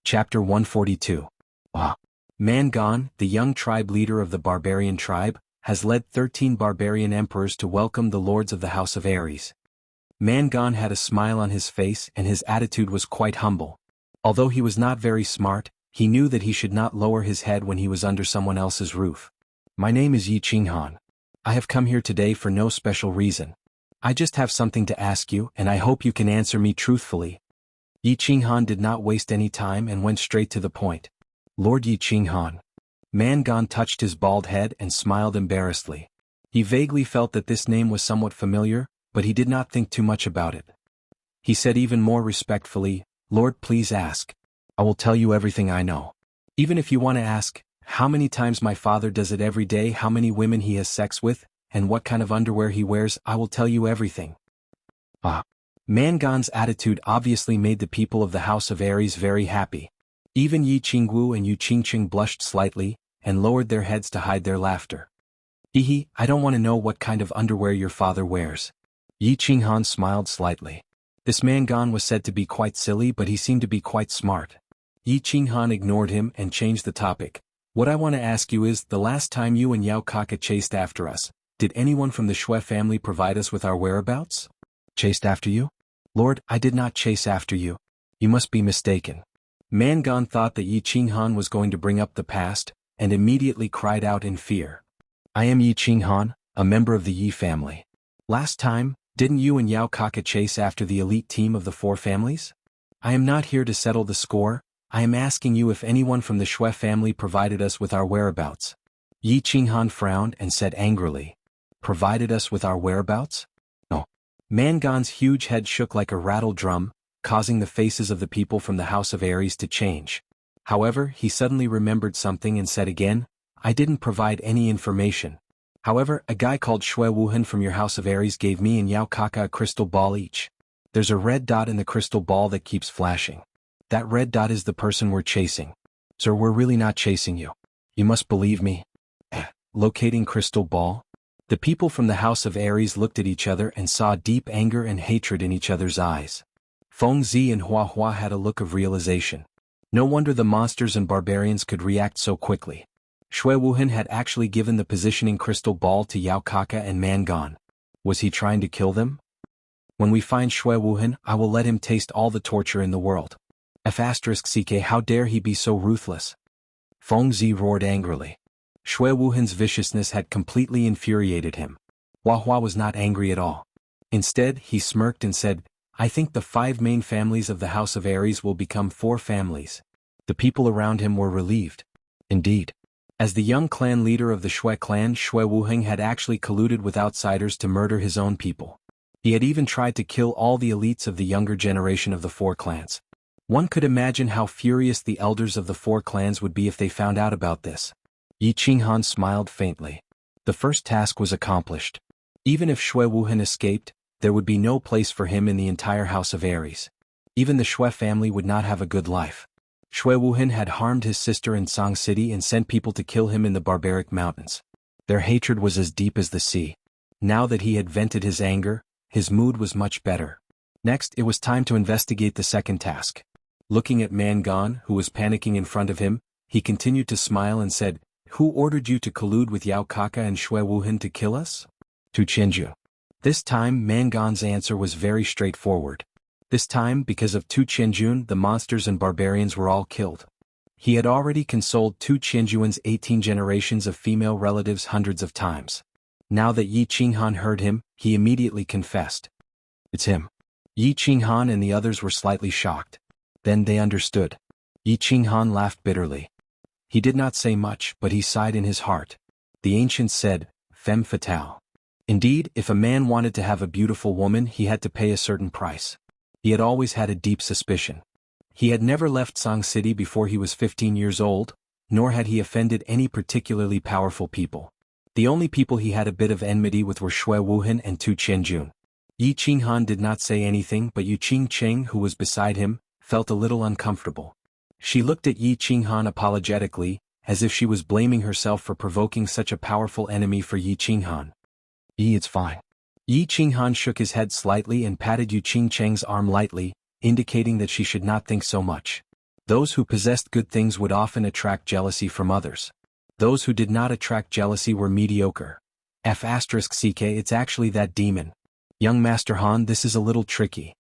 Chapter 142. Mangan, the young tribe leader of the barbarian tribe, has led 13 barbarian emperors to welcome the lords of the House of Ares. Mangan had a smile on his face and his attitude was quite humble. Although he was not very smart, he knew that he should not lower his head when he was under someone else's roof. My name is xuanhuan. I have come here today for no special reason. I just have something to ask you and I hope you can answer me truthfully. xuanhuan did not waste any time and went straight to the point. Lord xuanhuan. Mangan touched his bald head and smiled embarrassedly. He vaguely felt that this name was somewhat familiar, but he did not think too much about it. He said even more respectfully, Lord, please ask. I will tell you everything I know. Even if you want to ask, how many times my father does it every day, how many women he has sex with, and what kind of underwear he wears, I will tell you everything. Mangan's attitude obviously made the people of the House of Ares very happy. Even Yi Qingwu and Yu Qingqing blushed slightly, and lowered their heads to hide their laughter. I don't want to know what kind of underwear your father wears. xuanhuan smiled slightly. This Mangan was said to be quite silly but he seemed to be quite smart. xuanhuan ignored him and changed the topic. What I want to ask you is, the last time you and Yao Kaka chased after us, did anyone from the Shui family provide us with our whereabouts? Chased after you? Lord, I did not chase after you. You must be mistaken. Mangan thought that xuanhuan was going to bring up the past, and immediately cried out in fear. I am xuanhuan, a member of the Yi family. Last time, didn't you and Yao Kaka chase after the elite team of the 4 families? I am not here to settle the score, I am asking you if anyone from the Shui family provided us with our whereabouts. xuanhuan frowned and said angrily. Provided us with our whereabouts? No. Mangan's huge head shook like a rattle drum, causing the faces of the people from the House of Ares to change. However, he suddenly remembered something and said again, I didn't provide any information. However, a guy called xuanhuan from your House of Ares gave me and Yao Kaka a crystal ball each. There's a red dot in the crystal ball that keeps flashing. That red dot is the person we're chasing. Sir, we're really not chasing you. You must believe me. Locating crystal ball? The people from the House of Ares looked at each other and saw deep anger and hatred in each other's eyes. Fengzi and Huahua had a look of realization. No wonder the monsters and barbarians could react so quickly. xuanhuan had actually given the positioning crystal ball to Yao Kaka and Mangan. Was he trying to kill them? When we find xuanhuan, I will let him taste all the torture in the world. F***ck, how dare he be so ruthless? Fengzi roared angrily. xuanhuan's viciousness had completely infuriated him. Huahua was not angry at all. Instead, he smirked and said, I think the 5 main families of the House of Ares will become 4 families. The people around him were relieved. Indeed. As the young clan leader of the Shui clan, xuanhuan had actually colluded with outsiders to murder his own people. He had even tried to kill all the elites of the younger generation of the 4 clans. One could imagine how furious the elders of the 4 clans would be if they found out about this. xuanhuan smiled faintly. The first task was accomplished. Even if xuanhuan escaped, there would be no place for him in the entire House of Ares. Even the Shui family would not have a good life. xuanhuan had harmed his sister in Song City and sent people to kill him in the barbaric mountains. Their hatred was as deep as the sea. Now that he had vented his anger, his mood was much better. Next, it was time to investigate the second task. Looking at Mangan, who was panicking in front of him, he continued to smile and said, Who ordered you to collude with Yao Kaka and xuanhuan to kill us? Tu Qianju. This time Mangan's answer was very straightforward. This time, because of Tu Qianjun, the monsters and barbarians were all killed. He had already consoled Tu Qianjuan's 18 generations of female relatives hundreds of times. Now that xuanhuan heard him, he immediately confessed. It's him. xuanhuan and the others were slightly shocked. Then they understood. xuanhuan laughed bitterly. He did not say much, but he sighed in his heart. The ancients said, femme fatale. Indeed, if a man wanted to have a beautiful woman, he had to pay a certain price. He had always had a deep suspicion. He had never left Song City before he was 15 years old, nor had he offended any particularly powerful people. The only people he had a bit of enmity with were xuanhuan and Tu Qianjun. xuanhuan did not say anything, but Yu Qingqing, who was beside him, felt a little uncomfortable. She looked at xuanhuan apologetically, as if she was blaming herself for provoking such a powerful enemy for xuanhuan. It's fine. xuanhuan shook his head slightly and patted Yu Qingqing's arm lightly, indicating that she should not think so much. Those who possessed good things would often attract jealousy from others. Those who did not attract jealousy were mediocre. F*ck, it's actually that demon. Young Master Han, this is a little tricky.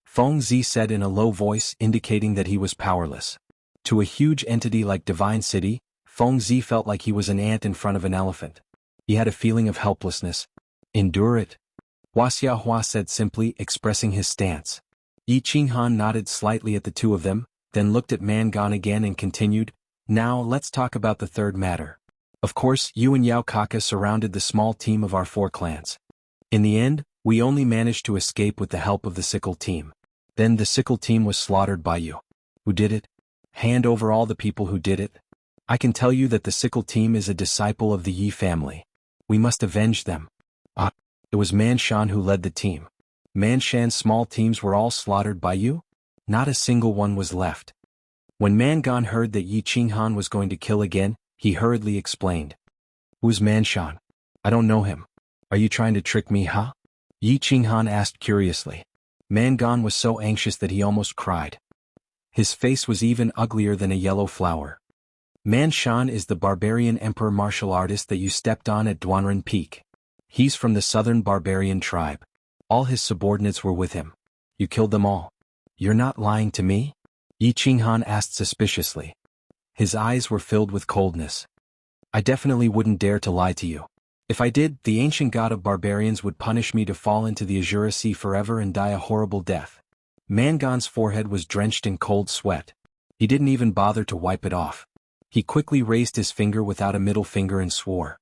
Feng Zi said in a low voice, indicating that he was powerless. To a huge entity like Divine City, Feng Zi felt like he was an ant in front of an elephant. He had a feeling of helplessness. Endure it. Wuxialover said simply, expressing his stance. Xuanhuan nodded slightly at the two of them, then looked at Mangan again and continued, now let's talk about the third matter. Of course, you and Yao Kaka surrounded the small team of our 4 clans. In the end, we only managed to escape with the help of the sickle team. Then the sickle team was slaughtered by you. Who did it? Hand over all the people who did it. I can tell you that the sickle team is a disciple of the Yi family. We must avenge them. It was Manshan who led the team. Manshan's small teams were all slaughtered by you? Not a single one was left. When Mangan heard that Xuanhuan was going to kill again, he hurriedly explained. Who's Manshan? I don't know him. Are you trying to trick me, huh? Xuanhuan asked curiously. Mangan was so anxious that he almost cried. His face was even uglier than a yellow flower. Manshan is the barbarian emperor martial artist that you stepped on at Duanren Peak. He's from the southern barbarian tribe. All his subordinates were with him. You killed them all. You're not lying to me? Xuanhuan asked suspiciously. His eyes were filled with coldness. I definitely wouldn't dare to lie to you. If I did, the ancient god of barbarians would punish me to fall into the Azure Sea forever and die a horrible death. Mangan's forehead was drenched in cold sweat. He didn't even bother to wipe it off. He quickly raised his finger without a middle finger and swore.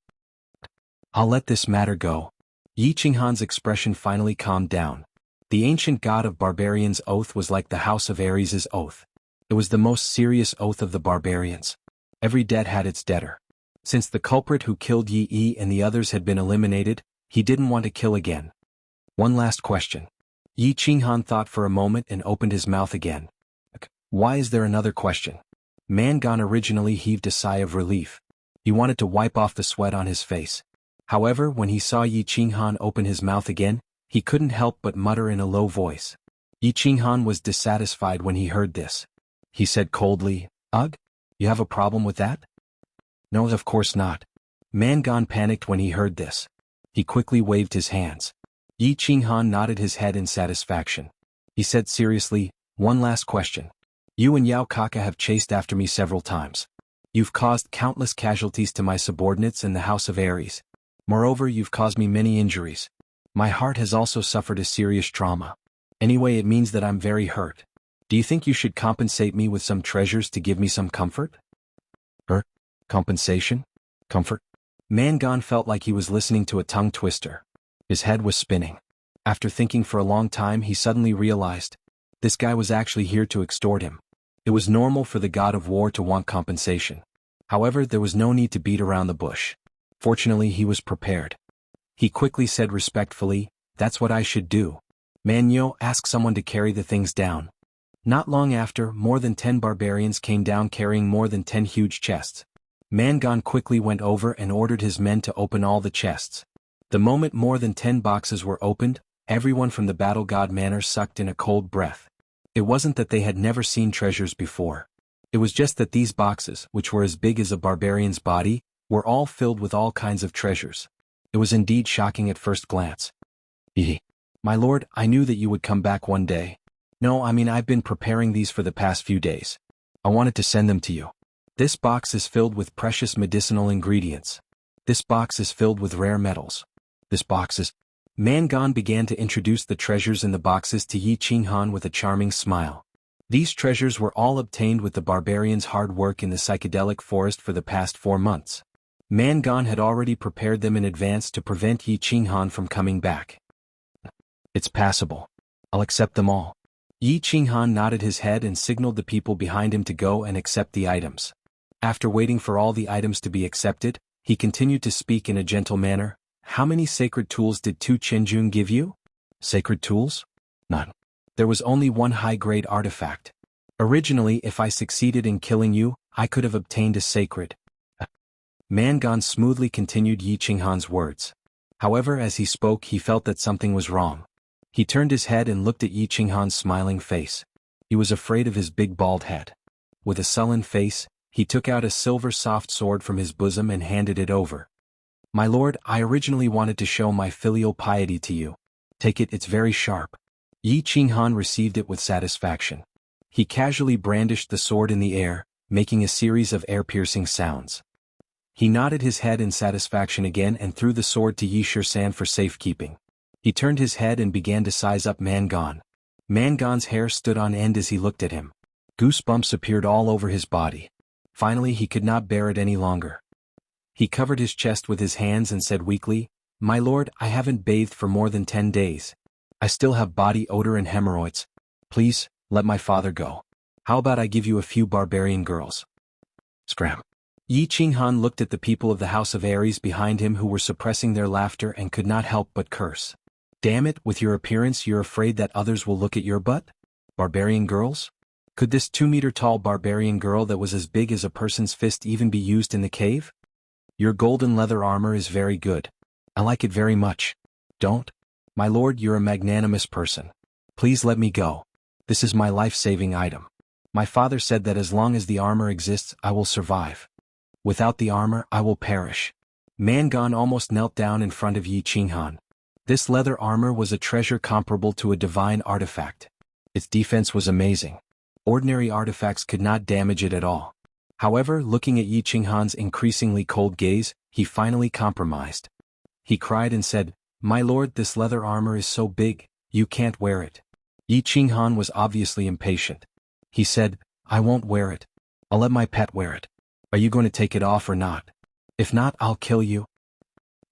I'll let this matter go. Xuanhuan's expression finally calmed down. The ancient god of barbarians' oath was like the House of Ares' oath. It was the most serious oath of the barbarians. Every debt had its debtor. Since the culprit who killed Yi and the others had been eliminated, he didn't want to kill again. One last question. Xuanhuan thought for a moment and opened his mouth again. Why is there another question? Mangan originally heaved a sigh of relief. He wanted to wipe off the sweat on his face. However, when he saw Xuanhuan open his mouth again, he couldn't help but mutter in a low voice. Xuanhuan was dissatisfied when he heard this. He said coldly, Ugh? You have a problem with that? No, of course not. Mangan panicked when he heard this. He quickly waved his hands. Xuanhuan nodded his head in satisfaction. He said seriously, one last question. You and Yao Kaka have chased after me several times. You've caused countless casualties to my subordinates in the House of Ares. Moreover, you've caused me many injuries. My heart has also suffered a serious trauma. Anyway, it means that I'm very hurt. Do you think you should compensate me with some treasures to give me some comfort? Compensation? Comfort? Mangan felt like he was listening to a tongue twister. His head was spinning. After thinking for a long time, he suddenly realized. This guy was actually here to extort him. It was normal for the god of war to want compensation. However, there was no need to beat around the bush. Fortunately, he was prepared. He quickly said respectfully, that's what I should do. Manyo, ask someone to carry the things down. Not long after, more than 10 barbarians came down carrying more than 10 huge chests. Mangan quickly went over and ordered his men to open all the chests. The moment more than 10 boxes were opened, everyone from the battle god manor sucked in a cold breath. It wasn't that they had never seen treasures before. It was just that these boxes, which were as big as a barbarian's body, were all filled with all kinds of treasures. It was indeed shocking at first glance. My lord, I knew that you would come back one day. No, I mean I've been preparing these for the past few days. I wanted to send them to you. This box is filled with precious medicinal ingredients. This box is filled with rare metals. This box is... Mangan began to introduce the treasures in the boxes to Xuanhuan with a charming smile. These treasures were all obtained with the barbarians' hard work in the psychedelic forest for the past 4 months. Mangan had already prepared them in advance to prevent Xuanhuan from coming back. It's passable. I'll accept them all. Xuanhuan nodded his head and signaled the people behind him to go and accept the items. After waiting for all the items to be accepted, he continued to speak in a gentle manner. How many sacred tools did Tu Chenjun give you? Sacred tools? None. There was only one high-grade artifact. Originally, if I succeeded in killing you, I could have obtained a sacred. Mangan smoothly continued Xuanhuan's words. However, as he spoke, he felt that something was wrong. He turned his head and looked at Xuanhuan's smiling face. He was afraid of his big bald head. With a sullen face, he took out a silver soft sword from his bosom and handed it over. "My lord, I originally wanted to show my filial piety to you. Take it, it's very sharp." Xuanhuan received it with satisfaction. He casually brandished the sword in the air, making a series of air-piercing sounds. He nodded his head in satisfaction again and threw the sword to Yixian for safekeeping. He turned his head and began to size up Mangan. Mangan's hair stood on end as he looked at him. Goosebumps appeared all over his body. Finally he could not bear it any longer. He covered his chest with his hands and said weakly, "My lord, I haven't bathed for more than 10 days. I still have body odor and hemorrhoids. Please, let my father go. How about I give you a few barbarian girls?" Scram. Xuanhuan looked at the people of the House of Aries behind him who were suppressing their laughter and could not help but curse. "Damn it, with your appearance you're afraid that others will look at your butt? Barbarian girls? Could this 2-meter-tall barbarian girl that was as big as a person's fist even be used in the cave? Your golden leather armor is very good. I like it very much. Don't? My lord, you're a magnanimous person. Please let me go. This is my life-saving item. My father said that as long as the armor exists, I will survive. Without the armor, I will perish." Mangan almost knelt down in front of Xuanhuan. This leather armor was a treasure comparable to a divine artifact. Its defense was amazing. Ordinary artifacts could not damage it at all. However, looking at Xuanhuan's increasingly cold gaze, he finally compromised. He cried and said, "My lord, this leather armor is so big, you can't wear it." Xuanhuan was obviously impatient. He said, "I won't wear it. I'll let my pet wear it. Are you going to take it off or not? If not, I'll kill you."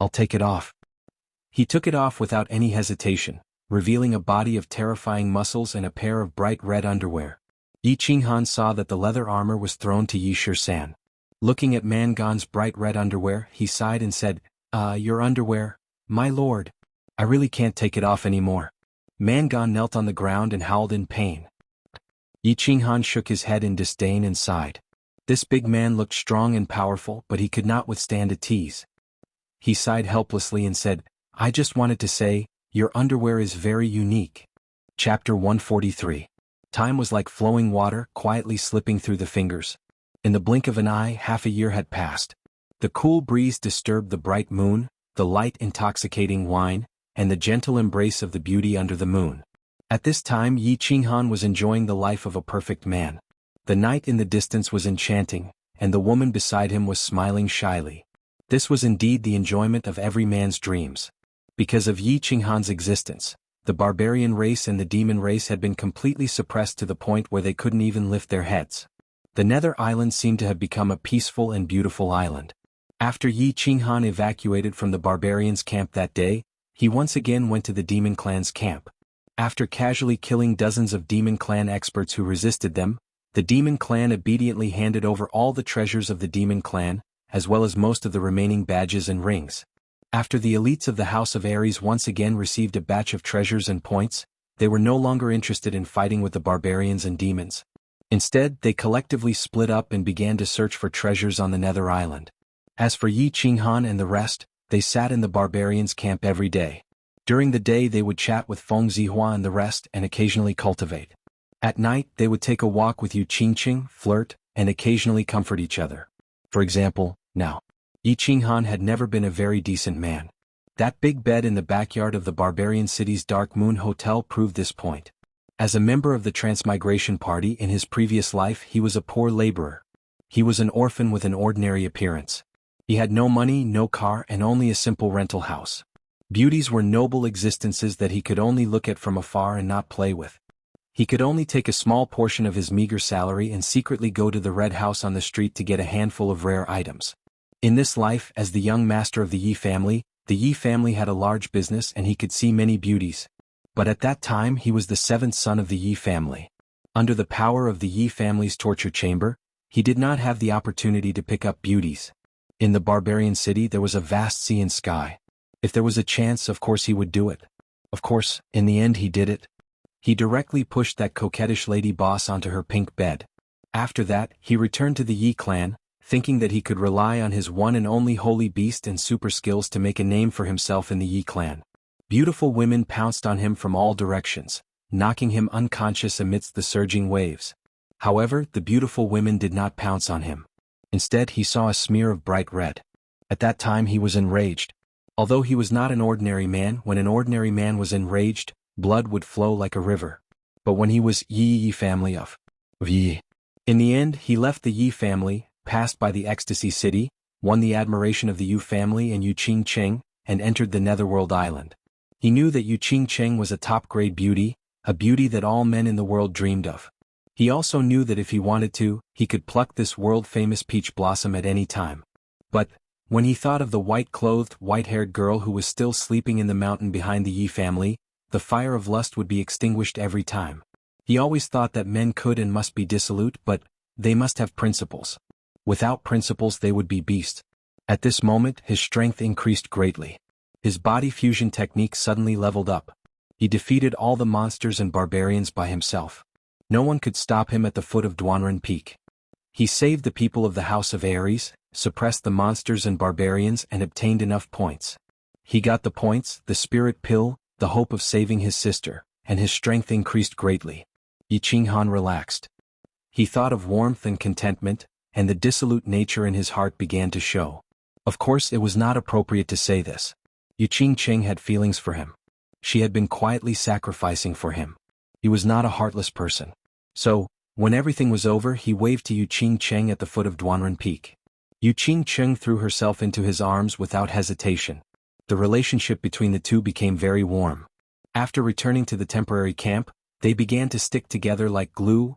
"I'll take it off." He took it off without any hesitation, revealing a body of terrifying muscles and a pair of bright red underwear. Xuanhuan saw that the leather armor was thrown to Yixian. Looking at Mangan's bright red underwear, he sighed and said, Your underwear, my lord. I really can't take it off anymore." Mangan knelt on the ground and howled in pain. Xuanhuan shook his head in disdain and sighed. This big man looked strong and powerful, but he could not withstand a tease. He sighed helplessly and said, "I just wanted to say, your underwear is very unique." Chapter 143. Time was like flowing water, quietly slipping through the fingers. In the blink of an eye, half a year had passed. The cool breeze disturbed the bright moon, the light intoxicating wine, and the gentle embrace of the beauty under the moon. At this time Xuanhuan was enjoying the life of a perfect man. The night in the distance was enchanting, and the woman beside him was smiling shyly. This was indeed the enjoyment of every man's dreams. Because of Xuanhuan's existence, the barbarian race and the demon race had been completely suppressed to the point where they couldn't even lift their heads. The Nether Island seemed to have become a peaceful and beautiful island. After Xuanhuan evacuated from the barbarians' camp that day, he once again went to the demon clan's camp. After casually killing dozens of demon clan experts who resisted them, the demon clan obediently handed over all the treasures of the demon clan, as well as most of the remaining badges and rings. After the elites of the House of Aries once again received a batch of treasures and points, they were no longer interested in fighting with the barbarians and demons. Instead, they collectively split up and began to search for treasures on the Nether Island. As for Xuanhuan and the rest, they sat in the barbarians' camp every day. During the day they would chat with Feng Zihua and the rest and occasionally cultivate. At night they would take a walk with Xuanqing, flirt, and occasionally comfort each other. For example, now. Xuanhuan had never been a very decent man. That big bed in the backyard of the barbarian city's Dark Moon Hotel proved this point. As a member of the Transmigration Party in his previous life he was a poor laborer. He was an orphan with an ordinary appearance. He had no money, no car, and only a simple rental house. Beauties were noble existences that he could only look at from afar and not play with. He could only take a small portion of his meager salary and secretly go to the red house on the street to get a handful of rare items. In this life, as the young master of the Yi family had a large business and he could see many beauties. But at that time he was the 7th son of the Yi family. Under the power of the Yi family's torture chamber, he did not have the opportunity to pick up beauties. In the barbarian city there was a vast sea and sky. If there was a chance, of course he would do it. Of course, in the end he did it. He directly pushed that coquettish lady boss onto her pink bed. After that, he returned to the Yi clan, thinking that he could rely on his one and only holy beast and super skills to make a name for himself in the Yi clan. Beautiful women pounced on him from all directions, knocking him unconscious amidst the surging waves. However, the beautiful women did not pounce on him. Instead, he saw a smear of bright red. At that time he was enraged. Although he was not an ordinary man, when an ordinary man was enraged, blood would flow like a river. But when he was Yi family of Yi. In the end, he left the Yi family, passed by the Ecstasy City, won the admiration of the Yu family and Yu Qingcheng, and entered the Netherworld Island. He knew that Yu Qingcheng was a top-grade beauty, a beauty that all men in the world dreamed of. He also knew that if he wanted to, he could pluck this world-famous peach blossom at any time. But, when he thought of the white-clothed, white-haired girl who was still sleeping in the mountain behind the Yi family, the fire of lust would be extinguished every time. He always thought that men could and must be dissolute, but they must have principles. Without principles they would be beasts. At this moment his strength increased greatly. His body fusion technique suddenly leveled up. He defeated all the monsters and barbarians by himself. No one could stop him at the foot of Duanren Peak. He saved the people of the House of Ares, suppressed the monsters and barbarians and obtained enough points. He got the points, the spirit pill, the hope of saving his sister, and his strength increased greatly. Xuanhuan relaxed. He thought of warmth and contentment, and the dissolute nature in his heart began to show. Of course it was not appropriate to say this. Yu Qingcheng had feelings for him. She had been quietly sacrificing for him. He was not a heartless person. So, when everything was over he waved to Yu Qingcheng at the foot of Duanren Peak. Yu Qingcheng threw herself into his arms without hesitation. The relationship between the two became very warm. After returning to the temporary camp, they began to stick together like glue.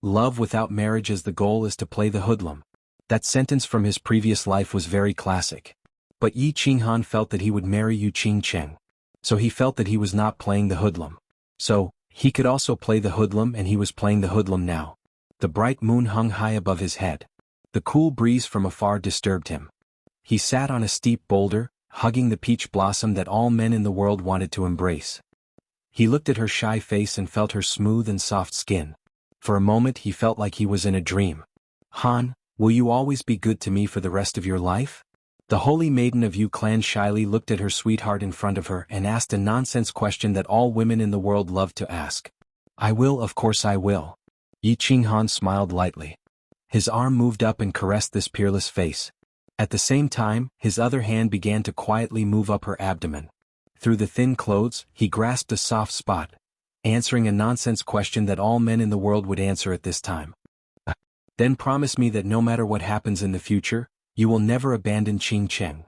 Love without marriage as the goal is to play the hoodlum. That sentence from his previous life was very classic. But Yi Qinghan felt that he would marry Yu Qingcheng. So he felt that he was not playing the hoodlum. So, he could also play the hoodlum and he was playing the hoodlum now. The bright moon hung high above his head. The cool breeze from afar disturbed him. He sat on a steep boulder, hugging the peach blossom that all men in the world wanted to embrace. He looked at her shy face and felt her smooth and soft skin. For a moment he felt like he was in a dream. Han, will you always be good to me for the rest of your life? The holy maiden of Yu clan shyly looked at her sweetheart in front of her and asked a nonsense question that all women in the world love to ask. I will, of course I will. Yi Qinghan smiled lightly. His arm moved up and caressed this peerless face. At the same time, his other hand began to quietly move up her abdomen. Through the thin clothes, he grasped a soft spot, answering a nonsense question that all men in the world would answer at this time. Then promise me that no matter what happens in the future, you will never abandon Qingcheng.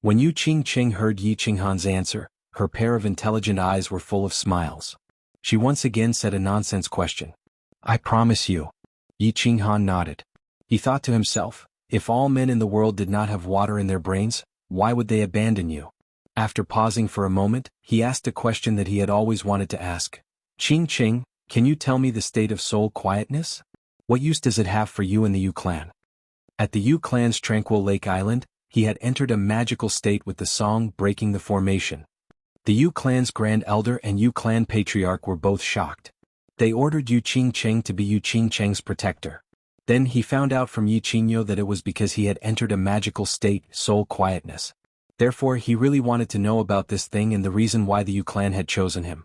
When Yu Qingcheng heard Yi Qinghan's answer, her pair of intelligent eyes were full of smiles. She once again said a nonsense question. I promise you. Yi Qinghan nodded. He thought to himself, if all men in the world did not have water in their brains, why would they abandon you? After pausing for a moment, he asked a question that he had always wanted to ask. Qingcheng, can you tell me the state of soul quietness? What use does it have for you in the Yu clan? At the Yu clan's tranquil lake island, he had entered a magical state with the song breaking the formation. The Yu clan's grand elder and Yu clan patriarch were both shocked. They ordered Yu Qingcheng to be Yu Qingcheng's protector. Then he found out from Yi Qingyo that it was because he had entered a magical state, soul quietness. Therefore he really wanted to know about this thing and the reason why the Yu clan had chosen him.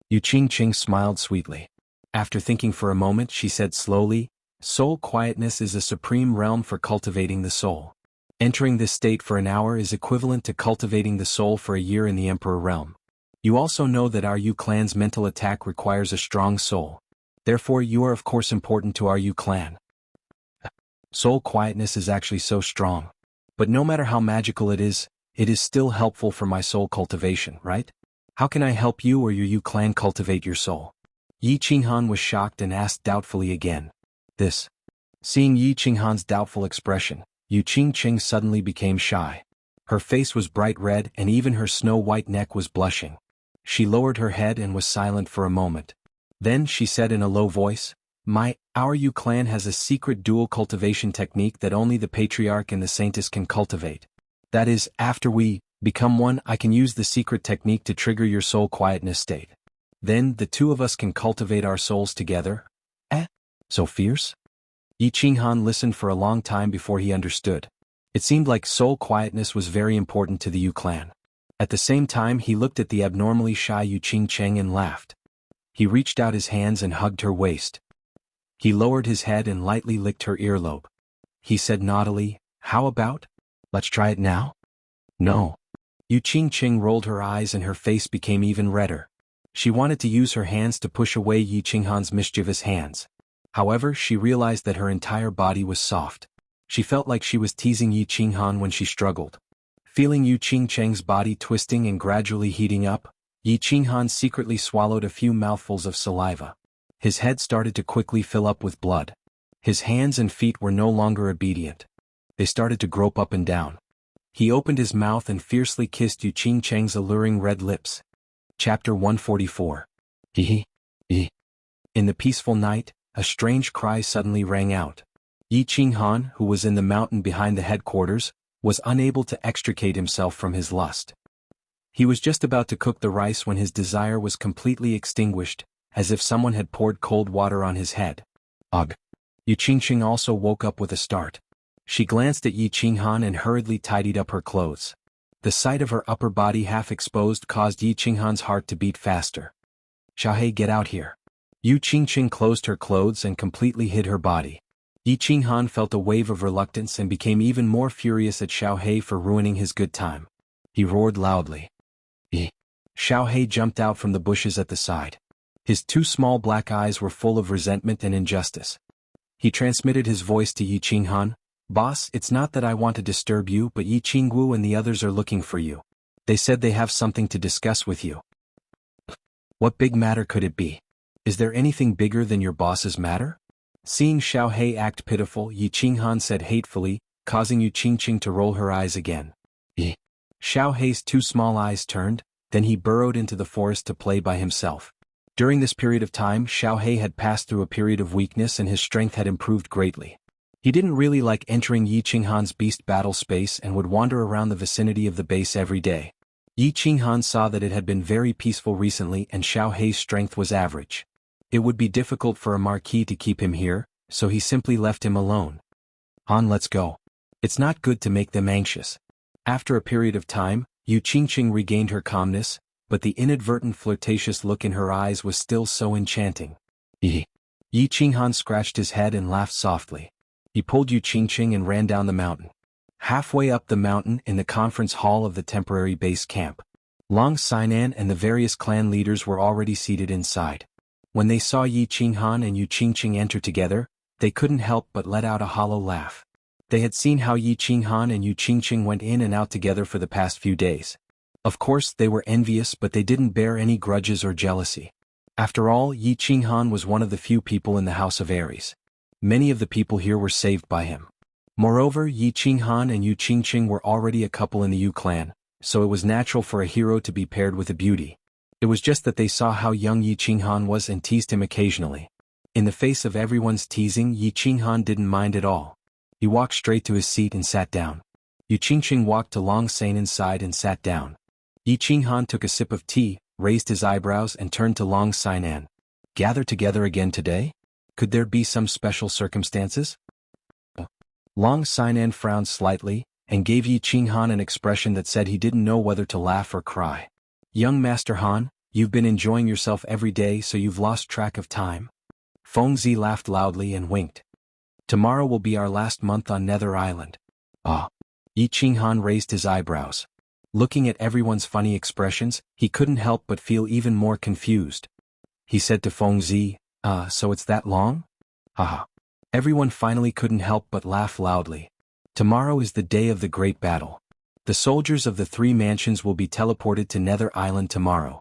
Yu Qingcheng smiled sweetly. After thinking for a moment she said slowly, soul quietness is a supreme realm for cultivating the soul. Entering this state for an hour is equivalent to cultivating the soul for a year in the Emperor realm. You also know that our Yu clan's mental attack requires a strong soul. Therefore you are of course important to our Yu clan. Soul quietness is actually so strong. But no matter how magical it is still helpful for my soul cultivation, right? How can I help you or your Yu clan cultivate your soul? Yi Qinghan was shocked and asked doubtfully again. This. Seeing Yi Qinghan's doubtful expression, Yu Qingcheng suddenly became shy. Her face was bright red and even her snow-white neck was blushing. She lowered her head and was silent for a moment. Then she said in a low voice, Our Yu clan has a secret dual cultivation technique that only the patriarch and the saintess can cultivate. That is, after we become one, I can use the secret technique to trigger your soul quietness state. Then the two of us can cultivate our souls together. So fierce? Yi Qinghan listened for a long time before he understood. It seemed like soul quietness was very important to the Yu clan. At the same time he looked at the abnormally shy Yu Qingcheng and laughed. He reached out his hands and hugged her waist. He lowered his head and lightly licked her earlobe. He said naughtily, "How about? Let's try it now?" "No." Yu Qingqing rolled her eyes and her face became even redder. She wanted to use her hands to push away Yi Qinghan's mischievous hands. However, she realized that her entire body was soft. She felt like she was teasing Yi Qinghan when she struggled. Feeling Yu Qingcheng's body twisting and gradually heating up, Yi Qinghan secretly swallowed a few mouthfuls of saliva. His head started to quickly fill up with blood. His hands and feet were no longer obedient. They started to grope up and down. He opened his mouth and fiercely kissed Yu Qingcheng's alluring red lips. Chapter 144. Hee hee. In the peaceful night, a strange cry suddenly rang out. Yi Qinghan, who was in the mountain behind the headquarters, was unable to extricate himself from his lust. He was just about to cook the rice when his desire was completely extinguished, as if someone had poured cold water on his head. Ugh! Yu Qingqing also woke up with a start. She glanced at Yi Qinghan and hurriedly tidied up her clothes. The sight of her upper body half exposed caused Yi Qinghan's heart to beat faster. "Xiaohei, get out here." Yu Qingqing closed her clothes and completely hid her body. Yi Qinghan felt a wave of reluctance and became even more furious at Xiaohei for ruining his good time. He roared loudly. Xiaohei jumped out from the bushes at the side. His two small black eyes were full of resentment and injustice. He transmitted his voice to Yi Qinghan. "Boss, it's not that I want to disturb you, but Yi Qingwu and the others are looking for you. They said they have something to discuss with you." "What big matter could it be? Is there anything bigger than your boss's matter?" Seeing Xiaohei act pitiful, Yi Qinghan said hatefully, causing Yu Qingqing to roll her eyes again. Xiaohei's two small eyes turned, then he burrowed into the forest to play by himself. During this period of time, Xiaohei had passed through a period of weakness and his strength had improved greatly. He didn't really like entering Yi Qinghan's beast battle space and would wander around the vicinity of the base every day. Yi Qinghan saw that it had been very peaceful recently and Xiaohei's strength was average. It would be difficult for a marquis to keep him here, so he simply left him alone. "Han, let's go. It's not good to make them anxious." After a period of time, Yu Qingqing regained her calmness, but the inadvertent flirtatious look in her eyes was still so enchanting. Yi Qinghan scratched his head and laughed softly. He pulled Yu Qingqing and ran down the mountain. Halfway up the mountain in the conference hall of the temporary base camp, Long Sinan and the various clan leaders were already seated inside. When they saw Yi Qinghan and Yu Qingqing enter together, they couldn't help but let out a hollow laugh. They had seen how Yi Qinghan and Yu Qingqing went in and out together for the past few days. Of course, they were envious, but they didn't bear any grudges or jealousy. After all, Yi Qinghan was one of the few people in the House of Aries. Many of the people here were saved by him. Moreover, Yi Qinghan and Yu Qingqing were already a couple in the Yu clan, so it was natural for a hero to be paired with a beauty. It was just that they saw how young Yi Qinghan was and teased him occasionally. In the face of everyone's teasing, Yi Qinghan didn't mind at all. He walked straight to his seat and sat down. Yu Qingqing walked to Long Sanan's side and sat down. Yi Qinghan took a sip of tea, raised his eyebrows and turned to Long Sinan. "Gather together again today? Could there be some special circumstances?" Long Sinan frowned slightly, and gave Yi Qinghan an expression that said he didn't know whether to laugh or cry. "Young Master Han, you've been enjoying yourself every day so you've lost track of time." Fengzi laughed loudly and winked. "Tomorrow will be our last month on Nether Island." "Ah." Yi Qinghan raised his eyebrows. Looking at everyone's funny expressions, he couldn't help but feel even more confused. He said to Fengzi, "So it's that long?" Haha. Everyone finally couldn't help but laugh loudly. Tomorrow is the day of the great battle. The soldiers of the three mansions will be teleported to Nether Island tomorrow.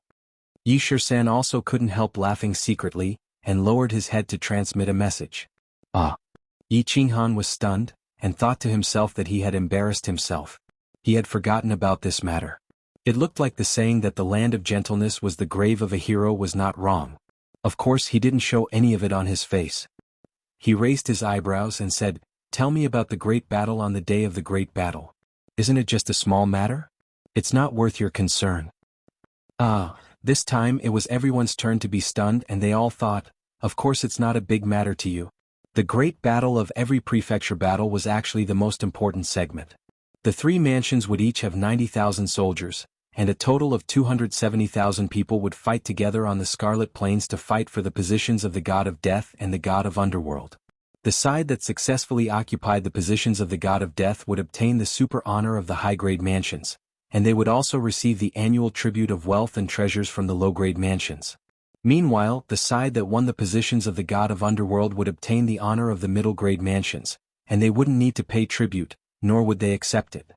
Yi Shirsan also couldn't help laughing secretly, and lowered his head to transmit a message. Yi Qinghan was stunned, and thought to himself that he had embarrassed himself. He had forgotten about this matter. It looked like the saying that the land of gentleness was the grave of a hero was not wrong. Of course he didn't show any of it on his face. He raised his eyebrows and said, "Tell me about the great battle on the day of the great battle. Isn't it just a small matter? It's not worth your concern." This time it was everyone's turn to be stunned and they all thought, "Of course it's not a big matter to you." The great battle of every prefecture battle was actually the most important segment. The three mansions would each have 90,000 soldiers, and a total of 270,000 people would fight together on the Scarlet Plains to fight for the positions of the god of death and the god of underworld. The side that successfully occupied the positions of the god of death would obtain the super honor of the high-grade mansions, and they would also receive the annual tribute of wealth and treasures from the low-grade mansions. Meanwhile, the side that won the positions of the god of underworld would obtain the honor of the middle-grade mansions, and they wouldn't need to pay tribute, nor would they accept it.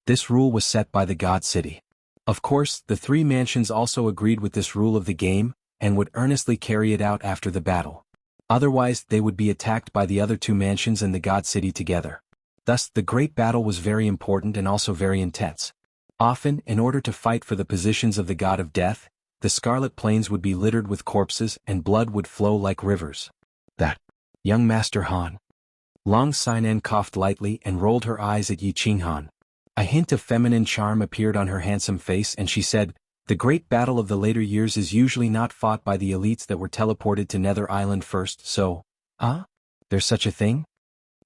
This rule was set by the god city. Of course, the three mansions also agreed with this rule of the game, and would earnestly carry it out after the battle. Otherwise, they would be attacked by the other two mansions and the god city together. Thus, the great battle was very important and also very intense. Often, in order to fight for the positions of the god of death, the Scarlet Plains would be littered with corpses and blood would flow like rivers. That young Master Han. Long Xianxia coughed lightly and rolled her eyes at Xuanhuan. A hint of feminine charm appeared on her handsome face and she said, "The great battle of the later years is usually not fought by the elites that were teleported to Nether Island first, so, there's such a thing?"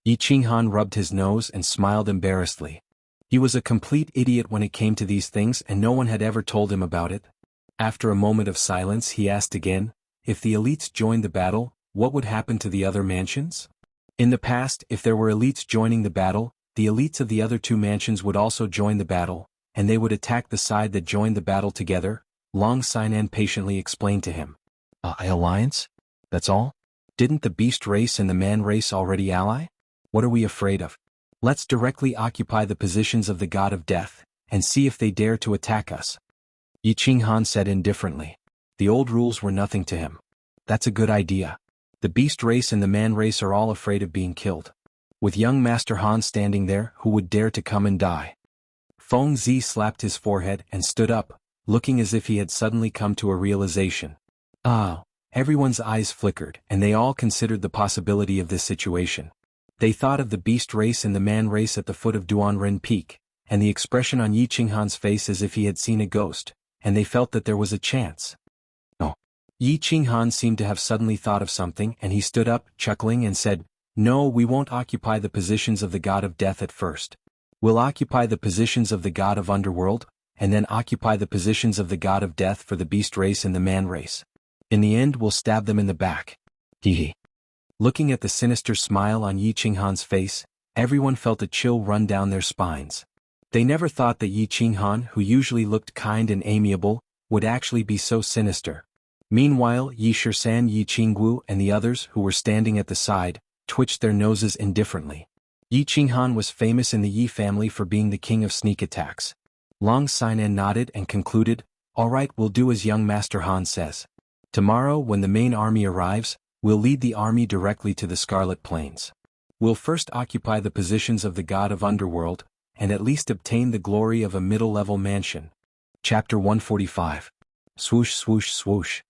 Xuanhuan rubbed his nose and smiled embarrassedly. He was a complete idiot when it came to these things and no one had ever told him about it. After a moment of silence he asked again, if the elites joined the battle, what would happen to the other mansions? In the past, if there were elites joining the battle, the elites of the other two mansions would also join the battle, and they would attack the side that joined the battle together. Long Xianxia patiently explained to him. Alliance? That's all? Didn't the beast race and the man race already ally? What are we afraid of? Let's directly occupy the positions of the god of death, and see if they dare to attack us. Xuanhuan said indifferently. The old rules were nothing to him. That's a good idea. The beast race and the man race are all afraid of being killed. With young Master Han standing there, who would dare to come and die? Feng Zi slapped his forehead and stood up, looking as if he had suddenly come to a realization. Everyone's eyes flickered, and they all considered the possibility of this situation. They thought of the beast race and the man race at the foot of Duanren Peak, and the expression on Xuanhuan's face as if he had seen a ghost, and they felt that there was a chance. Xuanhuan seemed to have suddenly thought of something and he stood up, chuckling and said, "No, we won't occupy the positions of the god of death at first. We'll occupy the positions of the god of underworld, and then occupy the positions of the god of death for the beast race and the man race. In the end we'll stab them in the back." Hee. Looking at the sinister smile on Xuanhuan's face, everyone felt a chill run down their spines. They never thought that Xuanhuan, who usually looked kind and amiable, would actually be so sinister. Meanwhile, Yi Shisan, Yi Qingwu and the others who were standing at the side, twitched their noses indifferently. Xuanhuan was famous in the Yi family for being the king of sneak attacks. Long Xianxia nodded and concluded, "All right, we'll do as young Master Han says. Tomorrow when the main army arrives, we'll lead the army directly to the Scarlet Plains. We'll first occupy the positions of the god of underworld, and at least obtain the glory of a middle-level mansion." Chapter 145. Swoosh swoosh swoosh.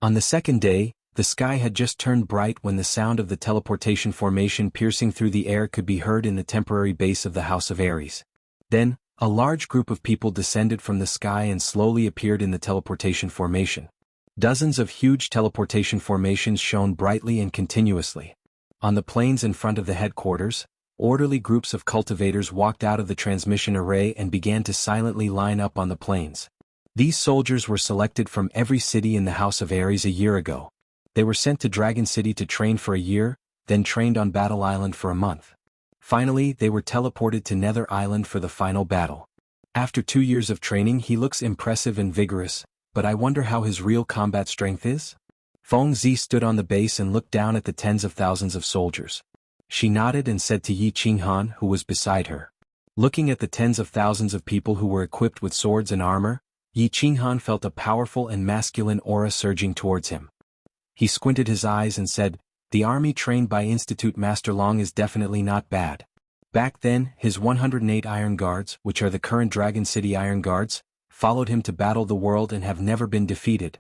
On the second day, the sky had just turned bright when the sound of the teleportation formation piercing through the air could be heard in the temporary base of the House of Aries. Then, a large group of people descended from the sky and slowly appeared in the teleportation formation. Dozens of huge teleportation formations shone brightly and continuously. On the plains in front of the headquarters, orderly groups of cultivators walked out of the transmission array and began to silently line up on the plains. These soldiers were selected from every city in the House of Aries a year ago. They were sent to Dragon City to train for a year, then trained on Battle Island for a month. Finally, they were teleported to Nether Island for the final battle. After 2 years of training he looks impressive and vigorous, but I wonder how his real combat strength is? Feng Zi stood on the base and looked down at the tens of thousands of soldiers. She nodded and said to Xuanhuan, who was beside her. Looking at the tens of thousands of people who were equipped with swords and armor, Xuanhuan felt a powerful and masculine aura surging towards him. He squinted his eyes and said, "The army trained by Institute Master Long is definitely not bad." Back then, his 108 Iron Guards, which are the current Dragon City Iron Guards, followed him to battle the world and have never been defeated.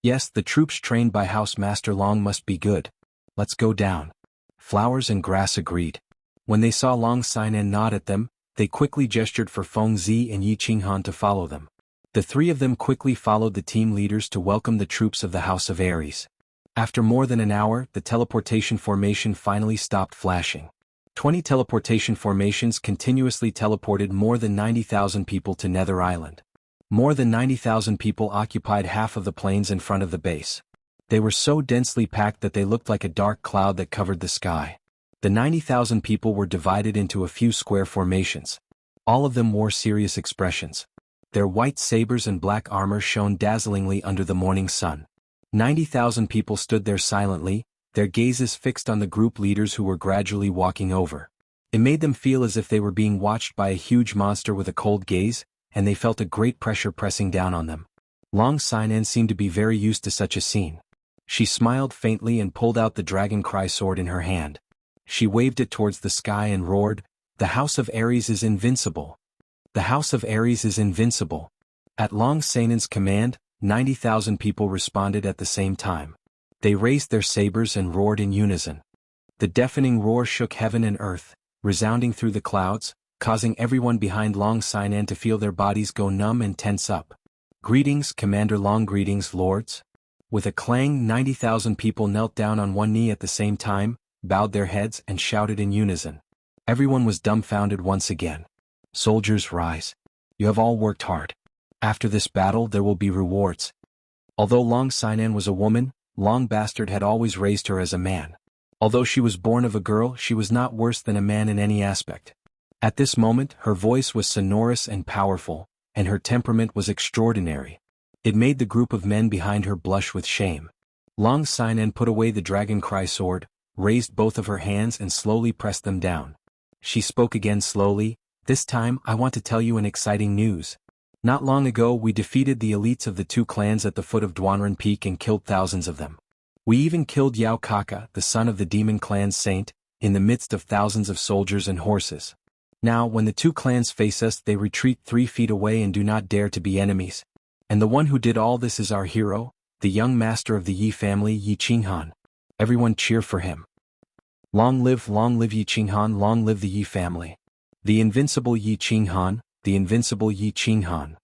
Yes, the troops trained by House Master Long must be good. Let's go down. Flowers and Grass agreed. When they saw Long Xianxia nod at them, they quickly gestured for Feng Zi and Xuanhuan to follow them. The three of them quickly followed the team leaders to welcome the troops of the House of Aries. After more than an hour, the teleportation formation finally stopped flashing. 20 teleportation formations continuously teleported more than 90,000 people to Nether Island. More than 90,000 people occupied half of the plains in front of the base. They were so densely packed that they looked like a dark cloud that covered the sky. The 90,000 people were divided into a few square formations. All of them wore serious expressions. Their white sabers and black armor shone dazzlingly under the morning sun. 90,000 people stood there silently, their gazes fixed on the group leaders who were gradually walking over. It made them feel as if they were being watched by a huge monster with a cold gaze, and they felt a great pressure pressing down on them. Long Xianxia seemed to be very used to such a scene. She smiled faintly and pulled out the dragon cry sword in her hand. She waved it towards the sky and roared, "The House of Aries is invincible! The House of Aries is invincible!" At Long Xianxia's command, 90,000 people responded at the same time. They raised their sabers and roared in unison. The deafening roar shook heaven and earth, resounding through the clouds, causing everyone behind Long Xianxia to feel their bodies go numb and tense up. "Greetings, Commander Long, greetings, lords." With a clang, 90,000 people knelt down on one knee at the same time, bowed their heads and shouted in unison. Everyone was dumbfounded once again. "Soldiers, rise. You have all worked hard. After this battle there will be rewards." Although Long Xianxia was a woman, Long Bastard had always raised her as a man. Although she was born of a girl, she was not worse than a man in any aspect. At this moment, her voice was sonorous and powerful, and her temperament was extraordinary. It made the group of men behind her blush with shame. Long Xianxia put away the dragon cry sword, raised both of her hands and slowly pressed them down. She spoke again slowly, "This time I want to tell you an exciting news. Not long ago we defeated the elites of the two clans at the foot of Xuanhuan Peak and killed thousands of them. We even killed Yao Kaka, the son of the demon clan's saint, in the midst of thousands of soldiers and horses. Now when the two clans face us they retreat 3 feet away and do not dare to be enemies. And the one who did all this is our hero, the young master of the Yi family, xuanhuan. Everyone cheer for him. Long live xuanhuan, long live the Yi family. The invincible xuanhuan, the invincible xuanhuan.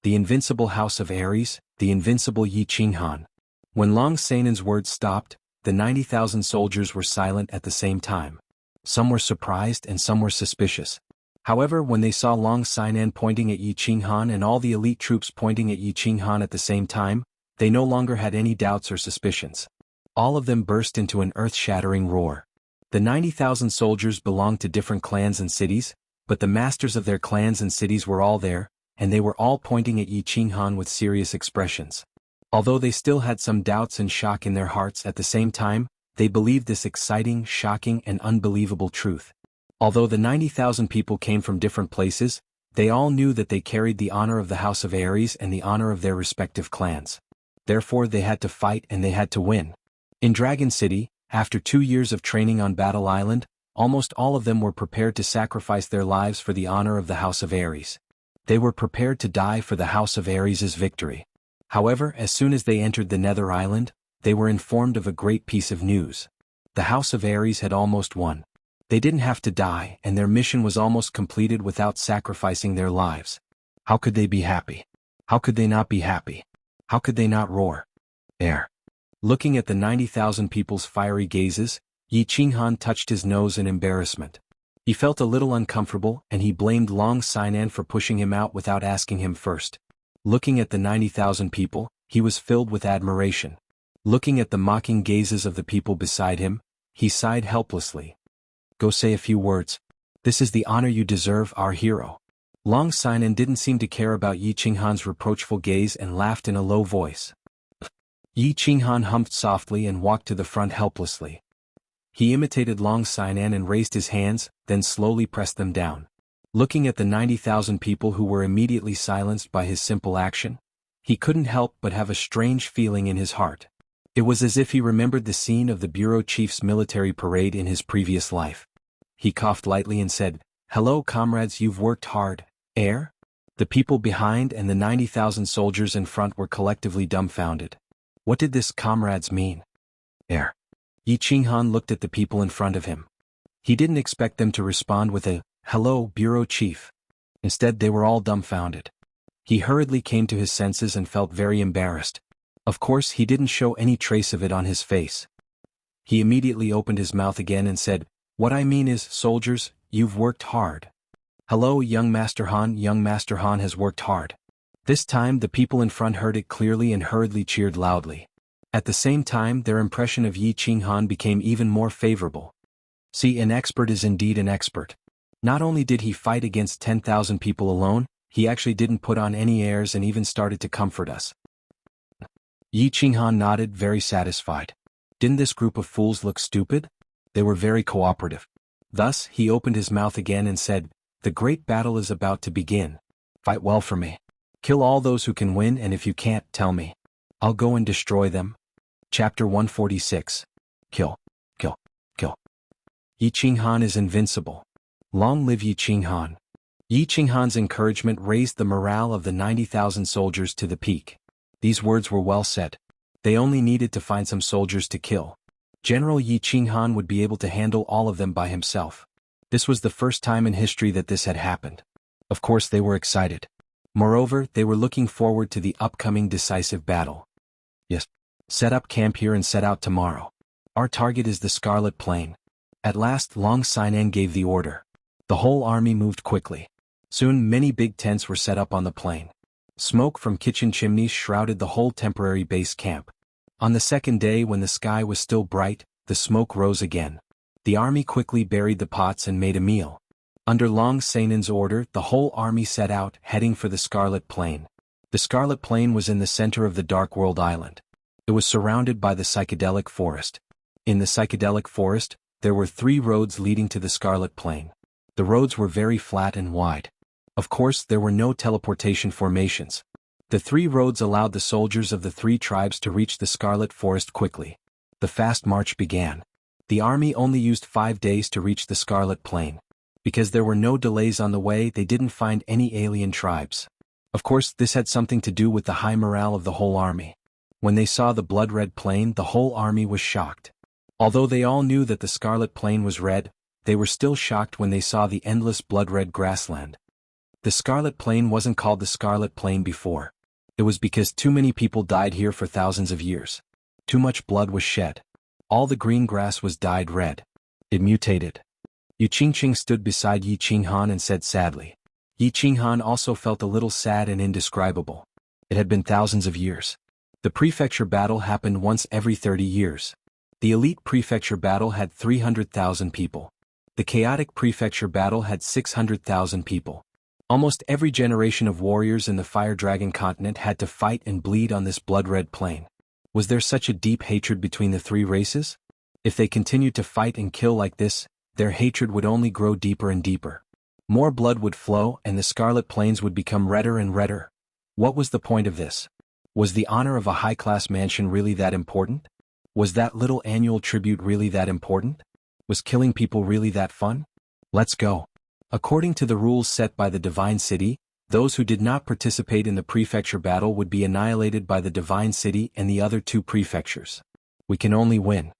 The invincible House of Aries, the invincible xuanhuan." When Long Xianxia's words stopped, the 90,000 soldiers were silent at the same time. Some were surprised and some were suspicious. However, when they saw Long Xianxia pointing at xuanhuan and all the elite troops pointing at xuanhuan at the same time, they no longer had any doubts or suspicions. All of them burst into an earth-shattering roar. The 90,000 soldiers belonged to different clans and cities, but the masters of their clans and cities were all there, and they were all pointing at xuanhuan with serious expressions. Although they still had some doubts and shock in their hearts at the same time, they believed this exciting, shocking, and unbelievable truth. Although the 90,000 people came from different places, they all knew that they carried the honor of the House of Aries and the honor of their respective clans. Therefore they had to fight and they had to win. In Dragon City, after 2 years of training on Battle Island, almost all of them were prepared to sacrifice their lives for the honor of the House of Aries. They were prepared to die for the House of Aries' victory. However, as soon as they entered the Nether Island, they were informed of a great piece of news. The House of Aries had almost won. They didn't have to die, and their mission was almost completed without sacrificing their lives. How could they be happy? How could they not be happy? How could they not roar? Air. Looking at the 90,000 people's fiery gazes, xuanhuan touched his nose in embarrassment. He felt a little uncomfortable and he blamed Long Xianxia for pushing him out without asking him first. Looking at the 90,000 people, he was filled with admiration. Looking at the mocking gazes of the people beside him, he sighed helplessly. "Go say a few words. This is the honor you deserve, our hero." Long Xianxia didn't seem to care about xuanhuan's reproachful gaze and laughed in a low voice. Xuanhuan humped softly and walked to the front helplessly. He imitated Long Xianxia and raised his hands, then slowly pressed them down. Looking at the 90,000 people who were immediately silenced by his simple action, he couldn't help but have a strange feeling in his heart. It was as if he remembered the scene of the bureau chief's military parade in his previous life. He coughed lightly and said, "Hello comrades, you've worked hard, eh?" The people behind and the 90,000 soldiers in front were collectively dumbfounded. What did this comrades mean? Xuanhuan looked at the people in front of him. He didn't expect them to respond with a, "Hello, Bureau Chief." Instead they were all dumbfounded. He hurriedly came to his senses and felt very embarrassed. Of course he didn't show any trace of it on his face. He immediately opened his mouth again and said, "What I mean is, soldiers, you've worked hard. Hello young Master Han has worked hard. This time the people in front heard it clearly and hurriedly cheered loudly. At the same time their impression of xuanhuan became even more favorable. See, an expert is indeed an expert. Not only did he fight against 10,000 people alone, he actually didn't put on any airs and even started to comfort us. Xuanhuan nodded, very satisfied. Didn't this group of fools look stupid? They were very cooperative. Thus, he opened his mouth again and said, "The great battle is about to begin. Fight well for me. Kill all those who can win, and if you can't, tell me. I'll go and destroy them." Chapter 146. Kill. Kill. Kill. Xuanhuan is invincible. Long live Xuanhuan. Xuanhuan's encouragement raised the morale of the 90,000 soldiers to the peak. These words were well said. They only needed to find some soldiers to kill. General Xuanhuan would be able to handle all of them by himself. This was the first time in history that this had happened. Of course they were excited. Moreover, they were looking forward to the upcoming decisive battle. Yes. Set up camp here and set out tomorrow. Our target is the Scarlet Plain. At last Long Sinan gave the order. The whole army moved quickly. Soon many big tents were set up on the plain. Smoke from kitchen chimneys shrouded the whole temporary base camp. On the second day, when the sky was still bright, the smoke rose again. The army quickly buried the pots and made a meal. Under Long Sinan's order, the whole army set out, heading for the Scarlet Plain. The Scarlet Plain was in the center of the Dark World Island. It was surrounded by the psychedelic forest. In the psychedelic forest, there were 3 roads leading to the Scarlet Plain. The roads were very flat and wide. Of course, there were no teleportation formations. The 3 roads allowed the soldiers of the 3 tribes to reach the Scarlet Forest quickly. The fast march began. The army only used 5 days to reach the Scarlet Plain. Because there were no delays on the way, they didn't find any alien tribes. Of course, this had something to do with the high morale of the whole army. When they saw the blood-red plain, the whole army was shocked. Although they all knew that the Scarlet Plain was red, they were still shocked when they saw the endless blood-red grassland. The Scarlet Plain wasn't called the Scarlet Plain before. It was because too many people died here for thousands of years. Too much blood was shed. All the green grass was dyed red. It mutated. Xuanhuan stood beside Xuanhuan and said sadly. Xuanhuan also felt a little sad and indescribable. It had been thousands of years. The prefecture battle happened once every 30 years. The elite prefecture battle had 300,000 people. The chaotic prefecture battle had 600,000 people. Almost every generation of warriors in the Fire Dragon continent had to fight and bleed on this blood-red plain. Was there such a deep hatred between the 3 races? If they continued to fight and kill like this, their hatred would only grow deeper and deeper. More blood would flow and the Scarlet Plains would become redder and redder. What was the point of this? Was the honor of a high-class mansion really that important? Was that little annual tribute really that important? Was killing people really that fun? Let's go. According to the rules set by the Divine City, those who did not participate in the prefecture battle would be annihilated by the Divine City and the other 2 prefectures. We can only win.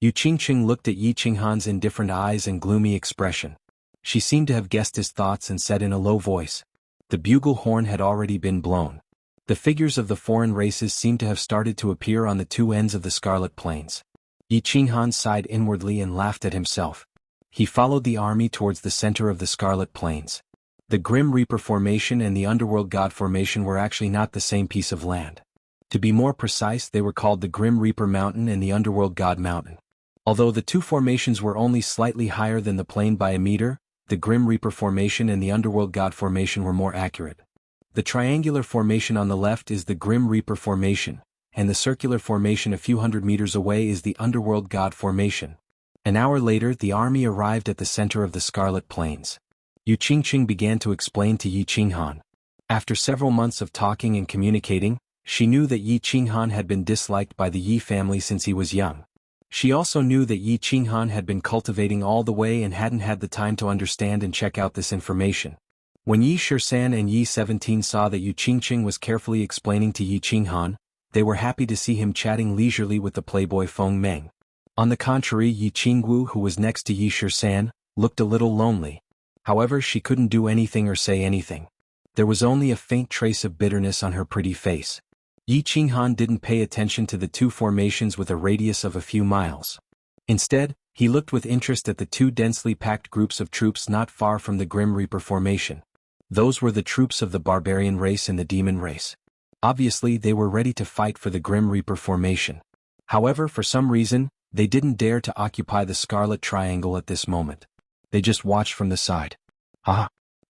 Xuanhuan looked at Xuanhuan's indifferent eyes and gloomy expression. She seemed to have guessed his thoughts and said in a low voice. The bugle horn had already been blown. The figures of the foreign races seemed to have started to appear on the 2 ends of the Scarlet Plains. Xuanhuan sighed inwardly and laughed at himself. He followed the army towards the center of the Scarlet Plains. The Grim Reaper Formation and the Underworld God Formation were actually not the same piece of land. To be more precise, they were called the Grim Reaper Mountain and the Underworld God Mountain. Although the 2 formations were only slightly higher than the plain by a meter, the Grim Reaper Formation and the Underworld God Formation were more accurate. The triangular formation on the left is the Grim Reaper Formation, and the circular formation a few hundred meters away is the Underworld God Formation. An hour later, the army arrived at the center of the Scarlet Plains. Xuanhuan began to explain to Xuanhuan. After several months of talking and communicating, she knew that Xuanhuan had been disliked by the Yi family since he was young. She also knew that Xuanhuan had been cultivating all the way and hadn't had the time to understand and check out this information. When Yi Shirsan and Yi 17 saw that Xuanhuan was carefully explaining to Xuanhuan, they were happy to see him chatting leisurely with the playboy Feng Meng. On the contrary, Yi Qingwu, who was next to Yi Shirsan, looked a little lonely. However, she couldn't do anything or say anything. There was only a faint trace of bitterness on her pretty face. Xuanhuan didn't pay attention to the 2 formations with a radius of a few miles. Instead, he looked with interest at the 2 densely packed groups of troops not far from the Grim Reaper Formation. Those were the troops of the barbarian race and the demon race. Obviously, they were ready to fight for the Grim Reaper formation. However, for some reason, they didn't dare to occupy the Scarlet Triangle at this moment. They just watched from the side.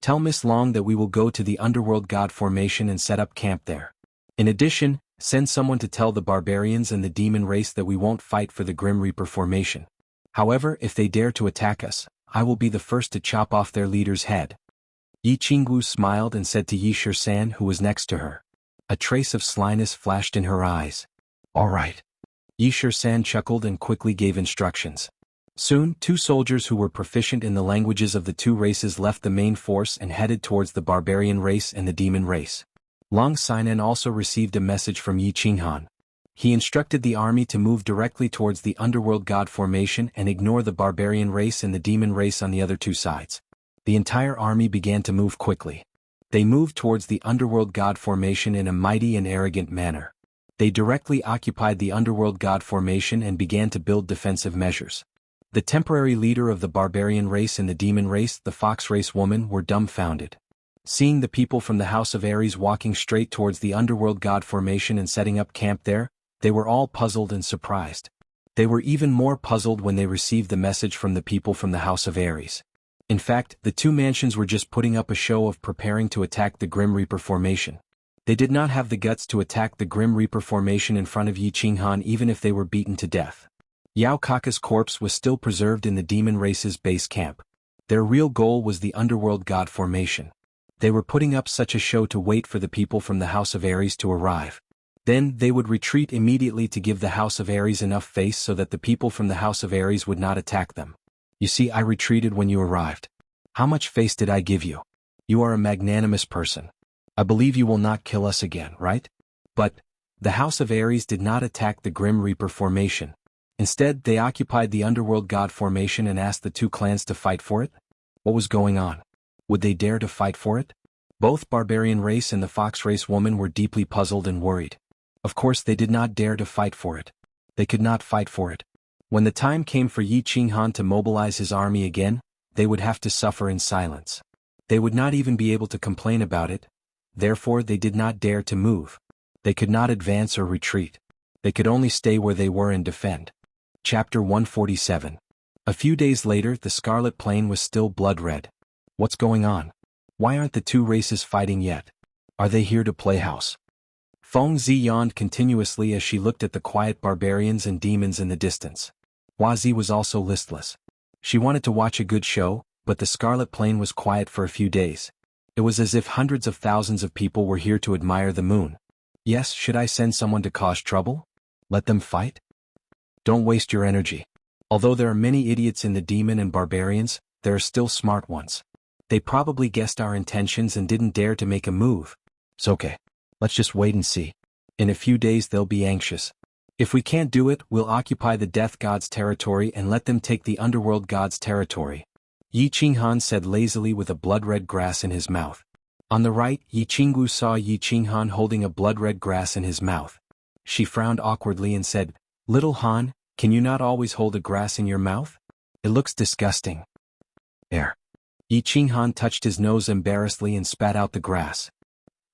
Tell Miss Long that we will go to the Underworld God formation and set up camp there. In addition, send someone to tell the barbarians and the demon race that we won't fight for the Grim Reaper formation. However, if they dare to attack us, I will be the first to chop off their leader's head. Yi Qingwu smiled and said to Yi Shisan, who was next to her. A trace of slyness flashed in her eyes. All right. Yi Shisan chuckled and quickly gave instructions. Soon, 2 soldiers who were proficient in the languages of the 2 races left the main force and headed towards the barbarian race and the demon race. Long Sinan also received a message from Yi Qinghan. He instructed the army to move directly towards the Underworld God formation and ignore the barbarian race and the demon race on the other 2 sides. The entire army began to move quickly. They moved towards the Underworld God formation in a mighty and arrogant manner. They directly occupied the Underworld God formation and began to build defensive measures. The temporary leader of the barbarian race and the demon race, the fox race woman, were dumbfounded. Seeing the people from the House of Aries walking straight towards the Underworld God formation and setting up camp there, they were all puzzled and surprised. They were even more puzzled when they received the message from the people from the House of Aries. In fact, the 2 mansions were just putting up a show of preparing to attack the Grim Reaper formation. They did not have the guts to attack the Grim Reaper formation in front of Yi Qinghan even if they were beaten to death. Yao Kaka's corpse was still preserved in the demon race's base camp. Their real goal was the Underworld God formation. They were putting up such a show to wait for the people from the House of Aries to arrive. Then they would retreat immediately to give the House of Aries enough face so that the people from the House of Aries would not attack them. You see, I retreated when you arrived. How much face did I give you? You are a magnanimous person. I believe you will not kill us again, right? But the House of Aries did not attack the Grim Reaper formation. Instead, they occupied the Underworld God formation and asked the 2 clans to fight for it. What was going on? Would they dare to fight for it? Both barbarian race and the fox race woman were deeply puzzled and worried. Of course, they did not dare to fight for it. They could not fight for it. When the time came for Yi Qinghan to mobilize his army again, they would have to suffer in silence. They would not even be able to complain about it. Therefore, they did not dare to move. They could not advance or retreat. They could only stay where they were and defend. Chapter 147. A few days later, the Scarlet Plain was still blood-red. What's going on? Why aren't the 2 races fighting yet? Are they here to play house? Feng Zi yawned continuously as she looked at the quiet barbarians and demons in the distance. Hua Zi was also listless. She wanted to watch a good show, but the Scarlet Plain was quiet for a few days. It was as if hundreds of thousands of people were here to admire the moon. Yes, should I send someone to cause trouble? Let them fight? Don't waste your energy. Although there are many idiots in the demon and barbarians, there are still smart ones. They probably guessed our intentions and didn't dare to make a move. It's okay. Let's just wait and see. In a few days they'll be anxious. If we can't do it, we'll occupy the Death God's territory and let them take the Underworld God's territory. Yi Qinghan said lazily with a blood-red grass in his mouth. On the right, Yi Qingwu saw Yi Qinghan holding a blood-red grass in his mouth. She frowned awkwardly and said, "Little Han, can you not always hold a grass in your mouth? It looks disgusting." There. Yi Qinghan touched his nose embarrassedly and spat out the grass.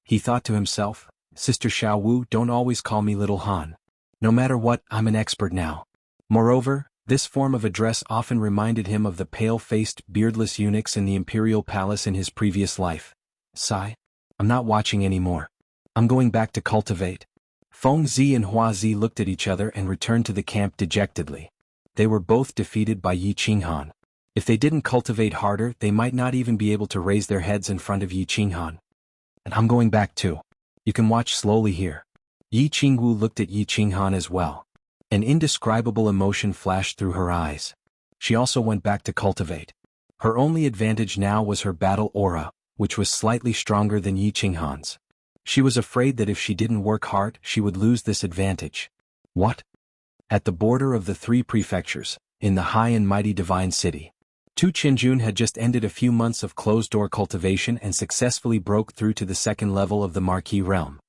He thought to himself, "Sister Xiaowu, don't always call me Little Han. No matter what, I'm an expert now." Moreover, this form of address often reminded him of the pale-faced, beardless eunuchs in the imperial palace in his previous life. Sigh. I'm not watching anymore. I'm going back to cultivate. Feng Zi and Hua Zi looked at each other and returned to the camp dejectedly. They were both defeated by Yi Qinghan. If they didn't cultivate harder, they might not even be able to raise their heads in front of Yi Qinghan. And I'm going back too. You can watch slowly here. Yi Qingwu looked at Yi Qinghan as well. An indescribable emotion flashed through her eyes. She also went back to cultivate. Her only advantage now was her battle aura, which was slightly stronger than Yi Qinghan's. She was afraid that if she didn't work hard, she would lose this advantage. What? At the border of the 3 prefectures, in the high and mighty divine city, Tu Qinjun had just ended a few months of closed-door cultivation and successfully broke through to the 2nd level of the Marquis realm.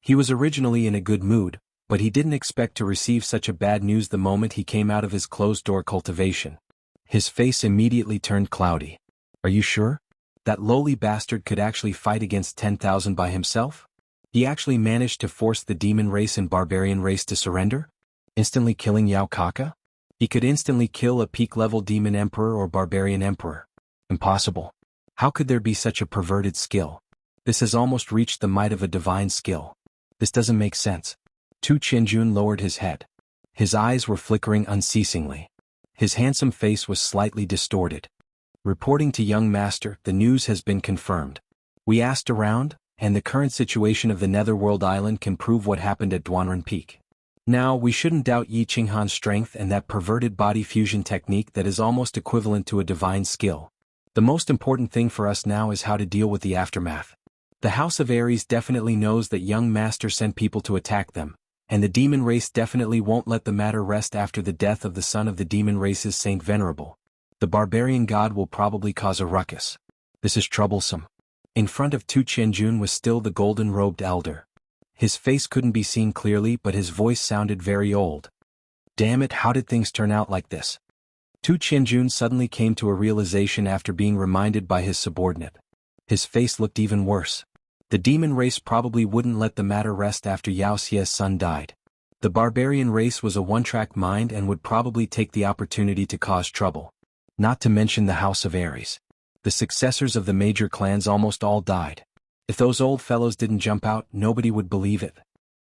He was originally in a good mood, but he didn't expect to receive such a bad news the moment he came out of his closed-door cultivation. His face immediately turned cloudy. Are you sure? That lowly bastard could actually fight against 10,000 by himself? He actually managed to force the demon race and barbarian race to surrender? Instantly killing Yao Kaka? He could instantly kill a peak-level demon emperor or barbarian emperor. Impossible. How could there be such a perverted skill? This has almost reached the might of a divine skill. This doesn't make sense. Tu Qianjun lowered his head. His eyes were flickering unceasingly. His handsome face was slightly distorted. Reporting to young master, the news has been confirmed. We asked around, and the current situation of the Netherworld Island can prove what happened at Duanren Peak. Now, we shouldn't doubt Yi Qinghan's strength and that perverted body fusion technique that is almost equivalent to a divine skill. The most important thing for us now is how to deal with the aftermath. The House of Aries definitely knows that young master sent people to attack them, and the demon race definitely won't let the matter rest after the death of the son of the demon race's Saint Venerable. The barbarian god will probably cause a ruckus. This is troublesome. In front of Tu Qianjun was still the golden-robed elder. His face couldn't be seen clearly, but his voice sounded very old. Damn it, how did things turn out like this? Tu Qianjun suddenly came to a realization after being reminded by his subordinate. His face looked even worse. The demon race probably wouldn't let the matter rest after Yao Xia's son died. The barbarian race was a one-track mind and would probably take the opportunity to cause trouble. Not to mention the House of Aries. The successors of the major clans almost all died. If those old fellows didn't jump out, nobody would believe it.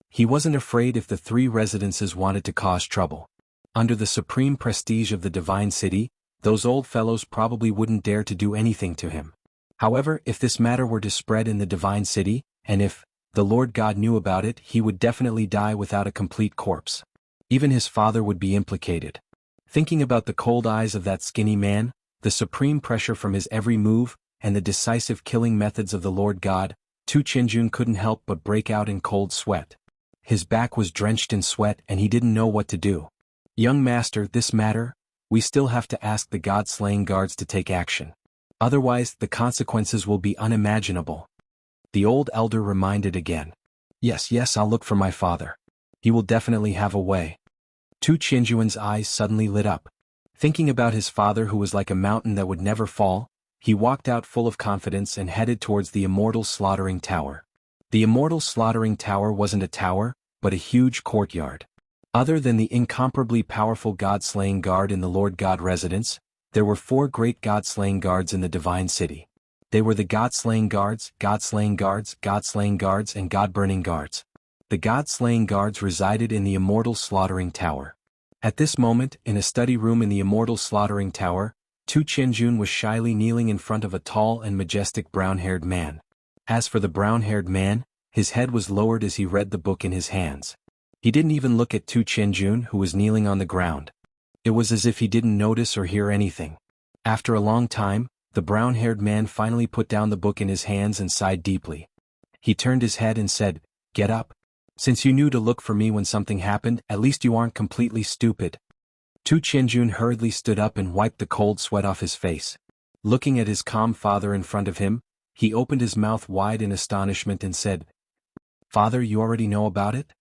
He wasn't afraid if the three residences wanted to cause trouble. Under the supreme prestige of the divine city, those old fellows probably wouldn't dare to do anything to him. However, if this matter were to spread in the divine city, and if the Lord God knew about it, he would definitely die without a complete corpse. Even his father would be implicated. Thinking about the cold eyes of that skinny man, the supreme pressure from his every move, and the decisive killing methods of the Lord God, Tu Qianjun couldn't help but break out in cold sweat. His back was drenched in sweat and he didn't know what to do. Young master, this matter, we still have to ask the god-slaying guards to take action. Otherwise, the consequences will be unimaginable. The old elder reminded again. Yes, I'll look for my father. He will definitely have a way. Tu Qianjun's eyes suddenly lit up. Thinking about his father who was like a mountain that would never fall, he walked out full of confidence and headed towards the immortal slaughtering tower. The immortal slaughtering tower wasn't a tower, but a huge courtyard. Other than the incomparably powerful god-slaying guard in the Lord God residence, there were 4 great god-slaying guards in the divine city. They were the god-slaying guards, god-slaying guards, god-slaying guards, and god-burning guards. The god-slaying guards resided in the immortal slaughtering tower. At this moment, in a study room in the immortal slaughtering tower, Tu Qianjun was shyly kneeling in front of a tall and majestic brown-haired man. As for the brown-haired man, his head was lowered as he read the book in his hands. He didn't even look at Tu Qianjun, who was kneeling on the ground. It was as if he didn't notice or hear anything. After a long time, the brown-haired man finally put down the book in his hands and sighed deeply. He turned his head and said, "Get up. Since you knew to look for me when something happened, at least you aren't completely stupid." Tu Qianjun hurriedly stood up and wiped the cold sweat off his face. Looking at his calm father in front of him, he opened his mouth wide in astonishment and said, "Father, you already know about it?"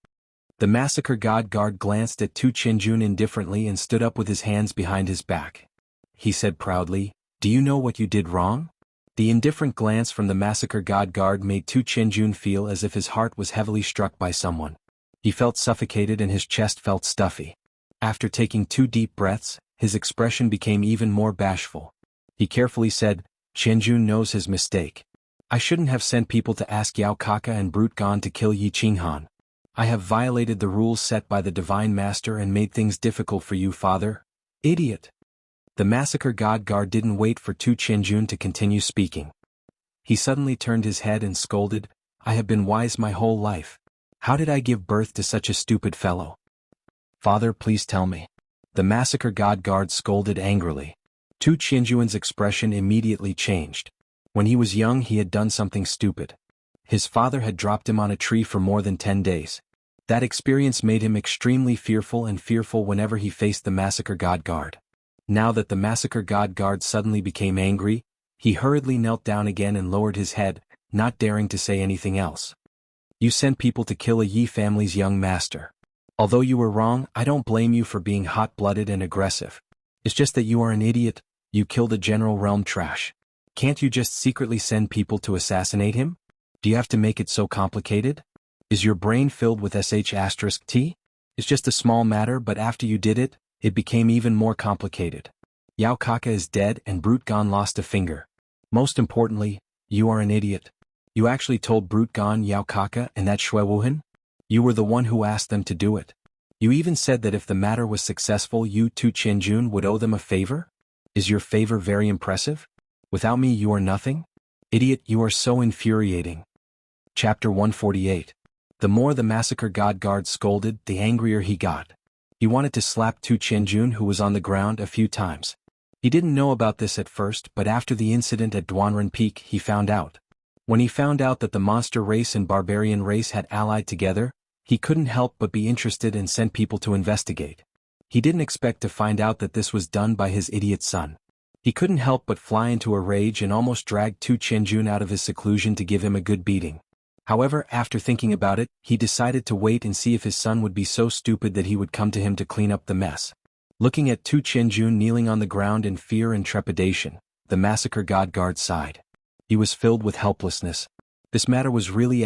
The massacre god guard glanced at Tu Qianjun indifferently and stood up with his hands behind his back. He said proudly, "Do you know what you did wrong?" The indifferent glance from the massacre god guard made Tu Qianjun feel as if his heart was heavily struck by someone. He felt suffocated and his chest felt stuffy. After taking 2 deep breaths, his expression became even more bashful. He carefully said, "Qianjun knows his mistake. I shouldn't have sent people to ask Yao Kaka and Brute Gan to kill Yi Qinghan. I have violated the rules set by the Divine Master and made things difficult for you, father. Idiot." The massacre god guard didn't wait for Tu Qianjun to continue speaking. He suddenly turned his head and scolded, "I have been wise my whole life. How did I give birth to such a stupid fellow? Father, please tell me." The massacre god guard scolded angrily. Tu Qianjun's expression immediately changed. When he was young he had done something stupid. His father had dropped him on a tree for more than 10 days. That experience made him extremely fearful whenever he faced the massacre god guard. Now that the massacre god guard suddenly became angry, he hurriedly knelt down again and lowered his head, not daring to say anything else. "You sent people to kill a Yi family's young master. Although you were wrong, I don't blame you for being hot-blooded and aggressive. It's just that you are an idiot. You killed a general realm trash. Can't you just secretly send people to assassinate him? Do you have to make it so complicated? Is your brain filled with sh*t? It's just a small matter, but after you did it, it became even more complicated. Yao Kaka is dead and Brute Gon lost a finger. Most importantly, you are an idiot. You actually told Brute Gon, Yao Kaka, and that xuanhuan? You were the one who asked them to do it. You even said that if the matter was successful, you Tu Qianjun would owe them a favor? Is your favor very impressive? Without me you are nothing? Idiot, you are so infuriating. Chapter 148. The more the massacre god guard scolded, the angrier he got. He wanted to slap Tu Qianjun, who was on the ground, a few times. He didn't know about this at first, but after the incident at Duanren Peak he found out. When he found out that the monster race and barbarian race had allied together, he couldn't help but be interested and sent people to investigate. He didn't expect to find out that this was done by his idiot son. He couldn't help but fly into a rage and almost dragged Tu Qianjun out of his seclusion to give him a good beating. However, after thinking about it, he decided to wait and see if his son would be so stupid that he would come to him to clean up the mess. Looking at Tu Qianjun kneeling on the ground in fear and trepidation, the massacre god guard sighed. He was filled with helplessness. This matter was really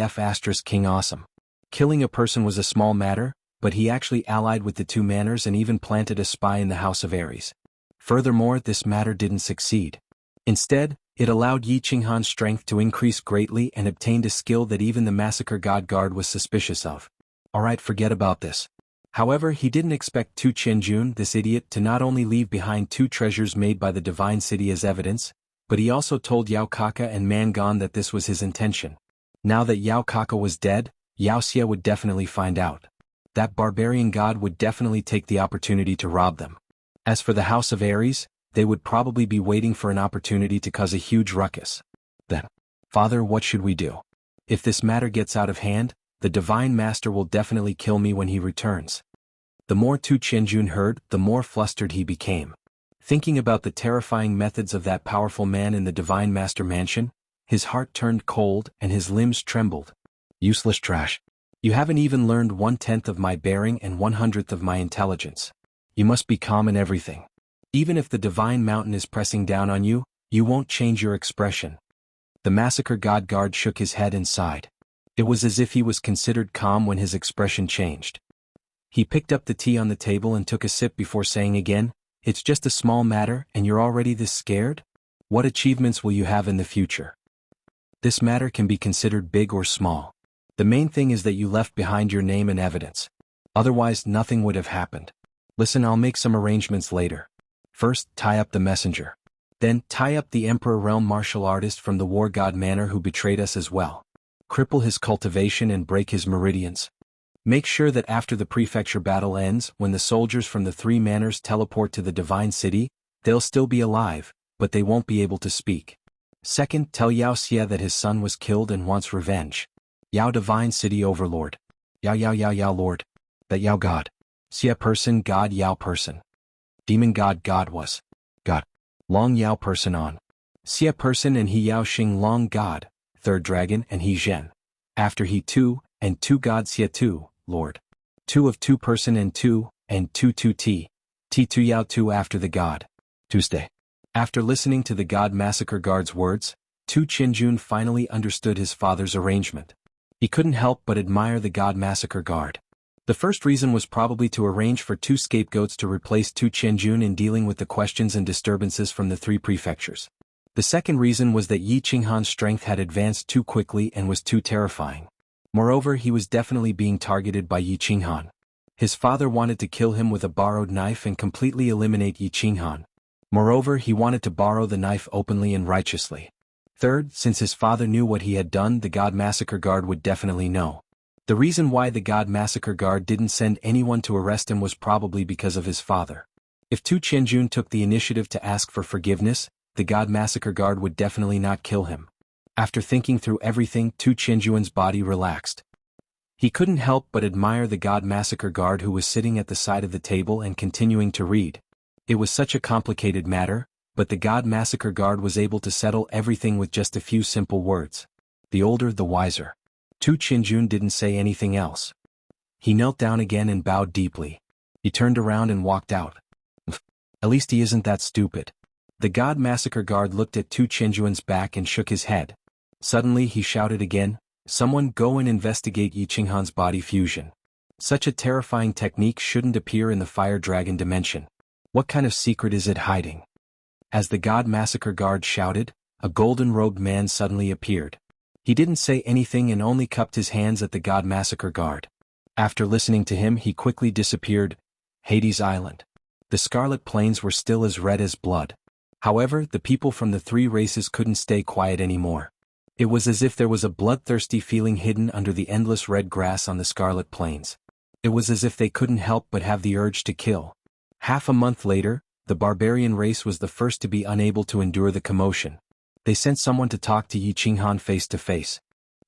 King awesome. Killing a person was a small matter, but he actually allied with the two manners and even planted a spy in the House of Aries. Furthermore, this matter didn't succeed. Instead, it allowed Yi Qinghan's strength to increase greatly and obtained a skill that even the massacre god guard was suspicious of. Alright, forget about this. However, he didn't expect Tu Qianjun, this idiot, to not only leave behind 2 treasures made by the divine city as evidence, but he also told Yao Kaka and Man Gon that this was his intention. Now that Yao Kaka was dead, xianxia would definitely find out. That barbarian god would definitely take the opportunity to rob them. As for the House of Aries, they would probably be waiting for an opportunity to cause a huge ruckus. Then, Father, what should we do? If this matter gets out of hand, the Divine Master will definitely kill me when he returns. The more Tu Qianjun heard, the more flustered he became. Thinking about the terrifying methods of that powerful man in the Divine Master Mansion, his heart turned cold and his limbs trembled. Useless trash. You haven't even learned 1/10 of my bearing and 1/100th of my intelligence. You must be calm in everything. Even if the divine mountain is pressing down on you, you won't change your expression. The massacre god guard shook his head and sighed. It was as if he was considered calm when his expression changed. He picked up the tea on the table and took a sip before saying again, "It's just a small matter and you're already this scared? What achievements will you have in the future? This matter can be considered big or small. The main thing is that you left behind your name and evidence. Otherwise, nothing would have happened. Listen, I'll make some arrangements later. First, tie up the messenger. Then, tie up the Emperor Realm martial artist from the War God Manor who betrayed us as well. Cripple his cultivation and break his meridians. Make sure that after the prefecture battle ends, when the soldiers from the 3 manors teleport to the Divine City, they'll still be alive, but they won't be able to speak. Second, tell xianxia that his son was killed and wants revenge. Yao Divine City Overlord. Yao Lord. That Yao God. Xia person God Yao person. Demon God God was. God. Long Yao person on. Xia person and he Yao Xing Long God, 3rd dragon and he Zhen. After he 2, and 2 God Xia 2, Lord. 2 of 2 person and 2 T. T2 Yao 2 after the God. Tuesday. After listening to the God Massacre Guard's words, Tu Qianjun finally understood his father's arrangement. He couldn't help but admire the God Massacre Guard. The first reason was probably to arrange for 2 scapegoats to replace Tu Qianjun in dealing with the questions and disturbances from the 3 prefectures. The second reason was that Yi Qinghan's strength had advanced too quickly and was too terrifying. Moreover, he was definitely being targeted by Yi Qinghan. His father wanted to kill him with a borrowed knife and completely eliminate Yi Qinghan. Moreover, he wanted to borrow the knife openly and righteously. Third, since his father knew what he had done, the God Massacre Guard would definitely know. The reason why the God Massacre Guard didn't send anyone to arrest him was probably because of his father. If Tu Qianjun took the initiative to ask for forgiveness, the God Massacre Guard would definitely not kill him. After thinking through everything, Tu Qianjun's body relaxed. He couldn't help but admire the God Massacre Guard who was sitting at the side of the table and continuing to read. It was such a complicated matter, but the God Massacre Guard was able to settle everything with just a few simple words. The older, the wiser. Tu Qianjun didn't say anything else. He knelt down again and bowed deeply. He turned around and walked out. At least he isn't that stupid. The god massacre guard looked at Tu Chenjuan's back and shook his head. Suddenly he shouted again, "Someone go and investigate Yi Qinghan's body fusion. Such a terrifying technique shouldn't appear in the fire dragon dimension. What kind of secret is it hiding?" As the god massacre guard shouted, a golden-robed man suddenly appeared. He didn't say anything and only cupped his hands at the god massacre guard. After listening to him, he quickly disappeared. Hades Island. The Scarlet Plains were still as red as blood. However, the people from the three races couldn't stay quiet anymore. It was as if there was a bloodthirsty feeling hidden under the endless red grass on the Scarlet Plains. It was as if they couldn't help but have the urge to kill. Half a month later, the barbarian race was the first to be unable to endure the commotion. They sent someone to talk to Yi Qinghan face to face.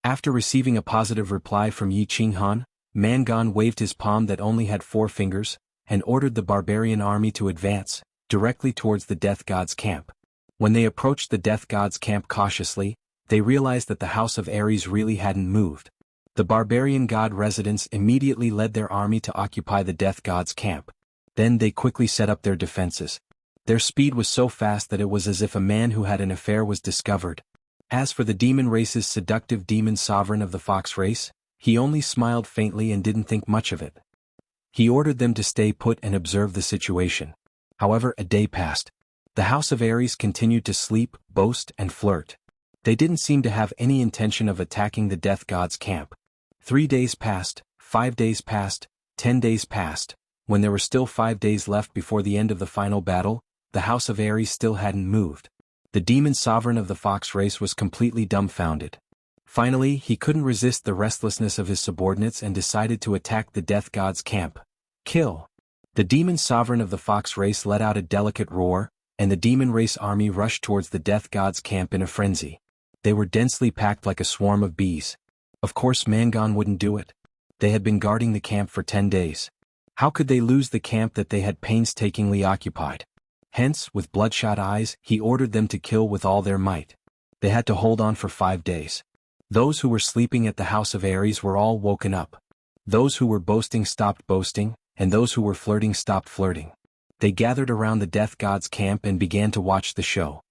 After receiving a positive reply from Yi Qinghan, Mangan waved his palm that only had 4 fingers, and ordered the barbarian army to advance, directly towards the Death God's camp. When they approached the Death God's camp cautiously, they realized that the House of Ares really hadn't moved. The barbarian god residents immediately led their army to occupy the Death God's camp. Then they quickly set up their defenses. Their speed was so fast that it was as if a man who had an affair was discovered. As for the demon race's seductive demon sovereign of the fox race, he only smiled faintly and didn't think much of it. He ordered them to stay put and observe the situation. However, a day passed. The House of Ares continued to sleep, boast, and flirt. They didn't seem to have any intention of attacking the Death God's camp. 3 days passed, 5 days passed, 10 days passed. When there were still 5 days left before the end of the final battle, the House of Ares still hadn't moved. The demon sovereign of the fox race was completely dumbfounded. Finally, he couldn't resist the restlessness of his subordinates and decided to attack the Death God's camp. Kill! The demon sovereign of the fox race let out a delicate roar, and the demon race army rushed towards the Death God's camp in a frenzy. They were densely packed like a swarm of bees. Of course Mangan wouldn't do it. They had been guarding the camp for 10 days. How could they lose the camp that they had painstakingly occupied? Hence, with bloodshot eyes, he ordered them to kill with all their might. They had to hold on for 5 days. Those who were sleeping at the House of Ares were all woken up. Those who were boasting stopped boasting, and those who were flirting stopped flirting. They gathered around the Death God's camp and began to watch the show.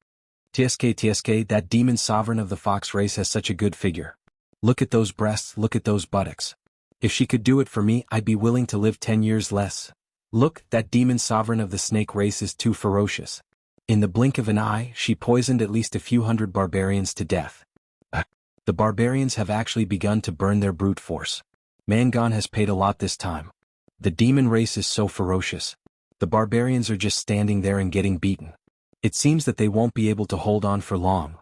TSK, that demon sovereign of the fox race has such a good figure. Look at those breasts, look at those buttocks. If she could do it for me, I'd be willing to live 10 years less. Look, that demon sovereign of the snake race is too ferocious. In the blink of an eye, she poisoned at least a few hundred barbarians to death. The barbarians have actually begun to burn their brute force. Mangan has paid a lot this time. The demon race is so ferocious. The barbarians are just standing there and getting beaten. It seems that they won't be able to hold on for long.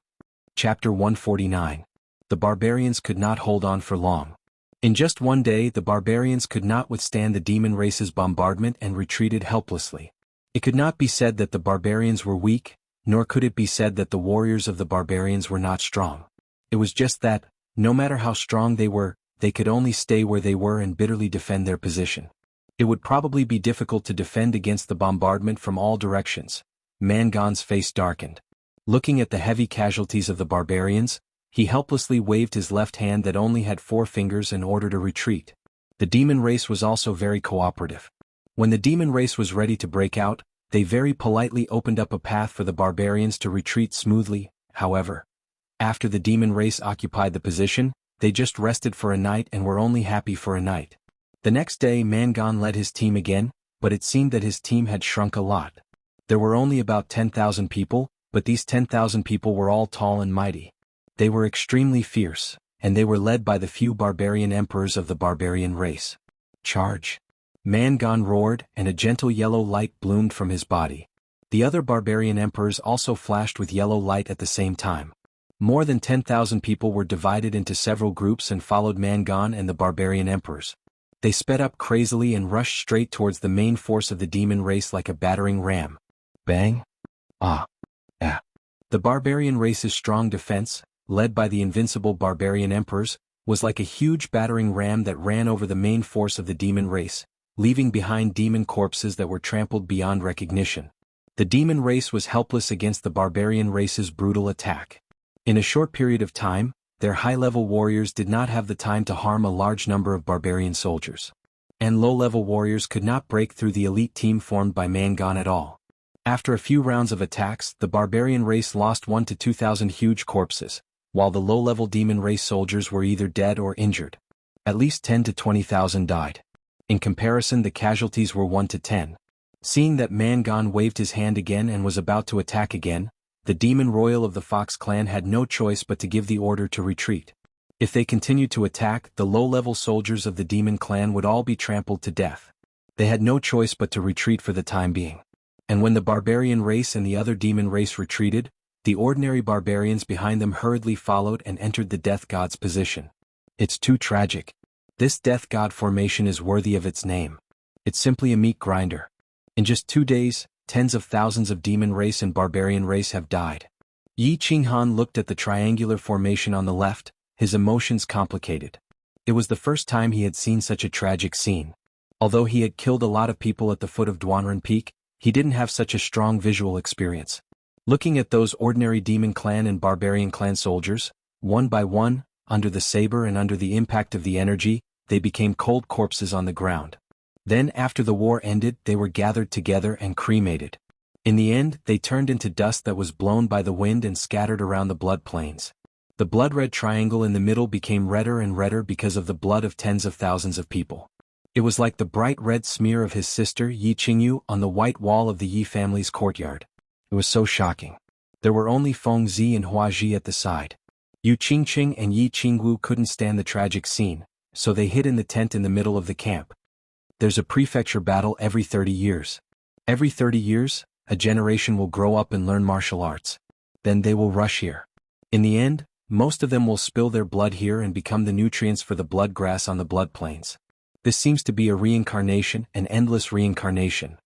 Chapter 149. The barbarians could not hold on for long. In just one day, the barbarians could not withstand the demon race's bombardment and retreated helplessly. It could not be said that the barbarians were weak, nor could it be said that the warriors of the barbarians were not strong. It was just that, no matter how strong they were, they could only stay where they were and bitterly defend their position. It would probably be difficult to defend against the bombardment from all directions. Mangan's face darkened. Looking at the heavy casualties of the barbarians, he helplessly waved his left hand that only had 4 fingers and ordered a retreat. The demon race was also very cooperative. When the demon race was ready to break out, they very politely opened up a path for the barbarians to retreat smoothly. However, after the demon race occupied the position, they just rested for a night and were only happy for a night. The next day Mangan led his team again, but it seemed that his team had shrunk a lot. There were only about 10,000 people, but these 10,000 people were all tall and mighty. They were extremely fierce, and they were led by the few barbarian emperors of the barbarian race. Charge! Mangan roared, and a gentle yellow light bloomed from his body. The other barbarian emperors also flashed with yellow light at the same time. More than 10,000 people were divided into several groups and followed Mangan and the barbarian emperors. They sped up crazily and rushed straight towards the main force of the demon race like a battering ram. Bang! Ah! Ah! The barbarian race's strong defense, led by the invincible barbarian emperors, was like a huge battering ram that ran over the main force of the demon race, leaving behind demon corpses that were trampled beyond recognition. The demon race was helpless against the barbarian race's brutal attack. In a short period of time, their high-level warriors did not have the time to harm a large number of barbarian soldiers. And low-level warriors could not break through the elite team formed by Mangan at all. After a few rounds of attacks, the barbarian race lost 1 to 2,000 huge corpses, while the low-level demon race soldiers were either dead or injured. At least 10 to 20,000 died. In comparison, the casualties were 1 to 10. Seeing that Mangan waved his hand again and was about to attack again, the demon royal of the Fox clan had no choice but to give the order to retreat. If they continued to attack, the low-level soldiers of the demon clan would all be trampled to death. They had no choice but to retreat for the time being. And when the barbarian race and the other demon race retreated, the ordinary barbarians behind them hurriedly followed and entered the death god's position. It's too tragic. This death god formation is worthy of its name. It's simply a meat grinder. In just 2 days, tens of thousands of demon race and barbarian race have died. Xuanhuan looked at the triangular formation on the left, his emotions complicated. It was the first time he had seen such a tragic scene. Although he had killed a lot of people at the foot of Duanren Peak, he didn't have such a strong visual experience. Looking at those ordinary demon clan and barbarian clan soldiers, one by one, under the saber and under the impact of the energy, they became cold corpses on the ground. Then after the war ended, they were gathered together and cremated. In the end, they turned into dust that was blown by the wind and scattered around the blood plains. The blood-red triangle in the middle became redder and redder because of the blood of tens of thousands of people. It was like the bright red smear of his sister Yi Qingyu on the white wall of the Yi family's courtyard. It was so shocking. There were only Feng Zi and Hua Ji at the side. Yu Qingqing and Yi Qingwu couldn't stand the tragic scene, so they hid in the tent in the middle of the camp. There's a prefecture battle every 30 years. Every 30 years, a generation will grow up and learn martial arts. Then they will rush here. In the end, most of them will spill their blood here and become the nutrients for the blood grass on the blood plains. This seems to be a reincarnation, an endless reincarnation.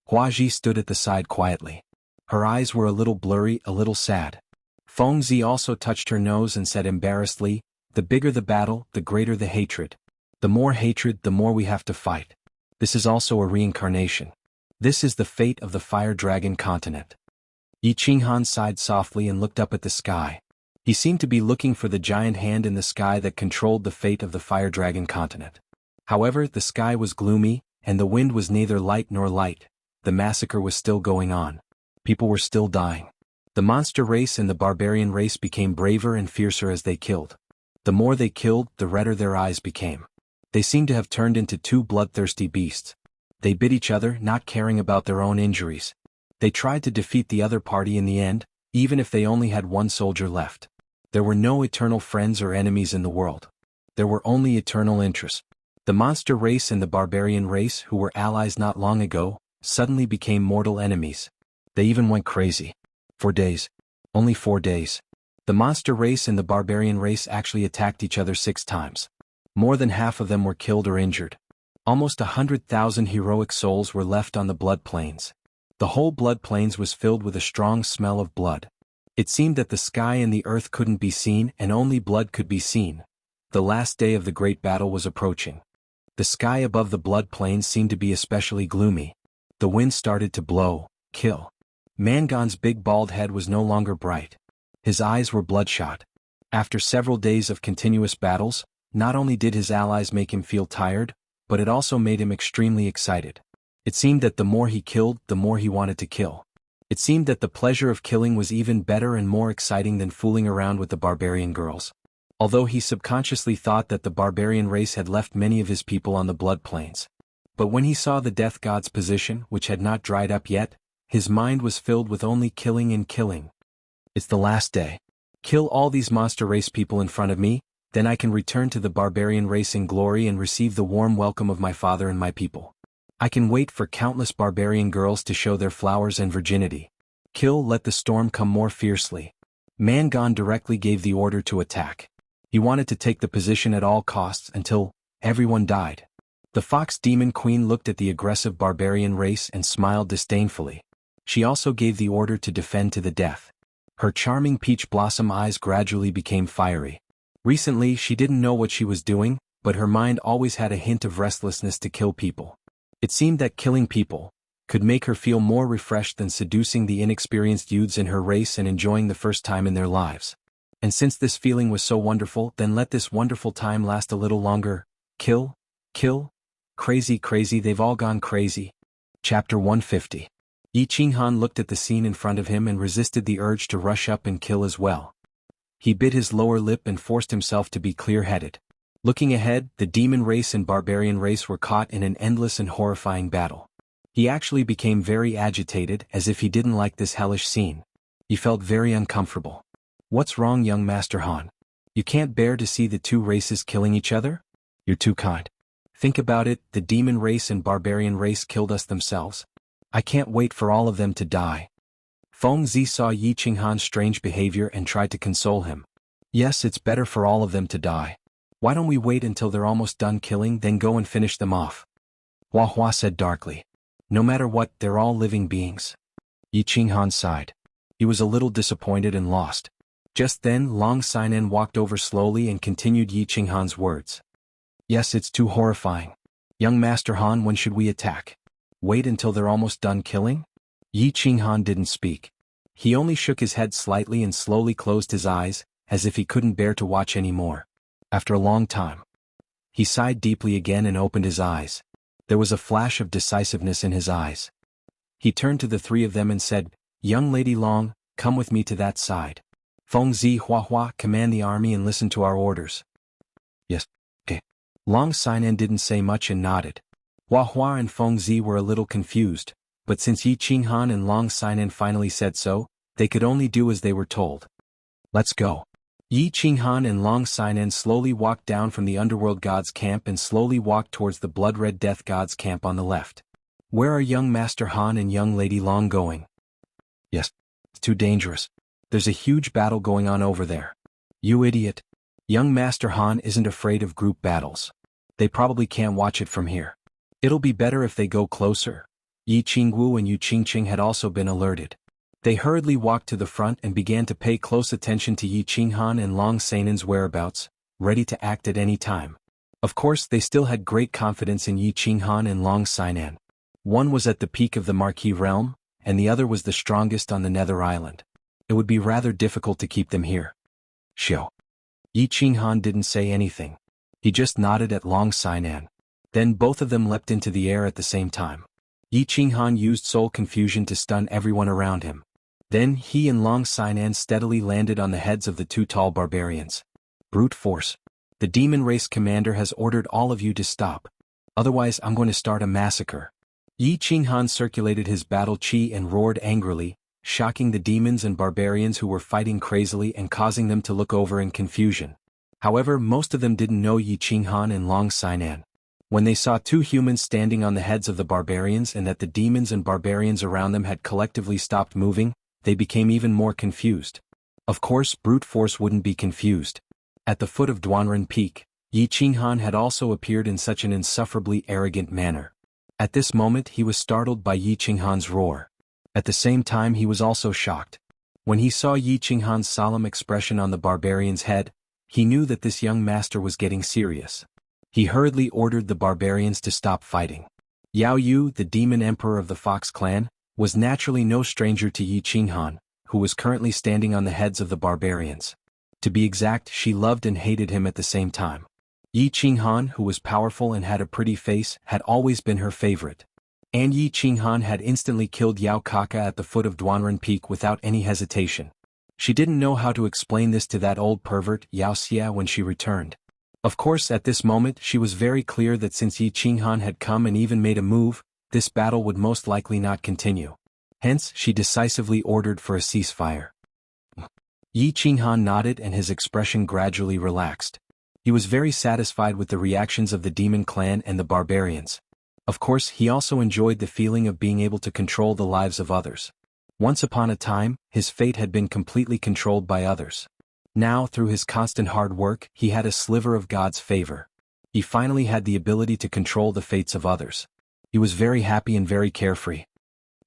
Hua Ji stood at the side quietly. Her eyes were a little blurry, a little sad. Feng Zi also touched her nose and said embarrassedly, "The bigger the battle, the greater the hatred. The more hatred, the more we have to fight. This is also a reincarnation. This is the fate of the fire dragon continent." Yi Qinghan sighed softly and looked up at the sky. He seemed to be looking for the giant hand in the sky that controlled the fate of the fire dragon continent. However, the sky was gloomy, and the wind was neither light nor light. The massacre was still going on. People were still dying. The monster race and the barbarian race became braver and fiercer as they killed. The more they killed, the redder their eyes became. They seemed to have turned into two bloodthirsty beasts. They bit each other, not caring about their own injuries. They tried to defeat the other party in the end, even if they only had one soldier left. There were no eternal friends or enemies in the world. There were only eternal interests. The monster race and the barbarian race, who were allies not long ago, suddenly became mortal enemies. They even went crazy. 4 days. Only 4 days. The monster race and the barbarian race actually attacked each other 6 times. More than half of them were killed or injured. Almost 100,000 heroic souls were left on the blood plains. The whole blood plains was filled with a strong smell of blood. It seemed that the sky and the earth couldn't be seen and only blood could be seen. The last day of the great battle was approaching. The sky above the blood plains seemed to be especially gloomy. The wind started to blow, kill. Mangan's big bald head was no longer bright. His eyes were bloodshot. After several days of continuous battles, not only did his allies make him feel tired, but it also made him extremely excited. It seemed that the more he killed, the more he wanted to kill. It seemed that the pleasure of killing was even better and more exciting than fooling around with the barbarian girls. Although he subconsciously thought that the barbarian race had left many of his people on the blood plains. But when he saw the death god's position, which had not dried up yet, his mind was filled with only killing and killing. It's the last day. Kill all these monster race people in front of me, then I can return to the barbarian race in glory and receive the warm welcome of my father and my people. I can wait for countless barbarian girls to show their flowers and virginity. Kill, let the storm come more fiercely. Mangan directly gave the order to attack. He wanted to take the position at all costs until everyone died. The Fox Demon Queen looked at the aggressive barbarian race and smiled disdainfully. She also gave the order to defend to the death. Her charming peach blossom eyes gradually became fiery. Recently, she didn't know what she was doing, but her mind always had a hint of restlessness to kill people. It seemed that killing people could make her feel more refreshed than seducing the inexperienced youths in her race and enjoying the first time in their lives. And since this feeling was so wonderful, then let this wonderful time last a little longer. Kill, kill, crazy, crazy, they've all gone crazy. Chapter 150. Yi Qinghan looked at the scene in front of him and resisted the urge to rush up and kill as well. He bit his lower lip and forced himself to be clear-headed. Looking ahead, the demon race and barbarian race were caught in an endless and horrifying battle. He actually became very agitated, as if he didn't like this hellish scene. He felt very uncomfortable. "What's wrong, young Master Han? You can't bear to see the two races killing each other? You're too kind. Think about it, the demon race and barbarian race killed us themselves. I can't wait for all of them to die." Feng Zi saw Yi Qinghan's strange behavior and tried to console him. "Yes, it's better for all of them to die. Why don't we wait until they're almost done killing, then go and finish them off?" Hua Hua said darkly. "No matter what, they're all living beings." Yi Qinghan sighed. He was a little disappointed and lost. Just then, Long Xinan walked over slowly and continued Yi Qinghan's words. "Yes, it's too horrifying. Young Master Han, when should we attack? Wait until they're almost done killing?" Yi Qinghan didn't speak. He only shook his head slightly and slowly closed his eyes, as if he couldn't bear to watch any more. After a long time, he sighed deeply again and opened his eyes. There was a flash of decisiveness in his eyes. He turned to the three of them and said, "Young Lady Long, come with me to that side. Feng Zi, Hua Hua, command the army and listen to our orders." "Yes, okay." Long Xinan didn't say much and nodded. Hua Hua and Feng Zi were a little confused, but since Yi Qinghan and Long Xinan finally said so, they could only do as they were told. "Let's go." Yi Qinghan and Long Xinan slowly walked down from the underworld god's camp and slowly walked towards the blood-red death god's camp on the left. "Where are young Master Han and young Lady Long going?" "Yes, it's too dangerous. There's a huge battle going on over there." "You idiot. Young Master Han isn't afraid of group battles. They probably can't watch it from here. It'll be better if they go closer." Yi Qingwu and Yu Qingqing had also been alerted. They hurriedly walked to the front and began to pay close attention to Yi Qinghan and Long Xianan's whereabouts, ready to act at any time. Of course, they still had great confidence in Yi Qinghan and Long Xianan. One was at the peak of the Marquis realm, and the other was the strongest on the Nether Island. It would be rather difficult to keep them here. "Xiao." Yi Qinghan didn't say anything. He just nodded at Long Xianan. Then both of them leapt into the air at the same time. Yi Qinghan used soul confusion to stun everyone around him. Then he and Long Xinan steadily landed on the heads of the two tall barbarians. "Brute force. The demon race commander has ordered all of you to stop. Otherwise I'm going to start a massacre." Yi Qinghan circulated his battle chi and roared angrily, shocking the demons and barbarians who were fighting crazily and causing them to look over in confusion. However, most of them didn't know Yi Qinghan and Long Xinan. When they saw two humans standing on the heads of the barbarians and that the demons and barbarians around them had collectively stopped moving, they became even more confused. Of course, brute force wouldn't be confused. At the foot of Duanren Peak, Yi Qinghan had also appeared in such an insufferably arrogant manner. At this moment he was startled by Yi Qinghan's roar. At the same time he was also shocked. When he saw Yi Qinghan's solemn expression on the barbarian's head, he knew that this young master was getting serious. He hurriedly ordered the barbarians to stop fighting. Yao Yu, the demon emperor of the Fox clan, was naturally no stranger to Yi Qinghan, who was currently standing on the heads of the barbarians. To be exact, she loved and hated him at the same time. Yi Qinghan, who was powerful and had a pretty face, had always been her favorite. And Yi Qinghan had instantly killed Yao Kaka at the foot of Duanren Peak without any hesitation. She didn't know how to explain this to that old pervert, Yao Xia, when she returned. Of course, at this moment she was very clear that since Yi Qinghan had come and even made a move, this battle would most likely not continue. Hence, she decisively ordered for a ceasefire. Yi Qinghan nodded and his expression gradually relaxed. He was very satisfied with the reactions of the demon clan and the barbarians. Of course, he also enjoyed the feeling of being able to control the lives of others. Once upon a time, his fate had been completely controlled by others. Now, through his constant hard work, he had a sliver of God's favor. He finally had the ability to control the fates of others. He was very happy and very carefree.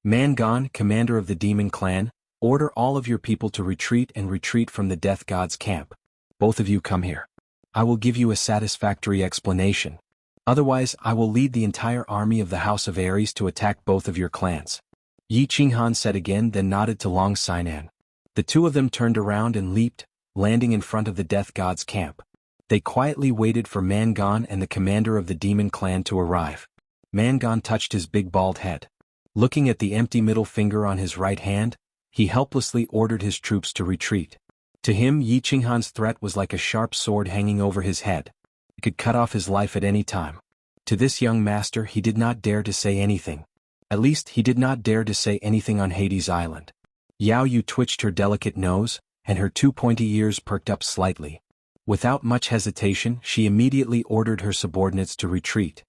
"Mangon, commander of the demon clan, order all of your people to retreat and retreat from the death god's camp. Both of you come here. I will give you a satisfactory explanation. Otherwise, I will lead the entire army of the House of Aries to attack both of your clans." Yi Qinghan said again, then nodded to Long Xinan. The two of them turned around and leaped, landing in front of the death god's camp. They quietly waited for Mangon and the commander of the demon clan to arrive. Mangon touched his big bald head. Looking at the empty middle finger on his right hand, he helplessly ordered his troops to retreat. To him, Yi Qinghan's threat was like a sharp sword hanging over his head. It could cut off his life at any time. To this young master he did not dare to say anything. At least he did not dare to say anything on Hades Island. Yao Yu twitched her delicate nose, and her two pointy ears perked up slightly. Without much hesitation, she immediately ordered her subordinates to retreat.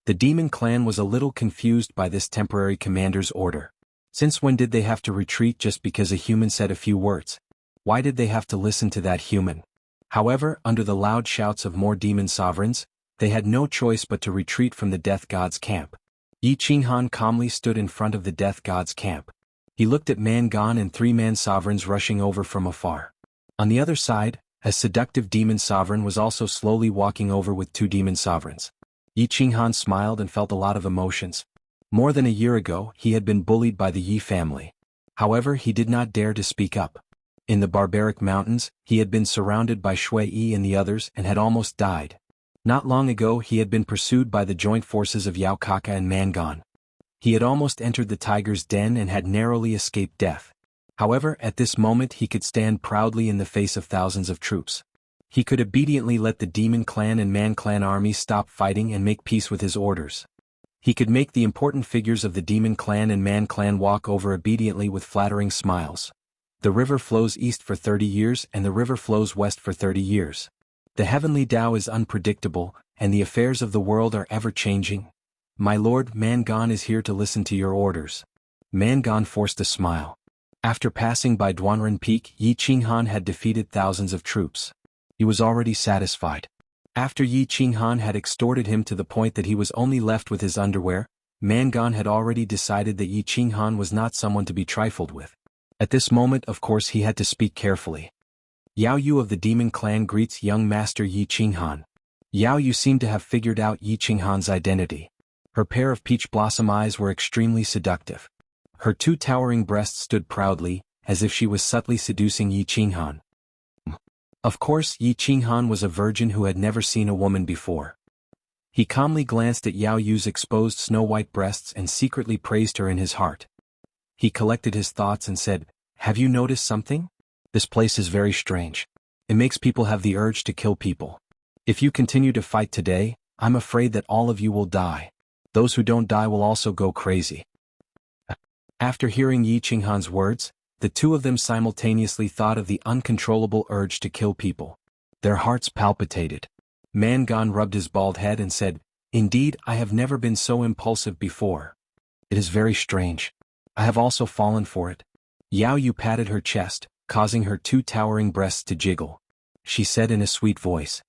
The demon clan was a little confused by this temporary commander's order. Since when did they have to retreat just because a human said a few words? Why did they have to listen to that human? However, under the loud shouts of more demon sovereigns, they had no choice but to retreat from the death god's camp. Yi Qinghan calmly stood in front of the death god's camp. He looked at Man-gan and three-man sovereigns rushing over from afar. On the other side, a seductive demon sovereign was also slowly walking over with two demon sovereigns. Yi Qinghan smiled and felt a lot of emotions. More than a year ago, he had been bullied by the Yi family. However, he did not dare to speak up. In the barbaric mountains, he had been surrounded by Shui Yi and the others and had almost died. Not long ago he had been pursued by the joint forces of Yao Kaka and Man-gan. He had almost entered the tiger's den and had narrowly escaped death. However, at this moment he could stand proudly in the face of thousands of troops. He could obediently let the demon clan and man clan armies stop fighting and make peace with his orders. He could make the important figures of the demon clan and man clan walk over obediently with flattering smiles. The river flows east for 30 years and the river flows west for 30 years. The heavenly Tao is unpredictable, and the affairs of the world are ever-changing. My lord, Man-gan is here to listen to your orders. Man-gan forced a smile. After passing by Duanren Peak, Yi Qinghan had defeated thousands of troops. He was already satisfied. After Yi Qinghan had extorted him to the point that he was only left with his underwear, Man-gan had already decided that Yi Qinghan was not someone to be trifled with. At this moment, of course, he had to speak carefully. Yao Yu of the demon clan greets young master Yi Qinghan. Yao Yu seemed to have figured out Yi Qinghan's identity. Her pair of peach blossom eyes were extremely seductive. Her two towering breasts stood proudly, as if she was subtly seducing Yi Qinghan. Of course, Yi Qinghan was a virgin who had never seen a woman before. He calmly glanced at Yao Yu's exposed snow-white breasts and secretly praised her in his heart. He collected his thoughts and said, "Have you noticed something? This place is very strange. It makes people have the urge to kill people. If you continue to fight today, I'm afraid that all of you will die. Those who don't die will also go crazy." After hearing Yi Qinghan's words, the two of them simultaneously thought of the uncontrollable urge to kill people. Their hearts palpitated. Man-gan rubbed his bald head and said, "Indeed, I have never been so impulsive before. It is very strange. I have also fallen for it." Yao Yu patted her chest, causing her two towering breasts to jiggle. She said in a sweet voice,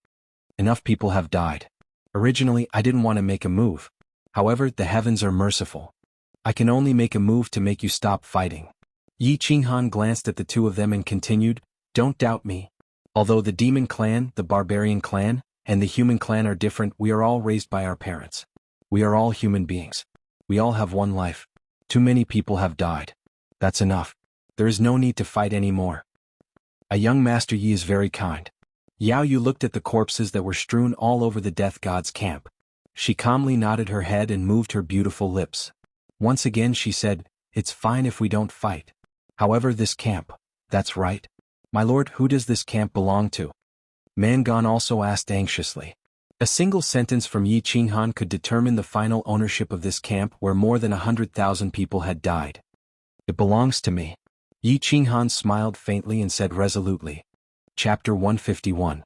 "Enough people have died. Originally, I didn't want to make a move. However, the heavens are merciful. I can only make a move to make you stop fighting." Yi Qinghan glanced at the two of them and continued, "Don't doubt me. Although the demon clan, the barbarian clan, and the human clan are different, we are all raised by our parents. We are all human beings. We all have one life. Too many people have died. That's enough. There is no need to fight anymore. A young master Yi is very kind." Yao Yu looked at the corpses that were strewn all over the death god's camp. She calmly nodded her head and moved her beautiful lips. Once again she said, "It's fine if we don't fight. However, this camp, that's right. My lord, who does this camp belong to?" Man-gan also asked anxiously. A single sentence from Yi Qinghan could determine the final ownership of this camp where more than 100,000 people had died. "It belongs to me." Yi Qinghan smiled faintly and said resolutely. Chapter 151.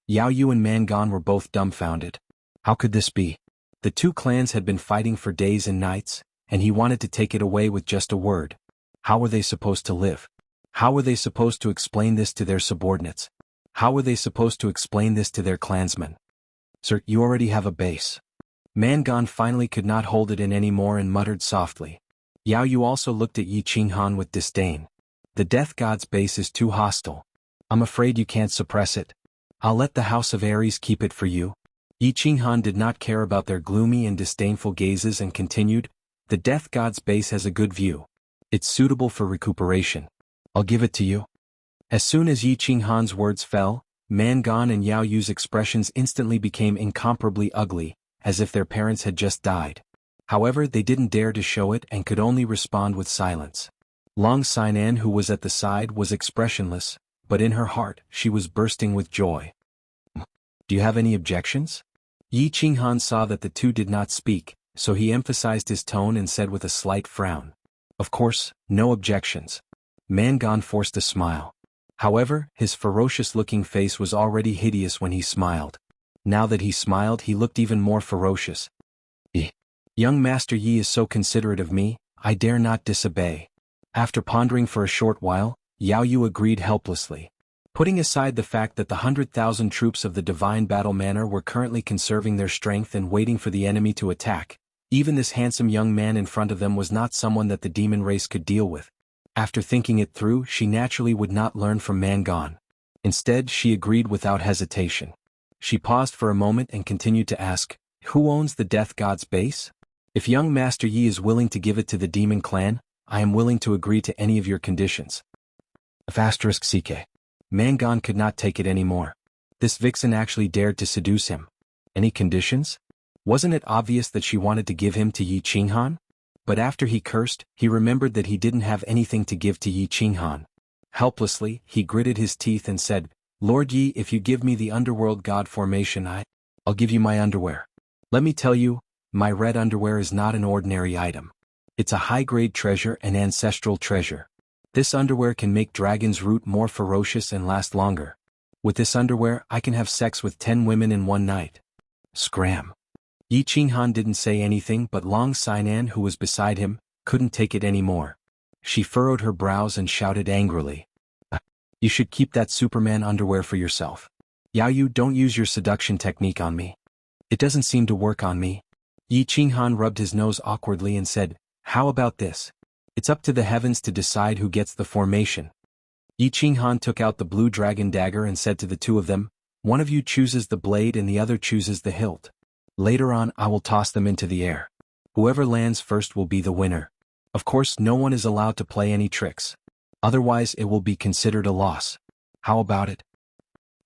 Yao Yu and Man-gan were both dumbfounded. How could this be? The two clans had been fighting for days and nights, and he wanted to take it away with just a word. How were they supposed to live? How were they supposed to explain this to their subordinates? How were they supposed to explain this to their clansmen? "Sir, you already have a base." Man-gan finally could not hold it in anymore and muttered softly. Yao Yu also looked at Yi Qinghan with disdain. "The death god's base is too hostile. I'm afraid you can't suppress it. I'll let the House of Aries keep it for you." Yi Qinghan did not care about their gloomy and disdainful gazes and continued, "The death god's base has a good view. It's suitable for recuperation. I'll give it to you." As soon as Yi Qinghan's words fell, Man-gan and Yao Yu's expressions instantly became incomparably ugly, as if their parents had just died. However, they didn't dare to show it and could only respond with silence. Long Xian'an, who was at the side, was expressionless, but in her heart, she was bursting with joy. Do you have any objections? Yi Qinghan saw that the two did not speak, so he emphasized his tone and said with a slight frown. Of course, no objections. Mangan forced a smile. However, his ferocious-looking face was already hideous when he smiled. Now that he smiled, he looked even more ferocious. Young Master Yi is so considerate of me, I dare not disobey. After pondering for a short while, Yao Yu agreed helplessly. Putting aside the fact that the 100,000 troops of the Divine Battle Manor were currently conserving their strength and waiting for the enemy to attack, even this handsome young man in front of them was not someone that the demon race could deal with. After thinking it through, she naturally would not learn from Mangan. Instead, she agreed without hesitation. She paused for a moment and continued to ask, who owns the Death God's base? If young Master Yi is willing to give it to the demon clan, I am willing to agree to any of your conditions. *CK. Mangan could not take it anymore. This vixen actually dared to seduce him. Any conditions? Wasn't it obvious that she wanted to give him to Yi Qinghan? But after he cursed, he remembered that he didn't have anything to give to Yi Qinghan. Helplessly, he gritted his teeth and said, Lord Yi, if you give me the underworld god formation, I'll give you my underwear. Let me tell you, my red underwear is not an ordinary item. It's a high-grade treasure and ancestral treasure. This underwear can make dragons root more ferocious and last longer. With this underwear, I can have sex with 10 women in one night. Scram. Yi Qinghan didn't say anything, but Long Xian'an, who was beside him, couldn't take it anymore. She furrowed her brows and shouted angrily. You should keep that Superman underwear for yourself. Yao Yu, don't use your seduction technique on me. It doesn't seem to work on me. Yi Qinghan rubbed his nose awkwardly and said, how about this? It's up to the heavens to decide who gets the formation. Yi Qinghan took out the blue dragon dagger and said to the two of them, one of you chooses the blade and the other chooses the hilt. Later on, I will toss them into the air. Whoever lands first will be the winner. Of course, no one is allowed to play any tricks. Otherwise, it will be considered a loss. How about it?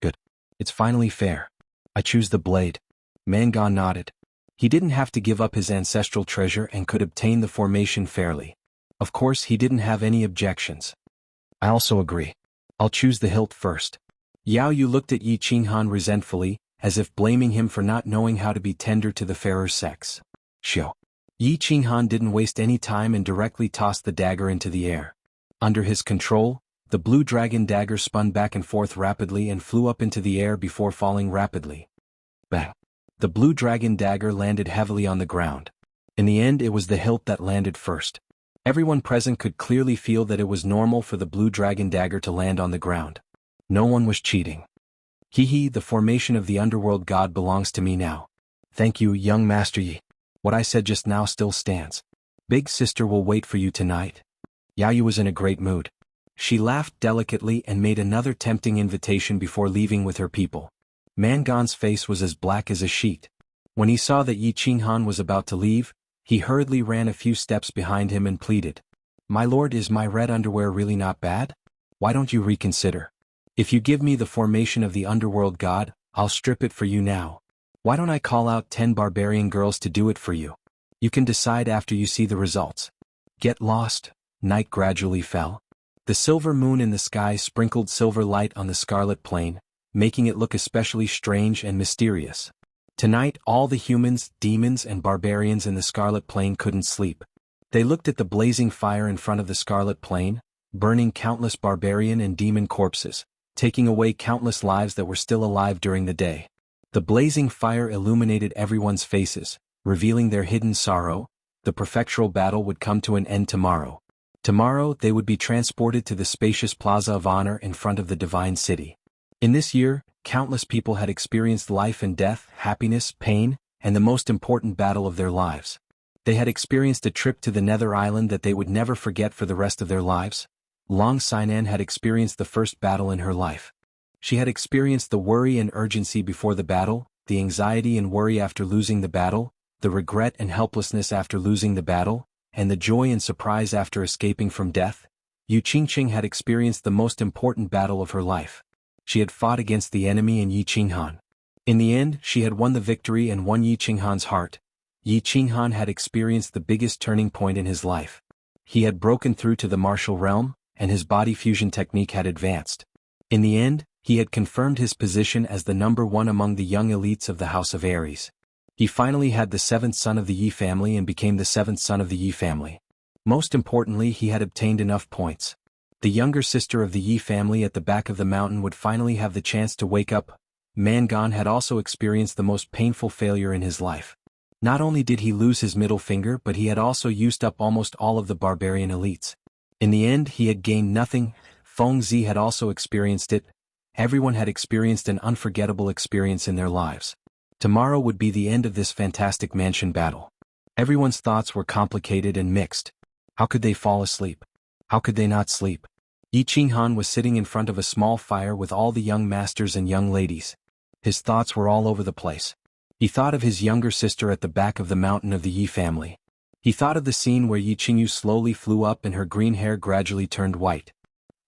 Good. It's finally fair. I choose the blade. Mangan nodded. He didn't have to give up his ancestral treasure and could obtain the formation fairly. Of course, he didn't have any objections. I also agree. I'll choose the hilt first. Yao Yu looked at Yi Qinghan resentfully, as if blaming him for not knowing how to be tender to the fairer sex. Shio. Yi Qinghan didn't waste any time and directly tossed the dagger into the air. Under his control, the blue dragon dagger spun back and forth rapidly and flew up into the air before falling rapidly. Bang. The blue dragon dagger landed heavily on the ground. In the end, it was the hilt that landed first. Everyone present could clearly feel that it was normal for the blue dragon dagger to land on the ground. No one was cheating. Hee, the formation of the underworld god belongs to me now. Thank you, young Master Yi. What I said just now still stands. Big sister will wait for you tonight. Yao Yu was in a great mood. She laughed delicately and made another tempting invitation before leaving with her people. Mangan's face was as black as a sheet. When he saw that Yi Qinghan was about to leave, he hurriedly ran a few steps behind him and pleaded. My lord, is my red underwear really not bad? Why don't you reconsider? If you give me the formation of the underworld god, I'll strip it for you now. Why don't I call out 10 barbarian girls to do it for you? You can decide after you see the results. Get lost. Night gradually fell. The silver moon in the sky sprinkled silver light on the scarlet plain, making it look especially strange and mysterious. Tonight, all the humans, demons, and barbarians in the scarlet plain couldn't sleep. They looked at the blazing fire in front of the scarlet plain, burning countless barbarian and demon corpses, taking away countless lives that were still alive during the day. The blazing fire illuminated everyone's faces, revealing their hidden sorrow. The prefectural battle would come to an end tomorrow. Tomorrow, they would be transported to the spacious Plaza of Honor in front of the Divine City. In this year, countless people had experienced life and death, happiness, pain, and the most important battle of their lives. They had experienced a trip to the Nether Island that they would never forget for the rest of their lives. Long Xian'an had experienced the first battle in her life. She had experienced the worry and urgency before the battle, the anxiety and worry after losing the battle, the regret and helplessness after losing the battle, and the joy and surprise after escaping from death. Yu Qingqing had experienced the most important battle of her life. She had fought against the enemy and Yi Qinghan. In the end, she had won the victory and won Yi Qinghan's heart. Xuanhuan had experienced the biggest turning point in his life. He had broken through to the martial realm, and his body fusion technique had advanced. In the end, he had confirmed his position as the number one among the young elites of the House of Aries. He finally had the seventh son of the Yi family and became the seventh son of the Yi family. Most importantly, he had obtained enough points. The younger sister of the Yi family at the back of the mountain would finally have the chance to wake up. Mangan had also experienced the most painful failure in his life. Not only did he lose his middle finger, but he had also used up almost all of the barbarian elites. In the end, he had gained nothing. Feng Zi had also experienced it. Everyone had experienced an unforgettable experience in their lives. Tomorrow would be the end of this fantastic mansion battle. Everyone's thoughts were complicated and mixed. How could they fall asleep? How could they not sleep? Xuanhuan was sitting in front of a small fire with all the young masters and young ladies. His thoughts were all over the place. He thought of his younger sister at the back of the mountain of the Yi family. He thought of the scene where Yiqingyu slowly flew up and her green hair gradually turned white.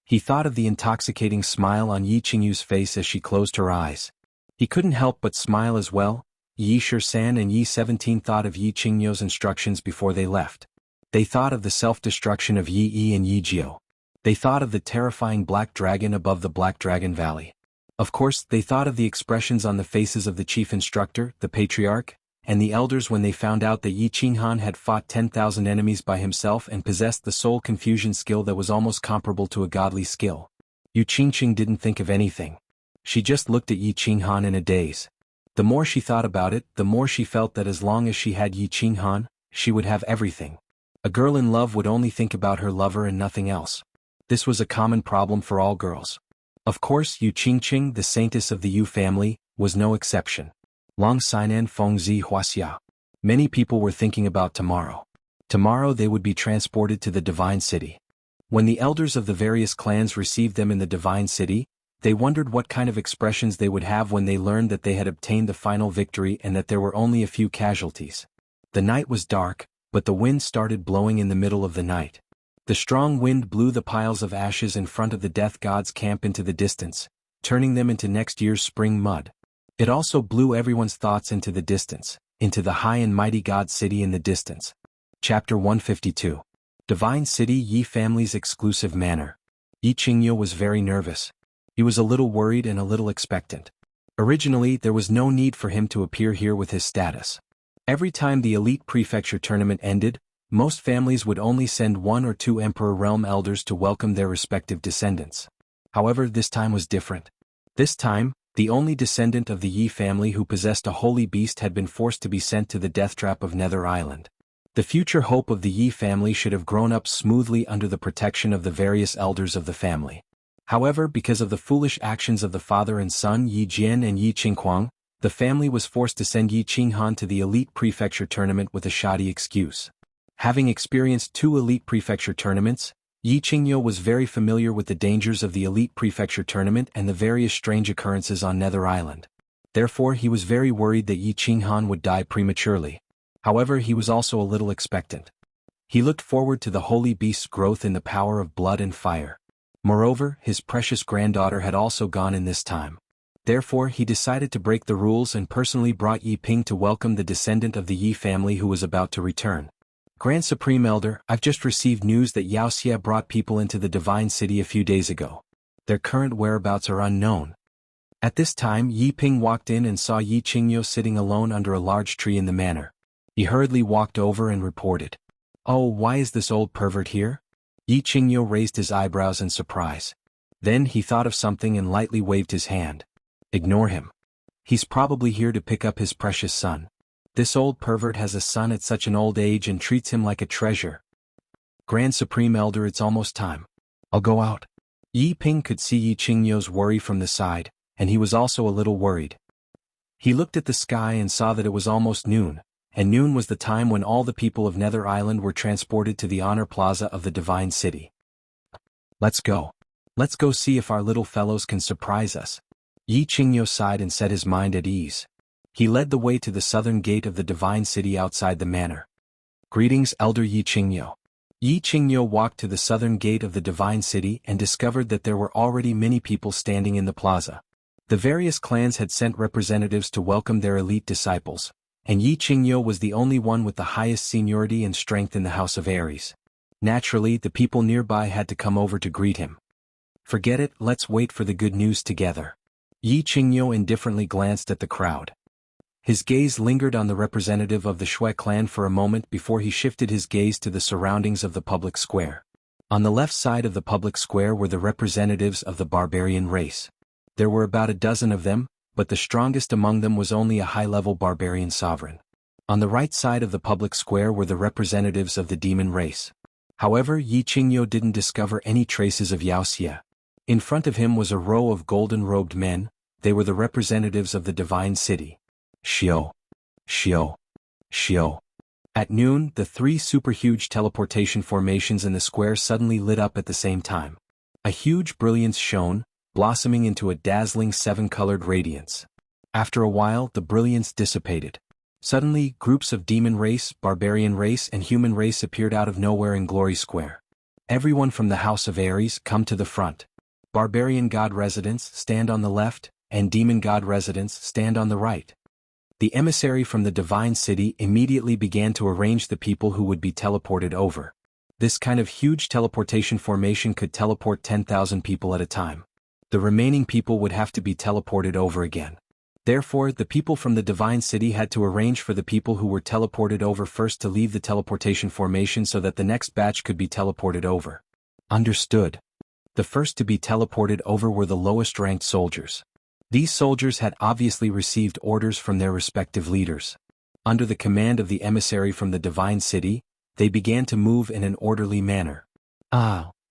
He thought of the intoxicating smile on Yiqingyu's face as she closed her eyes. He couldn't help but smile as well. Yi Shisan and Yi 17 thought of Yiqingyu's instructions before they left. They thought of the self-destruction of Yi Yi and Yi Jiu. They thought of the terrifying black dragon above the Black Dragon Valley. Of course, they thought of the expressions on the faces of the chief instructor, the patriarch, and the elders when they found out that Xuanhuan had fought 10,000 enemies by himself and possessed the soul confusion skill that was almost comparable to a godly skill. Yu Qingqing didn't think of anything. She just looked at Xuanhuan in a daze. The more she thought about it, the more she felt that as long as she had Xuanhuan, she would have everything. A girl in love would only think about her lover and nothing else. This was a common problem for all girls. Of course, Yu Qingqing, the saintess of the Yu family, was no exception. Long Sinan Feng Zi Huaxia. Many people were thinking about tomorrow. Tomorrow they would be transported to the Divine City. When the elders of the various clans received them in the Divine City, they wondered what kind of expressions they would have when they learned that they had obtained the final victory and that there were only a few casualties. The night was dark, but the wind started blowing in the middle of the night. The strong wind blew the piles of ashes in front of the death god's camp into the distance, turning them into next year's spring mud. It also blew everyone's thoughts into the distance, into the high and mighty god city in the distance. Chapter 152. Divine City Yi Family's Exclusive Manor. Yi Qingyu was very nervous. He was a little worried and a little expectant. Originally, there was no need for him to appear here with his status. Every time the elite prefecture tournament ended, most families would only send 1 or 2 Emperor Realm elders to welcome their respective descendants. However, this time was different. This time, the only descendant of the Yi family who possessed a holy beast had been forced to be sent to the death trap of Nether Island. The future hope of the Yi family should have grown up smoothly under the protection of the various elders of the family. However, because of the foolish actions of the father and son Yi Jian and Yi Qinghuang, the family was forced to send Yi Qinghan to the elite prefecture tournament with a shoddy excuse. Having experienced 2 elite prefecture tournaments, Yi Qingyu was very familiar with the dangers of the elite prefecture tournament and the various strange occurrences on Nether Island. Therefore, he was very worried that Yi Qinghan would die prematurely. However, he was also a little expectant. He looked forward to the holy beast's growth in the power of blood and fire. Moreover, his precious granddaughter had also gone in this time. Therefore, he decided to break the rules and personally brought Yi Ping to welcome the descendant of the Yi family who was about to return. Grand Supreme Elder, I've just received news that Xianxia brought people into the Divine City a few days ago. Their current whereabouts are unknown. At this time, Yi Ping walked in and saw Yi Qingyu sitting alone under a large tree in the manor. He hurriedly walked over and reported. Oh, why is this old pervert here? Yi Qingyu raised his eyebrows in surprise. Then he thought of something and lightly waved his hand. Ignore him. He's probably here to pick up his precious son. This old pervert has a son at such an old age and treats him like a treasure. Grand Supreme Elder, it's almost time. I'll go out. Yi Ping could see Yi Qingyu's worry from the side, and he was also a little worried. He looked at the sky and saw that it was almost noon, and noon was the time when all the people of Nether Island were transported to the honor plaza of the Divine City. Let's go. Let's go see if our little fellows can surprise us. Yi Qingyu sighed and set his mind at ease. He led the way to the southern gate of the Divine City outside the manor. Greetings, Elder Yi Qingyu. Yi Qingyu walked to the southern gate of the Divine City and discovered that there were already many people standing in the plaza. The various clans had sent representatives to welcome their elite disciples, and Yi Qingyo was the only one with the highest seniority and strength in the House of Aries. Naturally, the people nearby had to come over to greet him. Forget it, let's wait for the good news together. Yi Qingyo indifferently glanced at the crowd. His gaze lingered on the representative of the Shui clan for a moment before he shifted his gaze to the surroundings of the public square. On the left side of the public square were the representatives of the barbarian race. There were about a dozen of them, but the strongest among them was only a high-level barbarian sovereign. On the right side of the public square were the representatives of the demon race. However, Yi Qingyo didn't discover any traces of xianxia. In front of him was a row of golden-robed men. They were the representatives of the divine city. Xiao. Xiao. Xiao. At noon, the three super-huge teleportation formations in the square suddenly lit up at the same time. A huge brilliance shone, blossoming into a dazzling seven-colored radiance. After a while, the brilliance dissipated. Suddenly, groups of demon race, barbarian race, and human race appeared out of nowhere in Glory Square. Everyone from the House of Aries, come to the front. Barbarian god residents, stand on the left, and demon god residents, stand on the right. The emissary from the divine city immediately began to arrange the people who would be teleported over. This kind of huge teleportation formation could teleport 10,000 people at a time. The remaining people would have to be teleported over again. Therefore, the people from the divine city had to arrange for the people who were teleported over first to leave the teleportation formation so that the next batch could be teleported over. Understood. The first to be teleported over were the lowest-ranked soldiers. These soldiers had obviously received orders from their respective leaders. Under the command of the emissary from the divine city, they began to move in an orderly manner.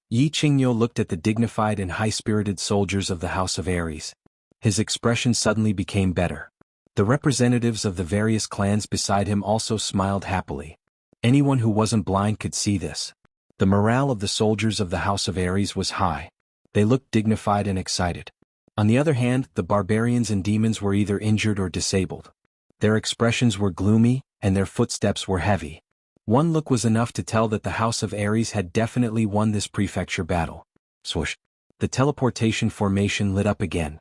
Yi Qingyo looked at the dignified and high-spirited soldiers of the House of Aries. His expression suddenly became better. The representatives of the various clans beside him also smiled happily. Anyone who wasn't blind could see this. The morale of the soldiers of the House of Aries was high. They looked dignified and excited. On the other hand, the barbarians and demons were either injured or disabled. Their expressions were gloomy, and their footsteps were heavy. One look was enough to tell that the House of Aries had definitely won this prefecture battle. Swoosh! The teleportation formation lit up again.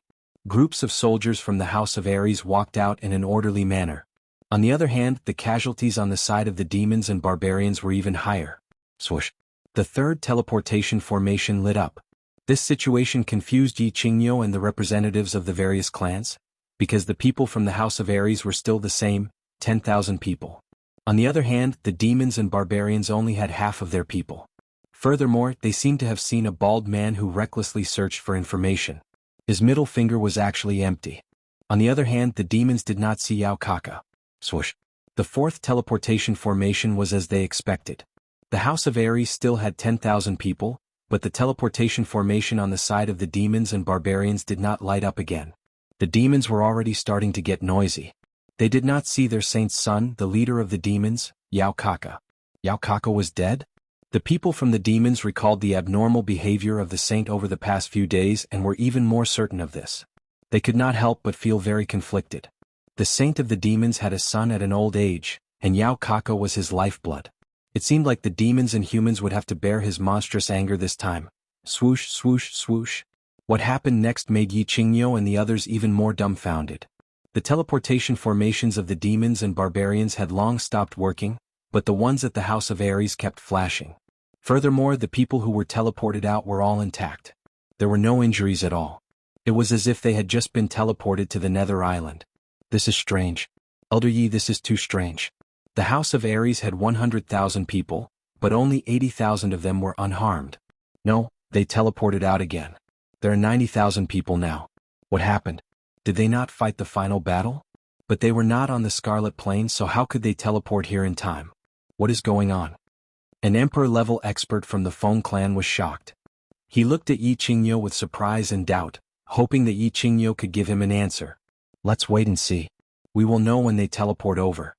Groups of soldiers from the House of Aries walked out in an orderly manner. On the other hand, the casualties on the side of the demons and barbarians were even higher. Swoosh! The third teleportation formation lit up. This situation confused Yi Qingyo and the representatives of the various clans, because the people from the House of Aries were still the same, 10,000 people. On the other hand, the demons and barbarians only had half of their people. Furthermore, they seemed to have seen a bald man who recklessly searched for information. His middle finger was actually empty. On the other hand, the demons did not see Yao Kaka. Swoosh! The fourth teleportation formation was as they expected. The House of Aries still had 10,000 people, but the teleportation formation on the side of the demons and barbarians did not light up again. The demons were already starting to get noisy. They did not see their saint's son, the leader of the demons, Yao Kaka. Yao Kaka was dead? The people from the demons recalled the abnormal behavior of the saint over the past few days and were even more certain of this. They could not help but feel very conflicted. The saint of the demons had a son at an old age, and Yao Kaka was his lifeblood. It seemed like the demons and humans would have to bear his monstrous anger this time. Swoosh, swoosh, swoosh. What happened next made Yi Qingyo and the others even more dumbfounded. The teleportation formations of the demons and barbarians had long stopped working, but the ones at the House of Aries kept flashing. Furthermore, the people who were teleported out were all intact. There were no injuries at all. It was as if they had just been teleported to the Nether Island. This is strange. Elder Yi, this is too strange. The House of Aries had 100,000 people, but only 80,000 of them were unharmed. No, they teleported out again. There are 90,000 people now. What happened? Did they not fight the final battle? But they were not on the Scarlet Plain, so how could they teleport here in time? What is going on? An Emperor-level expert from the Feng clan was shocked. He looked at Yi Qingyo with surprise and doubt, hoping that Yi Qingyo could give him an answer. Let's wait and see. We will know when they teleport over.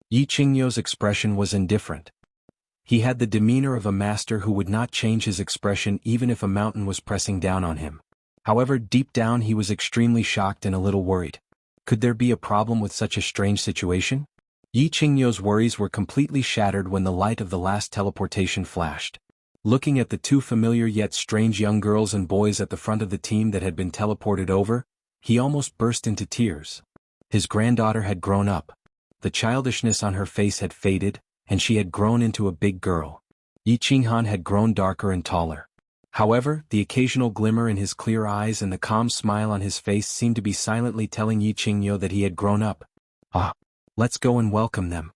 Yi Qingyo's expression was indifferent. He had the demeanor of a master who would not change his expression even if a mountain was pressing down on him. However, deep down he was extremely shocked and a little worried. Could there be a problem with such a strange situation? Yi Qingyo's worries were completely shattered when the light of the last teleportation flashed. Looking at the two familiar yet strange young girls and boys at the front of the team that had been teleported over, he almost burst into tears. His granddaughter had grown up. The childishness on her face had faded, and she had grown into a big girl. Xuanhuan had grown darker and taller. However, the occasional glimmer in his clear eyes and the calm smile on his face seemed to be silently telling Xuanhuan that he had grown up. Ah, let's go and welcome them.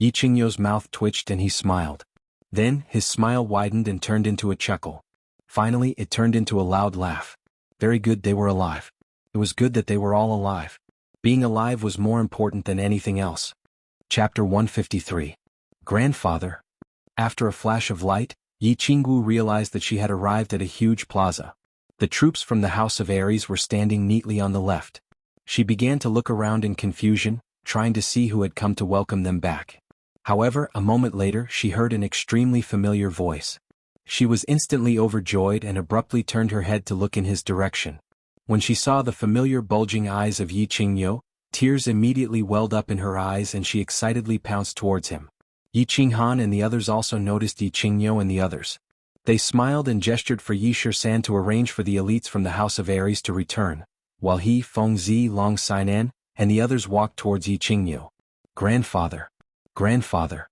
Xuanhuan's mouth twitched and he smiled. Then, his smile widened and turned into a chuckle. Finally, it turned into a loud laugh. Very good, they were alive. It was good that they were all alive. Being alive was more important than anything else. Chapter 153. Grandfather. After a flash of light, Jianghu realized that she had arrived at a huge plaza. The troops from the House of Aries were standing neatly on the left. She began to look around in confusion, trying to see who had come to welcome them back. However, a moment later she heard an extremely familiar voice. She was instantly overjoyed and abruptly turned her head to look in his direction. When she saw the familiar bulging eyes of Xuanhuan, tears immediately welled up in her eyes and she excitedly pounced towards him. Xuanhuan and the others also noticed Xuanhuan and the others. They smiled and gestured for San to arrange for the elites from the House of Aries to return, while he, Fengzi, Long Xinan, and the others walked towards Xuanhuan. Grandfather. Grandfather.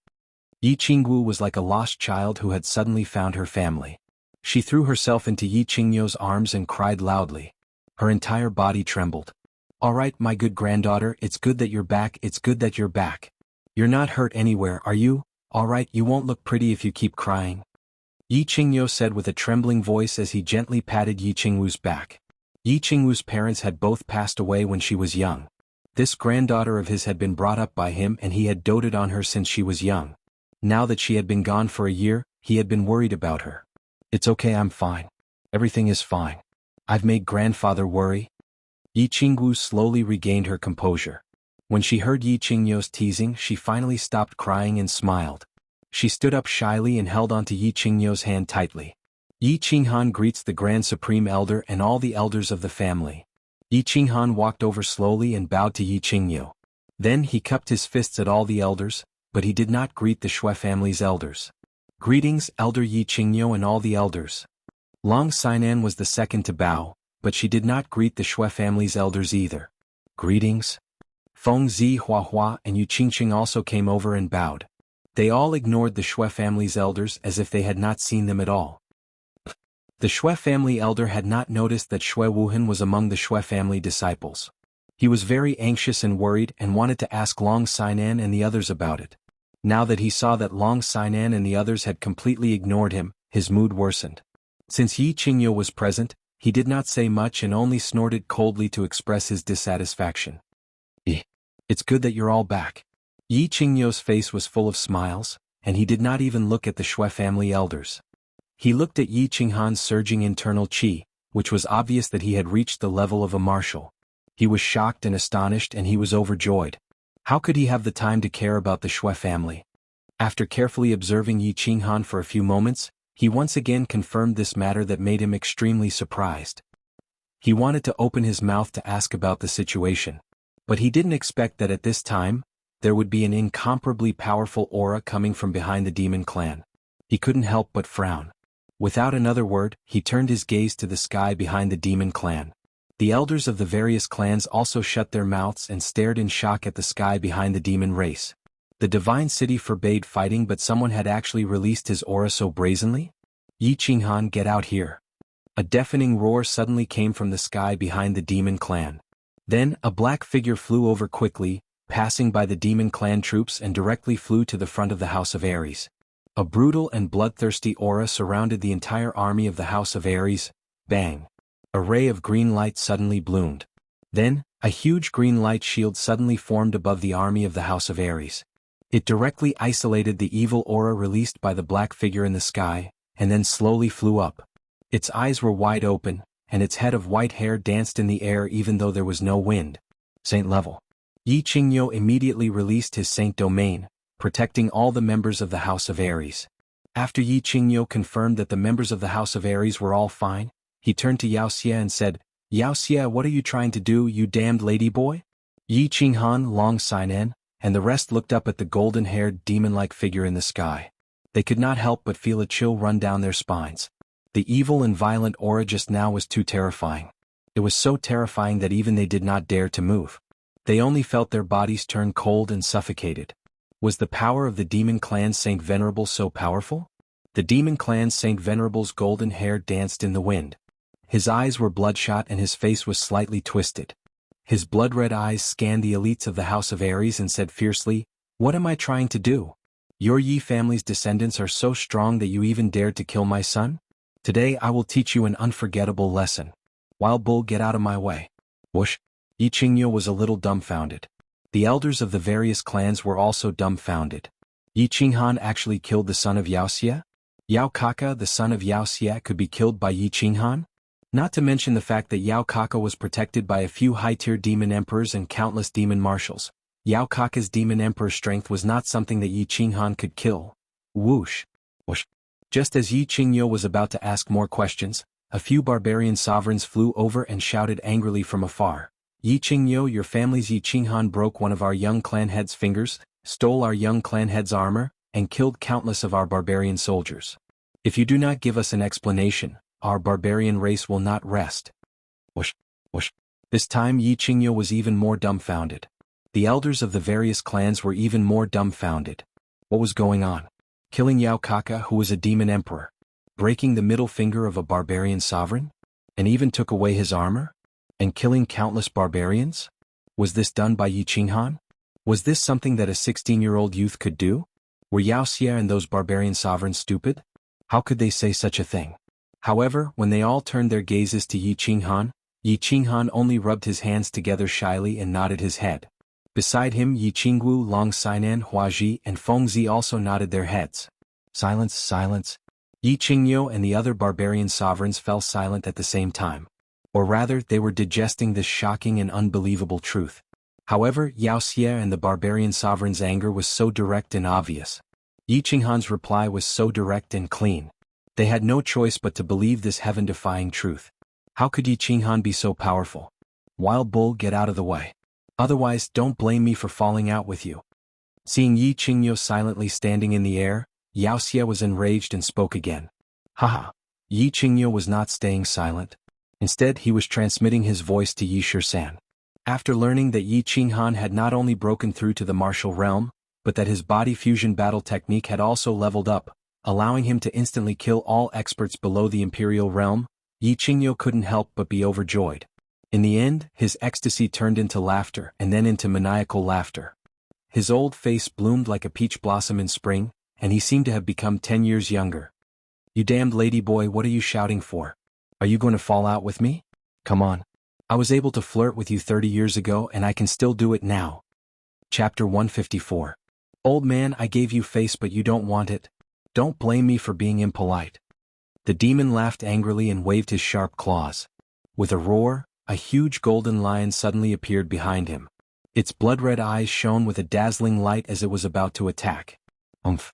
Xuanhuan was like a lost child who had suddenly found her family. She threw herself into Xuanhuan's arms and cried loudly. Her entire body trembled. All right, my good granddaughter, it's good that you're back, it's good that you're back. You're not hurt anywhere, are you? All right, you won't look pretty if you keep crying. Xuanhuan said with a trembling voice as he gently patted Xuanhuan's back. Xuanhuan's parents had both passed away when she was young. This granddaughter of his had been brought up by him and he had doted on her since she was young. Now that she had been gone for a year, he had been worried about her. It's okay, I'm fine. Everything is fine. I've made grandfather worry. Xuanhuan slowly regained her composure. When she heard Xuanhuan's teasing, she finally stopped crying and smiled. She stood up shyly and held onto Xuanhuan's hand tightly. Xuanhuan greets the Grand Supreme Elder and all the elders of the family. Xuanhuan walked over slowly and bowed to Xuanhuan. Then he cupped his fists at all the elders, but he did not greet the Shui family's elders. Greetings, Elder Xuanhuan and all the elders. Long Xinan was the second to bow, but she did not greet the Shui family's elders either. Greetings. Fengzi, Huahua, and Yuqingqing also came over and bowed. They all ignored the Shui family's elders as if they had not seen them at all. The Shui family elder had not noticed that Shui Wuhan was among the Shui family disciples. He was very anxious and worried and wanted to ask Long Xinan and the others about it. Now that he saw that Long Xinan and the others had completely ignored him, his mood worsened. Since Xuanhuan was present, he did not say much and only snorted coldly to express his dissatisfaction. It's good that you're all back. Xuanhuan's face was full of smiles, and he did not even look at the Shui family elders. He looked at Xuanhuan's surging internal qi, which was obvious that he had reached the level of a martial. He was shocked and astonished and he was overjoyed. How could he have the time to care about the Shui family? After carefully observing Xuanhuan for a few moments, he once again confirmed this matter that made him extremely surprised. He wanted to open his mouth to ask about the situation. But he didn't expect that at this time, there would be an incomparably powerful aura coming from behind the demon clan. He couldn't help but frown. Without another word, he turned his gaze to the sky behind the demon clan. The elders of the various clans also shut their mouths and stared in shock at the sky behind the demon race. The divine city forbade fighting, but someone had actually released his aura so brazenly? Xuanhuan, get out here. A deafening roar suddenly came from the sky behind the demon clan. Then, a black figure flew over quickly, passing by the demon clan troops and directly flew to the front of the House of Aries. A brutal and bloodthirsty aura surrounded the entire army of the House of Aries. Bang! A ray of green light suddenly bloomed. Then, a huge green light shield suddenly formed above the army of the House of Aries. It directly isolated the evil aura released by the black figure in the sky, and then slowly flew up. Its eyes were wide open, and its head of white hair danced in the air even though there was no wind. Saint level. Xuanhuan immediately released his Saint domain, protecting all the members of the House of Aries. After Xuanhuan confirmed that the members of the House of Aries were all fine, he turned to Xianxia and said, "Xianxia, what are you trying to do, you damned ladyboy?" Xuanhuan, Long Xinan, and the rest looked up at the golden-haired demon-like figure in the sky. They could not help but feel a chill run down their spines. The evil and violent aura just now was too terrifying. It was so terrifying that even they did not dare to move. They only felt their bodies turn cold and suffocated. Was the power of the demon clan Saint Venerable so powerful? The demon clan Saint Venerable's golden hair danced in the wind. His eyes were bloodshot and his face was slightly twisted. His blood-red eyes scanned the elites of the House of Aries and said fiercely, "What am I trying to do? Your Yi family's descendants are so strong that you even dared to kill my son? Today I will teach you an unforgettable lesson. Wild bull, get out of my way." Whoosh! Yi Qingyo was a little dumbfounded. The elders of the various clans were also dumbfounded. Yi Qinghan actually killed the son of Yaoxia? Yao Kaka, the son of Yaoxia, could be killed by Yi Qinghan? Not to mention the fact that Yao Kaka was protected by a few high-tier demon emperors and countless demon marshals. Yao Kaka's demon emperor strength was not something that Yi Qinghan could kill. Whoosh! Whoosh! Just as Yi Qingyo was about to ask more questions, a few barbarian sovereigns flew over and shouted angrily from afar. "Yi Qingyo, your family's Yi Qinghan broke one of our young clan head's fingers, stole our young clan head's armor, and killed countless of our barbarian soldiers. If you do not give us an explanation, our barbarian race will not rest." Whoosh! Whoosh! This time Yi Qingyo was even more dumbfounded. The elders of the various clans were even more dumbfounded. What was going on? Killing Yao Kaka, who was a demon emperor? Breaking the middle finger of a barbarian sovereign? And even took away his armor? And killing countless barbarians? Was this done by Yi Qinghan? Was this something that a 16-year-old youth could do? Were Yaoxia and those barbarian sovereigns stupid? How could they say such a thing? However, when they all turned their gazes to Yi Qinghan only rubbed his hands together shyly and nodded his head. Beside him, Yi Qingwu, Long Sainan, Huaji, and Fengzi also nodded their heads. Silence, silence. Yi Qingyo and the other barbarian sovereigns fell silent at the same time. Or rather, they were digesting this shocking and unbelievable truth. However, Yaoxia and the barbarian sovereign's anger was so direct and obvious. Yi Qinghan's reply was so direct and clean. They had no choice but to believe this heaven-defying truth. How could Yi Qinghan be so powerful? Wild bull, get out of the way. Otherwise, don't blame me for falling out with you. Seeing Yi Qingyo silently standing in the air, Yaoxia was enraged and spoke again. Haha. Yi Qingyo was not staying silent. Instead, he was transmitting his voice to Yi Shisan. After learning that Yi Qinghan had not only broken through to the martial realm, but that his body fusion battle technique had also leveled up, allowing him to instantly kill all experts below the imperial realm, Yi Qingyo couldn't help but be overjoyed. In the end, his ecstasy turned into laughter and then into maniacal laughter. His old face bloomed like a peach blossom in spring, and he seemed to have become 10 years younger. "You damned ladyboy, what are you shouting for? Are you going to fall out with me? Come on. I was able to flirt with you 30 years ago and I can still do it now." Chapter 154. Old man, I gave you face but you don't want it. Don't blame me for being impolite. The demon laughed angrily and waved his sharp claws. With a roar, a huge golden lion suddenly appeared behind him. Its blood-red eyes shone with a dazzling light as it was about to attack. Umph.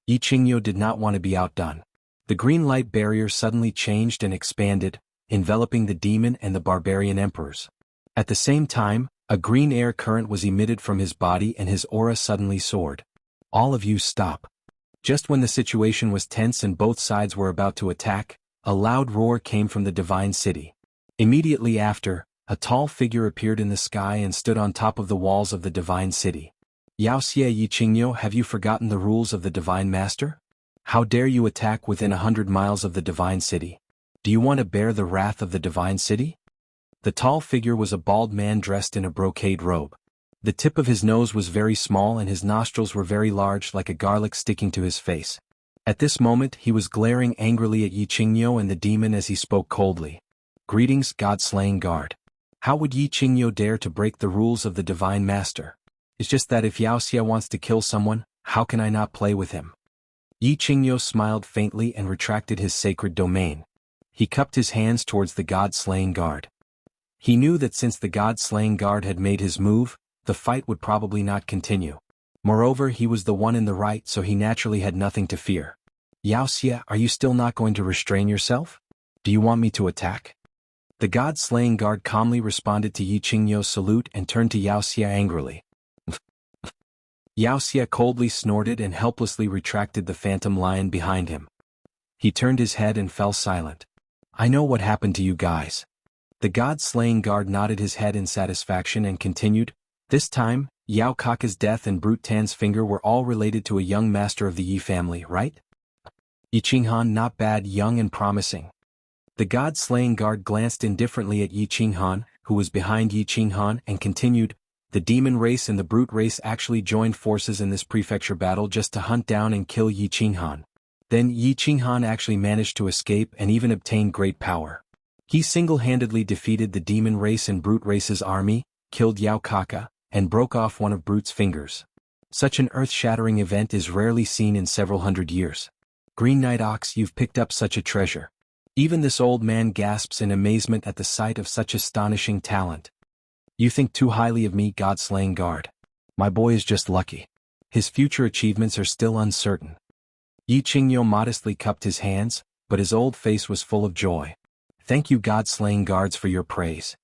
Yi Qingyo did not want to be outdone. The green light barrier suddenly changed and expanded, enveloping the demon and the barbarian emperors. At the same time, a green air current was emitted from his body and his aura suddenly soared. "All of you stop." Just when the situation was tense and both sides were about to attack, a loud roar came from the divine city. Immediately after, a tall figure appeared in the sky and stood on top of the walls of the divine city. "Yaoxia, Yi Qingyo, have you forgotten the rules of the divine master? How dare you attack within 100 miles of the divine city? Do you want to bear the wrath of the divine city?" The tall figure was a bald man dressed in a brocade robe. The tip of his nose was very small and his nostrils were very large, like a garlic sticking to his face. At this moment he was glaring angrily at Yi Qingyo and the demon as he spoke coldly. "Greetings, God-slaying guard. How would Yi Qingyo dare to break the rules of the divine master? It's just that if Yaoxia wants to kill someone, how can I not play with him?" Yi Qingyo smiled faintly and retracted his sacred domain. He cupped his hands towards the God-slaying guard. He knew that since the God-slaying guard had made his move, the fight would probably not continue. Moreover, he was the one in the right, so he naturally had nothing to fear. "Yaoxia, are you still not going to restrain yourself? Do you want me to attack?" The God-slaying guard calmly responded to Yi Qingyo's salute and turned to Yaoxia angrily. Yaoxia coldly snorted and helplessly retracted the phantom lion behind him. He turned his head and fell silent. "I know what happened to you guys." The God-slaying guard nodded his head in satisfaction and continued, This time, Yao Kaka's death and Brute Tan's finger were all related to a young master of the Yi family, right? Xuanhuan, not bad, young and promising. The god-slaying guard glanced indifferently at Xuanhuan, who was behind Xuanhuan, and continued, the demon race and the brute race actually joined forces in this prefecture battle just to hunt down and kill Xuanhuan. Then Xuanhuan actually managed to escape and even obtain great power. He single-handedly defeated the demon race and brute race's army, killed Yao Kaka, and broke off one of Brute's fingers. Such an earth-shattering event is rarely seen in several hundred years. Green Knight Ox, you've picked up such a treasure. Even this old man gasps in amazement at the sight of such astonishing talent. You think too highly of me, god-slaying guard. My boy is just lucky. His future achievements are still uncertain. Yi Qingyo modestly cupped his hands, but his old face was full of joy. Thank you, god-slaying guards, for your praise.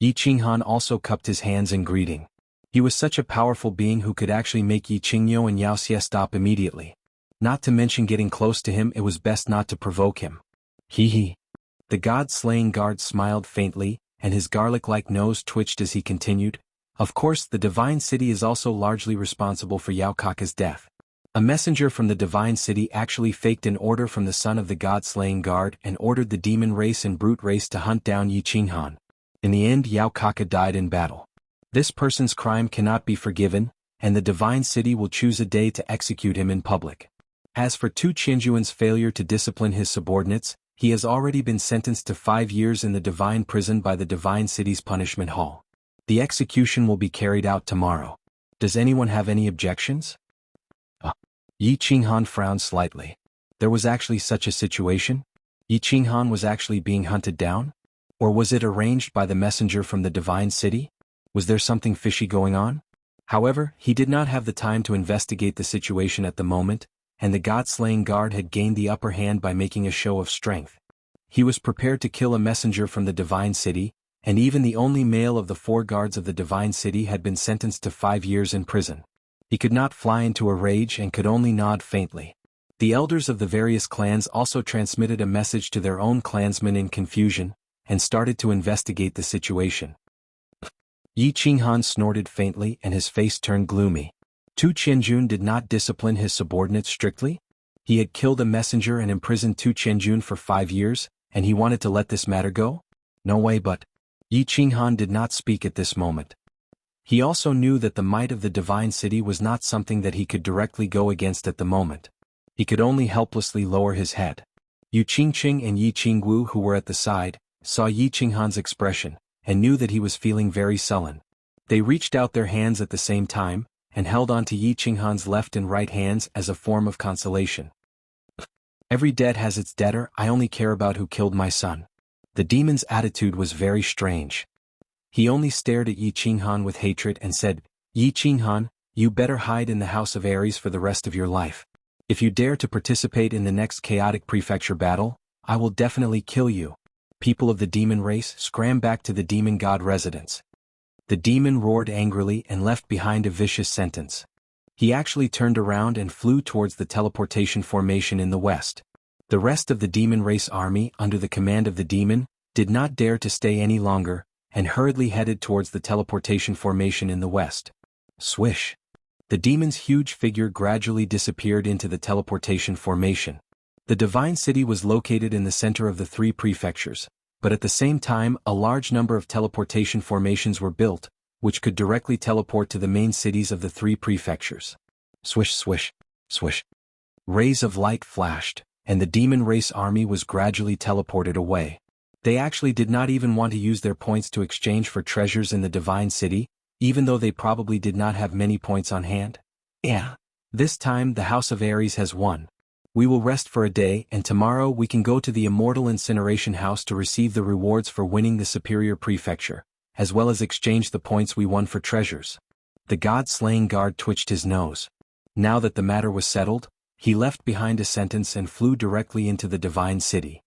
Xuanhuan also cupped his hands in greeting. He was such a powerful being who could actually make Yi Qingyo and Xianxia stop immediately. Not to mention getting close to him, it was best not to provoke him. Hee. The god-slaying guard smiled faintly, and his garlic-like nose twitched as he continued. Of course, the Divine City is also largely responsible for Yao Kaka's death. A messenger from the Divine City actually faked an order from the son of the god-slaying guard and ordered the demon race and brute race to hunt down Xuanhuan. In the end, Yao Kaka died in battle. This person's crime cannot be forgiven, and the Divine City will choose a day to execute him in public. As for Tu Qianjuan's failure to discipline his subordinates, he has already been sentenced to 5 years in the Divine Prison by the Divine City's Punishment Hall. The execution will be carried out tomorrow. Does anyone have any objections? Xuanhuan frowned slightly. There was actually such a situation? Xuanhuan was actually being hunted down? Or was it arranged by the messenger from the Divine City? Was there something fishy going on? However, he did not have the time to investigate the situation at the moment, and the god-slaying guard had gained the upper hand by making a show of strength. He was prepared to kill a messenger from the Divine City, and even the only male of the 4 guards of the Divine City had been sentenced to 5 years in prison. He could not fly into a rage and could only nod faintly. The elders of the various clans also transmitted a message to their own clansmen in confusion, and started to investigate the situation. Xuanhuan snorted faintly and his face turned gloomy. Tu Qianjun did not discipline his subordinates strictly? He had killed a messenger and imprisoned Tu Qianjun for 5 years, and he wanted to let this matter go? No way, but Xuanhuan did not speak at this moment. He also knew that the might of the Divine City was not something that he could directly go against at the moment. He could only helplessly lower his head. Yu Qingqing and Yi Qingwu, who were at the side, saw Xuanhuan's expression, and knew that he was feeling very sullen. They reached out their hands at the same time, and held on to Xuanhuan's left and right hands as a form of consolation. Every debt has its debtor, I only care about who killed my son. The demon's attitude was very strange. He only stared at Xuanhuan with hatred and said, Xuanhuan, you better hide in the House of Aries for the rest of your life. If you dare to participate in the next chaotic prefecture battle, I will definitely kill you. People of the demon race, scram back to the demon god residence. The demon roared angrily and left behind a vicious sentence. He actually turned around and flew towards the teleportation formation in the west. The rest of the demon race army, under the command of the demon, did not dare to stay any longer, and hurriedly headed towards the teleportation formation in the west. Swish! The demon's huge figure gradually disappeared into the teleportation formation. The Divine City was located in the center of the 3 prefectures, but at the same time a large number of teleportation formations were built, which could directly teleport to the main cities of the 3 prefectures. Swish swish, swish. Rays of light flashed, and the demon race army was gradually teleported away. They actually did not even want to use their points to exchange for treasures in the Divine City, even though they probably did not have many points on hand. Yeah. This time the House of Aries has won. We will rest for a day, and tomorrow we can go to the Immortal Incineration House to receive the rewards for winning the Superior Prefecture, as well as exchange the points we won for treasures. The god-slaying guard twitched his nose. Now that the matter was settled, he left behind a sentence and flew directly into the Divine City.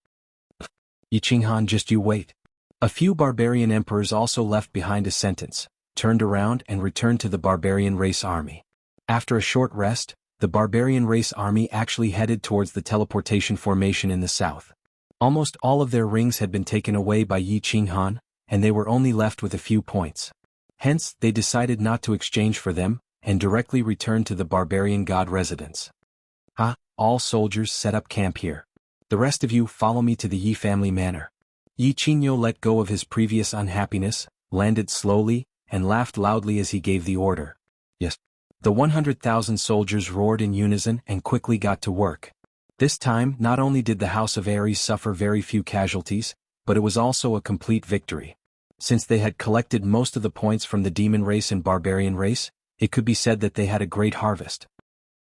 Xuanhuan, just you wait. A few barbarian emperors also left behind a sentence, turned around and returned to the barbarian race army. After a short rest, the barbarian race army actually headed towards the teleportation formation in the south. Almost all of their rings had been taken away by Xuanhuan, and they were only left with a few points. Hence, they decided not to exchange for them, and directly returned to the barbarian god residence. All soldiers set up camp here. The rest of you follow me to the Yi family manor. Yi Qingyo let go of his previous unhappiness, landed slowly, and laughed loudly as he gave the order. Yes. The 100,000 soldiers roared in unison and quickly got to work. This time, not only did the House of Ares suffer very few casualties, but it was also a complete victory. Since they had collected most of the points from the demon race and barbarian race, it could be said that they had a great harvest.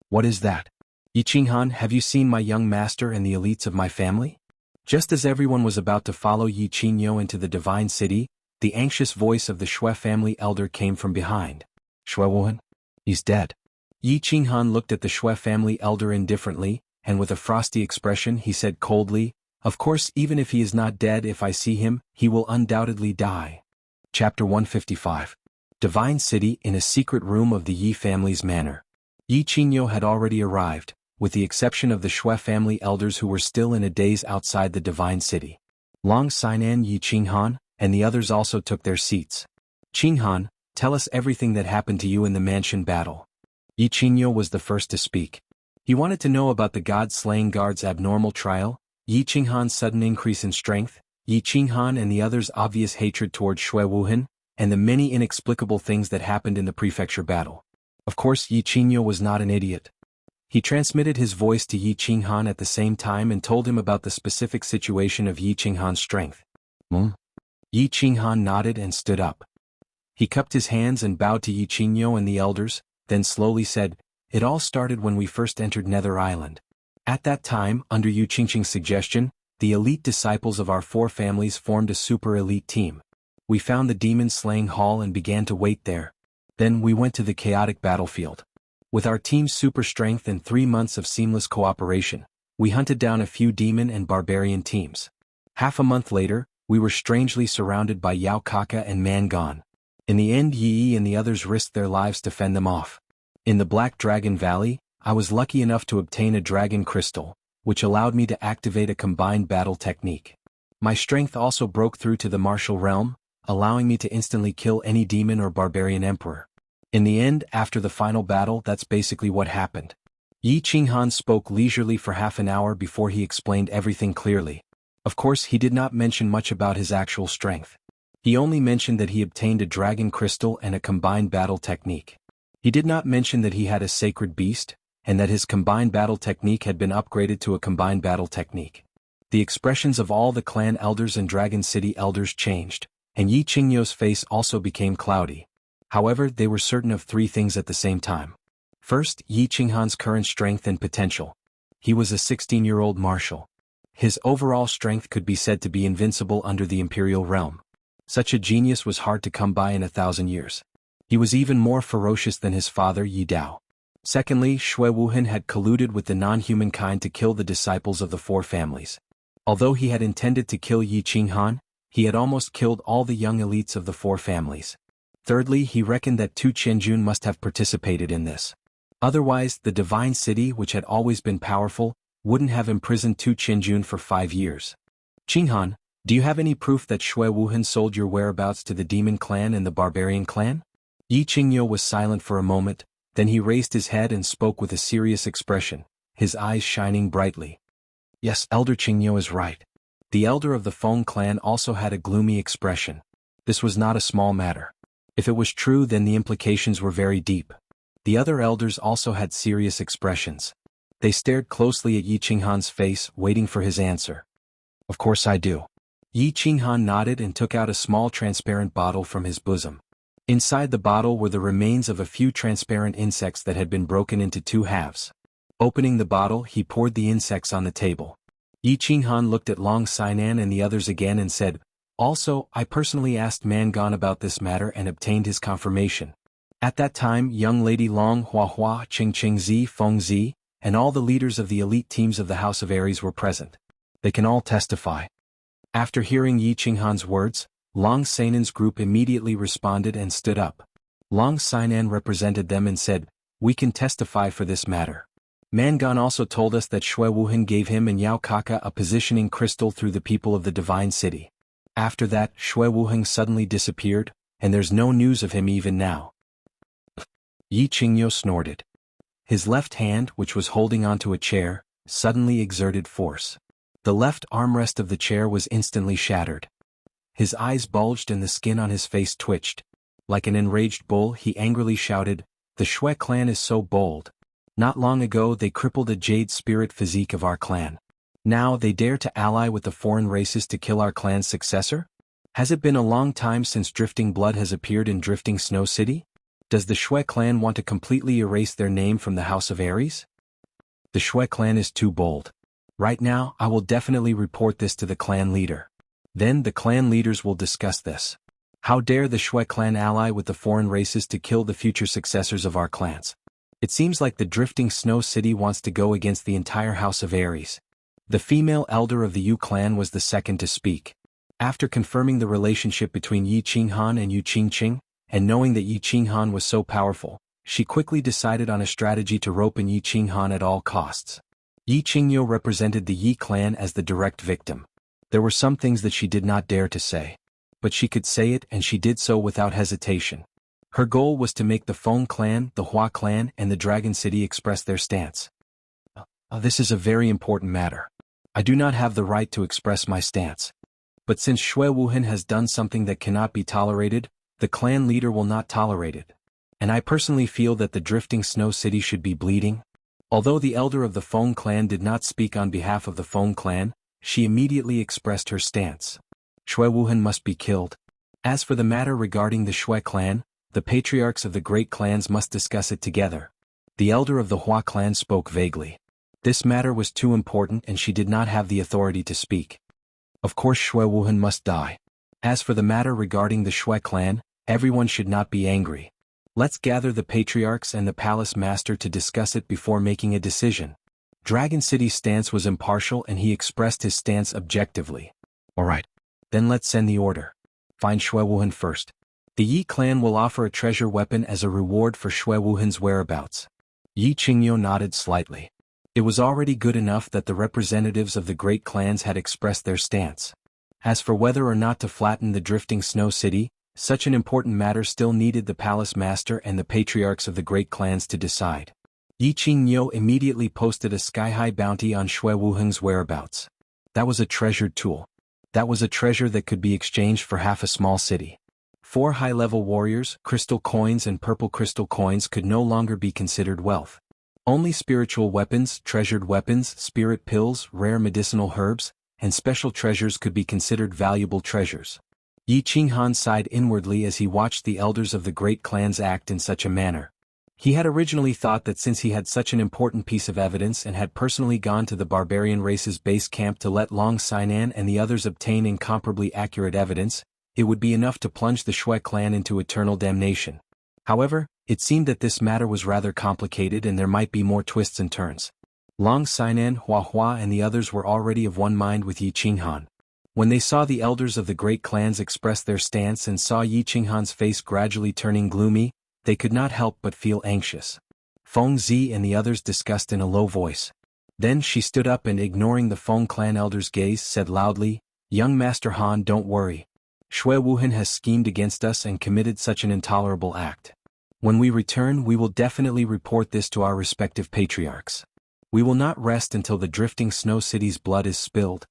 What is that? Xuanhuan, have you seen my young master and the elites of my family? Just as everyone was about to follow Yi Qingyo into the divine city, the anxious voice of the Shui family elder came from behind. Xuanhuan? He's dead. Yi Qinghuan looked at the Shui family elder indifferently, and with a frosty expression he said coldly, "Of course, even if he is not dead, if I see him, he will undoubtedly die." Chapter 155. Divine City in a secret room of the Yi family's manor. Yi Qingyo had already arrived, with the exception of the Shui family elders who were still in a daze outside the divine city. Long Xinan, Yi Qinghuan, and the others also took their seats. "Qinghuan, tell us everything that happened to you in the mansion battle." Yi Qingyo was the first to speak. He wanted to know about the god-slaying guard's abnormal trial, Yi Qinghuan's sudden increase in strength, Yi Qinghuan and the others' obvious hatred toward Xuanhuan, and the many inexplicable things that happened in the prefecture battle. Of course, Yi Qingyo was not an idiot. He transmitted his voice to Yi Qinghuan at the same time and told him about the specific situation of Yi Qinghuan's strength. Yi Qinghuan nodded and stood up. He cupped his hands and bowed to Yi Qingyo and the elders, then slowly said, "It all started when we first entered Nether Island. At that time, under Yu Qingqing's suggestion, the elite disciples of our 4 families formed a super elite team. We found the demon-slaying hall and began to wait there. Then we went to the chaotic battlefield. With our team's super strength and 3 months of seamless cooperation, we hunted down a few demon and barbarian teams. Half a month later, we were strangely surrounded by Yao Kaka and Mangon. In the end, Yi and the others risked their lives to fend them off. In the Black Dragon Valley, I was lucky enough to obtain a dragon crystal, which allowed me to activate a combined battle technique. My strength also broke through to the martial realm, allowing me to instantly kill any demon or barbarian emperor. In the end, after the final battle, that's basically what happened." Yi Qinghuan spoke leisurely for half an hour before he explained everything clearly. Of course, he did not mention much about his actual strength. He only mentioned that he obtained a dragon crystal and a combined battle technique. He did not mention that he had a sacred beast, and that his combined battle technique had been upgraded to a combined battle technique. The expressions of all the clan elders and Dragon City elders changed, and Yi Qingyo's face also became cloudy. However, they were certain of 3 things at the same time. First, Yi Qinghuan's current strength and potential. He was a 16-year-old martial. His overall strength could be said to be invincible under the imperial realm. Such a genius was hard to come by in 1,000 years. He was even more ferocious than his father Yi Dao. Secondly, Xuanhuan had colluded with the non-human kind to kill the disciples of the 4 families. Although he had intended to kill Yi Qinghuan, he had almost killed all the young elites of the 4 families. Thirdly, he reckoned that Tu Qianjun must have participated in this. Otherwise, the divine city, which had always been powerful, wouldn't have imprisoned Tu Qianjun for 5 years. "Qinghuan, do you have any proof that Xuanhuan sold your whereabouts to the demon clan and the barbarian clan?" Yi Qingyo was silent for a moment, then he raised his head and spoke with a serious expression, his eyes shining brightly. "Yes, Elder Qingyo is right. The elder of the Feng clan also had a gloomy expression. This was not a small matter. If it was true, then the implications were very deep." The other elders also had serious expressions. They stared closely at Yi Qinghuan's face, waiting for his answer. "Of course I do." Yi Qinghuan nodded and took out a small transparent bottle from his bosom. Inside the bottle were the remains of a few transparent insects that had been broken into 2 halves. Opening the bottle, he poured the insects on the table. Yi Qinghuan looked at Long Xinan and the others again and said, "Also, I personally asked Mangon about this matter and obtained his confirmation. At that time, young lady Long Huahua, Qingqingzi, Fengzi, and all the leaders of the elite teams of the House of Ares were present. They can all testify." After hearing Yi Qinghuan's words, Long Sainan's group immediately responded and stood up. Long Sainan represented them and said, "We can testify for this matter. Mangon also told us that Xuanhuan gave him and Yao Kaka a positioning crystal through the people of the divine city. After that, Xuanhuan suddenly disappeared, and there's no news of him even now. Xianxia snorted. His left hand, which was holding onto a chair, suddenly exerted force. The left armrest of the chair was instantly shattered. His eyes bulged and the skin on his face twitched. Like an enraged bull, he angrily shouted, "The Shui clan is so bold. Not long ago they crippled a jade spirit physique of our clan. Now they dare to ally with the foreign races to kill our clan's successor? Has it been a long time since Drifting Blood has appeared in Drifting Snow City? Does the Shui clan want to completely erase their name from the House of Aries? The Shui clan is too bold. Right now, I will definitely report this to the clan leader. Then the clan leaders will discuss this. How dare the Shui clan ally with the foreign races to kill the future successors of our clans? It seems like the Drifting Snow City wants to go against the entire House of Aries." The female elder of the Yu clan was the second to speak. After confirming the relationship between Yi Qinghan and Yu Qingqing, and knowing that Yi Qinghan was so powerful, she quickly decided on a strategy to rope in Yi Qinghan at all costs. Yi Qingyo represented the Yi clan as the direct victim. There were some things that she did not dare to say. But she could say it, and she did so without hesitation. Her goal was to make the Feng clan, the Hua clan, and the Dragon City express their stance. This is a very important matter. I do not have the right to express my stance. But since xuanhuan has done something that cannot be tolerated, the clan leader will not tolerate it. And I personally feel that the Drifting Snow City should be bleeding. Although the elder of the Feng clan did not speak on behalf of the Feng clan, she immediately expressed her stance. Xuanhuan must be killed. As for the matter regarding the Shui clan, the patriarchs of the great clans must discuss it together. The elder of the Hua clan spoke vaguely. This matter was too important and she did not have the authority to speak. Of course Xuanhuan must die. As for the matter regarding the Shui clan, everyone should not be angry. Let's gather the patriarchs and the palace master to discuss it before making a decision. Dragon City's stance was impartial and he expressed his stance objectively. Alright. Then let's send the order. Find xuanhuan first. The Yi clan will offer a treasure weapon as a reward for xuanhuan's whereabouts. Yi Qingyo nodded slightly. It was already good enough that the representatives of the great clans had expressed their stance. As for whether or not to flatten the Drifting Snow City, such an important matter still needed the palace master and the patriarchs of the great clans to decide. Yi Qingyo immediately posted a sky-high bounty on xuanhuan's whereabouts. That was a treasured tool. That was a treasure that could be exchanged for half a small city. 4 high-level warriors, crystal coins and purple crystal coins could no longer be considered wealth. Only spiritual weapons, treasured weapons, spirit pills, rare medicinal herbs, and special treasures could be considered valuable treasures. Yi Qinghan sighed inwardly as he watched the elders of the great clans act in such a manner. He had originally thought that since he had such an important piece of evidence and had personally gone to the barbarian race's base camp to let Long Sinan and the others obtain incomparably accurate evidence, it would be enough to plunge the Shui clan into eternal damnation. However, it seemed that this matter was rather complicated and there might be more twists and turns. Long Sinan, Hua and the others were already of one mind with Yi Qinghan. When they saw the elders of the great clans express their stance and saw Yi Qinghan's face gradually turning gloomy, they could not help but feel anxious. Feng Zi and the others discussed in a low voice. Then she stood up and ignoring the Feng clan elder's gaze said loudly, "Young Master Han, don't worry. Xuanhuan has schemed against us and committed such an intolerable act. When we return we will definitely report this to our respective patriarchs. We will not rest until the Drifting Snow City's blood is spilled."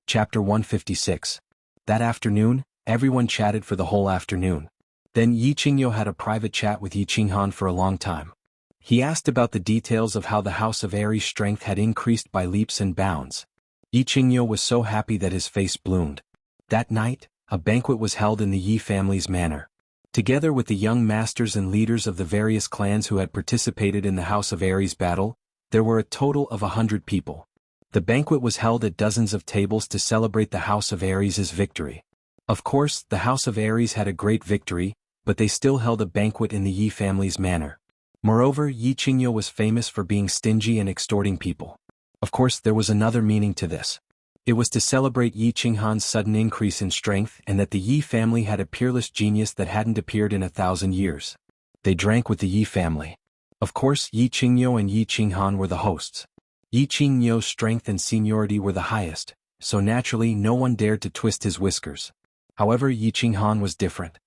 Chapter 156. That afternoon, everyone chatted for the whole afternoon. Then Yi Qingyo had a private chat with Yi Qinghan for a long time. He asked about the details of how the House of Aries' strength had increased by leaps and bounds. Yi Qingyo was so happy that his face bloomed. That night, a banquet was held in the Yi family's manor. Together with the young masters and leaders of the various clans who had participated in the House of Aries battle, there were a total of 100 people. The banquet was held at dozens of tables to celebrate the House of Aries' victory. Of course, the House of Aries had a great victory, but they still held a banquet in the Yi family's manor. Moreover, Yi Qingyo was famous for being stingy and extorting people. Of course, there was another meaning to this. It was to celebrate Yi Qinghan's sudden increase in strength and that the Yi family had a peerless genius that hadn't appeared in 1,000 years. They drank with the Yi family. Of course, Yi Qingyo and Yi Qinghan were the hosts. Yi Qingyo's strength and seniority were the highest, so naturally no one dared to twist his whiskers. However, Yi Qinghan was different.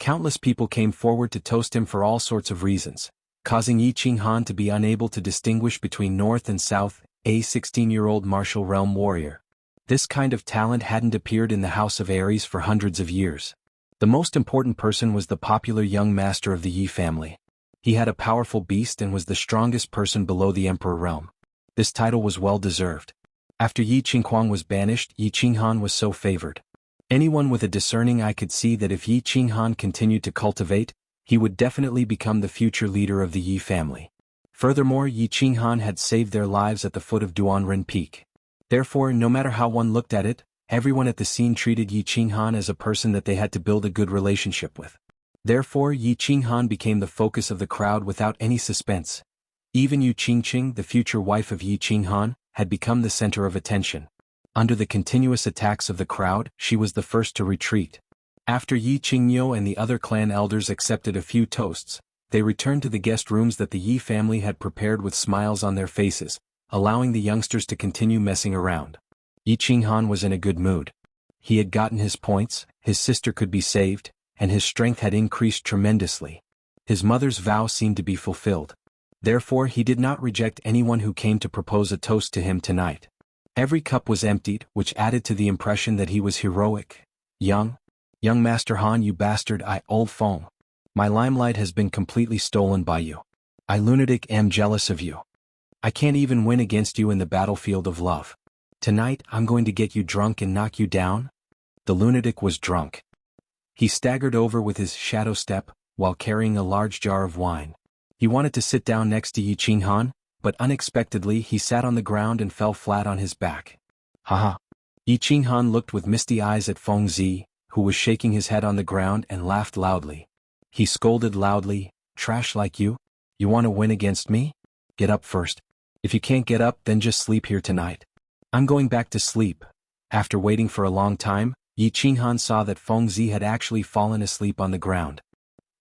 Countless people came forward to toast him for all sorts of reasons, causing xuanhuan to be unable to distinguish between north and south, a 16-year-old martial realm warrior. This kind of talent hadn't appeared in the House of Aries for hundreds of years. The most important person was the popular young master of the Yi family. He had a powerful beast and was the strongest person below the emperor realm. This title was well deserved. After Yi Qinghuang was banished, Yi Qinghuan was so favored. Anyone with a discerning eye could see that if Yi Qinghuan continued to cultivate, he would definitely become the future leader of the Yi family. Furthermore, Yi Qinghuan had saved their lives at the foot of Duanren Peak. Therefore, no matter how one looked at it, everyone at the scene treated Yi Qinghuan as a person that they had to build a good relationship with. Therefore, Yi Qinghuan became the focus of the crowd without any suspense. Even Yu Qingqing, the future wife of Yi Qinghuan, had become the center of attention. Under the continuous attacks of the crowd, she was the first to retreat. After Yi Qingyo and the other clan elders accepted a few toasts, they returned to the guest rooms that the Yi family had prepared with smiles on their faces, allowing the youngsters to continue messing around. Yi Qinghuan was in a good mood. He had gotten his points, his sister could be saved, and his strength had increased tremendously. His mother's vow seemed to be fulfilled. Therefore, he did not reject anyone who came to propose a toast to him tonight. Every cup was emptied, which added to the impression that he was heroic. Young Master Han, you bastard, old Feng. My limelight has been completely stolen by you. I lunatic am jealous of you. I can't even win against you in the battlefield of love. Tonight, I'm going to get you drunk and knock you down. The lunatic was drunk. He staggered over with his shadow step, while carrying a large jar of wine. He wanted to sit down next to Yi Qinghuan, but unexpectedly he sat on the ground and fell flat on his back. Haha. Yi Qinghuan looked with misty eyes at Feng Zi, who was shaking his head on the ground, and laughed loudly. He scolded loudly, trash like you? You want to win against me? Get up first. If you can't get up, then just sleep here tonight. I'm going back to sleep. After waiting for a long time, Yi Qinghuan saw that Feng Zi had actually fallen asleep on the ground.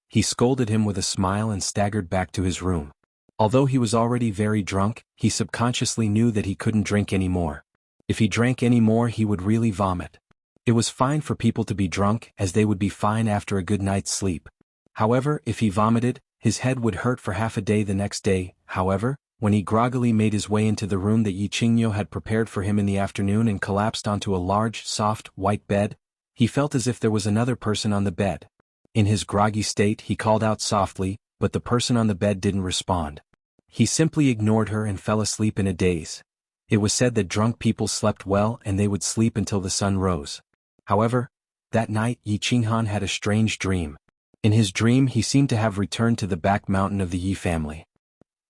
He scolded him with a smile and staggered back to his room. Although he was already very drunk, he subconsciously knew that he couldn't drink any more. If he drank any more, he would really vomit. It was fine for people to be drunk, as they would be fine after a good night's sleep. However, if he vomited, his head would hurt for half a day the next day. However, when he groggily made his way into the room that Yi Qingyo had prepared for him in the afternoon and collapsed onto a large, soft, white bed, he felt as if there was another person on the bed. In his groggy state, he called out softly, but the person on the bed didn't respond. He simply ignored her and fell asleep in a daze. It was said that drunk people slept well and they would sleep until the sun rose. However, that night Yi Qinghuan had a strange dream. In his dream he seemed to have returned to the back mountain of the Yi family.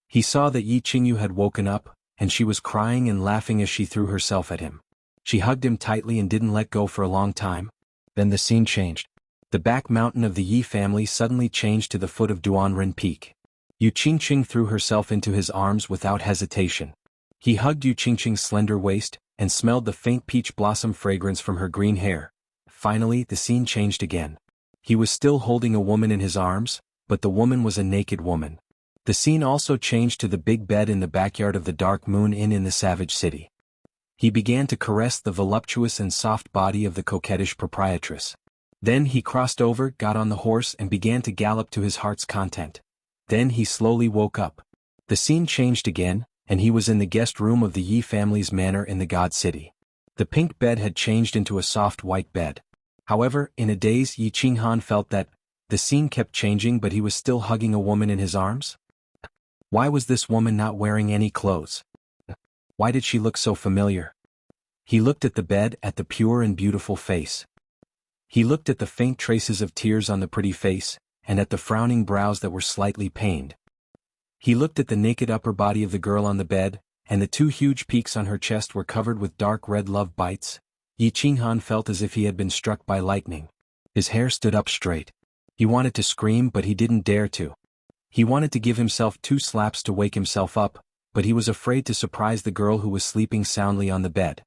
He saw that Yi Qingyu had woken up, and she was crying and laughing as she threw herself at him. She hugged him tightly and didn't let go for a long time. Then the scene changed. The back mountain of the Yi family suddenly changed to the foot of Duanren Peak. Yu Qingqing threw herself into his arms without hesitation. He hugged Yu Qingqing's slender waist, and smelled the faint peach blossom fragrance from her green hair. Finally, the scene changed again. He was still holding a woman in his arms, but the woman was a naked woman. The scene also changed to the big bed in the backyard of the Dark Moon Inn in the Savage City. He began to caress the voluptuous and soft body of the coquettish proprietress. Then he crossed over, got on the horse and began to gallop to his heart's content. Then he slowly woke up. The scene changed again, and he was in the guest room of the Yi family's manor in the God City. The pink bed had changed into a soft white bed. However, in a daze Yi Qinghuan felt that the scene kept changing, but he was still hugging a woman in his arms. Why was this woman not wearing any clothes? Why did she look so familiar? He looked at the bed, at the pure and beautiful face. He looked at the faint traces of tears on the pretty face, and at the frowning brows that were slightly pained. He looked at the naked upper body of the girl on the bed, and the two huge peaks on her chest were covered with dark red love bites. Yi Qinghuan felt as if he had been struck by lightning. His hair stood up straight. He wanted to scream, but he didn't dare to. He wanted to give himself 2 slaps to wake himself up, but he was afraid to surprise the girl who was sleeping soundly on the bed.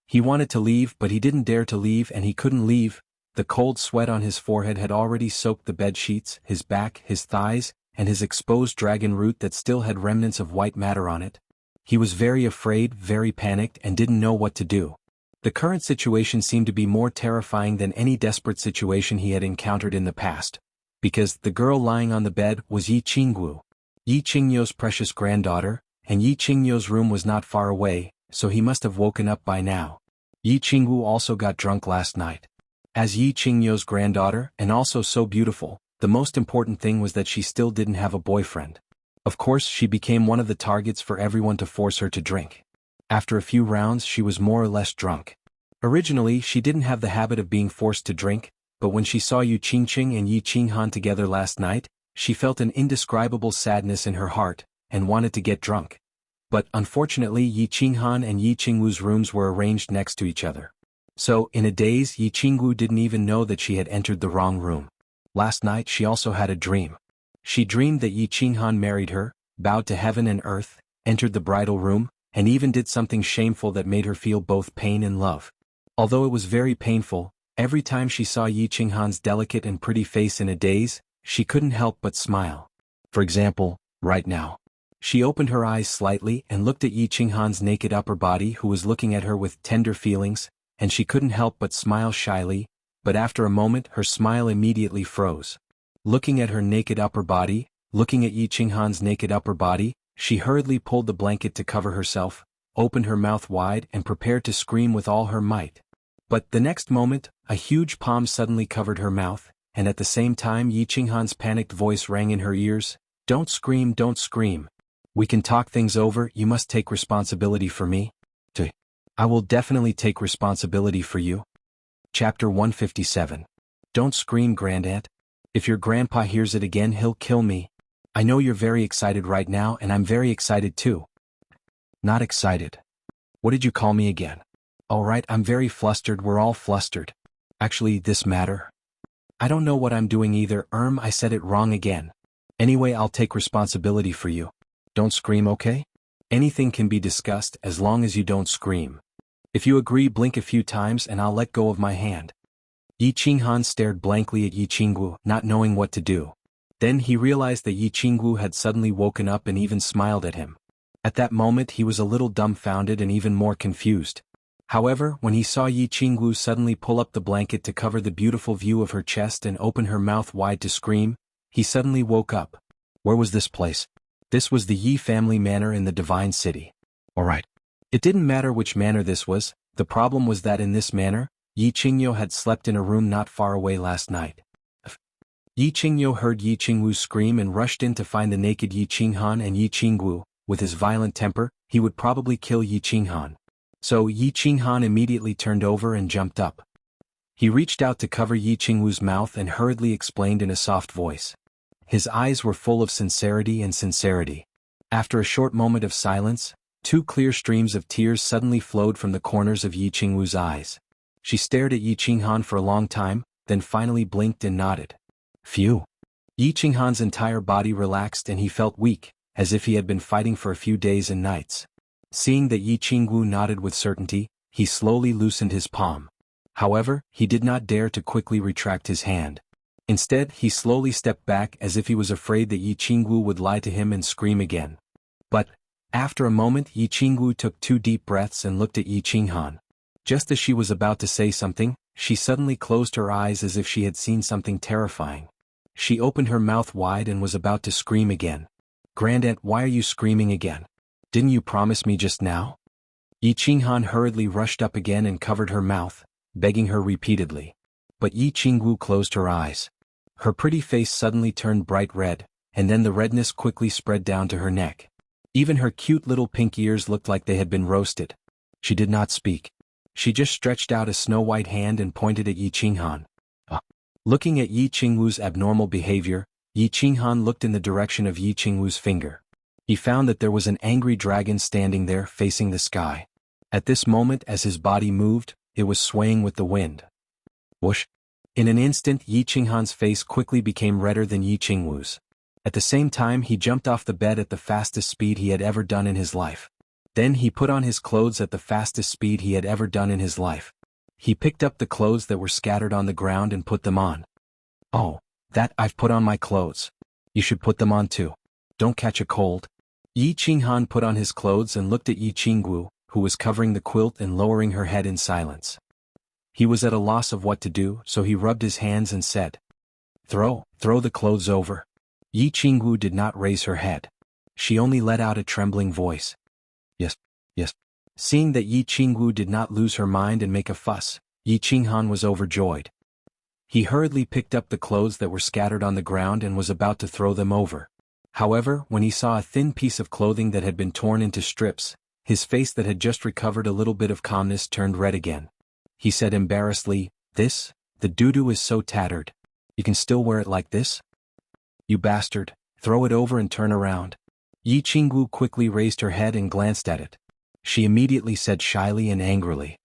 He wanted to leave, but he didn't dare to leave, and he couldn't leave. The cold sweat on his forehead had already soaked the bed sheets, his back, his thighs, and his exposed dragon root that still had remnants of white matter on it. He was very afraid, very panicked, and didn't know what to do. The current situation seemed to be more terrifying than any desperate situation he had encountered in the past. because the girl lying on the bed was Yi Qingwu, Yi Qingyo's precious granddaughter, and Yi Qingyo's room was not far away, so he must have woken up by now. Yi Qingwu also got drunk last night. As Yi Qingyo's granddaughter, and also so beautiful, the most important thing was that she still didn't have a boyfriend. Of course, she became one of the targets for everyone to force her to drink. After a few rounds, she was more or less drunk. Originally, she didn't have the habit of being forced to drink, but when she saw Yu Qingqing and Yi Qinghan together last night, she felt an indescribable sadness in her heart, and wanted to get drunk. But unfortunately, Yi Qinghan and Yi Qingwu's rooms were arranged next to each other. So, in a daze, Yi Qingwu didn't even know that she had entered the wrong room. Last night she also had a dream. She dreamed that Yi Qinghan married her, bowed to heaven and earth, entered the bridal room, and even did something shameful that made her feel both pain and love. Although it was very painful, every time she saw Yi Qinghan's delicate and pretty face in a daze, she couldn't help but smile. For example, right now. She opened her eyes slightly and looked at Yi Qinghan's naked upper body, who was looking at her with tender feelings, and she couldn't help but smile shyly, but after a moment her smile immediately froze. Looking at her naked upper body, looking at Yi Qinghan's naked upper body, she hurriedly pulled the blanket to cover herself, opened her mouth wide and prepared to scream with all her might. But the next moment, a huge palm suddenly covered her mouth, and at the same time Yi Qinghan's panicked voice rang in her ears, "Don't scream, don't scream. We can talk things over, you must take responsibility for me." I will definitely take responsibility for you. Chapter 157. Don't scream, Grandaunt. If your grandpa hears it again, he'll kill me. I know you're very excited right now, and I'm very excited too. Not excited. What did you call me again? All right, I'm very flustered, we're all flustered. Actually, this matter? I don't know what I'm doing either, I said it wrong again. Anyway, I'll take responsibility for you. Don't scream, okay? Anything can be discussed as long as you don't scream. If you agree, blink a few times and I'll let go of my hand. Yi Qinghan stared blankly at Yi Qingwu, not knowing what to do. Then he realized that Yi Qingwu had suddenly woken up and even smiled at him. At that moment he was a little dumbfounded and even more confused. However, when he saw Yi Qingwu suddenly pull up the blanket to cover the beautiful view of her chest and open her mouth wide to scream, he suddenly woke up. Where was this place? This was the Yi family manor in the Divine City. Alright. It didn't matter which manor this was, the problem was that in this manor, Yi Qingyo had slept in a room not far away last night. Yi Qingyo heard Yi Qingwu scream and rushed in to find the naked Yi Qinghan and Yi Qingwu. With his violent temper, he would probably kill Yi Qinghan. So Yi Qinghan immediately turned over and jumped up. He reached out to cover Yi Qingwu's mouth and hurriedly explained in a soft voice. His eyes were full of sincerity. After a short moment of silence, 2 clear streams of tears suddenly flowed from the corners of Yi Qingwu's eyes. She stared at Yi Qinghan for a long time, then finally blinked and nodded. Phew. Yi Qinghan's entire body relaxed and he felt weak, as if he had been fighting for a few days and nights. Seeing that Yi Qingwu nodded with certainty, he slowly loosened his palm. However, he did not dare to quickly retract his hand. Instead, he slowly stepped back as if he was afraid that Yi Qingwu would lie to him and scream again. But, after a moment, Yi Qingwu took 2 deep breaths and looked at Yi Qinghan. Just as she was about to say something, she suddenly closed her eyes as if she had seen something terrifying. She opened her mouth wide and was about to scream again. Grandaunt, why are you screaming again? Didn't you promise me just now? Yi Qinghan hurriedly rushed up again and covered her mouth, begging her repeatedly. But Yi Qingwu closed her eyes. Her pretty face suddenly turned bright red, and then the redness quickly spread down to her neck. Even her cute little pink ears looked like they had been roasted. She did not speak. She just stretched out a snow-white hand and pointed at Yi Qinghan. Looking at Yi Qingwu's abnormal behavior, Yi Qinghan looked in the direction of Yi Qingwu's finger. He found that there was an angry dragon standing there facing the sky. At this moment, as his body moved, it was swaying with the wind. Whoosh! In an instant, Yi Qinghan's face quickly became redder than Yi Qingwu's. At the same time, he jumped off the bed at the fastest speed he had ever done in his life. Then he put on his clothes at the fastest speed he had ever done in his life. He picked up the clothes that were scattered on the ground and put them on. Oh, I've put on my clothes. You should put them on too. Don't catch a cold. Yi Qinghan put on his clothes and looked at Yi Qingwu, who was covering the quilt and lowering her head in silence. He was at a loss of what to do, so he rubbed his hands and said, Throw the clothes over. Yi Qingwu did not raise her head. She only let out a trembling voice. Yes, yes. Seeing that Yi Qingwu did not lose her mind and make a fuss, Yi Qinghan was overjoyed. He hurriedly picked up the clothes that were scattered on the ground and was about to throw them over. However, when he saw a thin piece of clothing that had been torn into strips, his face that had just recovered a little bit of calmness turned red again. He said embarrassedly, the doo-doo is so tattered. You can still wear it like this? You bastard, throw it over and turn around. Yi Qingwu quickly raised her head and glanced at it. She immediately said shyly and angrily,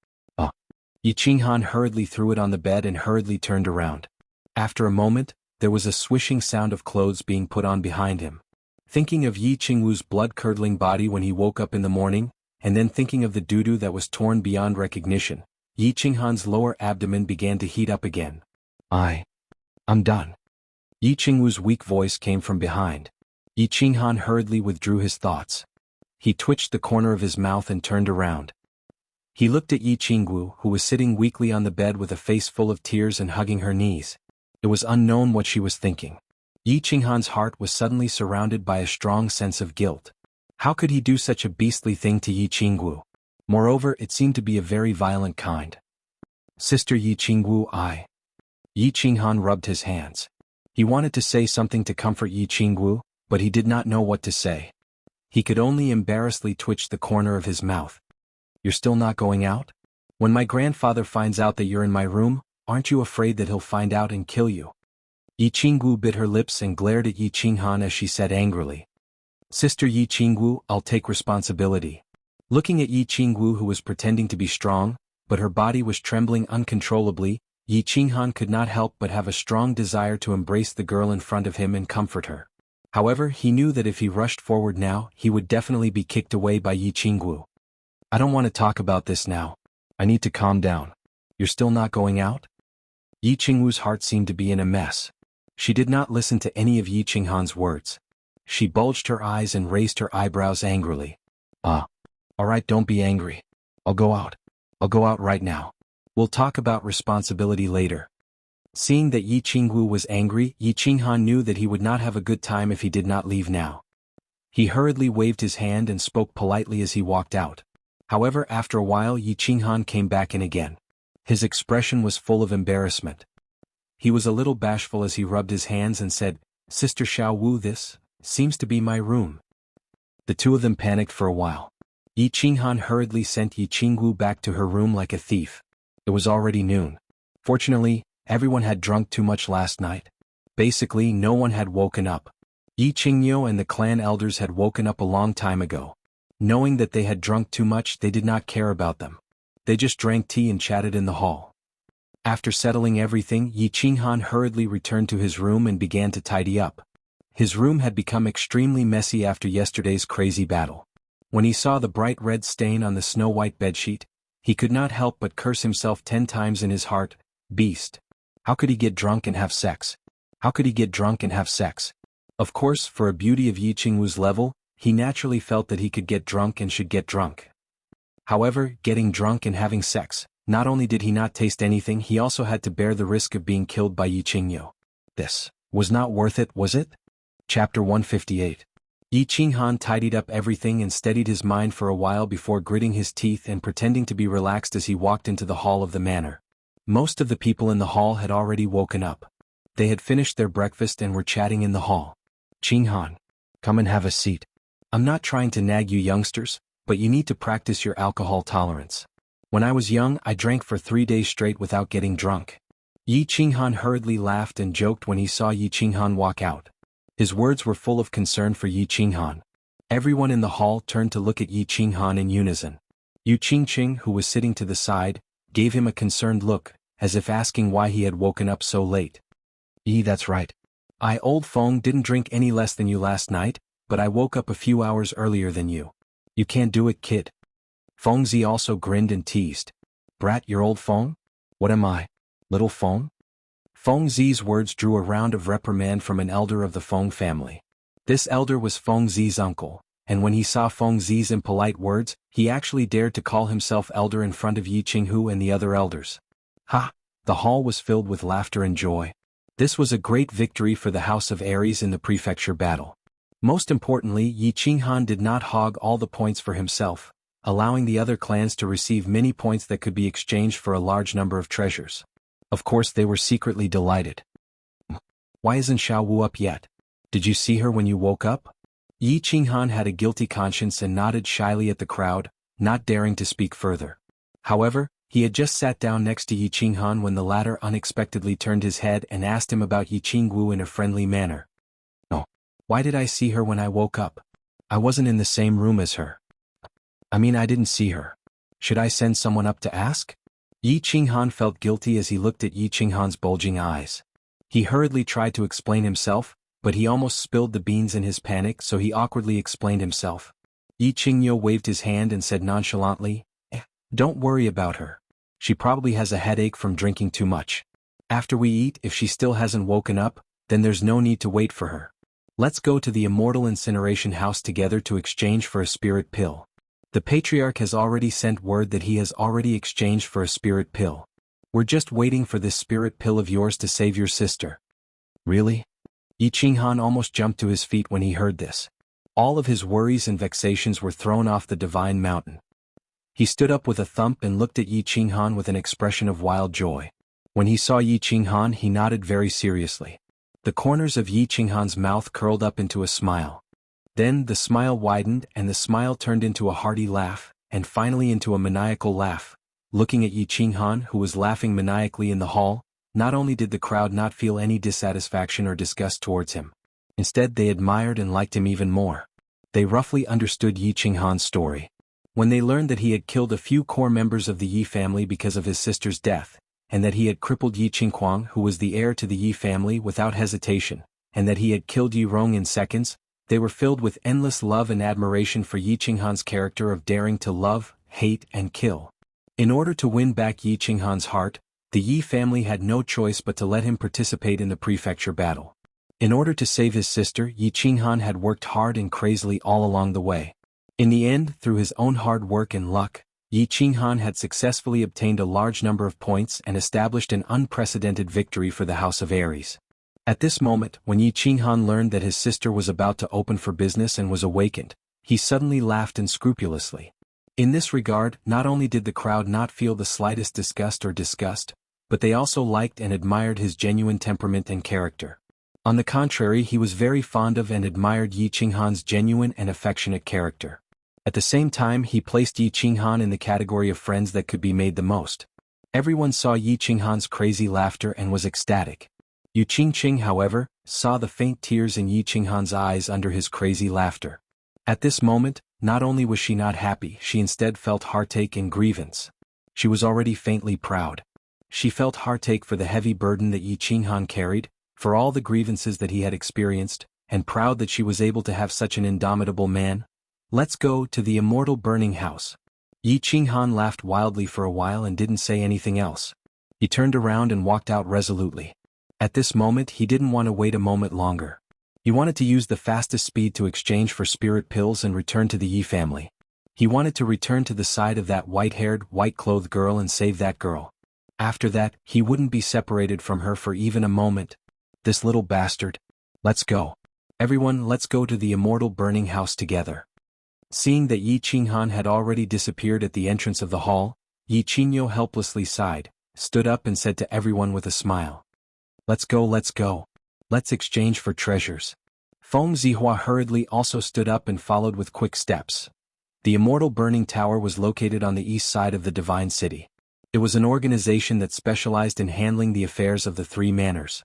Yi Qinghan hurriedly threw it on the bed and hurriedly turned around. After a moment, there was a swishing sound of clothes being put on behind him. Thinking of Yi Qingwu's blood-curdling body when he woke up in the morning, and then thinking of the doo-doo that was torn beyond recognition, Yi Qinghan's lower abdomen began to heat up again. I'm done. Yi Qingwu's weak voice came from behind. Yi Qinghan hurriedly withdrew his thoughts. He twitched the corner of his mouth and turned around. He looked at Yi Qingwu, who was sitting weakly on the bed with a face full of tears and hugging her knees. It was unknown what she was thinking. Yi Qinghan's heart was suddenly surrounded by a strong sense of guilt. How could he do such a beastly thing to Yi Qingwu? Moreover, it seemed to be a very violent kind. Sister Yi Qingwu, Yi Qinghan rubbed his hands. He wanted to say something to comfort Yi Qingwu, but he did not know what to say. He could only embarrassedly twitch the corner of his mouth. You're still not going out? When my grandfather finds out that you're in my room, aren't you afraid that he'll find out and kill you? Yi Qingwu bit her lips and glared at Yi Qinghan as she said angrily. Sister Yi Qingwu, I'll take responsibility. Looking at Yi Qingwu, who was pretending to be strong, but her body was trembling uncontrollably, Yi Qinghan could not help but have a strong desire to embrace the girl in front of him and comfort her. However, he knew that if he rushed forward now, he would definitely be kicked away by Yi Qingwu. I don't want to talk about this now. I need to calm down. You're still not going out? Yi Qingwu's heart seemed to be in a mess. She did not listen to any of Yi Qinghan's words. She bulged her eyes and raised her eyebrows angrily. Alright, don't be angry. I'll go out. I'll go out right now. We'll talk about responsibility later. Seeing that Yi Qingwu was angry, Yi Qinghan knew that he would not have a good time if he did not leave now. He hurriedly waved his hand and spoke politely as he walked out. However, after a while Yi Qinghan came back in again. His expression was full of embarrassment. He was a little bashful as he rubbed his hands and said, Sister Xiaowu, this seems to be my room. The two of them panicked for a while. Yi Qinghan hurriedly sent Yi Qingwu back to her room like a thief. It was already noon. Fortunately, everyone had drunk too much last night. Basically, no one had woken up. Yi Qingyo and the clan elders had woken up a long time ago. Knowing that they had drunk too much, they did not care about them. They just drank tea and chatted in the hall. After settling everything, Yi Qinghan hurriedly returned to his room and began to tidy up. His room had become extremely messy after yesterday's crazy battle. When he saw the bright red stain on the snow-white bedsheet, he could not help but curse himself 10 times in his heart. Beast. How could he get drunk and have sex? How could he get drunk and have sex? Of course, for a beauty of Yi Qingwu's level, he naturally felt that he could get drunk and should get drunk. However, getting drunk and having sex, not only did he not taste anything, he also had to bear the risk of being killed by Yi Qingyo. This was not worth it, was it? Chapter 158. Yi Qinghan tidied up everything and steadied his mind for a while before gritting his teeth and pretending to be relaxed as he walked into the hall of the manor. Most of the people in the hall had already woken up. They had finished their breakfast and were chatting in the hall. Qinghan, come and have a seat. I'm not trying to nag you youngsters, but you need to practice your alcohol tolerance. When I was young, I drank for 3 days straight without getting drunk. Yi Qinghan hurriedly laughed and joked when he saw Yi Qinghan walk out. His words were full of concern for Yi Qinghan. Everyone in the hall turned to look at Yi Qinghan in unison. Yu Qingqing, who was sitting to the side, gave him a concerned look, as if asking why he had woken up so late. That's right. Old Feng didn't drink any less than you last night, but I woke up a few hours earlier than you. You can't do it, kid. Feng Zi also grinned and teased. Brat, you're old Feng? What am I? Little Feng? Feng Zi's words drew a round of reprimand from an elder of the Feng family. This elder was Feng Zi's uncle, and when he saw Feng Zi's impolite words, he actually dared to call himself elder in front of Yi Qinghu and the other elders. Ha! The hall was filled with laughter and joy. This was a great victory for the House of Aries in the prefecture battle. Most importantly, xuanhuan did not hog all the points for himself, allowing the other clans to receive many points that could be exchanged for a large number of treasures. Of course they were secretly delighted. Why isn't Xiaowu up yet? Did you see her when you woke up? Xuanhuan had a guilty conscience and nodded shyly at the crowd, not daring to speak further. However, he had just sat down next to Xuanhuan when the latter unexpectedly turned his head and asked him about Jianghu in a friendly manner. Oh, why did I see her when I woke up? I wasn't in the same room as her. I mean, I didn't see her. Should I send someone up to ask? Xuanhuan felt guilty as he looked at Xuanhuan's bulging eyes. He hurriedly tried to explain himself, but he almost spilled the beans in his panic, so he awkwardly explained himself. Xianxia waved his hand and said nonchalantly, "Don't worry about her. She probably has a headache from drinking too much. After we eat, if she still hasn't woken up, then there's no need to wait for her. Let's go to the immortal incineration house together to exchange for a spirit pill. The patriarch has already sent word that he has already exchanged for a spirit pill. We're just waiting for this spirit pill of yours to save your sister." Really? Xuanhuan almost jumped to his feet when he heard this. All of his worries and vexations were thrown off the divine mountain. He stood up with a thump and looked at Xuanhuan with an expression of wild joy. When he saw Xuanhuan, he nodded very seriously. The corners of Xuanhuan's mouth curled up into a smile. Then the smile widened and the smile turned into a hearty laugh, and finally into a maniacal laugh. Looking at Xuanhuan, who was laughing maniacally in the hall, not only did the crowd not feel any dissatisfaction or disgust towards him. Instead they admired and liked him even more. They roughly understood Xuanhuan's story. When they learned that he had killed a few core members of the Yi family because of his sister's death, and that he had crippled Xuanhuan, who was the heir to the Yi family, without hesitation, and that he had killed Yi Rong in seconds, they were filled with endless love and admiration for Xuanhuan's character of daring to love, hate, and kill. In order to win back Xuanhuan's heart, the Yi family had no choice but to let him participate in the prefecture battle. In order to save his sister, Xuanhuan had worked hard and crazily all along the way. In the end, through his own hard work and luck, Xuanhuan had successfully obtained a large number of points and established an unprecedented victory for the House of Aries. At this moment, when Xuanhuan learned that his sister was about to open for business and was awakened, he suddenly laughed unscrupulously. In this regard, not only did the crowd not feel the slightest disgust or disgust, but they also liked and admired his genuine temperament and character. On the contrary, he was very fond of and admired Xuanhuan's genuine and affectionate character. At the same time, he placed Xuanhuan in the category of friends that could be made the most. Everyone saw Xuanhuan's crazy laughter and was ecstatic. Xuanxia, however, saw the faint tears in Xuanhuan's eyes under his crazy laughter. At this moment, not only was she not happy, she instead felt heartache and grievance. She was already faintly proud. She felt heartache for the heavy burden that Xuanhuan carried, for all the grievances that he had experienced, and proud that she was able to have such an indomitable man. "Let's go to the immortal burning house." Xuanhuan laughed wildly for a while and didn't say anything else. He turned around and walked out resolutely. At this moment he didn't want to wait a moment longer. He wanted to use the fastest speed to exchange for spirit pills and return to the Yi family. He wanted to return to the side of that white-haired, white-clothed girl and save that girl. After that, he wouldn't be separated from her for even a moment. This little bastard. Let's go. Everyone, let's go to the immortal burning house together. Seeing that Xuanhuan had already disappeared at the entrance of the hall, Xuanxia helplessly sighed, stood up and said to everyone with a smile, "Let's go, let's go. Let's exchange for treasures." Feng Zihua hurriedly also stood up and followed with quick steps. The immortal burning tower was located on the east side of the divine city. It was an organization that specialized in handling the affairs of the three manors.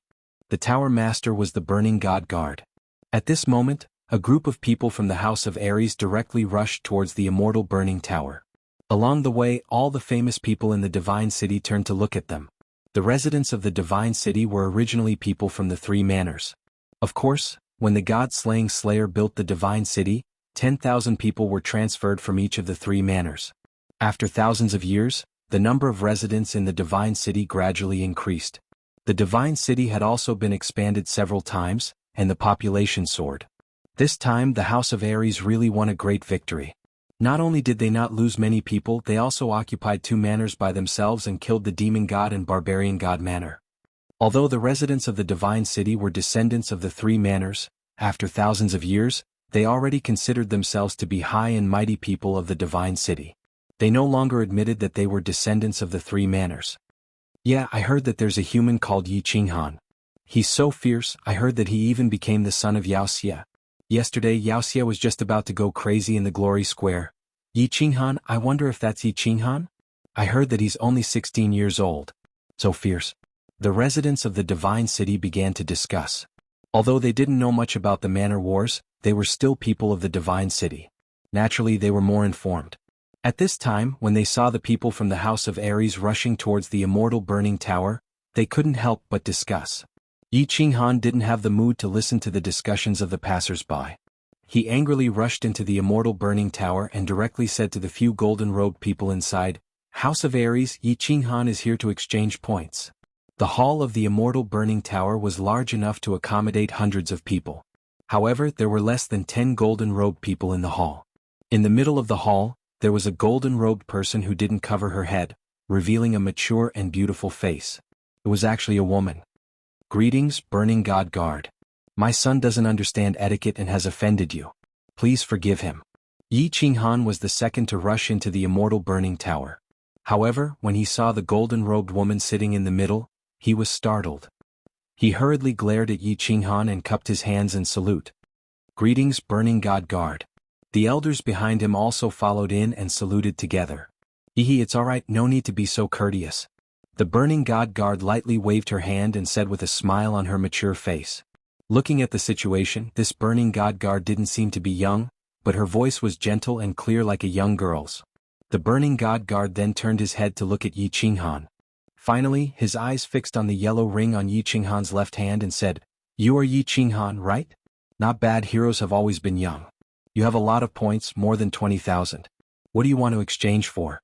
The tower master was the burning god guard. At this moment, a group of people from the House of Aries directly rushed towards the immortal burning tower. Along the way, all the famous people in the divine city turned to look at them. The residents of the divine city were originally people from the three manors. Of course, when the god-slaying slayer built the divine city, 10,000 people were transferred from each of the three manors. After thousands of years, the number of residents in the divine city gradually increased. The divine city had also been expanded several times, and the population soared. This time the House of Aries really won a great victory. Not only did they not lose many people, they also occupied two manors by themselves and killed the demon god and barbarian god manor. Although the residents of the Divine City were descendants of the three manners, after thousands of years, they already considered themselves to be high and mighty people of the Divine City. They no longer admitted that they were descendants of the three manners. Yeah, I heard that there's a human called Xuanhuan. He's so fierce, I heard that he even became the son of xianxia. Yesterday xianxia was just about to go crazy in the Glory Square. Xuanhuan, I wonder if that's Xuanhuan? I heard that he's only 16 years old. So fierce. The residents of the Divine City began to discuss. Although they didn't know much about the Manor Wars, they were still people of the Divine City. Naturally they were more informed. At this time, when they saw the people from the House of Aries rushing towards the immortal burning tower, they couldn't help but discuss. Xuanhuan didn't have the mood to listen to the discussions of the passers-by. He angrily rushed into the immortal burning tower and directly said to the few golden-robed people inside, "House of Aries, Xuanhuan is here to exchange points." The hall of the immortal burning tower was large enough to accommodate hundreds of people. However, there were less than 10 golden-robed people in the hall. In the middle of the hall, there was a golden-robed person who didn't cover her head, revealing a mature and beautiful face. It was actually a woman. "Greetings, Burning God Guard. My son doesn't understand etiquette and has offended you. Please forgive him." Xuanhuan was the second to rush into the immortal burning tower. However, when he saw the golden-robed woman sitting in the middle, he was startled. He hurriedly glared at Xuanhuan and cupped his hands in salute. "Greetings, Burning God Guard." The elders behind him also followed in and saluted together. It's alright, no need to be so courteous." The Burning God Guard lightly waved her hand and said with a smile on her mature face. Looking at the situation, this Burning God Guard didn't seem to be young, but her voice was gentle and clear like a young girl's. The Burning God Guard then turned his head to look at Xuanhuan. Finally, his eyes fixed on the yellow ring on Xuanhuan's left hand and said, "You are Xuanhuan, right? Not bad, heroes have always been young. You have a lot of points, more than 20,000. What do you want to exchange for?"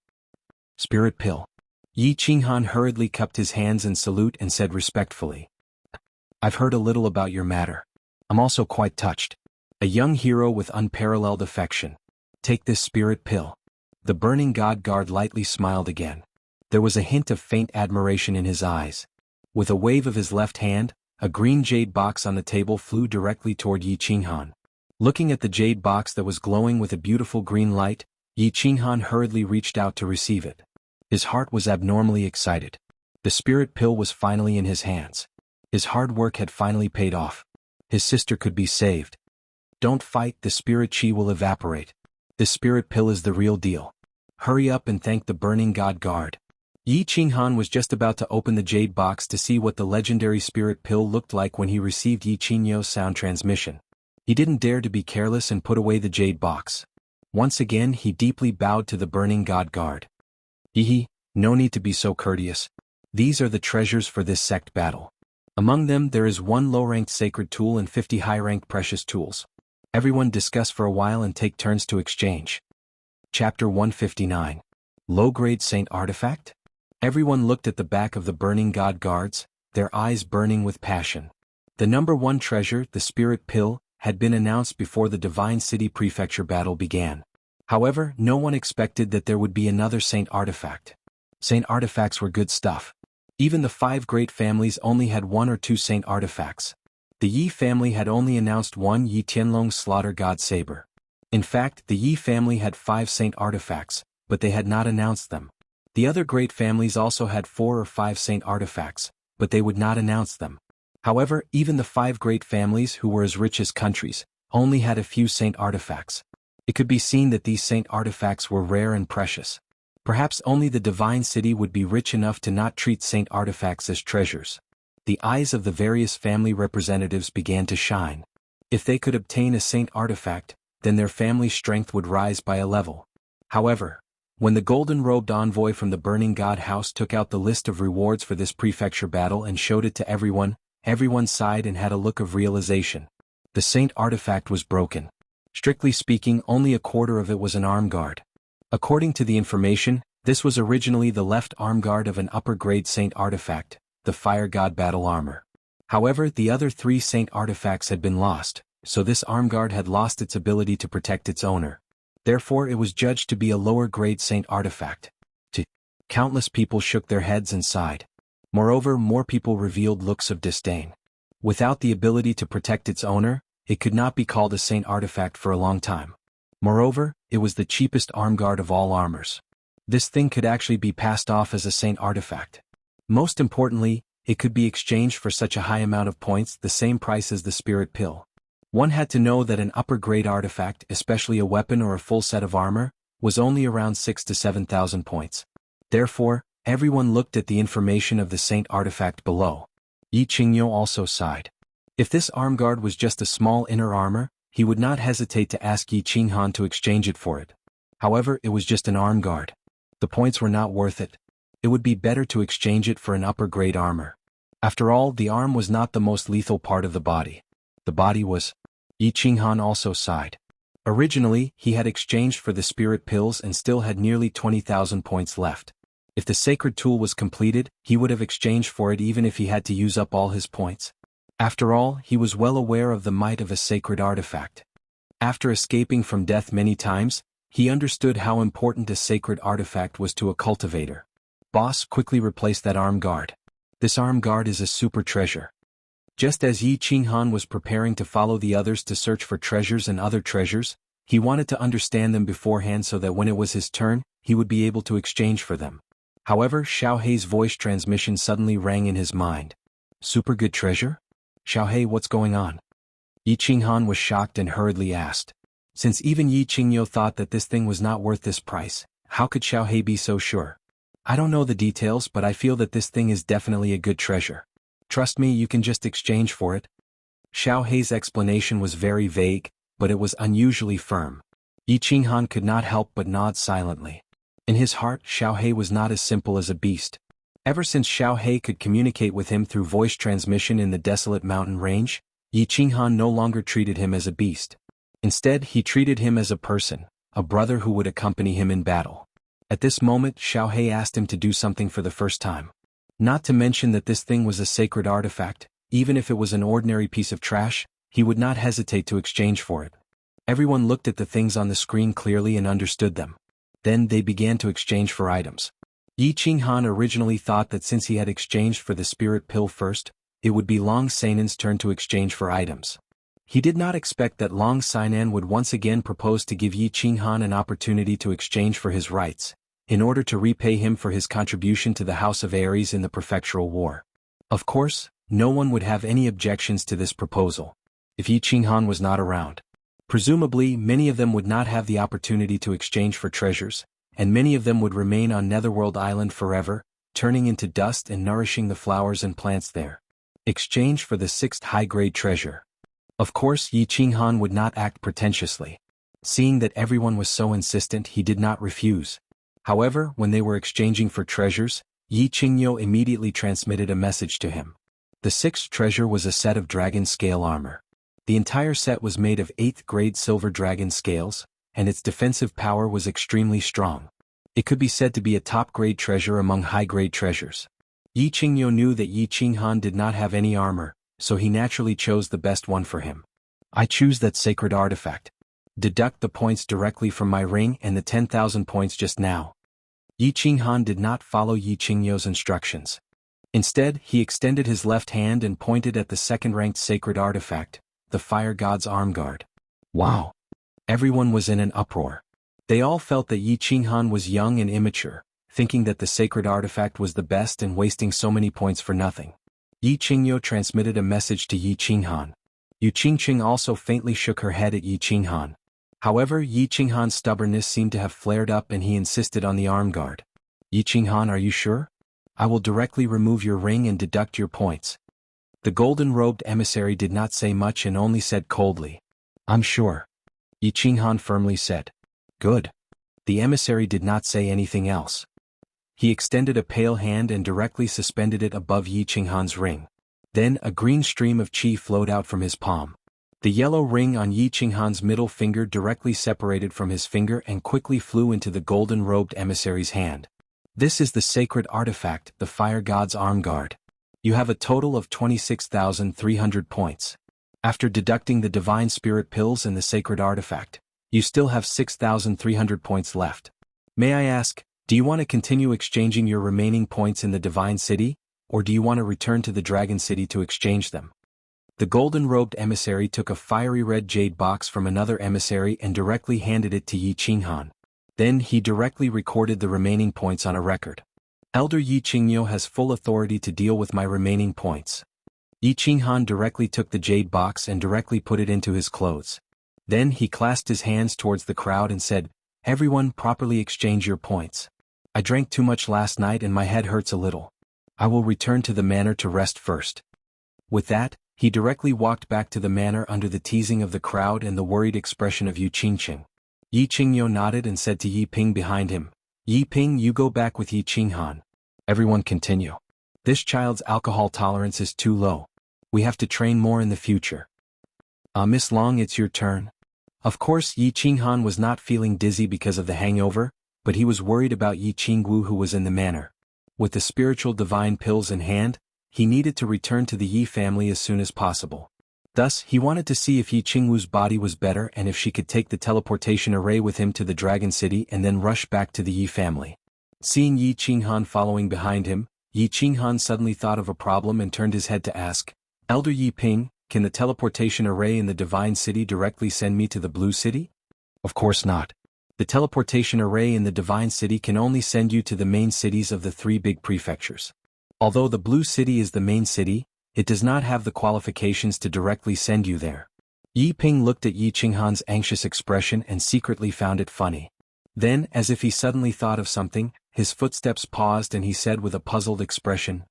"Spirit pill." Xuanhuan hurriedly cupped his hands in salute and said respectfully, "I've heard a little about your matter. I'm also quite touched. A young hero with unparalleled affection. Take this spirit pill." The Burning God Guard lightly smiled again. There was a hint of faint admiration in his eyes. With a wave of his left hand, a green jade box on the table flew directly toward Xuanhuan. Looking at the jade box that was glowing with a beautiful green light, Xuanhuan hurriedly reached out to receive it. His heart was abnormally excited. The spirit pill was finally in his hands. His hard work had finally paid off. His sister could be saved. "Don't fight, the spirit chi will evaporate. This spirit pill is the real deal. Hurry up and thank the Burning God Guard." Xuanhuan was just about to open the jade box to see what the legendary spirit pill looked like when he received Xuanhuan's sound transmission. He didn't dare to be careless and put away the jade box. Once again he deeply bowed to the Burning God Guard. No need to be so courteous. These are the treasures for this sect battle. Among them there is 1 low-ranked sacred tool and 50 high-ranked precious tools. Everyone discuss for a while and take turns to exchange. Chapter 159. Low-grade Saint Artifact? Everyone looked at the back of the Burning God Guards, their eyes burning with passion. The number 1 treasure, the Spirit Pill, had been announced before the Divine City Prefecture battle began. However, no one expected that there would be another Saint Artifact. Saint Artifacts were good stuff. Even the 5 great families only had 1 or 2 Saint Artifacts. The Yi family had only announced 1 Yi Tianlong Slaughter God Saber. In fact, the Yi family had 5 Saint Artifacts, but they had not announced them. The other great families also had 4 or 5 Saint Artifacts, but they would not announce them. However, even the 5 great families who were as rich as countries, only had a few Saint Artifacts. It could be seen that these Saint Artifacts were rare and precious. Perhaps only the Divine City would be rich enough to not treat Saint Artifacts as treasures. The eyes of the various family representatives began to shine. If they could obtain a Saint Artifact, then their family's strength would rise by a level. However, when the golden-robed envoy from the Burning God House took out the list of rewards for this prefecture battle and showed it to everyone, everyone sighed and had a look of realization. The Saint Artifact was broken. Strictly speaking, only a quarter of it was an arm guard. According to the information, this was originally the left arm guard of an upper-grade Saint Artifact, the Fire God Battle Armor. However, the other 3 Saint Artifacts had been lost, so this arm guard had lost its ability to protect its owner. Therefore it was judged to be a lower-grade Saint Artifact. Countless people shook their heads and sighed. Moreover, more people revealed looks of disdain. Without the ability to protect its owner, it could not be called a saint artifact for a long time. Moreover, it was the cheapest arm guard of all armors. This thing could actually be passed off as a saint artifact. Most importantly, it could be exchanged for such a high amount of points, the same price as the spirit pill. One had to know that an upper-grade artifact, especially a weapon or a full set of armor, was only around 6,000 to 7,000 points. Therefore, everyone looked at the information of the saint artifact below. Yi Qingyo also sighed. If this arm guard was just a small inner armor, he would not hesitate to ask Yi Qinghan to exchange it for it. However, it was just an arm guard. The points were not worth it. It would be better to exchange it for an upper-grade armor. After all, the arm was not the most lethal part of the body. The body was. Yi Qinghan also sighed. Originally, he had exchanged for the spirit pills and still had nearly 20,000 points left. If the sacred tool was completed, he would have exchanged for it even if he had to use up all his points. After all, he was well aware of the might of a sacred artifact. After escaping from death many times, he understood how important a sacred artifact was to a cultivator. Boss, quickly replace that arm guard. This arm guard is a super treasure. Just as Yi Qinghan was preparing to follow the others to search for treasures and other treasures, he wanted to understand them beforehand so that when it was his turn, he would be able to exchange for them. However, Xiaohei's voice transmission suddenly rang in his mind. Super good treasure? Xiaohei, what's going on? Yi Qinghan was shocked and hurriedly asked. Since even Yi Qingyo thought that this thing was not worth this price, how could Xiaohei be so sure? I don't know the details, but I feel that this thing is definitely a good treasure. Trust me, you can just exchange for it. Xiaohei's explanation was very vague, but it was unusually firm. Yi Qinghan could not help but nod silently. In his heart, Xiaohei was not as simple as a beast. Ever since Xiaohei could communicate with him through voice transmission in the desolate mountain range, Yi Qinghan no longer treated him as a beast. Instead, he treated him as a person, a brother who would accompany him in battle. At this moment, Xiaohei asked him to do something for the first time. Not to mention that this thing was a sacred artifact, even if it was an ordinary piece of trash, he would not hesitate to exchange for it. Everyone looked at the things on the screen clearly and understood them. Then they began to exchange for items. Yi Qinghan originally thought that since he had exchanged for the spirit pill first, it would be Long Sainan's turn to exchange for items. He did not expect that Long Sainan would once again propose to give Yi Qinghan an opportunity to exchange for his rights, in order to repay him for his contribution to the House of Aries in the Prefectural War. Of course, no one would have any objections to this proposal, if Yi Qinghan was not around. Presumably, many of them would not have the opportunity to exchange for treasures, and many of them would remain on Netherworld Island forever, turning into dust and nourishing the flowers and plants there. Exchange for the 6th high-grade treasure. Of course, Yi Qinghan would not act pretentiously. Seeing that everyone was so insistent, he did not refuse. However, when they were exchanging for treasures, Yi Qingyo immediately transmitted a message to him. The 6th treasure was a set of dragon scale armor. The entire set was made of 8th grade silver dragon scales, and its defensive power was extremely strong. It could be said to be a top-grade treasure among high-grade treasures. Yi Qingyo knew that Yi Qinghan did not have any armor, so he naturally chose the best one for him. I choose that sacred artifact. Deduct the points directly from my ring and the 10,000 points just now. Yi Qinghan did not follow Yi Qingyo's instructions. Instead, he extended his left hand and pointed at the second-ranked sacred artifact, the Fire God's Arm Guard. Wow! Everyone was in an uproar. They all felt that Yi Qinghan was young and immature, thinking that the sacred artifact was the best and wasting so many points for nothing. Yi Qingyo transmitted a message to Yi Qinghan. Yu Qingqing also faintly shook her head at Yi Qinghan. However, Yi Qinghan's stubbornness seemed to have flared up and he insisted on the arm guard. Yi Qinghan, are you sure? I will directly remove your ring and deduct your points. The golden-robed emissary did not say much and only said coldly, I'm sure. Yi Qinghan firmly said. Good. The emissary did not say anything else. He extended a pale hand and directly suspended it above Yi Qinghan's ring. Then a green stream of qi flowed out from his palm. The yellow ring on Yi Qinghan's middle finger directly separated from his finger and quickly flew into the golden-robed emissary's hand. This is the sacred artifact, the Fire God's Arm Guard. You have a total of 26,300 points. After deducting the Divine Spirit Pills and the sacred artifact, you still have 6,300 points left. May I ask, do you want to continue exchanging your remaining points in the Divine City, or do you want to return to the Dragon City to exchange them? The golden-robed emissary took a fiery red jade box from another emissary and directly handed it to Xuanhuan. Then he directly recorded the remaining points on a record. Elder Qingyo has full authority to deal with my remaining points. Xuanhuan directly took the jade box and directly put it into his clothes. Then he clasped his hands towards the crowd and said, "Everyone properly exchange your points. I drank too much last night and my head hurts a little. I will return to the manor to rest first." With that, he directly walked back to the manor under the teasing of the crowd and the worried expression of Yu Qingqing. Yi Qingyo nodded and said to Yi Ping behind him, "Yi Ping, you go back with Yi Qinghan. Everyone continue. This child's alcohol tolerance is too low. We have to train more in the future. Miss Long, it's your turn." Of course, Yi Qinghan was not feeling dizzy because of the hangover, but he was worried about Yi Qingwu who was in the manor. With the spiritual divine pills in hand, he needed to return to the Yi family as soon as possible. Thus, he wanted to see if Yi Qingwu's body was better and if she could take the teleportation array with him to the Dragon City and then rush back to the Yi family. Seeing Yi Qinghan following behind him, Yi Qinghan suddenly thought of a problem and turned his head to ask, "Elder Yi Ping, can the teleportation array in the Divine City directly send me to the Blue City?" "Of course not. The teleportation array in the Divine City can only send you to the main cities of the 3 big prefectures. Although the Blue City is the main city, it does not have the qualifications to directly send you there." Yi Ping looked at Yi Qinghan's anxious expression and secretly found it funny. Then, as if he suddenly thought of something, his footsteps paused and he said with a puzzled expression,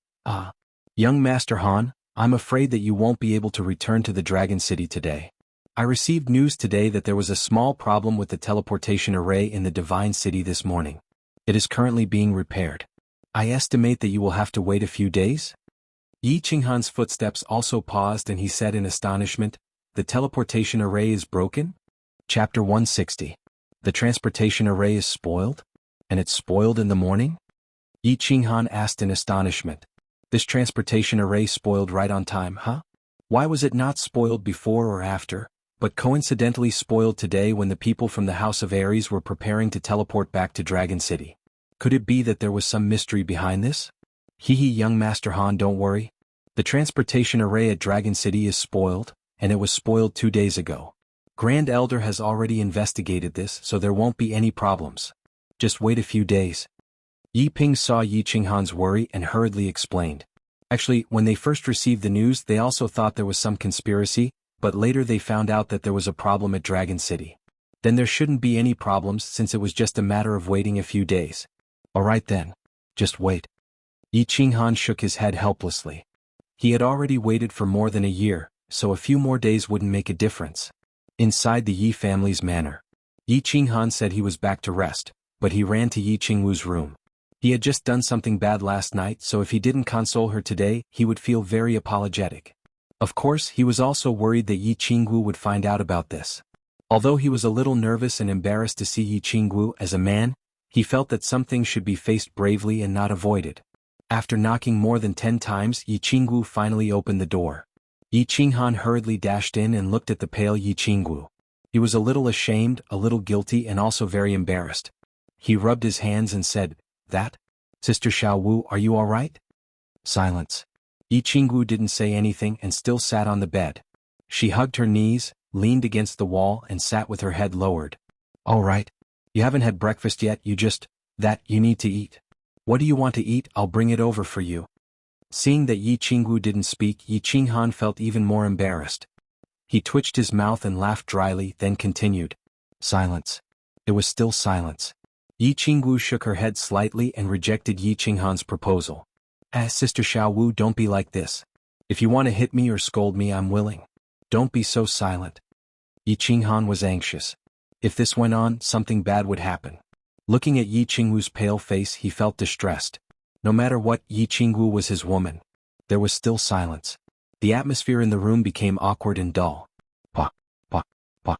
Young Master Han, I'm afraid that you won't be able to return to the Dragon City today. I received news today that there was a small problem with the teleportation array in the Divine City this morning. It is currently being repaired. I estimate that you will have to wait a few days?" Yi Qinghan's footsteps also paused and he said in astonishment, "The teleportation array is broken?" Chapter 160. The transportation array is spoiled? And it's spoiled in the morning? Yi Qinghan asked in astonishment. This transportation array spoiled right on time, huh? Why was it not spoiled before or after, but coincidentally spoiled today when the people from the House of Aries were preparing to teleport back to Dragon City? Could it be that there was some mystery behind this? Young Master Han, don't worry. The transportation array at Dragon City is spoiled, and it was spoiled 2 days ago. Grand Elder has already investigated this, so there won't be any problems. Just wait a few days. Yi Ping saw Yi Qinghan's worry and hurriedly explained. Actually, when they first received the news they also thought there was some conspiracy, but later they found out that there was a problem at Dragon City. Then there shouldn't be any problems since it was just a matter of waiting a few days. Alright then. Just wait. Yi Qinghan shook his head helplessly. He had already waited for more than a year, so a few more days wouldn't make a difference. Inside the Yi family's manor, Yi Qinghan said he was back to rest, but he ran to Yi Qingwu's room. He had just done something bad last night, so if he didn't console her today, he would feel very apologetic. Of course, he was also worried that Yi Qingwu would find out about this. Although he was a little nervous and embarrassed to see Yi Qingwu as a man, he felt that some things should be faced bravely and not avoided. After knocking more than 10 times, Yi Qingwu finally opened the door. Yi Qinghan hurriedly dashed in and looked at the pale Yi Qingwu. He was a little ashamed, a little guilty and also very embarrassed. He rubbed his hands and said, "That? Sister Xiaowu, are you all right?" Silence. Yi Qingwu didn't say anything and still sat on the bed. She hugged her knees, leaned against the wall and sat with her head lowered. "All right. You haven't had breakfast yet, you need to eat. What do you want to eat? I'll bring it over for you." Seeing that Yi Qingwu didn't speak, Yi Qinghan felt even more embarrassed. He twitched his mouth and laughed dryly, then continued. Silence. It was still silence. Yi Qingwu shook her head slightly and rejected Yi Qinghan's proposal. Sister Xiaowu, don't be like this. If you want to hit me or scold me, I'm willing. Don't be so silent." Yi Qinghan was anxious. If this went on, something bad would happen. Looking at Yi Qingwu's pale face, he felt distressed. No matter what, Yi Qingwu was his woman. There was still silence. The atmosphere in the room became awkward and dull. Pa, pa, pa.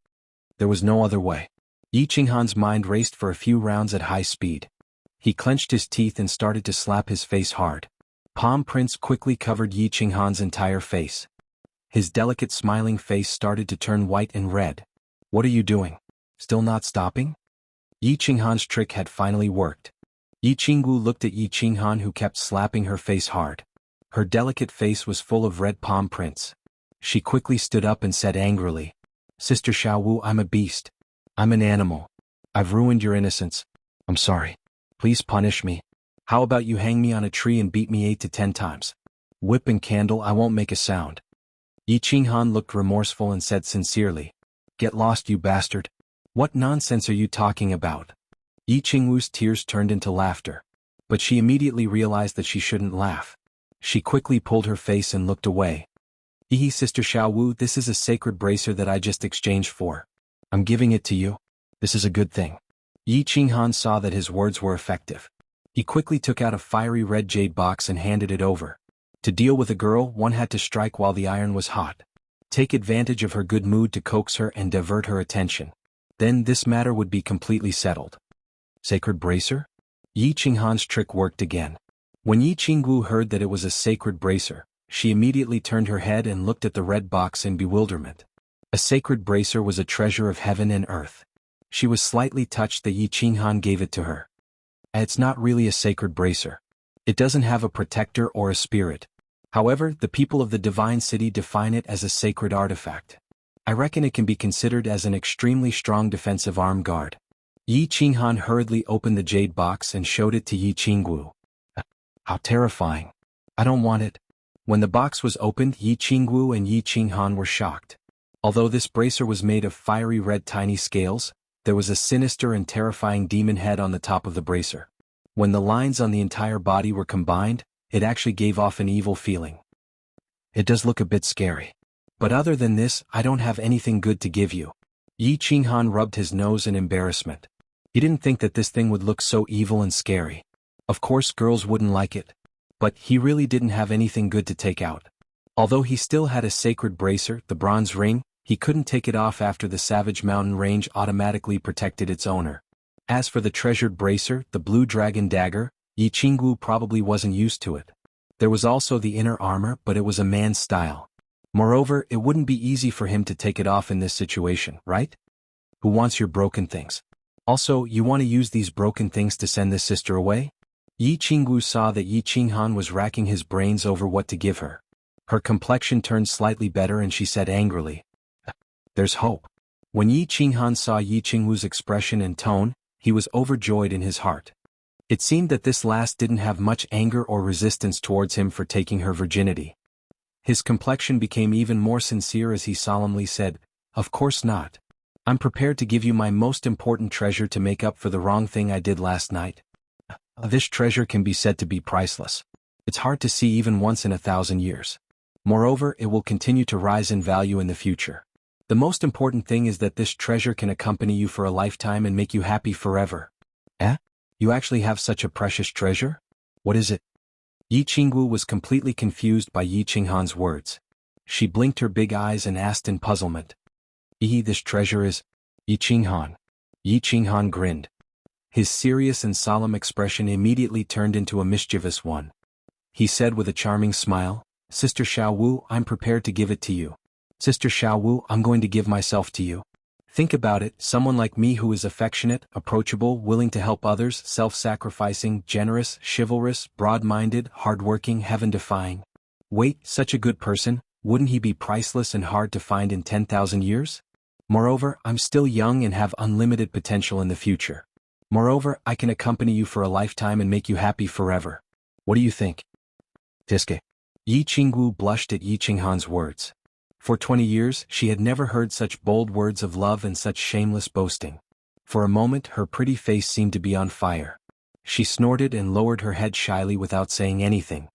There was no other way. Yi Qinghan's mind raced for a few rounds at high speed. He clenched his teeth and started to slap his face hard. Palm prints quickly covered Yi Qinghan's entire face. His delicate smiling face started to turn white and red. "What are you doing? Still not stopping?" Yi Qinghan's trick had finally worked. Yi Qingwu looked at Yi Qinghan, who kept slapping her face hard. Her delicate face was full of red palm prints. She quickly stood up and said angrily, "Sister Xiaowu, I'm a beast. I'm an animal. I've ruined your innocence. I'm sorry. Please punish me. How about you hang me on a tree and beat me 8 to 10 times? Whip and candle, I won't make a sound." Xuanhuan looked remorseful and said sincerely, "Get lost, you bastard. What nonsense are you talking about?" Qingwu's tears turned into laughter. But she immediately realized that she shouldn't laugh. She quickly pulled her face and looked away. Sister Xiaowu, this is a sacred bracer that I just exchanged for. I'm giving it to you. This is a good thing." Xuanhuan saw that his words were effective. He quickly took out a fiery red jade box and handed it over. To deal with a girl, one had to strike while the iron was hot. Take advantage of her good mood to coax her and divert her attention. Then this matter would be completely settled. Sacred bracer? Xuanhuan's trick worked again. When Qingwu heard that it was a sacred bracer, she immediately turned her head and looked at the red box in bewilderment. A sacred bracer was a treasure of heaven and earth. She was slightly touched that Qinghuan gave it to her. It's not really a sacred bracer. It doesn't have a protector or a spirit. However, the people of the Divine City define it as a sacred artifact. I reckon it can be considered as an extremely strong defensive arm guard. Qinghuan hurriedly opened the jade box and showed it to Qingwu. How terrifying. I don't want it. When the box was opened, Qingwu and Qinghuan were shocked. Although this bracer was made of fiery red tiny scales, there was a sinister and terrifying demon head on the top of the bracer. When the lines on the entire body were combined, it actually gave off an evil feeling. It does look a bit scary. But other than this, I don't have anything good to give you. Qinghuan rubbed his nose in embarrassment. He didn't think that this thing would look so evil and scary. Of course girls wouldn't like it. But he really didn't have anything good to take out. Although he still had a sacred bracer, the bronze ring, he couldn't take it off after the Savage Mountain Range automatically protected its owner. As for the treasured bracer, the blue dragon dagger, Qingwu probably wasn't used to it. There was also the inner armor, but it was a man's style. Moreover, it wouldn't be easy for him to take it off in this situation, right? Who wants your broken things? Also, you want to use these broken things to send this sister away? Qingwu saw that Qinghuan was racking his brains over what to give her. Her complexion turned slightly better and she said angrily, "There's hope." When Qinghuan saw Qingwu's expression and tone, he was overjoyed in his heart. It seemed that this last didn't have much anger or resistance towards him for taking her virginity. His complexion became even more sincere as he solemnly said, "Of course not. I'm prepared to give you my most important treasure to make up for the wrong thing I did last night. This treasure can be said to be priceless. It's hard to see even once in 1,000 years. Moreover, it will continue to rise in value in the future. The most important thing is that this treasure can accompany you for a lifetime and make you happy forever." You actually have such a precious treasure? What is it? Qingwu was completely confused by Qinghuan's words. She blinked her big eyes and asked in puzzlement. This treasure is Qinghuan. Qinghuan grinned. His serious and solemn expression immediately turned into a mischievous one. He said with a charming smile, "Sister Xiaowu, I'm prepared to give it to you. Sister Xiaowu, I'm going to give myself to you. Think about it, someone like me who is affectionate, approachable, willing to help others, self-sacrificing, generous, chivalrous, broad-minded, hard-working, heaven-defying. Wait, such a good person, wouldn't he be priceless and hard to find in 10,000 years? Moreover, I'm still young and have unlimited potential in the future. Moreover, I can accompany you for a lifetime and make you happy forever. What do you think?" Tiske. Qingwu blushed at Qinghuan's words. For 20 years, she had never heard such bold words of love and such shameless boasting. For a moment, her pretty face seemed to be on fire. She snorted and lowered her head shyly without saying anything.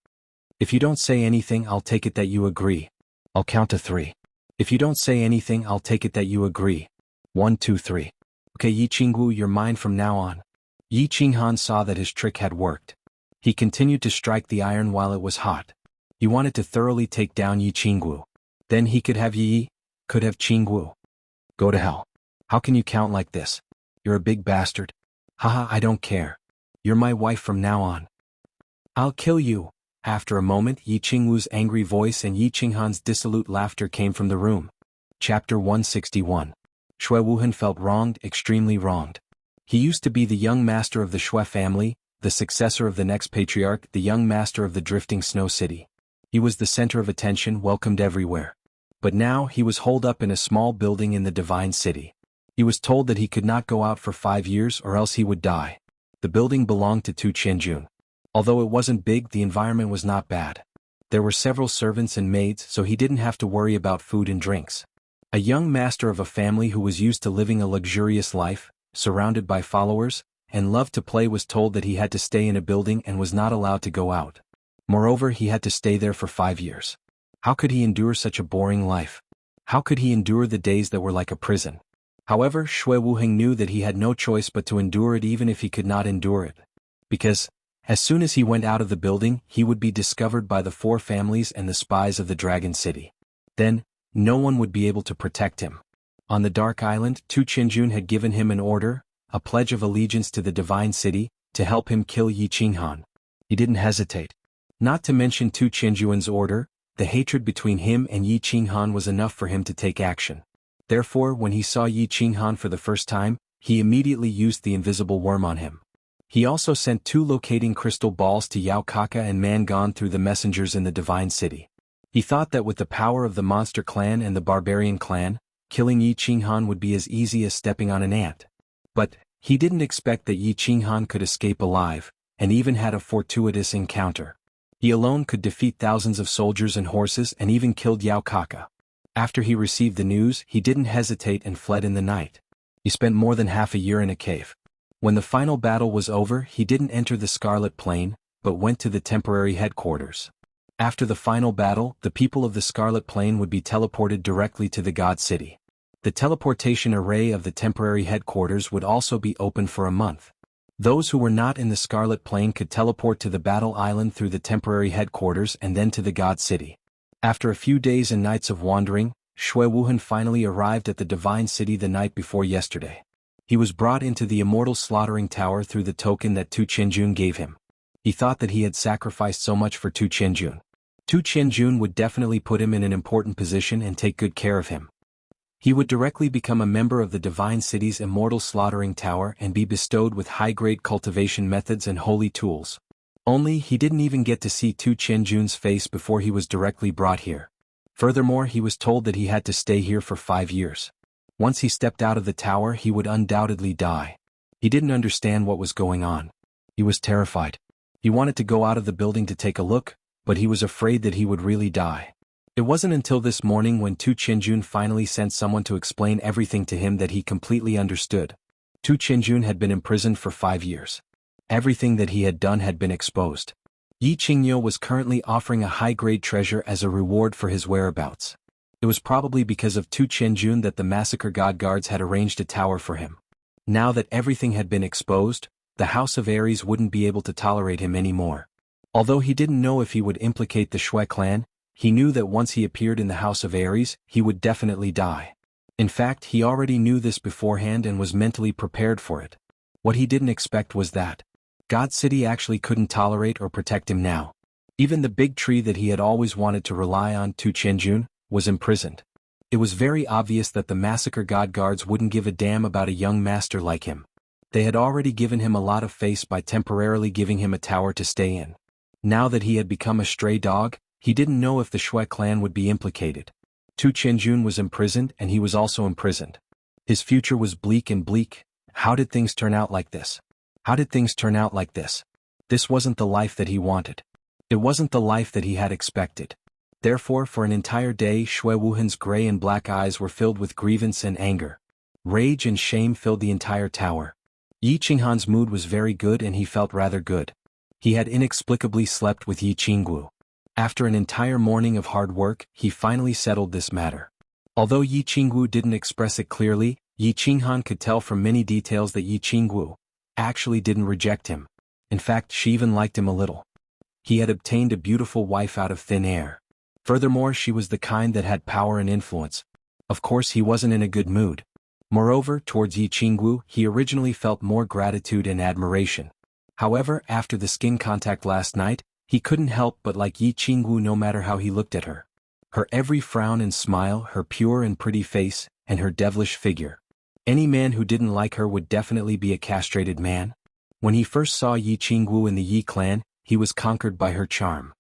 "If you don't say anything, I'll take it that you agree. I'll count to 3. If you don't say anything, I'll take it that you agree. 1, 2, 3. Okay, Qingwu, you're mine from now on." Qinghuan saw that his trick had worked. He continued to strike the iron while it was hot. He wanted to thoroughly take down Qingwu. Then he could have Qingwu. Go to hell. How can you count like this? You're a big bastard. Haha, I don't care. You're my wife from now on. I'll kill you. After a moment, Qingwu's angry voice and Qinghuan's dissolute laughter came from the room. Chapter 161. Xuanhuan felt wronged, extremely wronged. He used to be the young master of the Xue family, the successor of the next patriarch, the young master of the drifting snow city. He was the center of attention, welcomed everywhere. But now he was holed up in a small building in the divine city. He was told that he could not go out for 5 years or else he would die. The building belonged to Tu Qianjun. Although it wasn't big, the environment was not bad. There were several servants and maids, so he didn't have to worry about food and drinks. A young master of a family who was used to living a luxurious life, surrounded by followers, and loved to play was told that he had to stay in a building and was not allowed to go out. Moreover, he had to stay there for 5 years. How could he endure such a boring life? How could he endure the days that were like a prison? However, Shui Wuheng knew that he had no choice but to endure it even if he could not endure it. Because, as soon as he went out of the building, he would be discovered by the 4 families and the spies of the Dragon City. Then, no one would be able to protect him. On the Dark Island, Tu Qianjun had given him an order, a pledge of allegiance to the Divine City, to help him kill Xuanhuan. He didn't hesitate. Not to mention Tu Qianjun's order, the hatred between him and Xuanhuan was enough for him to take action. Therefore, when he saw Xuanhuan for the first time, he immediately used the invisible worm on him. He also sent 2 locating crystal balls to Yao Kaka and Man Gone through the messengers in the Divine City. He thought that with the power of the Monster Clan and the Barbarian Clan, killing Xuanhuan would be as easy as stepping on an ant. But, he didn't expect that Xuanhuan could escape alive, and even had a fortuitous encounter. He alone could defeat thousands of soldiers and horses and even killed Yao Kaka. After he received the news, he didn't hesitate and fled in the night. He spent more than half a year in a cave. When the final battle was over, he didn't enter the Scarlet Plain, but went to the temporary headquarters. After the final battle, the people of the Scarlet Plain would be teleported directly to the God City. The teleportation array of the temporary headquarters would also be open for a month. Those who were not in the Scarlet Plain could teleport to the Battle Island through the temporary headquarters and then to the God City. After a few days and nights of wandering, Shui Wuhan finally arrived at the Divine City the night before yesterday. He was brought into the immortal slaughtering tower through the token that Tu Qianjun gave him. He thought that he had sacrificed so much for Tu Qianjun. Tu Qianjun would definitely put him in an important position and take good care of him. He would directly become a member of the Divine City's immortal slaughtering tower and be bestowed with high-grade cultivation methods and holy tools. Only he didn't even get to see Tu Qianjun's face before he was directly brought here. Furthermore, he was told that he had to stay here for 5 years. Once he stepped out of the tower, he would undoubtedly die. He didn't understand what was going on. He was terrified. He wanted to go out of the building to take a look, but he was afraid that he would really die. It wasn't until this morning when Tu Qianjun finally sent someone to explain everything to him that he completely understood. Tu Qianjun had been imprisoned for 5 years. Everything that he had done had been exposed. Yi Qingyo was currently offering a high-grade treasure as a reward for his whereabouts. It was probably because of Tu Qianjun that the massacre god guards had arranged a tower for him. Now that everything had been exposed, the House of Aries wouldn't be able to tolerate him anymore. Although he didn't know if he would implicate the Shui clan, he knew that once he appeared in the House of Aries, he would definitely die. In fact, he already knew this beforehand and was mentally prepared for it. What he didn't expect was that God City actually couldn't tolerate or protect him now. Even the big tree that he had always wanted to rely on, Tu Qianjun, was imprisoned. It was very obvious that the massacre god guards wouldn't give a damn about a young master like him. They had already given him a lot of face by temporarily giving him a tower to stay in. Now that he had become a stray dog, he didn't know if the Shui clan would be implicated. Tu Qianjun was imprisoned and he was also imprisoned. His future was bleak and bleak. How did things turn out like this? How did things turn out like this? This wasn't the life that he wanted. It wasn't the life that he had expected. Therefore, for an entire day, Shui Wuhan's gray and black eyes were filled with grievance and anger. Rage and shame filled the entire tower. Yi Qinghan's mood was very good and he felt rather good. He had inexplicably slept with Yi Qinggu. After an entire morning of hard work, he finally settled this matter. Although Yi Qinggu didn't express it clearly, Yi Qinghan could tell from many details that Yi Qinggu actually didn't reject him. In fact, she even liked him a little. He had obtained a beautiful wife out of thin air. Furthermore, she was the kind that had power and influence. Of course, he wasn't in a good mood. Moreover, towards Yi Qinggu, he originally felt more gratitude and admiration. However, after the skin contact last night, he couldn't help but like Yi Qinggu no matter how he looked at her. Her every frown and smile, her pure and pretty face, and her devilish figure. Any man who didn't like her would definitely be a castrated man. When he first saw Yi Qinggu in the Yi clan, he was conquered by her charm.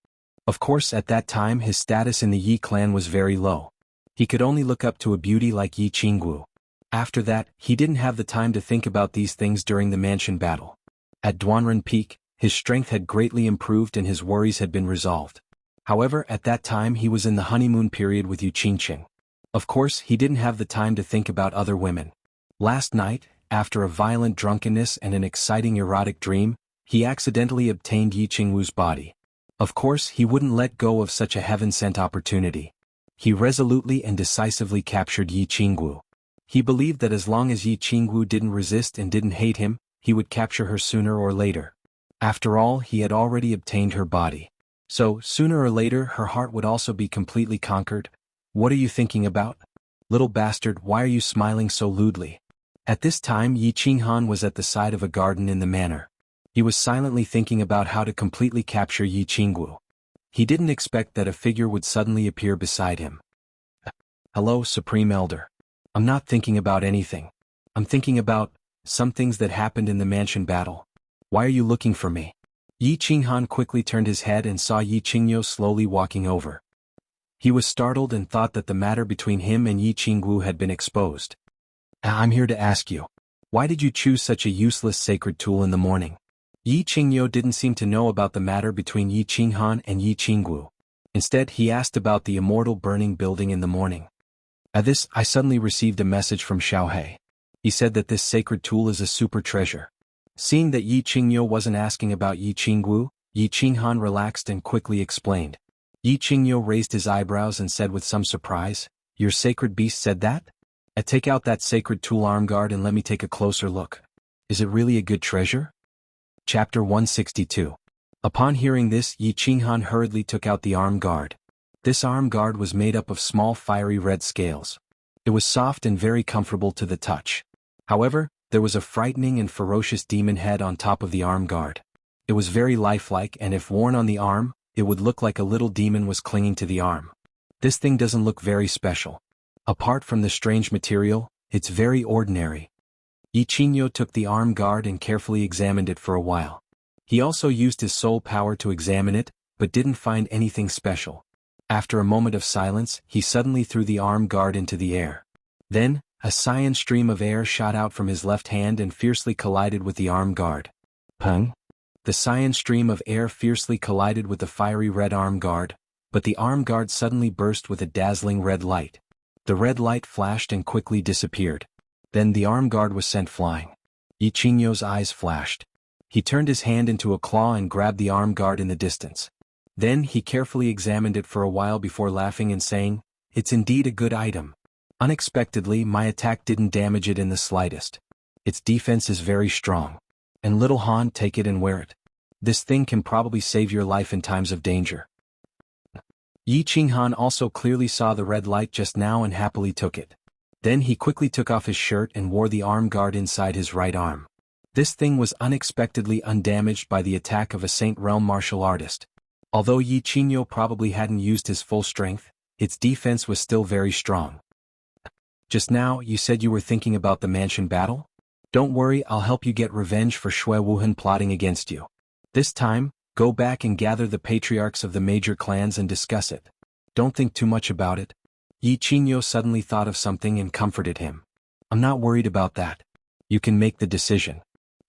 Of course, at that time his status in the Yi clan was very low. He could only look up to a beauty like Yi Qinggu. After that, he didn't have the time to think about these things during the mansion battle. At Duanren Peak, his strength had greatly improved and his worries had been resolved. However, at that time he was in the honeymoon period with Yu Qingqing. Of course, he didn't have the time to think about other women. Last night, after a violent drunkenness and an exciting erotic dream, he accidentally obtained Yi Qingwu's body. Of course, he wouldn't let go of such a heaven-sent opportunity. He resolutely and decisively captured Yi Qingwu. He believed that as long as Yi Qingwu didn't resist and didn't hate him, he would capture her sooner or later. After all, he had already obtained her body. So, sooner or later her heart would also be completely conquered. What are you thinking about? Little bastard, why are you smiling so lewdly? At this time Yi Qinghan was at the side of a garden in the manor. He was silently thinking about how to completely capture Yi Qingwu. He didn't expect that a figure would suddenly appear beside him. Hello, Supreme Elder. I'm not thinking about anything. I'm thinking about some things that happened in the mansion battle. Why are you looking for me? Yi Qinghan quickly turned his head and saw Yi Qingyo slowly walking over. He was startled and thought that the matter between him and Yi Qingwu had been exposed. I'm here to ask you, why did you choose such a useless sacred tool in the morning? Yi Qingyo didn't seem to know about the matter between Yi Qinghan and Yi Qingwu. Instead, he asked about the immortal burning building in the morning. At this, I suddenly received a message from Xiaohe. He said that this sacred tool is a super treasure. Seeing that Yi Qingyo wasn't asking about Yi Qingwu, Yi Qinghan relaxed and quickly explained. Yi Qingyo raised his eyebrows and said with some surprise, "Your sacred beast said that? Take out that sacred tool arm guard and let me take a closer look. Is it really a good treasure?" Chapter 162. Upon hearing this, Yi Qinghan hurriedly took out the arm guard. This arm guard was made up of small fiery red scales. It was soft and very comfortable to the touch. However, there was a frightening and ferocious demon head on top of the arm guard. It was very lifelike, and if worn on the arm, it would look like a little demon was clinging to the arm. This thing doesn't look very special. Apart from the strange material, it's very ordinary. Yi Qingyo took the arm guard and carefully examined it for a while. He also used his soul power to examine it, but didn't find anything special. After a moment of silence, he suddenly threw the arm guard into the air. Then, a cyan stream of air shot out from his left hand and fiercely collided with the arm guard. Pung! The cyan stream of air fiercely collided with the fiery red arm guard, but the arm guard suddenly burst with a dazzling red light. The red light flashed and quickly disappeared. Then the arm guard was sent flying. Yi Qingyo's eyes flashed. He turned his hand into a claw and grabbed the arm guard in the distance. Then he carefully examined it for a while before laughing and saying, "It's indeed a good item. Unexpectedly, my attack didn't damage it in the slightest. Its defense is very strong. And little Han, take it and wear it. This thing can probably save your life in times of danger." Yi Qinghan also clearly saw the red light just now and happily took it. Then he quickly took off his shirt and wore the arm guard inside his right arm. This thing was unexpectedly undamaged by the attack of a Saint Realm martial artist. Although Yi Qingyo probably hadn't used his full strength, its defense was still very strong. Just now, you said you were thinking about the mansion battle? Don't worry, I'll help you get revenge for xuanhuan plotting against you. This time, go back and gather the patriarchs of the major clans and discuss it. Don't think too much about it. Yi Qingyo suddenly thought of something and comforted him. I'm not worried about that. You can make the decision.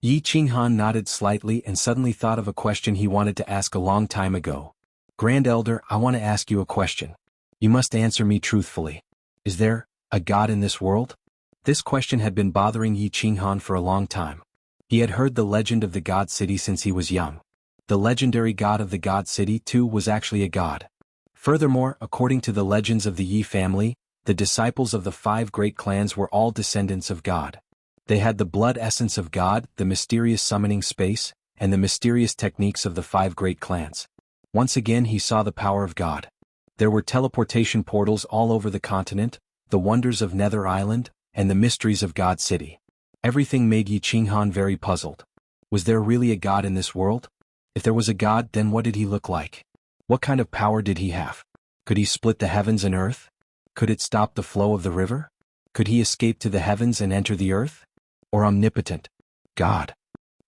Yi Qinghan nodded slightly and suddenly thought of a question he wanted to ask a long time ago. Grand Elder, I want to ask you a question. You must answer me truthfully. Is there a god in this world? This question had been bothering Yi Qinghan for a long time. He had heard the legend of the god city since he was young. The legendary god of the god city too was actually a god. Furthermore, according to the legends of the Yi family, the disciples of the 5 great clans were all descendants of God. They had the blood essence of God, the mysterious summoning space, and the mysterious techniques of the 5 great clans. Once again he saw the power of God. There were teleportation portals all over the continent, the wonders of Nether Island, and the mysteries of God City. Everything made Yi Qinghan very puzzled. Was there really a god in this world? If there was a god, then what did he look like? What kind of power did he have? Could he split the heavens and earth? Could it stop the flow of the river? Could he escape to the heavens and enter the earth? Or omnipotent God?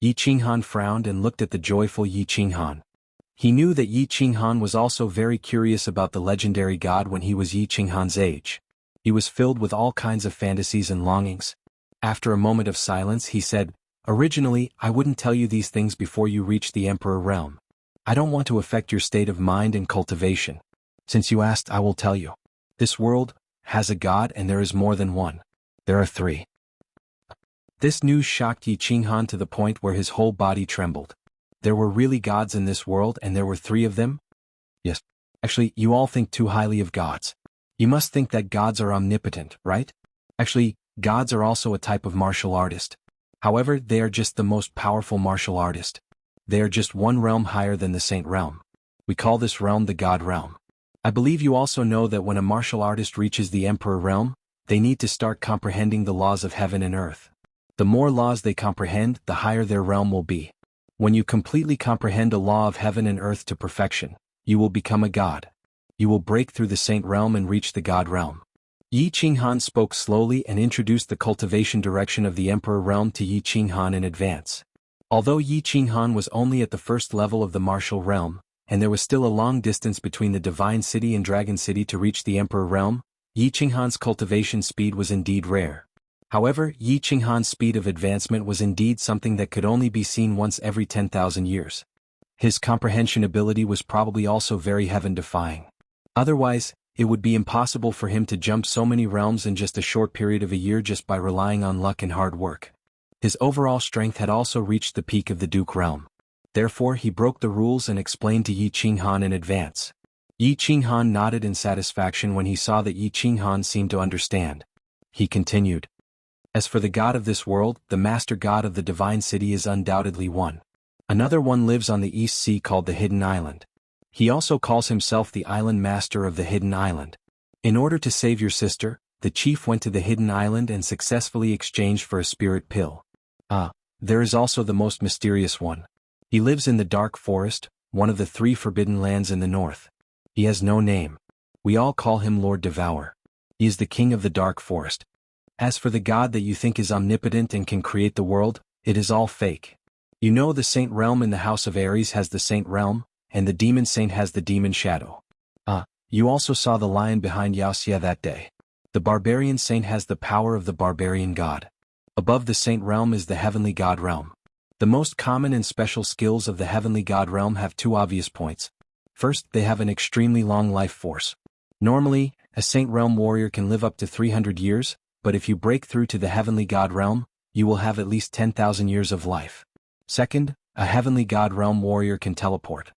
Yi Qinghan frowned and looked at the joyful Yi Qinghan. He knew that Yi Qinghan was also very curious about the legendary god when he was Yi Qinghan's age. He was filled with all kinds of fantasies and longings. After a moment of silence he said, "Originally, I wouldn't tell you these things before you reach the Emperor realm. I don't want to affect your state of mind and cultivation. Since you asked, I will tell you. This world has a god, and there is more than one. There are three." This news shocked Yi Qinghan to the point where his whole body trembled. There were really gods in this world, and there were three of them? Yes. Actually, you all think too highly of gods. You must think that gods are omnipotent, right? Actually, gods are also a type of martial artist. However, they are just the most powerful martial artist. They are just one realm higher than the saint realm. We call this realm the god realm. I believe you also know that when a martial artist reaches the emperor realm, they need to start comprehending the laws of heaven and earth. The more laws they comprehend, the higher their realm will be. When you completely comprehend a law of heaven and earth to perfection, you will become a god. You will break through the saint realm and reach the god realm. Yi Qinghan spoke slowly and introduced the cultivation direction of the emperor realm to Yi Qinghan in advance. Although Yi Qinghan was only at the first level of the martial realm, and there was still a long distance between the divine city and dragon city to reach the emperor realm, Yi Qinghan's cultivation speed was indeed rare. However, Yi Qinghan's speed of advancement was indeed something that could only be seen once every 10,000 years. His comprehension ability was probably also very heaven-defying. Otherwise, it would be impossible for him to jump so many realms in just a short period of a year just by relying on luck and hard work. His overall strength had also reached the peak of the Duke realm. Therefore, he broke the rules and explained to Yi Qinghan in advance. Yi Qinghan nodded in satisfaction when he saw that Yi Qinghan seemed to understand. He continued. As for the god of this world, the master god of the divine city is undoubtedly one. Another one lives on the East Sea called the Hidden Island. He also calls himself the island master of the Hidden Island. In order to save your sister, the chief went to the Hidden Island and successfully exchanged for a spirit pill. There is also the most mysterious one. He lives in the dark forest, one of the three forbidden lands in the north. He has no name. We all call him Lord Devour. He is the king of the dark forest. As for the god that you think is omnipotent and can create the world, it is all fake. You know the saint realm in the house of Aries has the saint realm, and the demon saint has the demon shadow. You also saw the lion behind xianxia that day. The barbarian saint has the power of the barbarian god. Above the saint realm is the heavenly god realm. The most common and special skills of the heavenly god realm have two obvious points. First, they have an extremely long life force. Normally, a saint realm warrior can live up to 300 years, but if you break through to the heavenly god realm, you will have at least 10,000 years of life. Second, a heavenly god realm warrior can teleport.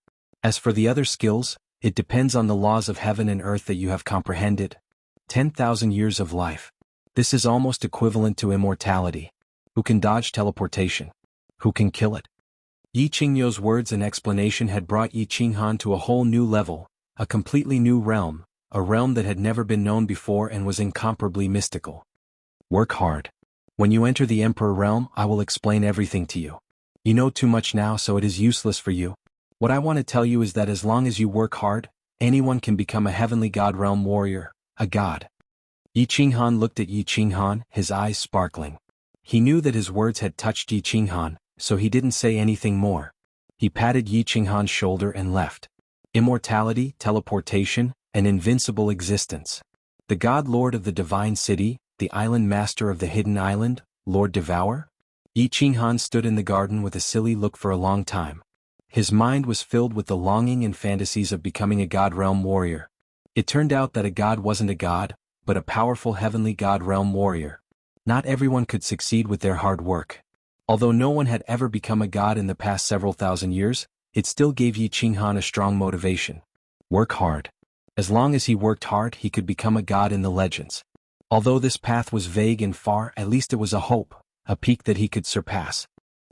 As for the other skills, it depends on the laws of heaven and earth that you have comprehended. 10,000 years of life. This is almost equivalent to immortality. Who can dodge teleportation? Who can kill it? Yi Qingyo's words and explanation had brought Yi Qinghan to a whole new level, a completely new realm, a realm that had never been known before and was incomparably mystical. Work hard. When you enter the Emperor realm, I will explain everything to you. You know too much now, so it is useless for you. What I want to tell you is that as long as you work hard, anyone can become a heavenly god realm warrior, a god. Yi Qinghan looked at Yi Qinghan, his eyes sparkling. He knew that his words had touched Yi Qinghan, so he didn't say anything more. He patted Yi Qinghan's shoulder and left. Immortality, teleportation, an invincible existence. The god lord of the divine city, the island master of the hidden island, Lord Devour? Yi Qinghan stood in the garden with a silly look for a long time. His mind was filled with the longing and fantasies of becoming a god realm warrior. It turned out that a god wasn't a god, but a powerful heavenly god realm warrior. Not everyone could succeed with their hard work. Although no one had ever become a god in the past several thousand years, it still gave Yi Qinghan a strong motivation. Work hard. As long as he worked hard, he could become a god in the legends. Although this path was vague and far, at least it was a hope, a peak that he could surpass.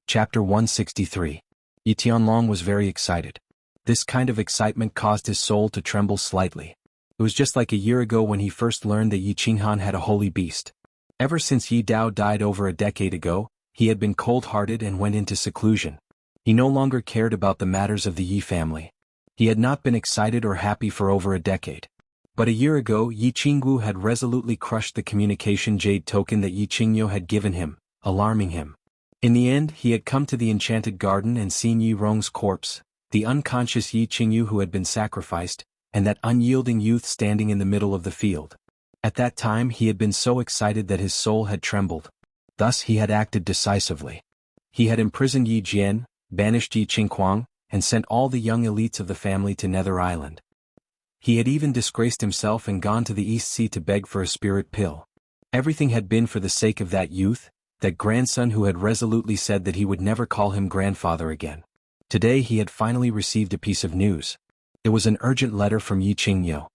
Chapter 163. Yi Tianlong was very excited. This kind of excitement caused his soul to tremble slightly. It was just like a year ago when he first learned that Yi Qinghan had a holy beast. Ever since Yi Dao died over a decade ago, he had been cold-hearted and went into seclusion. He no longer cared about the matters of the Yi family. He had not been excited or happy for over a decade. But a year ago, Yi Qinggu had resolutely crushed the communication jade token that Yi Qingyo had given him, alarming him. In the end, he had come to the enchanted garden and seen Yi Rong's corpse, the unconscious Yi Qingyu who had been sacrificed, and that unyielding youth standing in the middle of the field. At that time he had been so excited that his soul had trembled. Thus he had acted decisively. He had imprisoned Yi Jian, banished Yi Qinghuang, and sent all the young elites of the family to Nether Island. He had even disgraced himself and gone to the East Sea to beg for a spirit pill. Everything had been for the sake of that youth, that grandson who had resolutely said that he would never call him grandfather again. Today he had finally received a piece of news. It was an urgent letter from Yi Qingyu.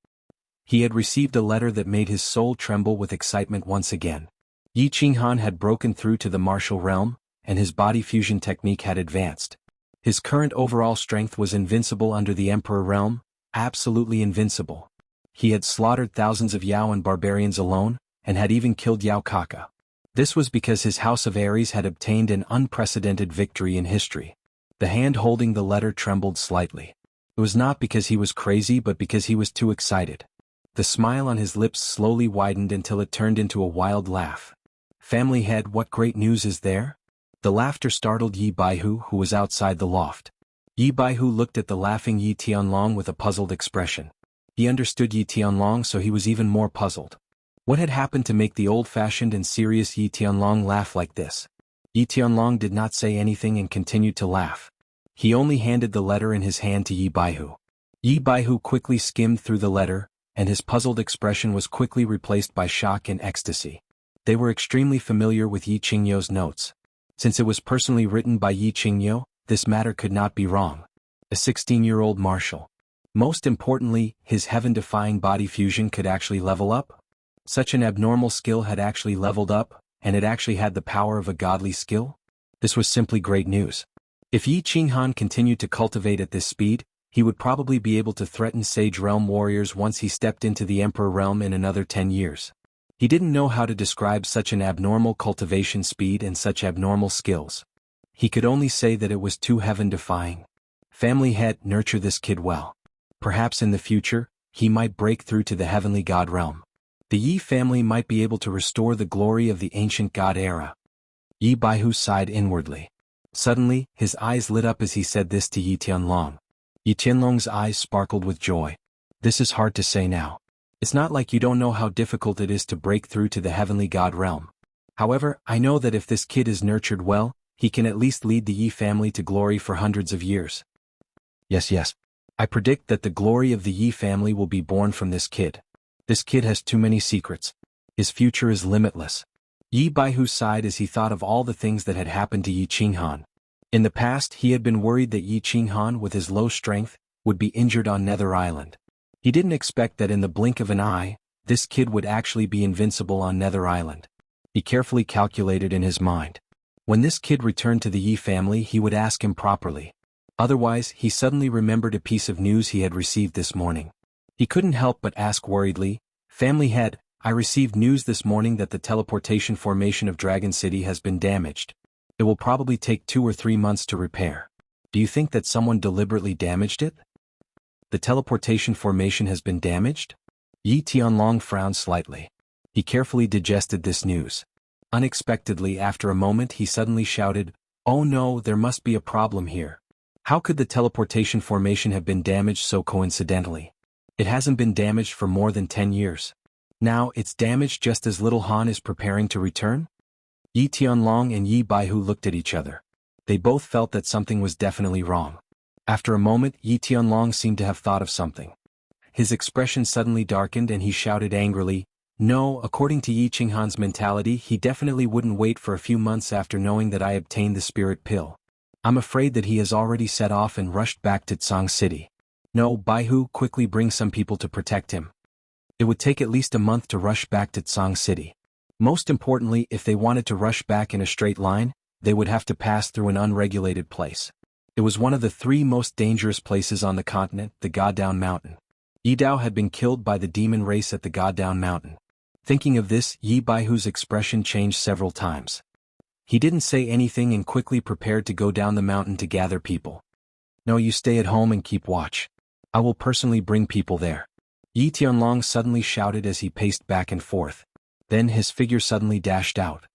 He had received a letter that made his soul tremble with excitement once again. Yi Qinghuan had broken through to the martial realm, and his body fusion technique had advanced. His current overall strength was invincible under the Emperor realm, absolutely invincible. He had slaughtered thousands of Yao and barbarians alone, and had even killed Yao Kaka. This was because his House of Aries had obtained an unprecedented victory in history. The hand holding the letter trembled slightly. It was not because he was crazy but because he was too excited. The smile on his lips slowly widened until it turned into a wild laugh. "Family head, what great news is there?" The laughter startled Yi Baihu, who was outside the loft. Yi Baihu looked at the laughing Yi Tianlong with a puzzled expression. He understood Yi Tianlong, so he was even more puzzled. What had happened to make the old-fashioned and serious Yi Tianlong laugh like this? Yi Tianlong did not say anything and continued to laugh. He only handed the letter in his hand to Yi Baihu. Yi Baihu quickly skimmed through the letter, and his puzzled expression was quickly replaced by shock and ecstasy. They were extremely familiar with Yi Qingyu's notes. Since it was personally written by Yi Qingyu, this matter could not be wrong. A 16-year-old martial. Most importantly, his heaven-defying body fusion could actually level up. Such an abnormal skill had actually leveled up, and it actually had the power of a godly skill? This was simply great news. If Yi Qinghuan continued to cultivate at this speed, he would probably be able to threaten Sage Realm warriors once he stepped into the Emperor Realm in another 10 years. He didn't know how to describe such an abnormal cultivation speed and such abnormal skills. He could only say that it was too heaven-defying. Family head, nurture this kid well. Perhaps in the future, he might break through to the heavenly god realm. The Yi family might be able to restore the glory of the ancient god era. Yi Baihu sighed inwardly. Suddenly, his eyes lit up as he said this to Yi Tianlong. Yi Tianlong's eyes sparkled with joy. This is hard to say now. It's not like you don't know how difficult it is to break through to the heavenly god realm. However, I know that if this kid is nurtured well, he can at least lead the Yi family to glory for hundreds of years. Yes. I predict that the glory of the Yi family will be born from this kid. This kid has too many secrets. His future is limitless. Yi Baihu sighed as he thought of all the things that had happened to Yi Qinghuan. In the past, he had been worried that Yi Qinghuan, with his low strength, would be injured on Nether Island. He didn't expect that in the blink of an eye, this kid would actually be invincible on Nether Island. He carefully calculated in his mind. When this kid returned to the Yi family, he would ask him properly. Otherwise, he suddenly remembered a piece of news he had received this morning. He couldn't help but ask worriedly, "Family head, I received news this morning that the teleportation formation of Dragon City has been damaged. It will probably take 2 or 3 months to repair. Do you think that someone deliberately damaged it?" The teleportation formation has been damaged? Yi Tianlong frowned slightly. He carefully digested this news. Unexpectedly, after a moment, he suddenly shouted, "Oh no, there must be a problem here. How could the teleportation formation have been damaged so coincidentally? It hasn't been damaged for more than 10 years. Now it's damaged just as little Han is preparing to return?" Yi Tianlong and Yi Baihu looked at each other. They both felt that something was definitely wrong. After a moment, Yi Tianlong seemed to have thought of something. His expression suddenly darkened and he shouted angrily, "No, according to Yi Qinghuan's mentality, he definitely wouldn't wait for a few months after knowing that I obtained the spirit pill. I'm afraid that he has already set off and rushed back to Tsang City. No, Baihu, quickly bring some people to protect him. It would take at least a month to rush back to Tsang City. Most importantly, if they wanted to rush back in a straight line, they would have to pass through an unregulated place. It was one of the 3 most dangerous places on the continent, the Goddown Mountain. Yi Dao had been killed by the demon race at the Goddown Mountain." Thinking of this, Yi Baihu's expression changed several times. He didn't say anything and quickly prepared to go down the mountain to gather people. "No, you stay at home and keep watch. I will personally bring people there." Yi Tianlong suddenly shouted as he paced back and forth. Then his figure suddenly dashed out.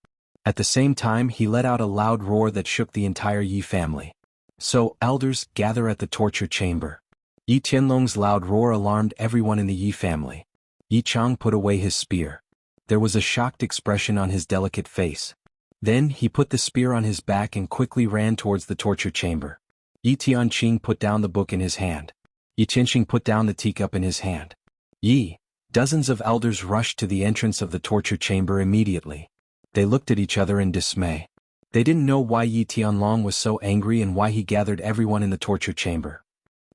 At the same time, he let out a loud roar that shook the entire Yi family. So, elders, gather at the torture chamber. Yi Tianlong's loud roar alarmed everyone in the Yi family. Yi Chang put away his spear. There was a shocked expression on his delicate face. Then he put the spear on his back and quickly ran towards the torture chamber. Yi Tianqing put down the book in his hand. Yi Tianqing put down the teacup in his hand. Yi. Dozens of elders rushed to the entrance of the torture chamber immediately. They looked at each other in dismay. They didn't know why Yi Tianlong was so angry and why he gathered everyone in the torture chamber.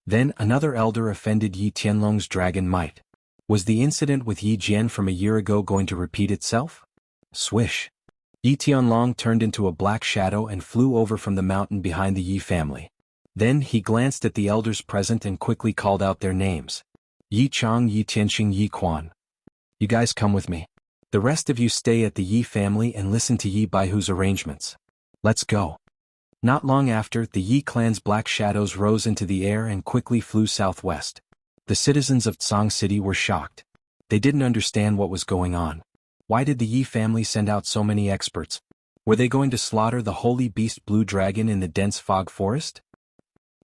Then another elder offended Yi Tianlong's dragon might. Was the incident with Yi Jian from a year ago going to repeat itself? Swish. Yi Tianlong turned into a black shadow and flew over from the mountain behind the Yi family. Then he glanced at the elders present and quickly called out their names. Yi Chang, Yi Tianqing, Yi Quan. You guys come with me. The rest of you stay at the Yi family and listen to Yi Baihu's arrangements. Let's go. Not long after, the Yi clan's black shadows rose into the air and quickly flew southwest. The citizens of Tsang City were shocked. They didn't understand what was going on. Why did the Yi family send out so many experts? Were they going to slaughter the holy beast Blue Dragon in the dense fog forest?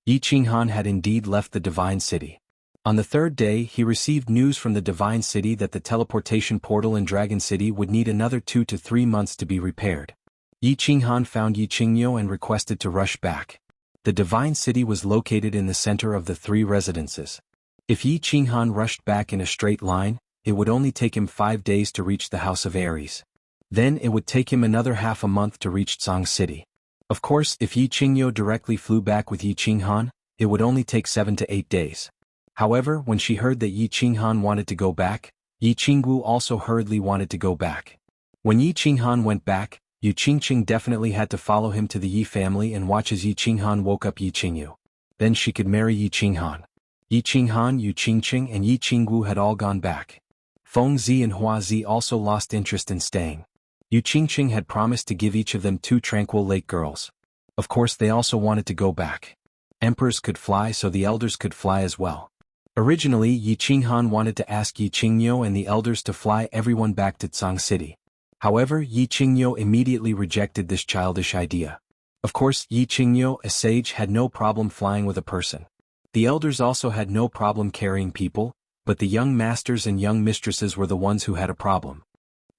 Yi Qinghan had indeed left the Divine City. On the third day, he received news from the Divine City that the teleportation portal in Dragon City would need another 2 to 3 months to be repaired. Yi Qinghan found Yi Qingyo and requested to rush back. The Divine City was located in the center of the 3 residences. If Yi Qinghan rushed back in a straight line, it would only take him 5 days to reach the House of Aries. Then it would take him another half a month to reach Tsang City. Of course, if Yi Qingyo directly flew back with Yi Qinghan, it would only take 7 to 8 days. However, when she heard that Yi Qinghan wanted to go back, Yi Qinggu also hurriedly wanted to go back. When Yi Qinghan went back, Yi Qingqing definitely had to follow him to the Yi family and watch as Yi Qinghan woke up Yi Qingyu. Then she could marry Yi Qinghan. Yi Qinghan, Yi Qingqing and Yi Qinggu had all gone back. Feng Zi and Hua Zi also lost interest in staying. Yi Qingqing had promised to give each of them 2 tranquil lake girls. Of course they also wanted to go back. Emperors could fly, so the elders could fly as well. Originally, Yi Qinghan wanted to ask Yi Qingyo and the elders to fly everyone back to Tsang City. However, Yi Qingyo immediately rejected this childish idea. Of course, Yi Qingyo, a sage, had no problem flying with a person. The elders also had no problem carrying people, but the young masters and young mistresses were the ones who had a problem.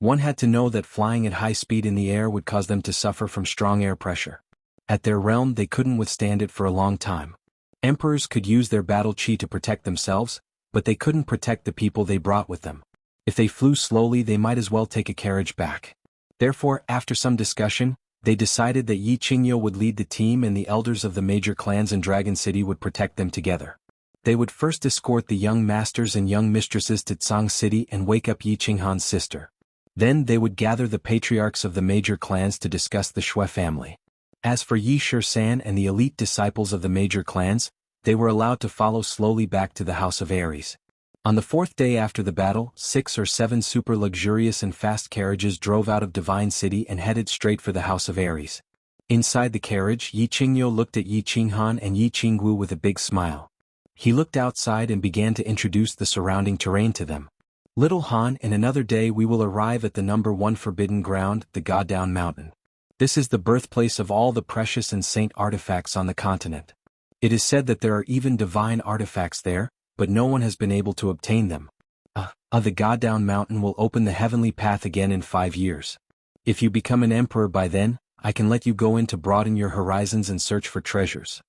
One had to know that flying at high speed in the air would cause them to suffer from strong air pressure. At their realm they couldn't withstand it for a long time. Emperors could use their battle chi to protect themselves, but they couldn't protect the people they brought with them. If they flew slowly they might as well take a carriage back. Therefore, after some discussion, they decided that Yi Qingyo would lead the team and the elders of the major clans in Dragon City would protect them together. They would first escort the young masters and young mistresses to Tsang City and wake up Yi Qinghan's sister. Then they would gather the patriarchs of the major clans to discuss the Shui family. As for Yi Shisan and the elite disciples of the major clans, they were allowed to follow slowly back to the House of Aries. On the 4th day after the battle, 6 or 7 super luxurious and fast carriages drove out of Divine City and headed straight for the House of Aries. Inside the carriage, Yi Qingyo looked at Yi Qinghan and Yi Qingwu with a big smile. He looked outside and began to introduce the surrounding terrain to them. Little Han, in another day we will arrive at the number 1 forbidden ground, the Goddown Mountain. This is the birthplace of all the precious and saint artifacts on the continent. It is said that there are even divine artifacts there, but no one has been able to obtain them. The Goddown Mountain will open the heavenly path again in 5 years. If you become an emperor by then, I can let you go in to broaden your horizons and search for treasures.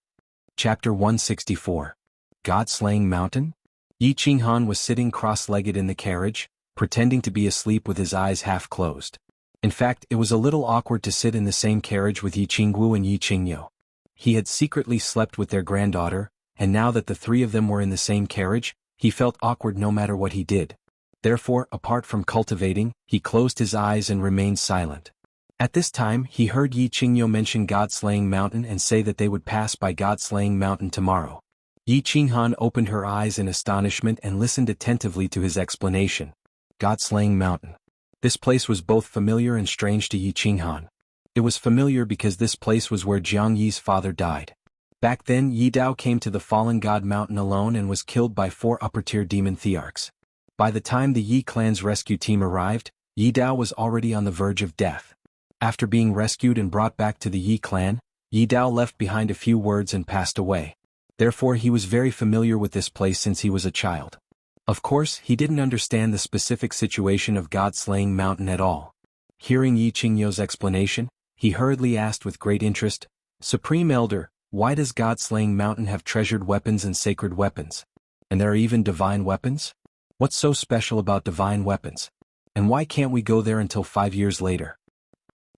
Chapter 164. God-Slaying Mountain? Yi Qinghan was sitting cross-legged in the carriage, pretending to be asleep with his eyes half closed. In fact, it was a little awkward to sit in the same carriage with Yi Qingwu and Yi Qingyo. He had secretly slept with their granddaughter, and now that the 3 of them were in the same carriage, he felt awkward no matter what he did. Therefore, apart from cultivating, he closed his eyes and remained silent. At this time, he heard Yi Qingyo mention God-Slaying Mountain and say that they would pass by God-Slaying Mountain tomorrow. Yi Qinghan opened her eyes in astonishment and listened attentively to his explanation. God-Slaying Mountain. This place was both familiar and strange to Yi Qinghan. It was familiar because this place was where Jiang Yi's father died. Back then, Yi Dao came to the Fallen God Mountain alone and was killed by 4 upper-tier demon thearchs. By the time the Yi clan's rescue team arrived, Yi Dao was already on the verge of death. After being rescued and brought back to the Yi clan, Yi Dao left behind a few words and passed away. Therefore he was very familiar with this place since he was a child. Of course, he didn't understand the specific situation of God-slaying mountain at all. Hearing Yi Qingyo's explanation, he hurriedly asked with great interest, "Supreme Elder, why does God-slaying mountain have treasured weapons and sacred weapons? And there are even divine weapons? What's so special about divine weapons? And why can't we go there until 5 years later?"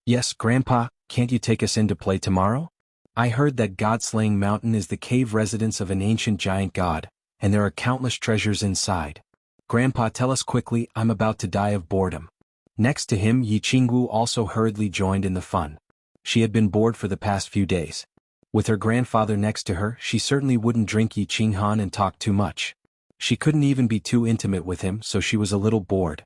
"Yes, Grandpa, can't you take us in to play tomorrow? I heard that God-slaying mountain is the cave residence of an ancient giant god, and there are countless treasures inside. Grandpa, tell us quickly, I'm about to die of boredom." Next to him, Yi Qingwu also hurriedly joined in the fun. She had been bored for the past few days. With her grandfather next to her, she certainly wouldn't drink xuanhuan and talk too much. She couldn't even be too intimate with him, so she was a little bored.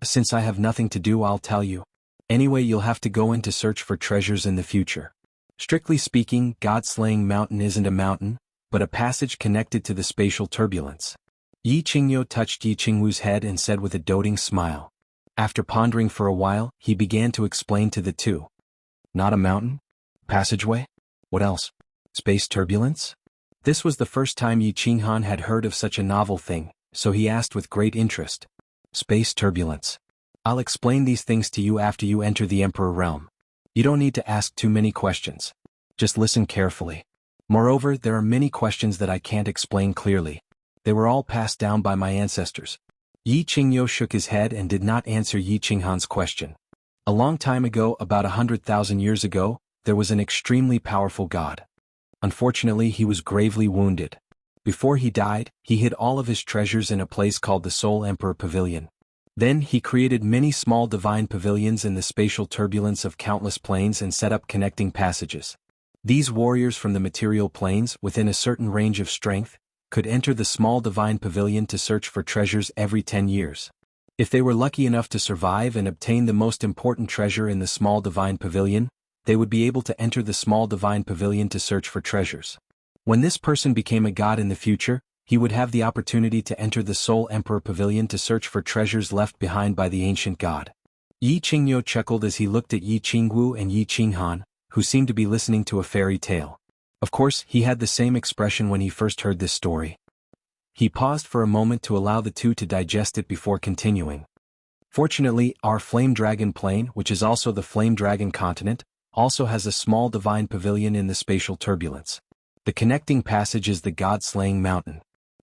Since I have nothing to do, I'll tell you. Anyway, you'll have to go in to search for treasures in the future. Strictly speaking, God-slaying mountain isn't a mountain, but a passage connected to the spatial turbulence." Yi Qingyo touched Yi Qingwu's head and said with a doting smile. After pondering for a while, he began to explain to the two. "Not a mountain? Passageway? What else? Space turbulence?" This was the first time Yi Qinghan had heard of such a novel thing, so he asked with great interest. "Space turbulence. I'll explain these things to you after you enter the Emperor realm. You don't need to ask too many questions. Just listen carefully. Moreover, there are many questions that I can't explain clearly. They were all passed down by my ancestors." Yi Qingyo shook his head and did not answer Yi Qinghan's question. A long time ago, about 100,000 years ago, there was an extremely powerful god. Unfortunately, he was gravely wounded. Before he died, he hid all of his treasures in a place called the Soul Emperor Pavilion. Then he created many small divine pavilions in the spatial turbulence of countless planes and set up connecting passages. These warriors from the material planes, within a certain range of strength, could enter the small divine pavilion to search for treasures every 10 years. If they were lucky enough to survive and obtain the most important treasure in the small divine pavilion, they would be able to enter the small divine pavilion to search for treasures. When this person became a god in the future, he would have the opportunity to enter the Soul Emperor Pavilion to search for treasures left behind by the ancient god. Yi Qingyo chuckled as he looked at Yi Qingwu and Yi Qinghan, who seemed to be listening to a fairy tale. Of course, he had the same expression when he first heard this story. He paused for a moment to allow the two to digest it before continuing. "Fortunately, our Flame Dragon Plain, which is also the Flame Dragon Continent, also has a small divine pavilion in the spatial turbulence. The connecting passage is the God-slaying mountain.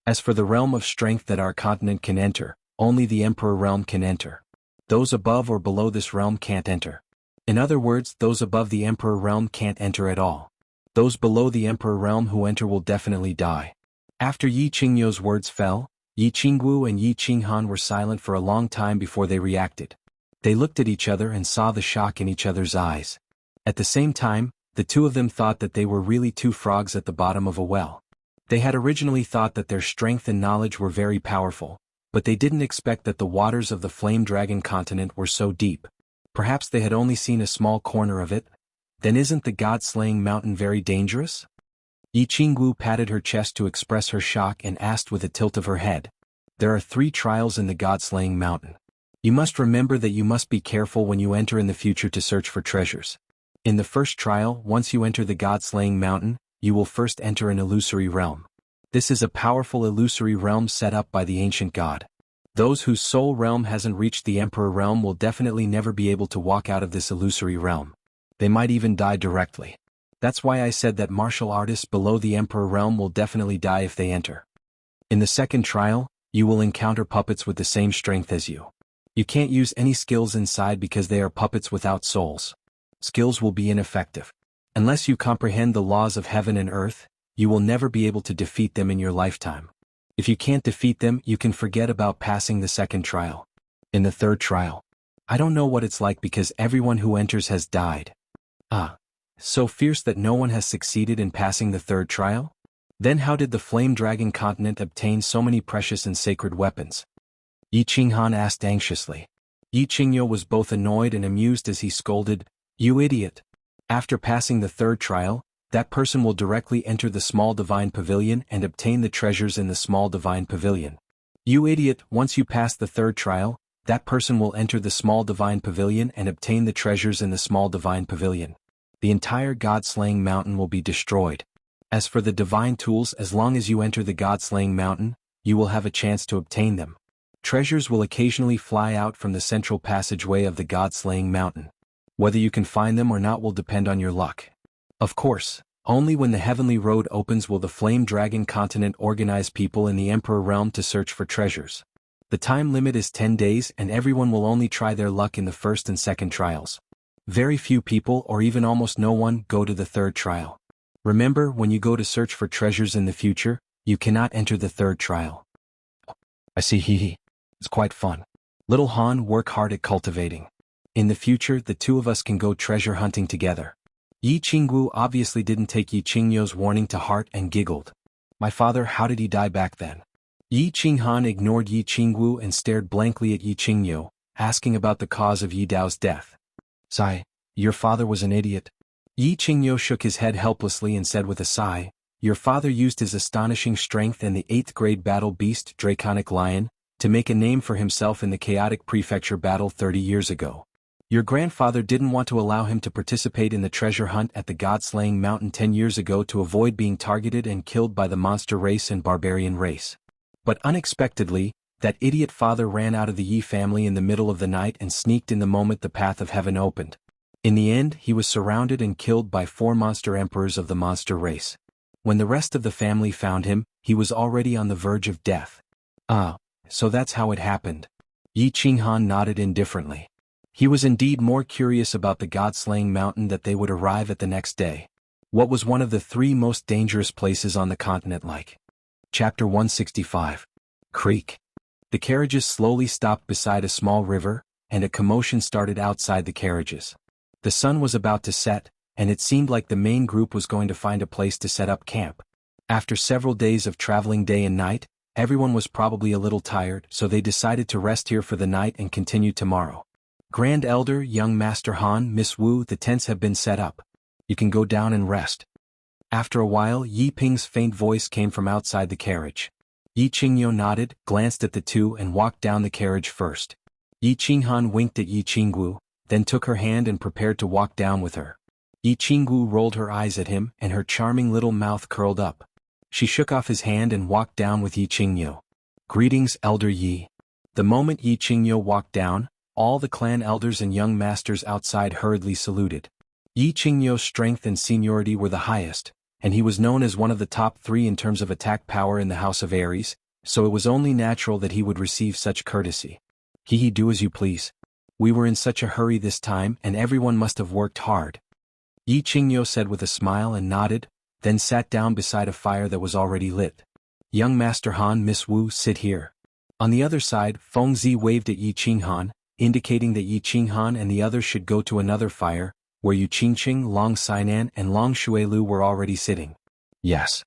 As for the realm of strength that our continent can enter, only the Emperor realm can enter. Those above or below this realm can't enter. In other words, those above the Emperor realm can't enter at all. Those below the Emperor realm who enter will definitely die." After Yi Qingyo's words fell, Yi Qingwu and Yi Qinghan were silent for a long time before they reacted. They looked at each other and saw the shock in each other's eyes. At the same time, the two of them thought that they were really two frogs at the bottom of a well. They had originally thought that their strength and knowledge were very powerful, but they didn't expect that the waters of the Flame Dragon Continent were so deep. Perhaps they had only seen a small corner of it. Then isn't the God-slaying mountain very dangerous? Yi Qingwu patted her chest to express her shock and asked with a tilt of her head. "There are 3 trials in the God-slaying mountain. You must remember that you must be careful when you enter in the future to search for treasures. In the first trial, once you enter the God-slaying mountain, you will first enter an illusory realm. This is a powerful illusory realm set up by the ancient god. Those whose soul realm hasn't reached the Emperor realm will definitely never be able to walk out of this illusory realm. They might even die directly. That's why I said that martial artists below the Emperor realm will definitely die if they enter. In the second trial, you will encounter puppets with the same strength as you. You can't use any skills inside because they are puppets without souls. Skills will be ineffective. Unless you comprehend the laws of heaven and earth, you will never be able to defeat them in your lifetime. If you can't defeat them, you can forget about passing the second trial. In the third trial, I don't know what it's like because everyone who enters has died. So fierce that no one has succeeded in passing the third trial? Then how did the Flame Dragon Continent obtain so many precious and sacred weapons?" Yi Qinghan asked anxiously. Yi Qingyo was both annoyed and amused as he scolded, "You idiot! After passing the third trial, that person will directly enter the small divine pavilion and obtain the treasures in the small divine pavilion. You idiot, once you pass the third trial, that person will enter the small divine pavilion and obtain the treasures in the small divine pavilion. the entire god-slaying mountain will be destroyed. As for the divine tools, as long as you enter the god-slaying mountain, you will have a chance to obtain them. Treasures will occasionally fly out from the central passageway of the god-slaying mountain. Whether you can find them or not will depend on your luck. Of course, only when the heavenly road opens will the flame dragon continent organize people in the emperor realm to search for treasures. The time limit is 10 days and everyone will only try their luck in the first and second trials. Very few people, or even almost no one, go to the third trial. Remember, when you go to search for treasures in the future, you cannot enter the third trial. I see, hee. It's quite fun. Little Han, work hard at cultivating. In the future, the two of us can go treasure hunting together. Yi Qingwu obviously didn't take Yi Qingyo's warning to heart and giggled. My father, how did he die back then? Yi Qinghan ignored Yi Qingwu and stared blankly at Yi Qingyo, asking about the cause of Yi Dao's death. Sigh, your father was an idiot. Yi Qingyo shook his head helplessly and said with a sigh, your father used his astonishing strength and the 8th grade battle beast, Draconic Lion, to make a name for himself in the chaotic prefecture battle 30 years ago. Your grandfather didn't want to allow him to participate in the treasure hunt at the god-slaying mountain 10 years ago to avoid being targeted and killed by the monster race and barbarian race. But unexpectedly, that idiot father ran out of the Yi family in the middle of the night and sneaked in the moment the path of heaven opened. In the end, he was surrounded and killed by 4 monster emperors of the monster race. When the rest of the family found him, he was already on the verge of death. Ah, so that's how it happened. Yi Qinghan nodded indifferently. He was indeed more curious about the god-slaying mountain that they would arrive at the next day. What was one of the 3 most dangerous places on the continent like? Chapter 165. Creek. The carriages slowly stopped beside a small river, and a commotion started outside the carriages. The sun was about to set, and it seemed like the main group was going to find a place to set up camp. After several days of traveling day and night, everyone was probably a little tired, so they decided to rest here for the night and continue tomorrow. Grand Elder, young Master Han, Miss Wu, the tents have been set up. You can go down and rest. After a while, Yi Ping's faint voice came from outside the carriage. Yi Qingyo nodded, glanced at the two and walked down the carriage first. Yi Qinghan winked at Yi Qingwu, then took her hand and prepared to walk down with her. Yi Qingwu rolled her eyes at him and her charming little mouth curled up. She shook off his hand and walked down with Yi Qingyo. Greetings, Elder Yi. The moment Yi Qingyo walked down, all the clan elders and young masters outside hurriedly saluted. Yi Qingyo's strength and seniority were the highest, and he was known as one of the top 3 in terms of attack power in the House of Aries, so it was only natural that he would receive such courtesy. He do as you please. We were in such a hurry this time and everyone must have worked hard. Yi Qingyo said with a smile and nodded, then sat down beside a fire that was already lit. Young Master Han, Miss Wu, sit here. On the other side, Feng Zi waved at Yi Qinghan, indicating that Yi Qinghan and the others should go to another fire, where Yu Qingqing, Long Sainan and Long Shuelu were already sitting. Yes.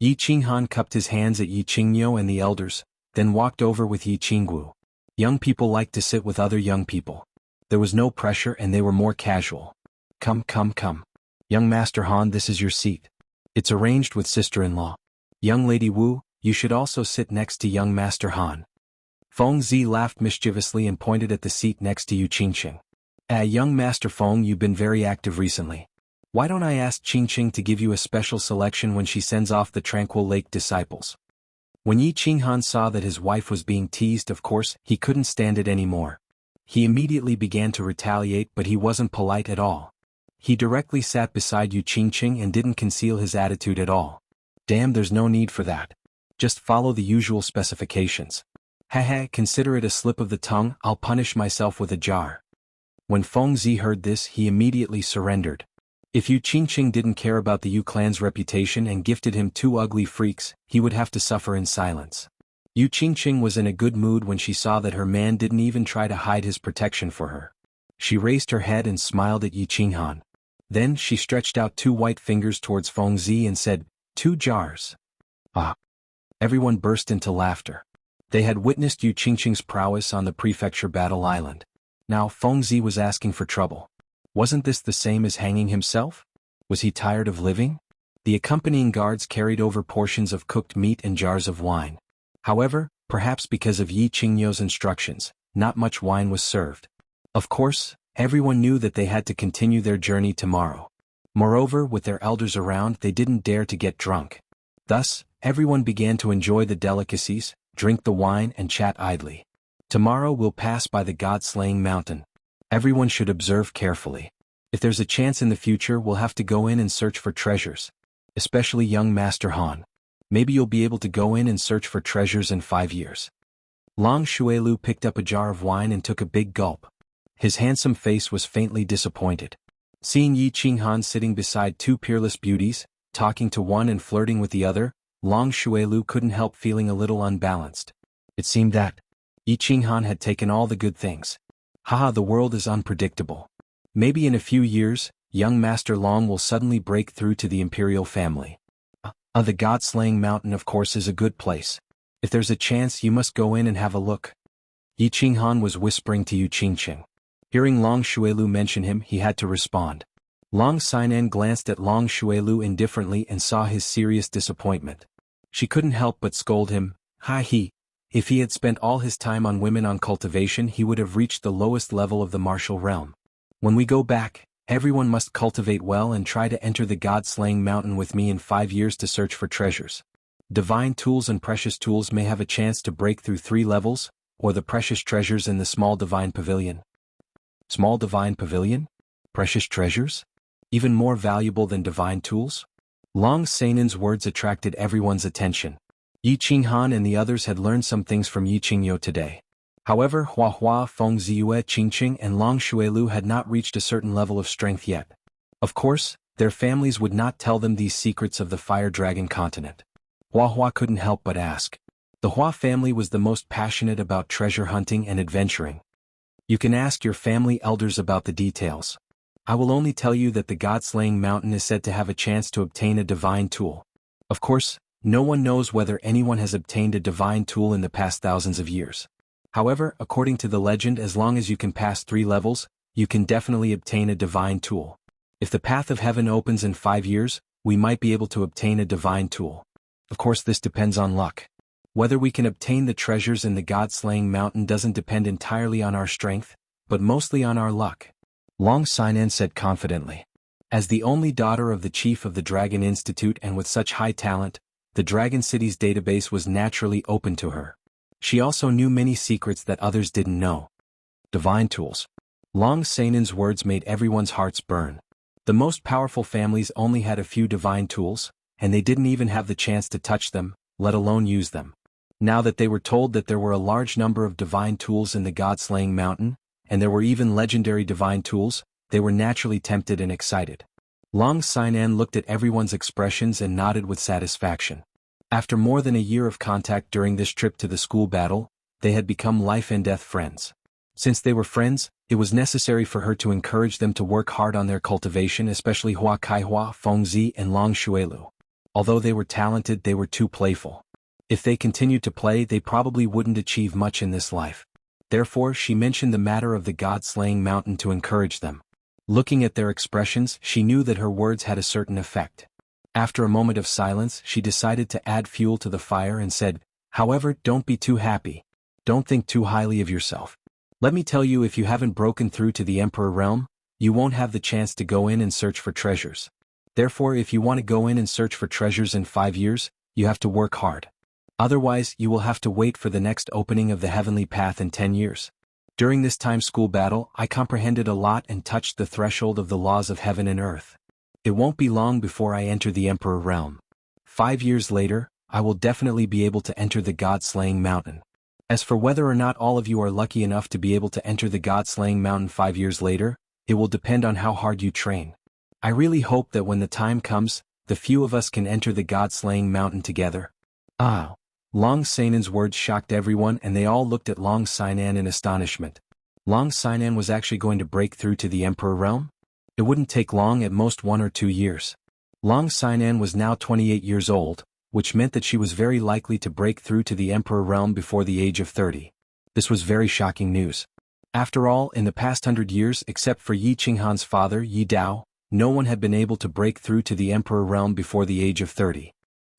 Yi Qinghan cupped his hands at Yi Qingyo and the elders, then walked over with Yi Qingwu. Young people like to sit with other young people. There was no pressure and they were more casual. Come. Young Master Han, this is your seat. It's arranged with sister-in-law. Young Lady Wu, you should also sit next to young Master Han. Feng Zi laughed mischievously and pointed at the seat next to Yu Qingqing. Young Master Feng, you've been very active recently. Why don't I ask Qingqing to give you a special selection when she sends off the Tranquil Lake disciples? When Yi Qinghan saw that his wife was being teased, of course, he couldn't stand it anymore. He immediately began to retaliate, but he wasn't polite at all. He directly sat beside Yu Qingqing and didn't conceal his attitude at all. Damn, there's no need for that. Just follow the usual specifications. Consider it a slip of the tongue, I'll punish myself with a jar. When Feng Zi heard this, he immediately surrendered. If Yu Qingqing didn't care about the Yu clan's reputation and gifted him 2 ugly freaks, he would have to suffer in silence. Yu Qingqing was in a good mood when she saw that her man didn't even try to hide his protection for her. She raised her head and smiled at Yi Qinghan. Then she stretched out 2 white fingers towards Feng Zi and said, 2 jars. Ah! Everyone burst into laughter. They had witnessed Yu Qingqing's prowess on the prefecture battle island. Now Feng Zi was asking for trouble. Wasn't this the same as hanging himself? Was he tired of living? The accompanying guards carried over portions of cooked meat and jars of wine. However, perhaps because of Yi Qingyo's instructions, not much wine was served. Of course, everyone knew that they had to continue their journey tomorrow. Moreover, with their elders around, they didn't dare to get drunk. Thus, everyone began to enjoy the delicacies, drink the wine and chat idly. Tomorrow we'll pass by the god-slaying mountain. Everyone should observe carefully. If there's a chance in the future, we'll have to go in and search for treasures. Especially young Master Han. Maybe you'll be able to go in and search for treasures in 5 years. Long Xuelu picked up a jar of wine and took a big gulp. His handsome face was faintly disappointed. Seeing Yi Qinghan sitting beside two peerless beauties, talking to one and flirting with the other, Long Xuelu couldn't help feeling a little unbalanced. It seemed that Yi Qinghan had taken all the good things. Haha, the world is unpredictable. Maybe in a few years, young Master Long will suddenly break through to the imperial family. The god-slaying mountain of course is a good place. If there's a chance, you must go in and have a look. Yi Qinghan was whispering to Yu Qingqing. Hearing Long Xuelu mention him, he had to respond. Long Xinan glanced at Long Xuelu indifferently and saw his serious disappointment. She couldn't help but scold him. If he had spent all his time on women on cultivation, he would have reached the lowest level of the martial realm. When we go back, everyone must cultivate well and try to enter the god-slaying mountain with me in 5 years to search for treasures. Divine tools and precious tools may have a chance to break through 3 levels, or the precious treasures in the small divine pavilion. Small divine pavilion? Precious treasures? Even more valuable than divine tools? Long Sainan's words attracted everyone's attention. Yi Qinghan and the others had learned some things from Yi Qingyo today. However, Huahua, Feng Ziyue, Qingqing and Long Xuelu had not reached a certain level of strength yet. Of course, their families would not tell them these secrets of the Fire Dragon continent. Huahua couldn't help but ask. The Hua family was the most passionate about treasure hunting and adventuring. You can ask your family elders about the details. I will only tell you that the god-slaying mountain is said to have a chance to obtain a divine tool. Of course, no one knows whether anyone has obtained a divine tool in the past thousands of years. However, according to the legend, as long as you can pass 3 levels, you can definitely obtain a divine tool. If the path of heaven opens in 5 years, we might be able to obtain a divine tool. Of course, this depends on luck. Whether we can obtain the treasures in the god-slaying mountain doesn't depend entirely on our strength, but mostly on our luck. Long Xinan said confidently. As the only daughter of the chief of the Dragon Institute and with such high talent, the Dragon City's database was naturally open to her. She also knew many secrets that others didn't know. Divine tools. Long Sainan's words made everyone's hearts burn. The most powerful families only had a few divine tools, and they didn't even have the chance to touch them, let alone use them. Now that they were told that there were a large number of divine tools in the god-slaying mountain, and there were even legendary divine tools, they were naturally tempted and excited. Long Xinan looked at everyone's expressions and nodded with satisfaction. After more than a year of contact during this trip to the school battle, they had become life-and-death friends. Since they were friends, it was necessary for her to encourage them to work hard on their cultivation, especially Hua Kaihua, Fengzi and Long Xuelu. Although they were talented, they were too playful. If they continued to play, they probably wouldn't achieve much in this life. Therefore, she mentioned the matter of the god-slaying mountain to encourage them. Looking at their expressions, she knew that her words had a certain effect. After a moment of silence, she decided to add fuel to the fire and said, "However, don't be too happy. Don't think too highly of yourself. Let me tell you, if you haven't broken through to the Emperor realm, you won't have the chance to go in and search for treasures. Therefore, if you want to go in and search for treasures in 5 years, you have to work hard. Otherwise, you will have to wait for the next opening of the heavenly path in 10 years. During this time school battle, I comprehended a lot and touched the threshold of the laws of heaven and earth. It won't be long before I enter the Emperor realm. 5 years later, I will definitely be able to enter the god-slaying mountain. As for whether or not all of you are lucky enough to be able to enter the god-slaying mountain 5 years later, it will depend on how hard you train. I really hope that when the time comes, the few of us can enter the god-slaying mountain together." Long Sainan's words shocked everyone and they all looked at Long Xinan in astonishment. Long Xinan was actually going to break through to the Emperor realm? It wouldn't take long, at most 1 or 2 years. Long Xinan was now 28 years old, which meant that she was very likely to break through to the Emperor realm before the age of 30. This was very shocking news. After all, in the past 100 years, except for Yi Qinghan's father, Yi Dao, no one had been able to break through to the Emperor realm before the age of 30.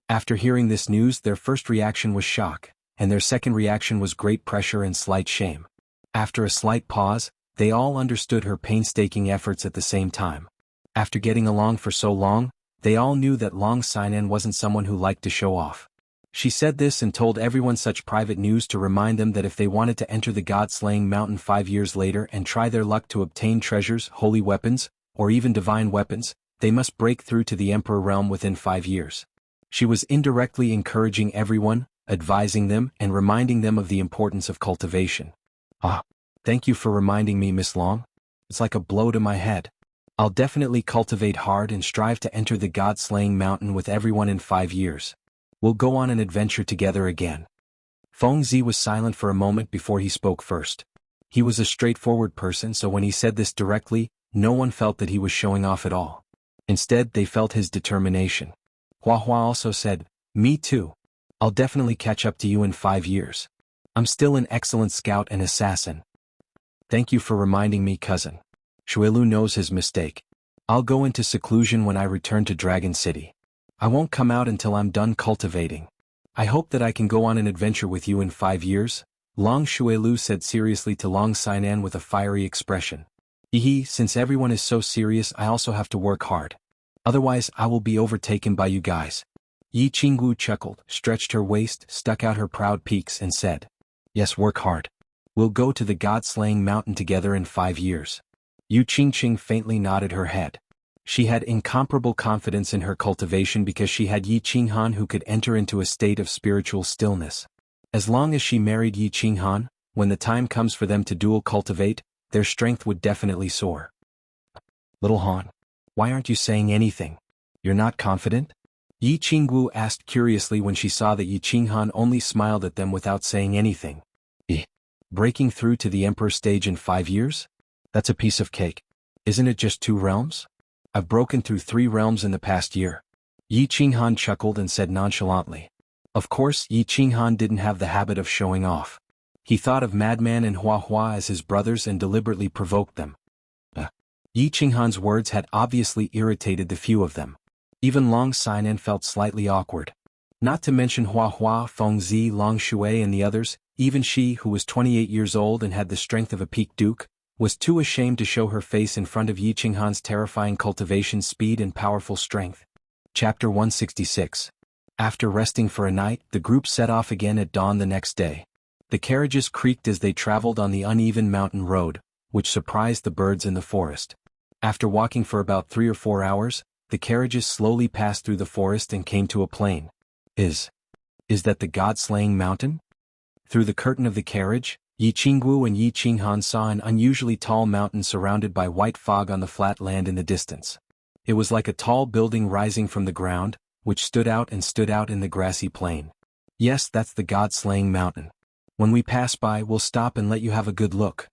After hearing this news, their first reaction was shock, and their second reaction was great pressure and slight shame. After a slight pause, they all understood her painstaking efforts at the same time. After getting along for so long, they all knew that Long Xinan wasn't someone who liked to show off. She said this and told everyone such private news to remind them that if they wanted to enter the god-slaying mountain 5 years later and try their luck to obtain treasures, holy weapons, or even divine weapons, they must break through to the Emperor realm within 5 years. She was indirectly encouraging everyone, advising them, and reminding them of the importance of cultivation. Ah, thank you for reminding me, Miss Long. It's like a blow to my head. I'll definitely cultivate hard and strive to enter the god-slaying mountain with everyone in 5 years. We'll go on an adventure together again. Feng Zi was silent for a moment before he spoke first. He was a straightforward person, so when he said this directly, no one felt that he was showing off at all. Instead, they felt his determination. Huahua also said, "Me too. I'll definitely catch up to you in 5 years. I'm still an excellent scout and assassin." "Thank you for reminding me, cousin. Xuelu knows his mistake. I'll go into seclusion when I return to Dragon City. I won't come out until I'm done cultivating. I hope that I can go on an adventure with you in 5 years, Long Xuelu said seriously to Long Xinan with a fiery expression. Since everyone is so serious, I also have to work hard. Otherwise I will be overtaken by you guys." Yi Qingwu chuckled, stretched her waist, stuck out her proud peaks and said, "Yes, work hard. We'll go to the god-slaying mountain together in 5 years. Yu Qingqing faintly nodded her head. She had incomparable confidence in her cultivation because she had Yi Qinghan who could enter into a state of spiritual stillness. As long as she married Yi Qinghan, when the time comes for them to dual cultivate, their strength would definitely soar. "Little Han, why aren't you saying anything? You're not confident?" Yi Qingwu asked curiously when she saw that Yi Qinghan only smiled at them without saying anything. Breaking through to the Emperor stage in 5 years? That's a piece of cake. Isn't it just 2 realms? I've broken through 3 realms in the past year. Yi Qinghan chuckled and said nonchalantly. Of course, Yi Qinghan didn't have the habit of showing off. He thought of Madman and Huahua as his brothers and deliberately provoked them. Yi Qinghan's words had obviously irritated the few of them. Even Long Xinan felt slightly awkward. Not to mention Huahua, Feng Zi, Long Shui and the others, even she, who was 28 years old and had the strength of a peak duke, was too ashamed to show her face in front of Yi Qinghan's terrifying cultivation speed and powerful strength. Chapter 166. After resting for a night, the group set off again at dawn the next day. The carriages creaked as they traveled on the uneven mountain road, which surprised the birds in the forest. After walking for about 3 or 4 hours, the carriages slowly passed through the forest and came to a plain. Is that the god-slaying mountain? Through the curtain of the carriage, Yi Qingwu and Yi Qinghan saw an unusually tall mountain surrounded by white fog on the flat land in the distance. It was like a tall building rising from the ground, which stood out in the grassy plain. "Yes, that's the god-slaying mountain. When we pass by, we'll stop and let you have a good look."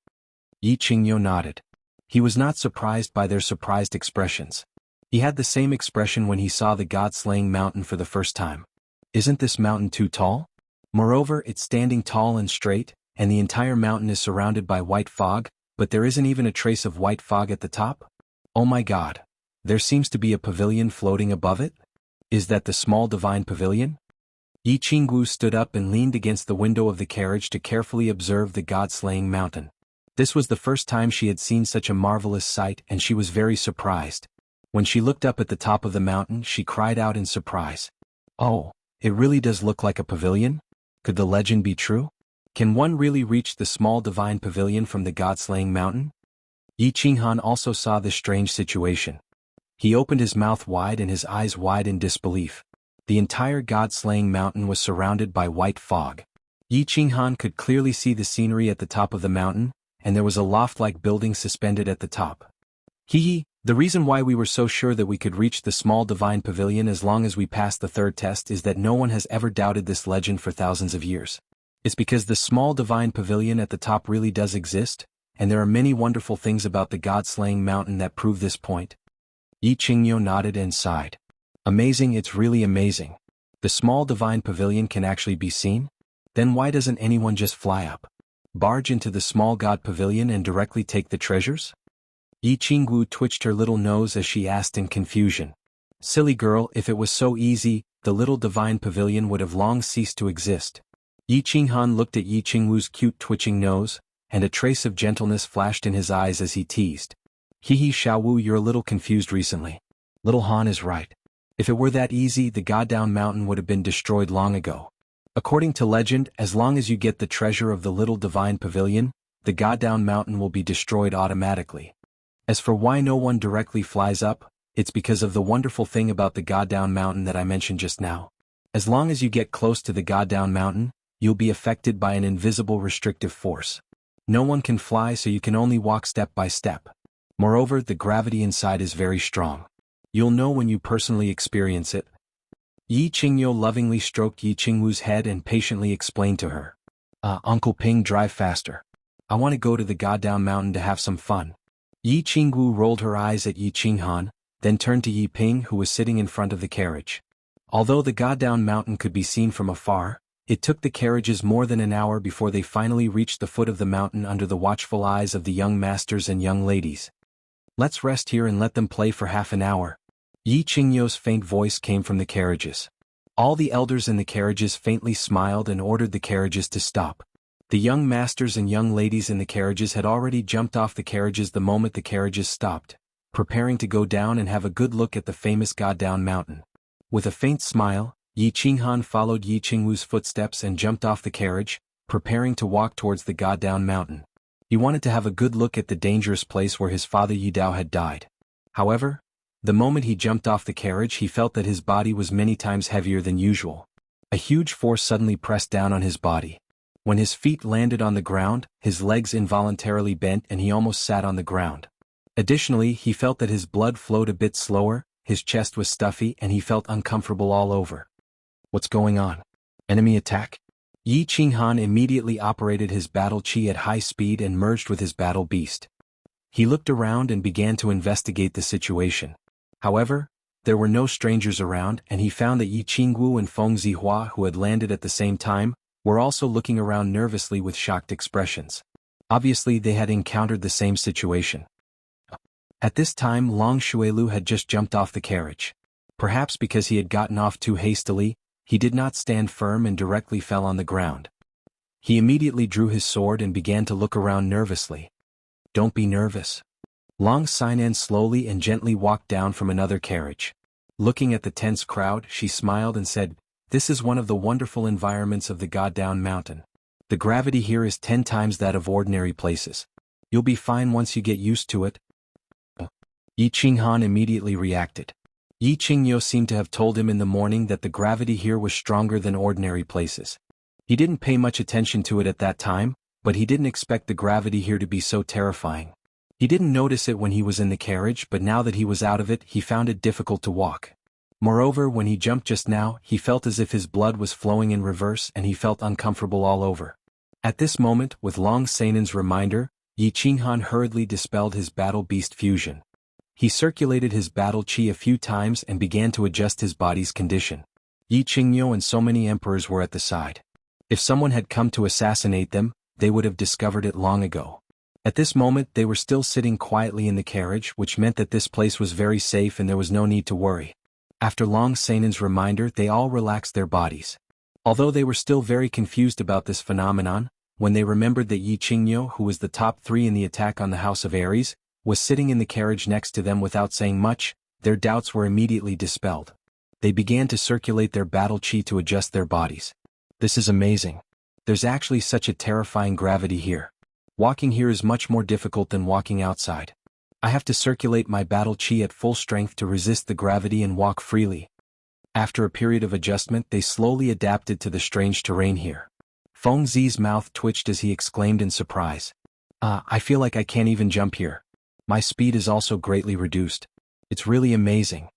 Yi Qingyo nodded. He was not surprised by their surprised expressions. He had the same expression when he saw the god-slaying mountain for the first time. Isn't this mountain too tall? Moreover, it's standing tall and straight, and the entire mountain is surrounded by white fog, but there isn't even a trace of white fog at the top? Oh my god. There seems to be a pavilion floating above it? Is that the small divine pavilion? Yi Qingwu stood up and leaned against the window of the carriage to carefully observe the god-slaying mountain. This was the first time she had seen such a marvelous sight, and she was very surprised. When she looked up at the top of the mountain, she cried out in surprise. "Oh, it really does look like a pavilion? Could the legend be true? Can one really reach the small divine pavilion from the god-slaying mountain?" Yi Qinghan also saw this strange situation. He opened his mouth wide and his eyes wide in disbelief. The entire god-slaying mountain was surrounded by white fog. Yi Qinghan could clearly see the scenery at the top of the mountain, and there was a loft-like building suspended at the top. The reason why we were so sure that we could reach the small divine pavilion as long as we passed the 3rd test is that no one has ever doubted this legend for thousands of years. It's because the small divine pavilion at the top really does exist, and there are many wonderful things about the god-slaying mountain that prove this point. Yi Qingyo nodded and sighed. Amazing, it's really amazing. The small divine pavilion can actually be seen? Then why doesn't anyone just fly up, barge into the small god pavilion and directly take the treasures? Yi Qingwu twitched her little nose as she asked in confusion. Silly girl, if it was so easy, the little divine pavilion would have long ceased to exist. Yi Qinghan looked at Yi Qingwu's cute twitching nose, and a trace of gentleness flashed in his eyes as he teased. Hee Xiaowu, you're a little confused recently. Little Han is right. If it were that easy, the Goddown Mountain would have been destroyed long ago. According to legend, as long as you get the treasure of the little divine pavilion, the Goddown Mountain will be destroyed automatically. As for why no one directly flies up, it's because of the wonderful thing about the Goddown Mountain that I mentioned just now. As long as you get close to the Goddown Mountain, you'll be affected by an invisible restrictive force. No one can fly, so you can only walk step by step. Moreover, the gravity inside is very strong. You'll know when you personally experience it. Yi Qingyo lovingly stroked Yi Qingwu's head and patiently explained to her. Uncle Ping, drive faster. I want to go to the Goddown Mountain to have some fun. Yi Qingwu rolled her eyes at Yi Qinghan, then turned to Yi Ping, who was sitting in front of the carriage. Although the Goddown Mountain could be seen from afar, it took the carriages more than an hour before they finally reached the foot of the mountain under the watchful eyes of the young masters and young ladies. Let's rest here and let them play for half an hour. Yi Qingyo's faint voice came from the carriages. All the elders in the carriages faintly smiled and ordered the carriages to stop. The young masters and young ladies in the carriages had already jumped off the carriages the moment the carriages stopped, preparing to go down and have a good look at the famous Goddown Mountain. With a faint smile, Yi Qinghan followed Yi Qingwu's footsteps and jumped off the carriage, preparing to walk towards the Goddown Mountain. He wanted to have a good look at the dangerous place where his father Yi Dao had died. However, the moment he jumped off the carriage, he felt that his body was many times heavier than usual. A huge force suddenly pressed down on his body. When his feet landed on the ground, his legs involuntarily bent and he almost sat on the ground. Additionally, he felt that his blood flowed a bit slower, his chest was stuffy, and he felt uncomfortable all over. What's going on? Enemy attack? Yi Qinghan immediately operated his battle chi at high speed and merged with his battle beast. He looked around and began to investigate the situation. However, there were no strangers around, and he found that Yi Qingwu and Feng Zihua, who had landed at the same time, were also looking around nervously with shocked expressions. Obviously, they had encountered the same situation. At this time, Long Shuelu had just jumped off the carriage. Perhaps because he had gotten off too hastily, he did not stand firm and directly fell on the ground. He immediately drew his sword and began to look around nervously. Don't be nervous. Long Xinan slowly and gently walked down from another carriage. Looking at the tense crowd, she smiled and said, "This is one of the wonderful environments of the Goddown Mountain. The gravity here is 10 times that of ordinary places. You'll be fine once you get used to it." Yi Qinghan immediately reacted. Yi Qingyo seemed to have told him in the morning that the gravity here was stronger than ordinary places. He didn't pay much attention to it at that time, but he didn't expect the gravity here to be so terrifying. He didn't notice it when he was in the carriage, but now that he was out of it, he found it difficult to walk. Moreover, when he jumped just now, he felt as if his blood was flowing in reverse and he felt uncomfortable all over. At this moment, with Long Sanan's reminder, Yi Qinghan hurriedly dispelled his battle beast fusion. He circulated his battle chi a few times and began to adjust his body's condition. Yi Qingyo and so many emperors were at the side. If someone had come to assassinate them, they would have discovered it long ago. At this moment, they were still sitting quietly in the carriage, which meant that this place was very safe and there was no need to worry. After Long Sanan's reminder, they all relaxed their bodies. Although they were still very confused about this phenomenon, when they remembered that Yi Qingyo, who was the top 3 in the attack on the House of Aries, was sitting in the carriage next to them without saying much, their doubts were immediately dispelled. They began to circulate their battle chi to adjust their bodies. This is amazing. There's actually such a terrifying gravity here. Walking here is much more difficult than walking outside. I have to circulate my battle chi at full strength to resist the gravity and walk freely. After a period of adjustment, they slowly adapted to the strange terrain here. Feng Zi's mouth twitched as he exclaimed in surprise. I feel like I can't even jump here. My speed is also greatly reduced. It's really amazing.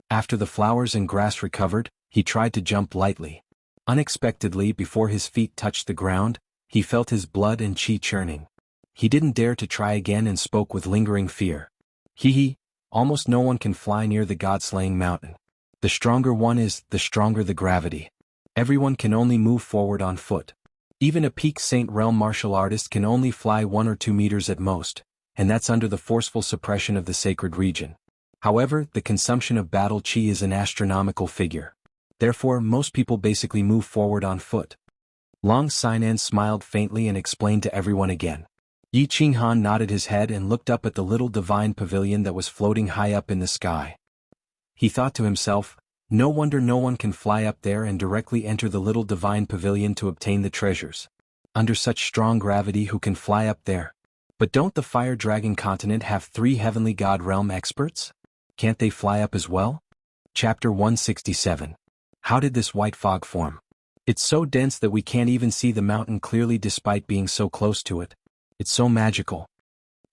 After the flowers and grass recovered, he tried to jump lightly. Unexpectedly, before his feet touched the ground, he felt his blood and chi churning. He didn't dare to try again and spoke with lingering fear. Almost no one can fly near the god-slaying mountain. The stronger one is, the stronger the gravity. Everyone can only move forward on foot. Even a peak Saint Realm martial artist can only fly 1 or 2 meters at most, and that's under the forceful suppression of the sacred region. However, the consumption of battle chi is an astronomical figure. Therefore, most people basically move forward on foot. Long Sinan smiled faintly and explained to everyone again. Xuanhuan nodded his head and looked up at the little divine pavilion that was floating high up in the sky. He thought to himself, no wonder no one can fly up there and directly enter the little divine pavilion to obtain the treasures. Under such strong gravity, who can fly up there? But don't the fire dragon continent have 3 heavenly god realm experts? Can't they fly up as well? Chapter 167. How did this white fog form? It's so dense that we can't even see the mountain clearly despite being so close to it. It's so magical.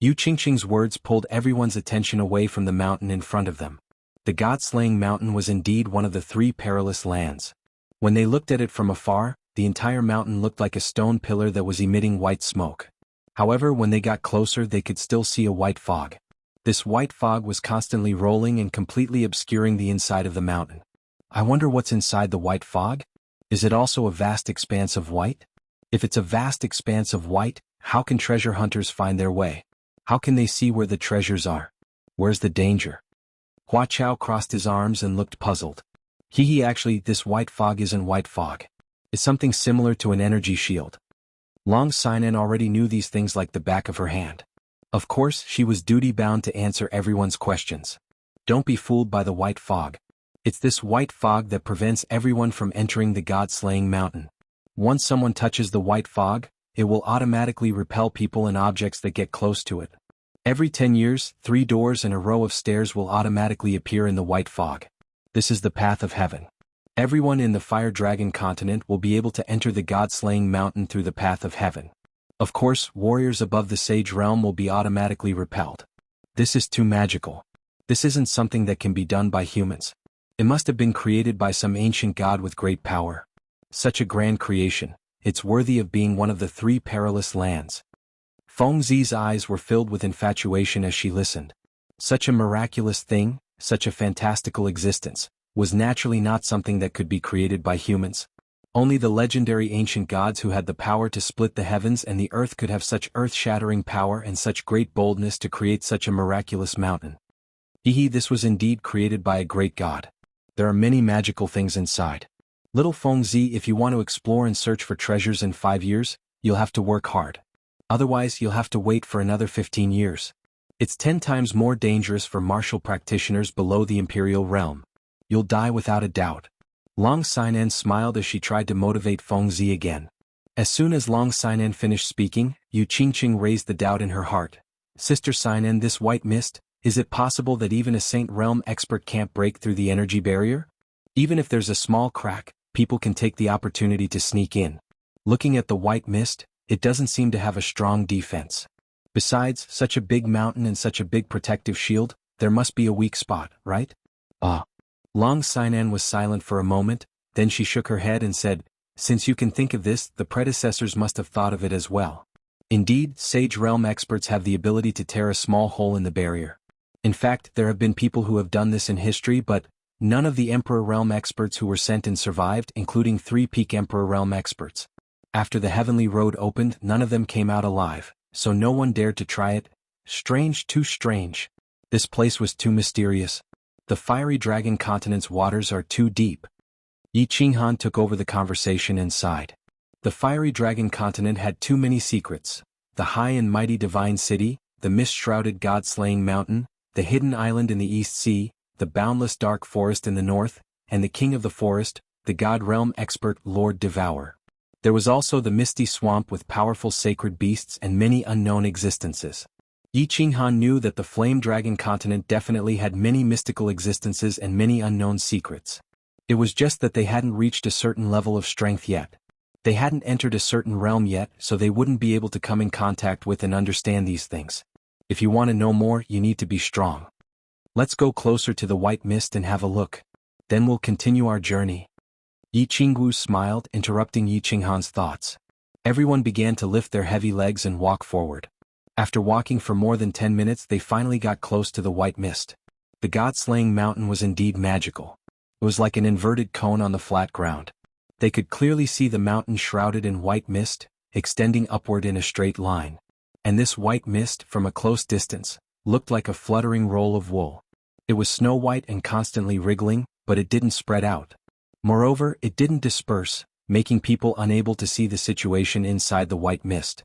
Xianxia's words pulled everyone's attention away from the mountain in front of them. The god-slaying mountain was indeed one of the 3 perilous lands. When they looked at it from afar, the entire mountain looked like a stone pillar that was emitting white smoke. However, when they got closer, they could still see a white fog. This white fog was constantly rolling and completely obscuring the inside of the mountain. I wonder what's inside the white fog? Is it also a vast expanse of white? If it's a vast expanse of white, how can treasure hunters find their way? How can they see where the treasures are? Where's the danger? Hua Chao crossed his arms and looked puzzled. Actually, this white fog isn't white fog. It's something similar to an energy shield. Long Xinan already knew these things like the back of her hand. Of course, she was duty-bound to answer everyone's questions. Don't be fooled by the white fog. It's this white fog that prevents everyone from entering the god-slaying mountain. Once someone touches the white fog, it will automatically repel people and objects that get close to it. Every 10 years, 3 doors and a row of stairs will automatically appear in the white fog. This is the path of heaven. Everyone in the Fire Dragon continent will be able to enter the god-slaying mountain through the path of heaven. Of course, warriors above the Sage realm will be automatically repelled. This is too magical. This isn't something that can be done by humans. It must have been created by some ancient god with great power. Such a grand creation, it's worthy of being one of the 3 perilous lands. Feng Zi's eyes were filled with infatuation as she listened. Such a miraculous thing, such a fantastical existence, was naturally not something that could be created by humans. Only the legendary ancient gods who had the power to split the heavens and the earth could have such earth-shattering power and such great boldness to create such a miraculous mountain. This was indeed created by a great god. There are many magical things inside. Little Feng Zi, if you want to explore and search for treasures in 5 years, you'll have to work hard. Otherwise, you'll have to wait for another 15 years. It's 10 times more dangerous for martial practitioners below the imperial realm. You'll die without a doubt. Long Xinan smiled as she tried to motivate Feng Zi again. As soon as Long Xinan finished speaking, Xianxia raised the doubt in her heart. Sister Xinan, this white mist, is it possible that even a Saint Realm expert can't break through the energy barrier? Even if there's a small crack, people can take the opportunity to sneak in. Looking at the white mist, it doesn't seem to have a strong defense. Besides, such a big mountain and such a big protective shield, there must be a weak spot, right? Long Xinan was silent for a moment, then she shook her head and said, since you can think of this, the predecessors must have thought of it as well. Indeed, Sage Realm experts have the ability to tear a small hole in the barrier. In fact, there have been people who have done this in history, but none of the Emperor Realm experts who were sent in survived, including 3 peak Emperor Realm experts. After the Heavenly Road opened, none of them came out alive, so no one dared to try it. Strange, too strange. This place was too mysterious. The Fiery Dragon continent's waters are too deep. Xuanhuan took over the conversation and sighed. The Fiery Dragon continent had too many secrets. The high and mighty divine city, the mist-shrouded god-slaying mountain, the hidden island in the East Sea, the boundless dark forest in the north, and the king of the forest, the god realm expert Lord Devour. There was also the misty swamp with powerful sacred beasts and many unknown existences. Xuanhuan knew that the Flame Dragon continent definitely had many mystical existences and many unknown secrets. It was just that they hadn't reached a certain level of strength yet. They hadn't entered a certain realm yet, so they wouldn't be able to come in contact with and understand these things. If you want to know more, you need to be strong. Let's go closer to the white mist and have a look. Then we'll continue our journey. Jianghu smiled, interrupting Xuanhuan's thoughts. Everyone began to lift their heavy legs and walk forward. After walking for more than 10 minutes, they finally got close to the white mist. The god-slaying mountain was indeed magical. It was like an inverted cone on the flat ground. They could clearly see the mountain shrouded in white mist, extending upward in a straight line. And this white mist, from a close distance, looked like a fluttering roll of wool. It was snow-white and constantly wriggling, but it didn't spread out. Moreover, it didn't disperse, making people unable to see the situation inside the white mist.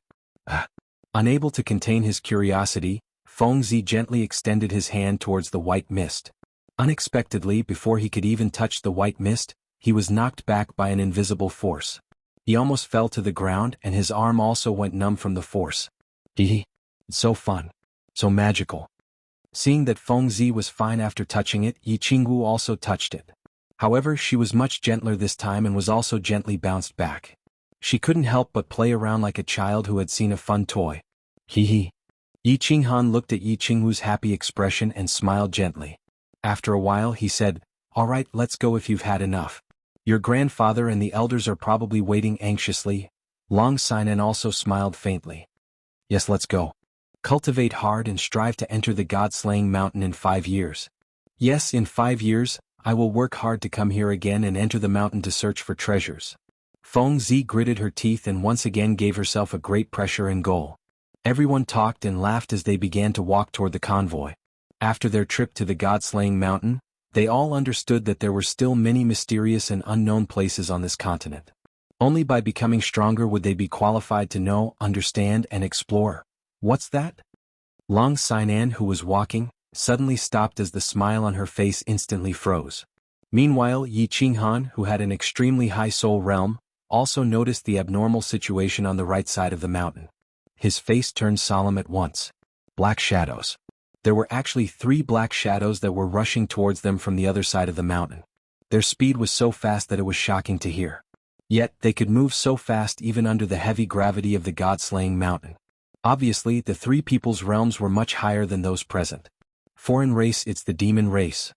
Unable to contain his curiosity, Fengzi gently extended his hand towards the white mist. Unexpectedly, before he could even touch the white mist, he was knocked back by an invisible force. He almost fell to the ground and his arm also went numb from the force. It's so fun. So magical. Seeing that Fengzi was fine after touching it, Qingwu also touched it. However, she was much gentler this time and was also gently bounced back. She couldn't help but play around like a child who had seen a fun toy. Yi Qinghan looked at Qingwu's happy expression and smiled gently. After a while he said, "All right, let's go if you've had enough. Your grandfather and the elders are probably waiting anxiously." Long Sinan also smiled faintly. "Yes, let's go. Cultivate hard and strive to enter the God-slaying mountain in 5 years. Yes, in 5 years, I will work hard to come here again and enter the mountain to search for treasures." Fengzi gritted her teeth and once again gave herself a great pressure and goal. Everyone talked and laughed as they began to walk toward the convoy. After their trip to the God-slaying mountain, they all understood that there were still many mysterious and unknown places on this continent. Only by becoming stronger would they be qualified to know, understand, and explore. "What's that?" Long Sinan, who was walking, suddenly stopped as the smile on her face instantly froze. Meanwhile, Qinghan, who had an extremely high soul realm, also noticed the abnormal situation on the right side of the mountain. His face turned solemn at once. Black shadows. There were actually 3 black shadows that were rushing towards them from the other side of the mountain. Their speed was so fast that it was shocking to hear. Yet, they could move so fast even under the heavy gravity of the God-slaying mountain. Obviously, the 3 people's realms were much higher than those present. "Foreign race, it's the demon race."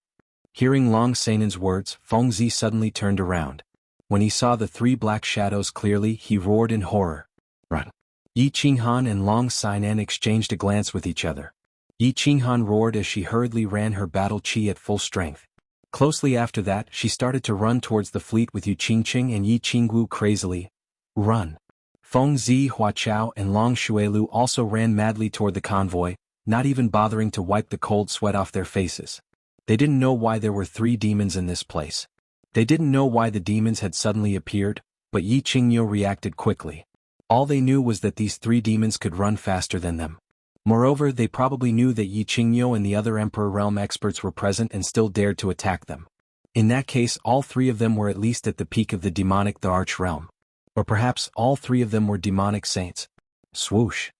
Hearing Long Sinan's words, Fengzi suddenly turned around. When he saw the 3 black shadows clearly, he roared in horror. "Run!" Qinghan and Long Sinan exchanged a glance with each other. Qinghan roared as she hurriedly ran her battle chi at full strength. Closely after that, she started to run towards the fleet with Qingqing and Qingwu crazily. "Run!" Fengzi, Huachao, and Long Xuelu also ran madly toward the convoy, not even bothering to wipe the cold sweat off their faces. They didn't know why there were 3 demons in this place. They didn't know why the demons had suddenly appeared, but Qingyu reacted quickly. All they knew was that these 3 demons could run faster than them. Moreover, they probably knew that Qingyu and the other Emperor Realm experts were present and still dared to attack them. In that case, all 3 of them were at least at the peak of the demonic the Arch Realm. Or perhaps all 3 of them were demonic saints. Swoosh!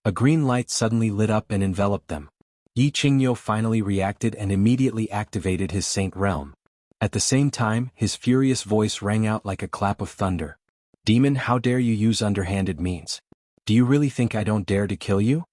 A green light suddenly lit up and enveloped them. Qingyu finally reacted and immediately activated his saint realm. At the same time, his furious voice rang out like a clap of thunder. "Demon, how dare you use underhanded means? Do you really think I don't dare to kill you?"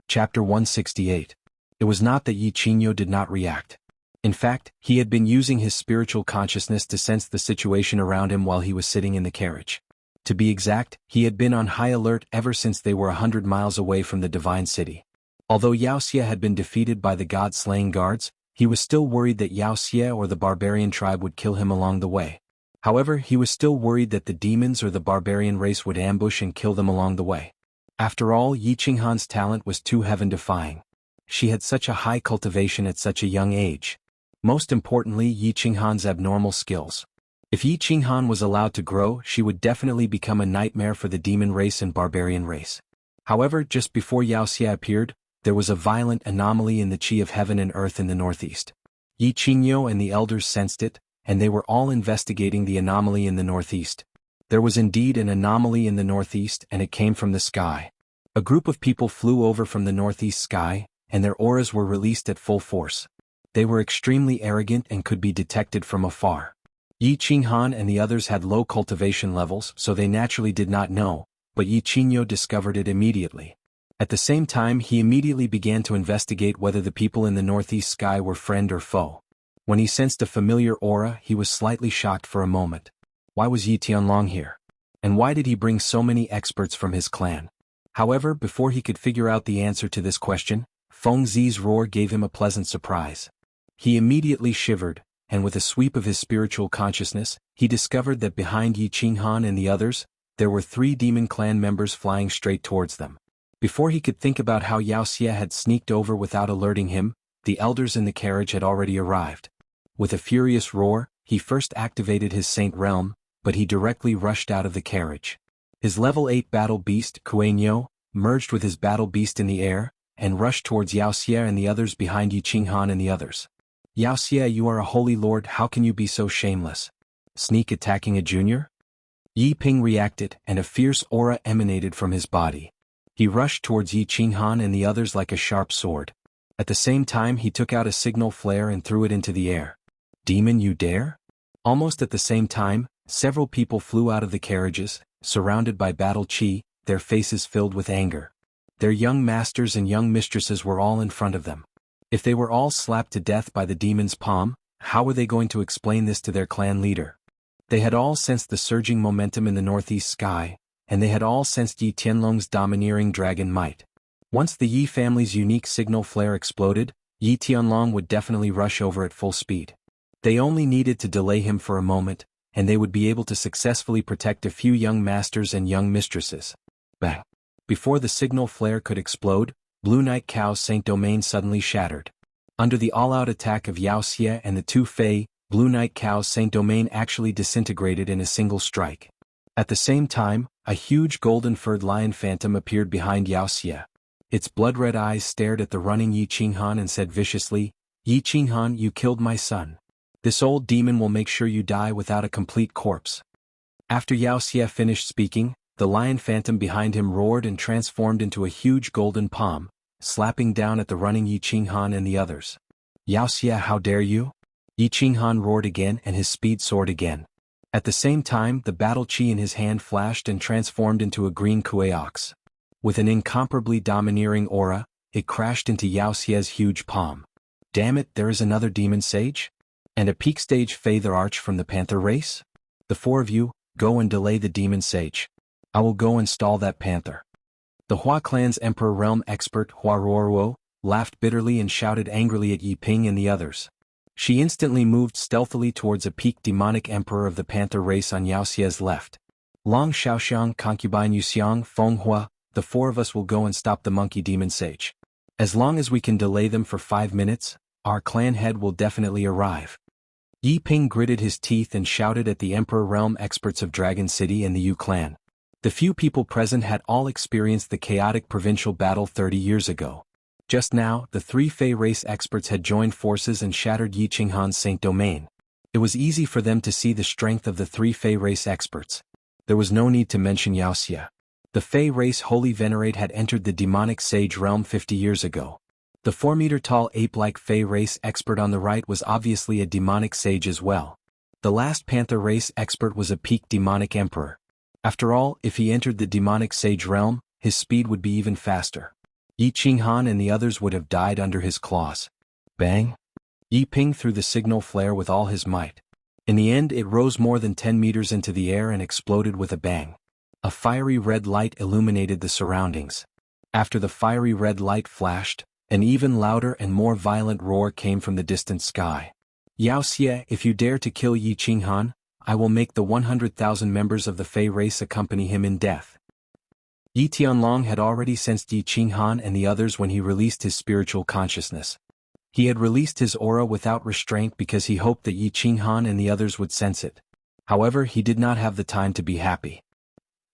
Chapter 168. It was not that Qingyu did not react. In fact, he had been using his spiritual consciousness to sense the situation around him while he was sitting in the carriage. To be exact, he had been on high alert ever since they were 100 miles away from the Divine City. Although xianxia had been defeated by the God-slaying guards, he was still worried that xianxia or the barbarian tribe would kill him along the way. However, he was still worried that the demons or the barbarian race would ambush and kill them along the way. After all, Qinghan's talent was too heaven-defying. She had such a high cultivation at such a young age. Most importantly, Qinghan's abnormal skills. If Qinghan was allowed to grow, she would definitely become a nightmare for the demon race and barbarian race. However, just before xianxia appeared, there was a violent anomaly in the chi of heaven and earth in the northeast. Qingyu and the elders sensed it, and they were all investigating the anomaly in the northeast. There was indeed an anomaly in the northeast, and it came from the sky. A group of people flew over from the northeast sky, and their auras were released at full force. They were extremely arrogant and could be detected from afar. Qinghan and the others had low cultivation levels, so they naturally did not know, but Qingyu discovered it immediately. At the same time, he immediately began to investigate whether the people in the northeast sky were friend or foe. When he sensed a familiar aura, he was slightly shocked for a moment. Why was Yi Tianlong here? And why did he bring so many experts from his clan? However, before he could figure out the answer to this question, Fengzi's roar gave him a pleasant surprise. He immediately shivered, and with a sweep of his spiritual consciousness, he discovered that behind Qinghan and the others, there were 3 demon clan members flying straight towards them. Before he could think about how xianxia had sneaked over without alerting him, the elders in the carriage had already arrived. With a furious roar, he first activated his saint realm, but he directly rushed out of the carriage. His level 8 battle beast, Xuanhuan, merged with his battle beast in the air, and rushed towards xianxia and the others behind xuanhuan and the others. "Xianxia, you are a holy lord, how can you be so shameless? Sneak attacking a junior?" Yi Ping reacted, and a fierce aura emanated from his body. He rushed towards xuanhuan and the others like a sharp sword. At the same time he took out a signal flare and threw it into the air. "Demon, you dare?" Almost at the same time, several people flew out of the carriages, surrounded by battle chi, their faces filled with anger. Their young masters and young mistresses were all in front of them. If they were all slapped to death by the demon's palm, how were they going to explain this to their clan leader? They had all sensed the surging momentum in the northeast sky, and they had all sensed Yi Tianlong's domineering dragon might. Once the Yi family's unique signal flare exploded, Yi Tianlong would definitely rush over at full speed. They only needed to delay him for a moment, and they would be able to successfully protect a few young masters and young mistresses. Bang! Before the signal flare could explode, Blue Night Cow's Saint Domain suddenly shattered. Under the all-out attack of xianxia and the two Fey, Blue Night Cow's Saint Domain actually disintegrated in a single strike. At the same time, a huge golden-furred lion phantom appeared behind xianxia. Its blood-red eyes stared at the running xuanhuan and said viciously, "Xuanhuan, you killed my son. This old demon will make sure you die without a complete corpse." After xianxia finished speaking, the lion phantom behind him roared and transformed into a huge golden palm, slapping down at the running xuanhuan and the others. "Xianxia, how dare you?" Xuanhuan roared again and his speed soared again. At the same time the battle chi in his hand flashed and transformed into a green kueox. With an incomparably domineering aura, it crashed into xianxia's huge palm. "Damn it, there is another demon sage? And a peak stage Feather Arch from the Panther race? The four of you, go and delay the demon sage. I will go and stall that panther." The Hua clan's emperor realm expert Hua Ruoruo laughed bitterly and shouted angrily at Yi Ping and the others. She instantly moved stealthily towards a peak demonic emperor of the panther race on xiaoxia's left. "Long Xiaoxiang, concubine Yuxiang, Fenghua, the four of us will go and stop the monkey demon sage. As long as we can delay them for 5 minutes, our clan head will definitely arrive." Yi Ping gritted his teeth and shouted at the emperor realm experts of Dragon City and the Yu clan. The few people present had all experienced the chaotic provincial battle 30 years ago. Just now, the 3 Fey race experts had joined forces and shattered Xuanhuan's Saint Domain. It was easy for them to see the strength of the 3 Fey race experts. There was no need to mention xianxia. The Fey race Holy Venerate had entered the demonic sage realm 50 years ago. The 4-meter-tall ape-like Fey race expert on the right was obviously a demonic sage as well. The last Panther race expert was a peak demonic emperor. After all, if he entered the demonic sage realm, his speed would be even faster. Xuanhuan and the others would have died under his claws. Bang! Yi Ping threw the signal flare with all his might. In the end it rose more than 10 meters into the air and exploded with a bang. A fiery red light illuminated the surroundings. After the fiery red light flashed, an even louder and more violent roar came from the distant sky. "Xianxia, if you dare to kill Xuanhuan, I will make the 100,000 members of the Fey race accompany him in death." Yi Tianlong had already sensed Xuanhuan and the others when he released his spiritual consciousness. He had released his aura without restraint because he hoped that Xuanhuan and the others would sense it. However, he did not have the time to be happy.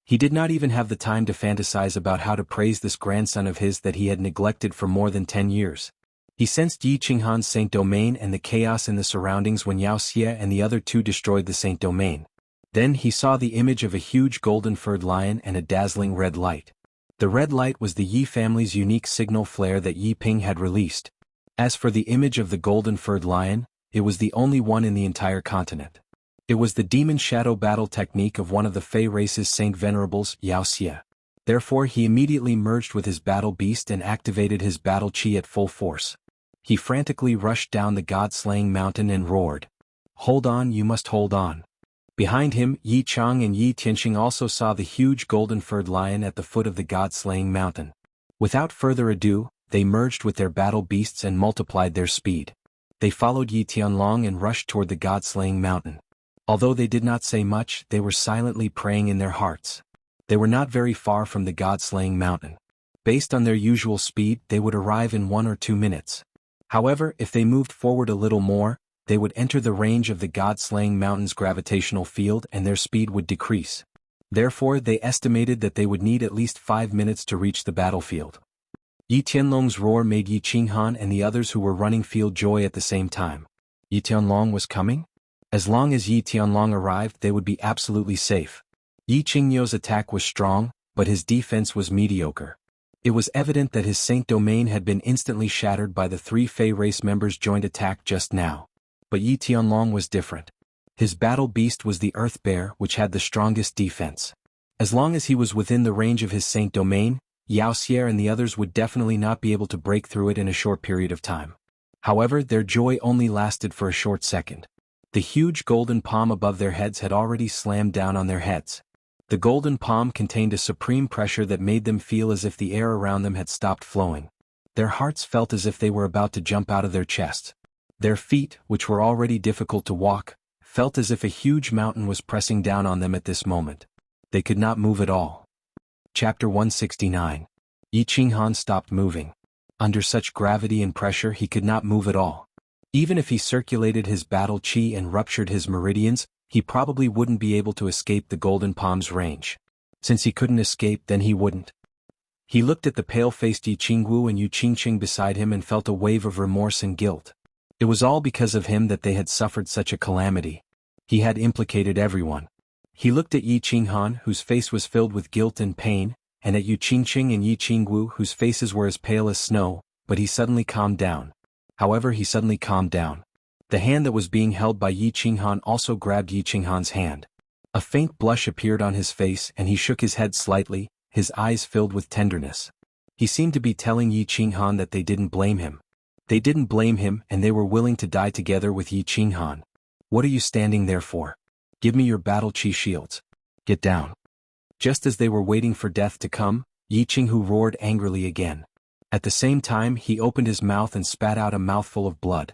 He did not even have the time to fantasize about how to praise this grandson of his that he had neglected for more than 10 years. He sensed Xuanhuan's Saint Domain and the chaos in the surroundings when xianxia and the other 2 destroyed the Saint Domain. Then he saw the image of a huge golden-furred lion and a dazzling red light. The red light was the Yi family's unique signal flare that Yi Ping had released. As for the image of the golden-furred lion, it was the only one in the entire continent. It was the demon shadow battle technique of one of the Fey race's Saint Venerables, xianxia. Therefore he immediately merged with his battle beast and activated his battle chi at full force. He frantically rushed down the god-slaying mountain and roared. "Hold on, you must hold on." Behind him, Yi Chang and Yi Tianxing also saw the huge golden-furred lion at the foot of the god-slaying mountain. Without further ado, they merged with their battle beasts and multiplied their speed. They followed Yi Tianlong and rushed toward the god-slaying mountain. Although they did not say much, they were silently praying in their hearts. They were not very far from the god-slaying mountain. Based on their usual speed, they would arrive in 1 or 2 minutes. However, if they moved forward a little more, they would enter the range of the god-slaying mountain's gravitational field and their speed would decrease. Therefore they estimated that they would need at least 5 minutes to reach the battlefield. Yi Tianlong's roar made Yi Qinghan and the others who were running feel joy at the same time. Yi Tianlong was coming? As long as Yi Tianlong arrived they would be absolutely safe. Yi Qingyu's attack was strong, but his defense was mediocre. It was evident that his Saint domain had been instantly shattered by the 3 Fey race members' joint attack just now. But Yi Tianlong was different. His battle beast was the Earth Bear, which had the strongest defense. As long as he was within the range of his Saint domain, xianxia and the others would definitely not be able to break through it in a short period of time. However, their joy only lasted for a short second. The huge golden palm above their heads had already slammed down on their heads. The golden palm contained a supreme pressure that made them feel as if the air around them had stopped flowing. Their hearts felt as if they were about to jump out of their chests. Their feet, which were already difficult to walk, felt as if a huge mountain was pressing down on them at this moment. They could not move at all. Chapter 169. Yi Qinghan stopped moving. Under such gravity and pressure he could not move at all. Even if he circulated his battle chi and ruptured his meridians, he probably wouldn't be able to escape the golden palm's range. Since he couldn't escape, then he wouldn't. He looked at the pale-faced Yi Qingwu and Yu Qingqing beside him and felt a wave of remorse and guilt. It was all because of him that they had suffered such a calamity. He had implicated everyone. He looked at Yi Qinghan, whose face was filled with guilt and pain, and at Yu Qingqing and Yi Qingwu, whose faces were as pale as snow, but he suddenly calmed down. However, he suddenly calmed down. The hand that was being held by Yi Qinghan also grabbed Yi Qinghan's hand. A faint blush appeared on his face and he shook his head slightly, his eyes filled with tenderness. He seemed to be telling Yi Qinghan that they didn't blame him. They didn't blame him and they were willing to die together with Yi Qinghan. What are you standing there for? Give me your battle chi shields. Get down. Just as they were waiting for death to come, Yi Qinghu roared angrily again. At the same time he opened his mouth and spat out a mouthful of blood.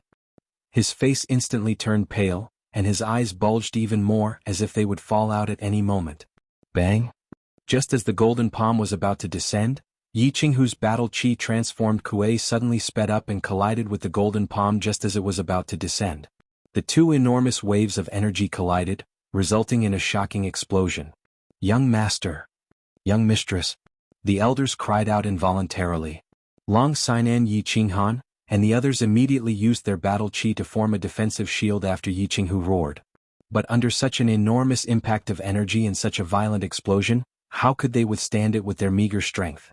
His face instantly turned pale, and his eyes bulged even more as if they would fall out at any moment. Bang! Just as the golden palm was about to descend, Yi Qinghu's battle chi transformed kuei suddenly sped up and collided with the golden palm just as it was about to descend. The 2 enormous waves of energy collided, resulting in a shocking explosion. Young master! Young mistress! The elders cried out involuntarily. Long Sinan Yi Qinghan and the others immediately used their battle chi to form a defensive shield after Yi Qinghu roared. But under such an enormous impact of energy and such a violent explosion, how could they withstand it with their meager strength?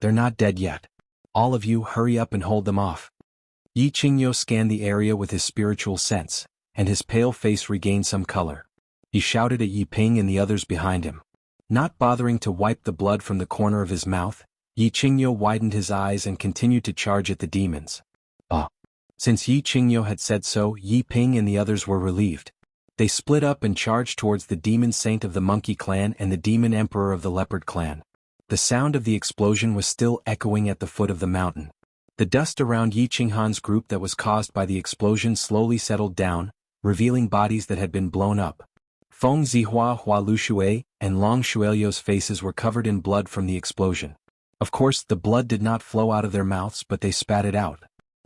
They're not dead yet. All of you hurry up and hold them off. Yi Qingyo scanned the area with his spiritual sense, and his pale face regained some color. He shouted at Yi Ping and the others behind him. Not bothering to wipe the blood from the corner of his mouth, Yi Qingyo widened his eyes and continued to charge at the demons. Since Yi Qingyo had said so, Yi Ping and the others were relieved. They split up and charged towards the demon saint of the monkey clan and the demon emperor of the leopard clan. The sound of the explosion was still echoing at the foot of the mountain. The dust around Yi Qinghan's group that was caused by the explosion slowly settled down, revealing bodies that had been blown up. Feng Zihua, Hua Lushui, and Long Shuelio's faces were covered in blood from the explosion. Of course, the blood did not flow out of their mouths, but they spat it out.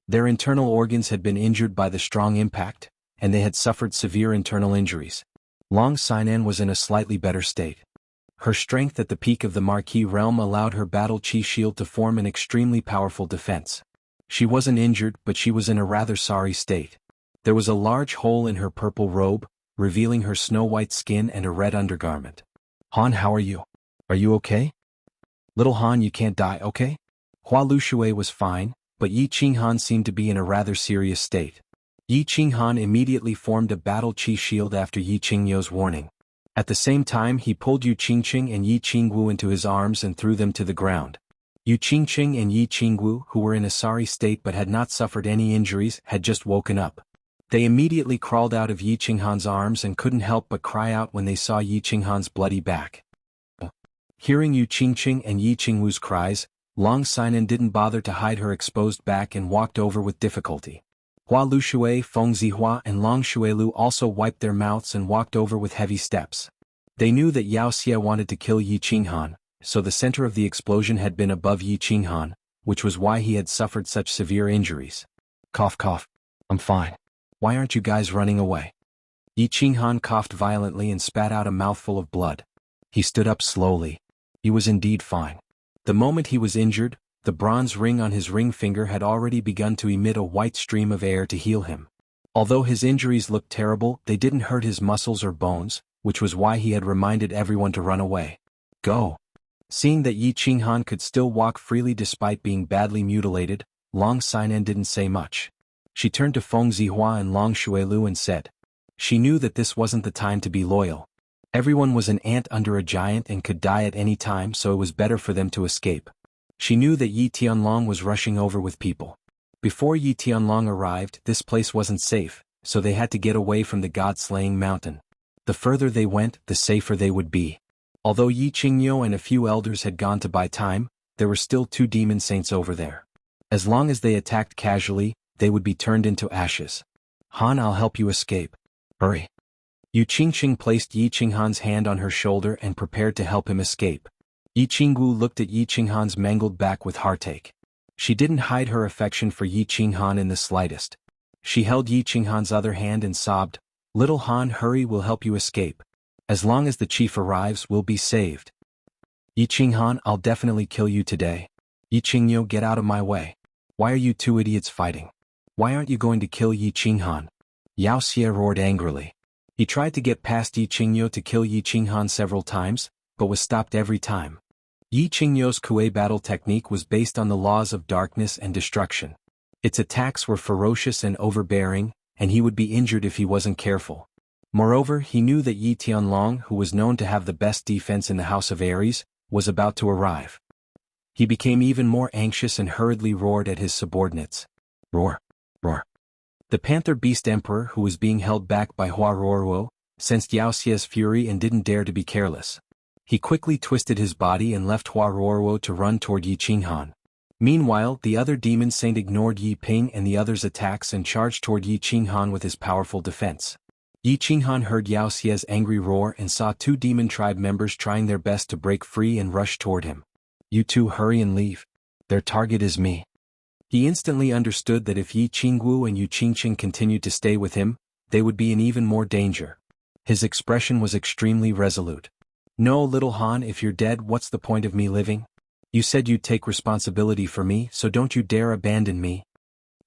Their internal organs had been injured by the strong impact, and they had suffered severe internal injuries. Long Sinan was in a slightly better state. Her strength at the peak of the Marquis realm allowed her battle chi shield to form an extremely powerful defense. She wasn't injured, but she was in a rather sorry state. There was a large hole in her purple robe, revealing her snow-white skin and a red undergarment. Han, how are you? Are you okay? Little Han, you can't die, okay? Hua Lushui was fine, but Yi Qinghan seemed to be in a rather serious state. Yi Qinghan immediately formed a battle chi shield after Yi Qingyo's warning. At the same time he pulled Yu Qingqing and Yi Qingwu into his arms and threw them to the ground. Yu Qingqing and Yi Qingwu, who were in a sorry state but had not suffered any injuries, had just woken up. They immediately crawled out of Yi Qinghan's arms and couldn't help but cry out when they saw Yi Qinghan's bloody back. Hearing Yu Qingqing and Yi Qingwu's cries, Long Sinan didn't bother to hide her exposed back and walked over with difficulty. Hua Lushui, Feng Zihua and Long Shuelu also wiped their mouths and walked over with heavy steps. They knew that xianxia wanted to kill Yi Qinghan, so the center of the explosion had been above Yi Qinghan, which was why he had suffered such severe injuries. Cough cough. I'm fine. Why aren't you guys running away? Yi Qinghan coughed violently and spat out a mouthful of blood. He stood up slowly. He was indeed fine. The moment he was injured, the bronze ring on his ring finger had already begun to emit a white stream of air to heal him. Although his injuries looked terrible, they didn't hurt his muscles or bones, which was why he had reminded everyone to run away. Go. Seeing that Xuanhuan could still walk freely despite being badly mutilated, Long Xinan didn't say much. She turned to Feng Zihua and Long Shuelu and said. She knew that this wasn't the time to be loyal. Everyone was an ant under a giant and could die at any time, so it was better for them to escape. She knew that Yi Tianlong was rushing over with people. Before Yi Tianlong arrived, this place wasn't safe, so they had to get away from the god-slaying mountain. The further they went, the safer they would be. Although Yi Qingyo and a few elders had gone to buy time, there were still 2 demon saints over there. As long as they attacked casually, they would be turned into ashes. Han, I'll help you escape. Hurry. Yu Qingqing placed Yi Qinghan's hand on her shoulder and prepared to help him escape. Yi Qingwu looked at Yi Qinghan's mangled back with heartache. She didn't hide her affection for Yi Qinghan in the slightest. She held Yi Qinghan's other hand and sobbed, "Little Han, hurry, we'll help you escape. As long as the chief arrives, we'll be saved." Yi Qinghan, I'll definitely kill you today. Yi Qingyo, get out of my way. Why are you 2 idiots fighting? Why aren't you going to kill Yi Qinghan? Yao Xie roared angrily. He tried to get past Yi Qingyo to kill Yi Qinghan several times, but was stopped every time. Yi Qingyo's greatbattle technique was based on the laws of darkness and destruction. Its attacks were ferocious and overbearing, and he would be injured if he wasn't careful. Moreover, he knew that Yi Tianlong, who was known to have the best defense in the House of Aries, was about to arrive. He became even more anxious and hurriedly roared at his subordinates. Roar! Roar! The Panther Beast Emperor, who was being held back by Huarorwo, sensed Yao Xie's fury and didn't dare to be careless. He quickly twisted his body and left Huarorwo to run toward Yi Qinghan. Meanwhile, the other demon saint ignored Yi Ping and the others' attacks and charged toward Yi Qinghan with his powerful defense. Yi Qinghan heard Yao Xie's angry roar and saw 2 demon tribe members trying their best to break free and rush toward him. You 2 hurry and leave. Their target is me. He instantly understood that if Yi Qingwu and Yu Qingqing continued to stay with him, they would be in even more danger. His expression was extremely resolute. No, little Han, if you're dead, what's the point of me living? You said you'd take responsibility for me, so don't you dare abandon me.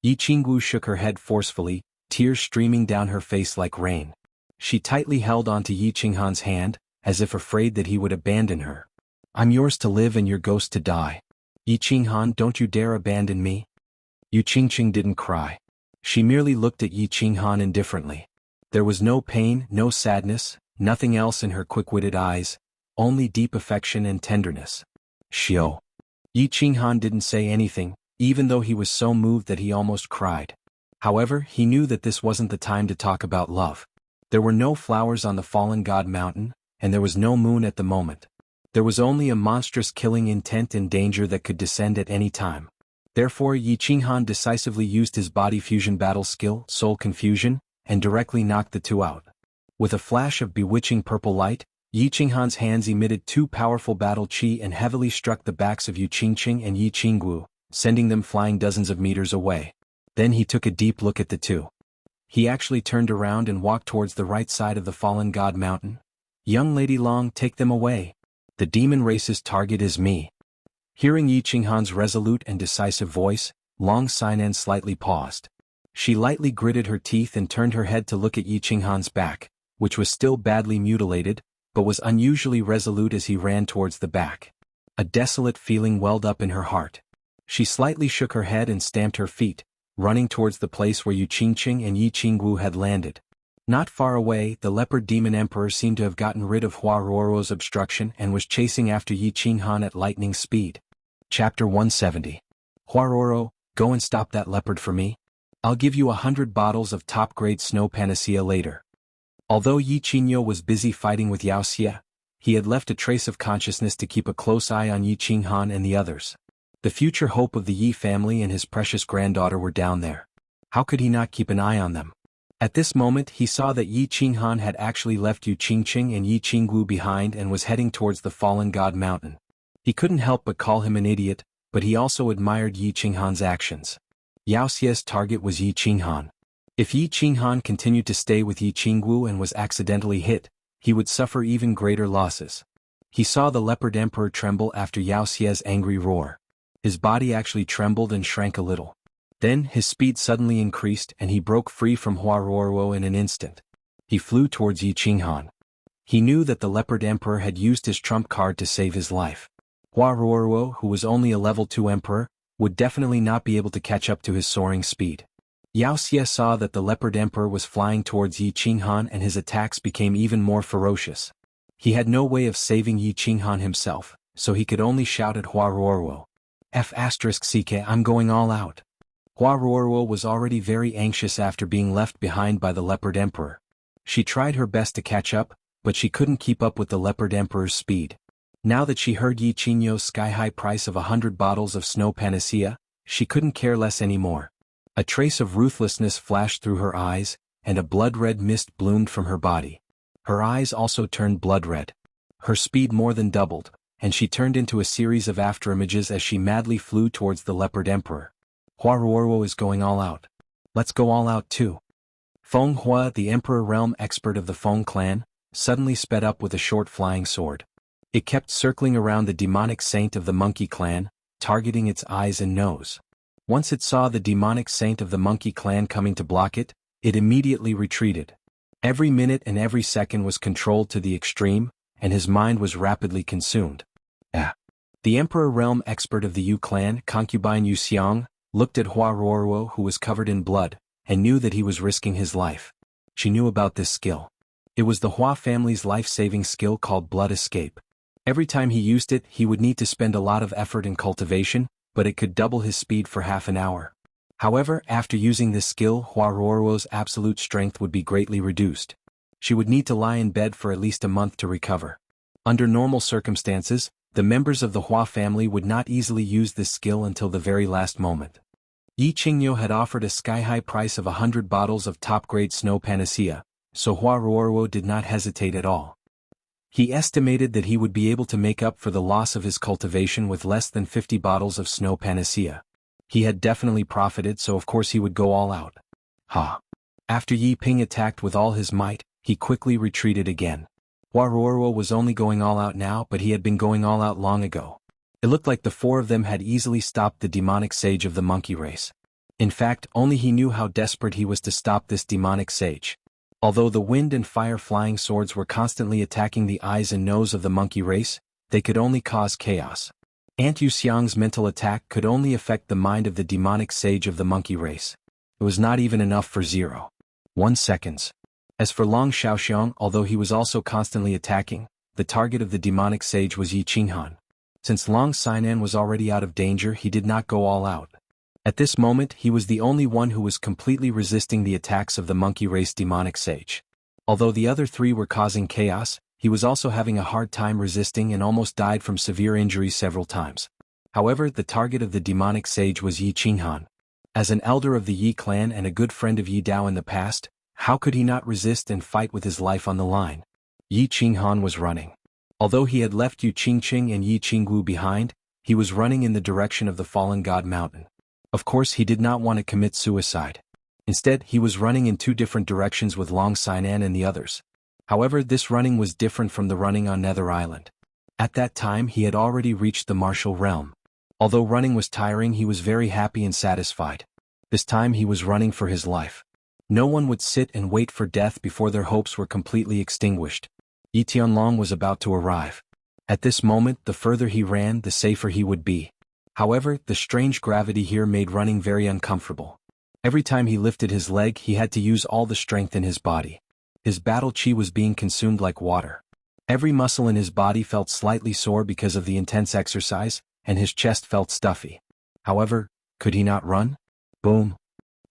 Yi Qingwu shook her head forcefully, tears streaming down her face like rain. She tightly held onto Yi Qinghan's hand, as if afraid that he would abandon her. I'm yours to live and your ghost to die. Yi Qinghan, don't you dare abandon me. Yu Qingqing didn't cry. She merely looked at Yi Qinghan indifferently. There was no pain, no sadness, nothing else in her quick-witted eyes, only deep affection and tenderness. Xiao. Yi Qinghan didn't say anything, even though he was so moved that he almost cried. However, he knew that this wasn't the time to talk about love. There were no flowers on the fallen god mountain, and there was no moon at the moment. There was only a monstrous killing intent and danger that could descend at any time. Therefore, Yi Qinghan decisively used his body fusion battle skill, Soul Confusion, and directly knocked the 2 out. With a flash of bewitching purple light, Yi Qinghan's hands emitted 2 powerful battle chi and heavily struck the backs of Yu Qingqing and Yi Qingwu, sending them flying dozens of meters away. Then he took a deep look at the 2. He actually turned around and walked towards the right side of the fallen god mountain. Young Lady Long, take them away. The demon race's target is me. Hearing Yi Qinghan's resolute and decisive voice, Long Xinan slightly paused. She lightly gritted her teeth and turned her head to look at Yi Qinghan's back, which was still badly mutilated, but was unusually resolute as he ran towards the back. A desolate feeling welled up in her heart. She slightly shook her head and stamped her feet, running towards the place where Yu Qingqing and Yi Qingwu had landed. Not far away, the leopard demon emperor seemed to have gotten rid of Huarorwo's obstruction and was chasing after Yi Qinghan at lightning speed. Chapter 170. Huarorwo, go and stop that leopard for me. I'll give you 100 bottles of top-grade snow panacea later. Although Yi Qingyo was busy fighting with Yao Xie, he had left a trace of consciousness to keep a close eye on Yi Qinghan and the others. The future hope of the Yi family and his precious granddaughter were down there. How could he not keep an eye on them? At this moment he saw that Yi Qinghan had actually left Yu Qingqing and Yi Qingwu behind and was heading towards the fallen god mountain. He couldn't help but call him an idiot, but he also admired Yi Qinghan's actions. Yao Xie's target was Yi Qinghan. If Yi Qinghan continued to stay with Yi Qingwu and was accidentally hit, he would suffer even greater losses. He saw the leopard emperor tremble after Xiaoxia's angry roar. His body actually trembled and shrank a little. Then his speed suddenly increased and he broke free from Huaruoruo in an instant. He flew towards Xuanhuan. He knew that the leopard emperor had used his trump card to save his life. Huaruoruo, who was only a level 2 emperor, would definitely not be able to catch up to his soaring speed. Xiaoxia saw that the leopard emperor was flying towards Xuanhuan and his attacks became even more ferocious. He had no way of saving Xuanhuan himself, so he could only shout at Huaruoruo. F***ck, I'm going all out. Huaruoruo was already very anxious after being left behind by the leopard emperor. She tried her best to catch up, but she couldn't keep up with the leopard emperor's speed. Now that she heard Qingyo's sky-high price of 100 bottles of snow panacea, she couldn't care less anymore. A trace of ruthlessness flashed through her eyes, and a blood-red mist bloomed from her body. Her eyes also turned blood-red. Her speed more than doubled, and she turned into a series of afterimages as she madly flew towards the leopard emperor. Huaruoruo is going all out. Let's go all out too. Feng Hua, the emperor realm expert of the Feng clan, suddenly sped up with a short flying sword. It kept circling around the demonic saint of the monkey clan, targeting its eyes and nose. Once it saw the demonic saint of the monkey clan coming to block it, it immediately retreated. Every minute and every second was controlled to the extreme, and his mind was rapidly consumed. The emperor realm expert of the Yu clan, concubine Yu Xiang, looked at Huaruoruo, who was covered in blood, and knew that he was risking his life. She knew about this skill. It was the Hua family's life-saving skill called blood escape. Every time he used it, he would need to spend a lot of effort in cultivation, but it could double his speed for half an hour. However, after using this skill, Huaruoruo's absolute strength would be greatly reduced. She would need to lie in bed for at least a month to recover. Under normal circumstances, the members of the Hua family would not easily use this skill until the very last moment. Yi Qingyo had offered a sky-high price of 100 bottles of top-grade snow panacea, so Huaruoruo did not hesitate at all. He estimated that he would be able to make up for the loss of his cultivation with less than 50 bottles of snow panacea. He had definitely profited, so of course he would go all out. After Yi Ping attacked with all his might, he quickly retreated again. Huaruoruo was only going all out now, but he had been going all out long ago. It looked like the four of them had easily stopped the demonic sage of the monkey race. In fact, only he knew how desperate he was to stop this demonic sage. Although the wind and fire flying swords were constantly attacking the eyes and nose of the monkey race, they could only cause chaos. Aunt Yu Xiang's mental attack could only affect the mind of the demonic sage of the monkey race. It was not even enough for 0.1 seconds. As for Long Xiaoxiang, although he was also constantly attacking, the target of the demonic sage was Yi Qinghan. Since Long Xiaonan was already out of danger, he did not go all out. At this moment, he was the only one who was completely resisting the attacks of the monkey race demonic sage. Although the other three were causing chaos, he was also having a hard time resisting and almost died from severe injuries several times. However, the target of the demonic sage was Yi Qinghan. As an elder of the Yi clan and a good friend of Yi Dao in the past, how could he not resist and fight with his life on the line? Yi Qinghan was running. Although he had left Yu Qingqing and Yi Qingwu behind, he was running in the direction of the fallen god mountain. Of course, he did not want to commit suicide. Instead, he was running in two different directions with Long Xiaonan and the others. However, this running was different from the running on Nether Island. At that time, he had already reached the martial realm. Although running was tiring, he was very happy and satisfied. This time he was running for his life. No one would sit and wait for death before their hopes were completely extinguished. Yi Tianlong was about to arrive. At this moment, the further he ran, the safer he would be. However, the strange gravity here made running very uncomfortable. Every time he lifted his leg, he had to use all the strength in his body. His battle chi was being consumed like water. Every muscle in his body felt slightly sore because of the intense exercise, and his chest felt stuffy. However, could he not run? Boom!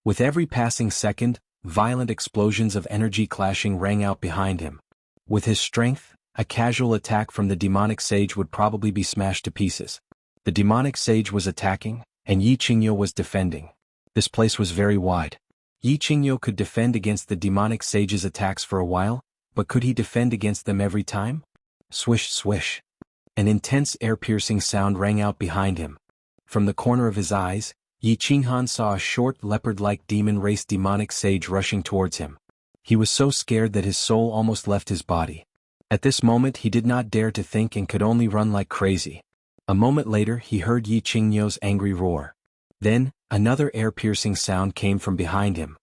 With every passing second, violent explosions of energy clashing rang out behind him. With his strength, a casual attack from the demonic sage would probably be smashed to pieces. The demonic sage was attacking, and Yi Qingyo was defending. This place was very wide. Yi Qingyo could defend against the demonic sage's attacks for a while, but could he defend against them every time? Swish swish. An intense air-piercing sound rang out behind him. From the corner of his eyes, Yi Qinghan saw a short leopard-like demon-race demonic sage rushing towards him. He was so scared that his soul almost left his body. At this moment he did not dare to think and could only run like crazy. A moment later he heard Yi Qingyu's angry roar. Then, another air-piercing sound came from behind him.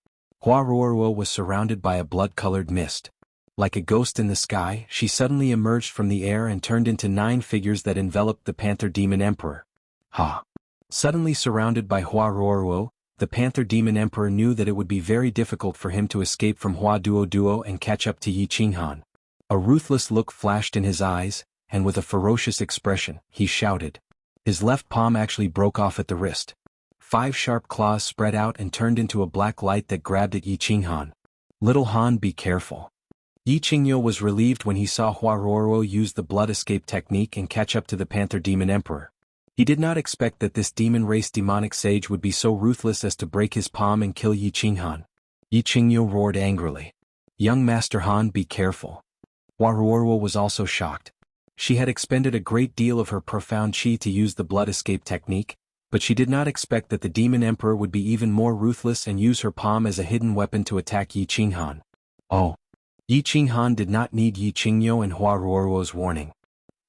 Huarorwo was surrounded by a blood-colored mist. Like a ghost in the sky, she suddenly emerged from the air and turned into 9 figures that enveloped the Panther Demon Emperor. Ha! Suddenly surrounded by Huarorwo, the Panther Demon Emperor knew that it would be very difficult for him to escape from Hua Duo and catch up to Yi Qinghan. A ruthless look flashed in his eyes, and with a ferocious expression, he shouted. His left palm actually broke off at the wrist. 5 sharp claws spread out and turned into a black light that grabbed at Yi Qinghan. Little Han, be careful. Yi Qingyu was relieved when he saw Huarorwo use the blood escape technique and catch up to the Panther Demon Emperor. He did not expect that this demon race demonic sage would be so ruthless as to break his palm and kill Yi Qinghan. Yi Qingyu roared angrily. Young Master Han, be careful. Huarorwo was also shocked. She had expended a great deal of her profound qi to use the blood escape technique, but she did not expect that the Demon Emperor would be even more ruthless and use her palm as a hidden weapon to attack Yi Qinghan. Oh! Yi Qinghan did not need Yi Qingyu and Huarorwo's warning.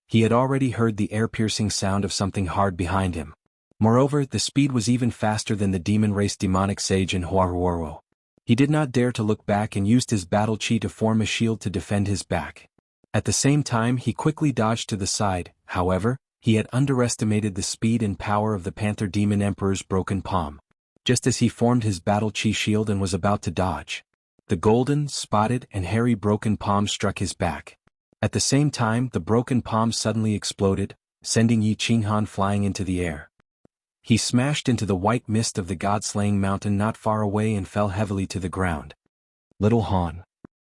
He had already heard the air-piercing sound of something hard behind him. Moreover, the speed was even faster than the demon race demonic sage and Huarorwo. He did not dare to look back and used his battle qi to form a shield to defend his back. At the same time he quickly dodged to the side. However, he had underestimated the speed and power of the Panther Demon Emperor's broken palm. Just as he formed his battle qi shield and was about to dodge, the golden, spotted, and hairy broken palm struck his back. At the same time the broken palm suddenly exploded, sending Yi Qinghan flying into the air. He smashed into the white mist of the god-slaying mountain not far away and fell heavily to the ground. Little Han.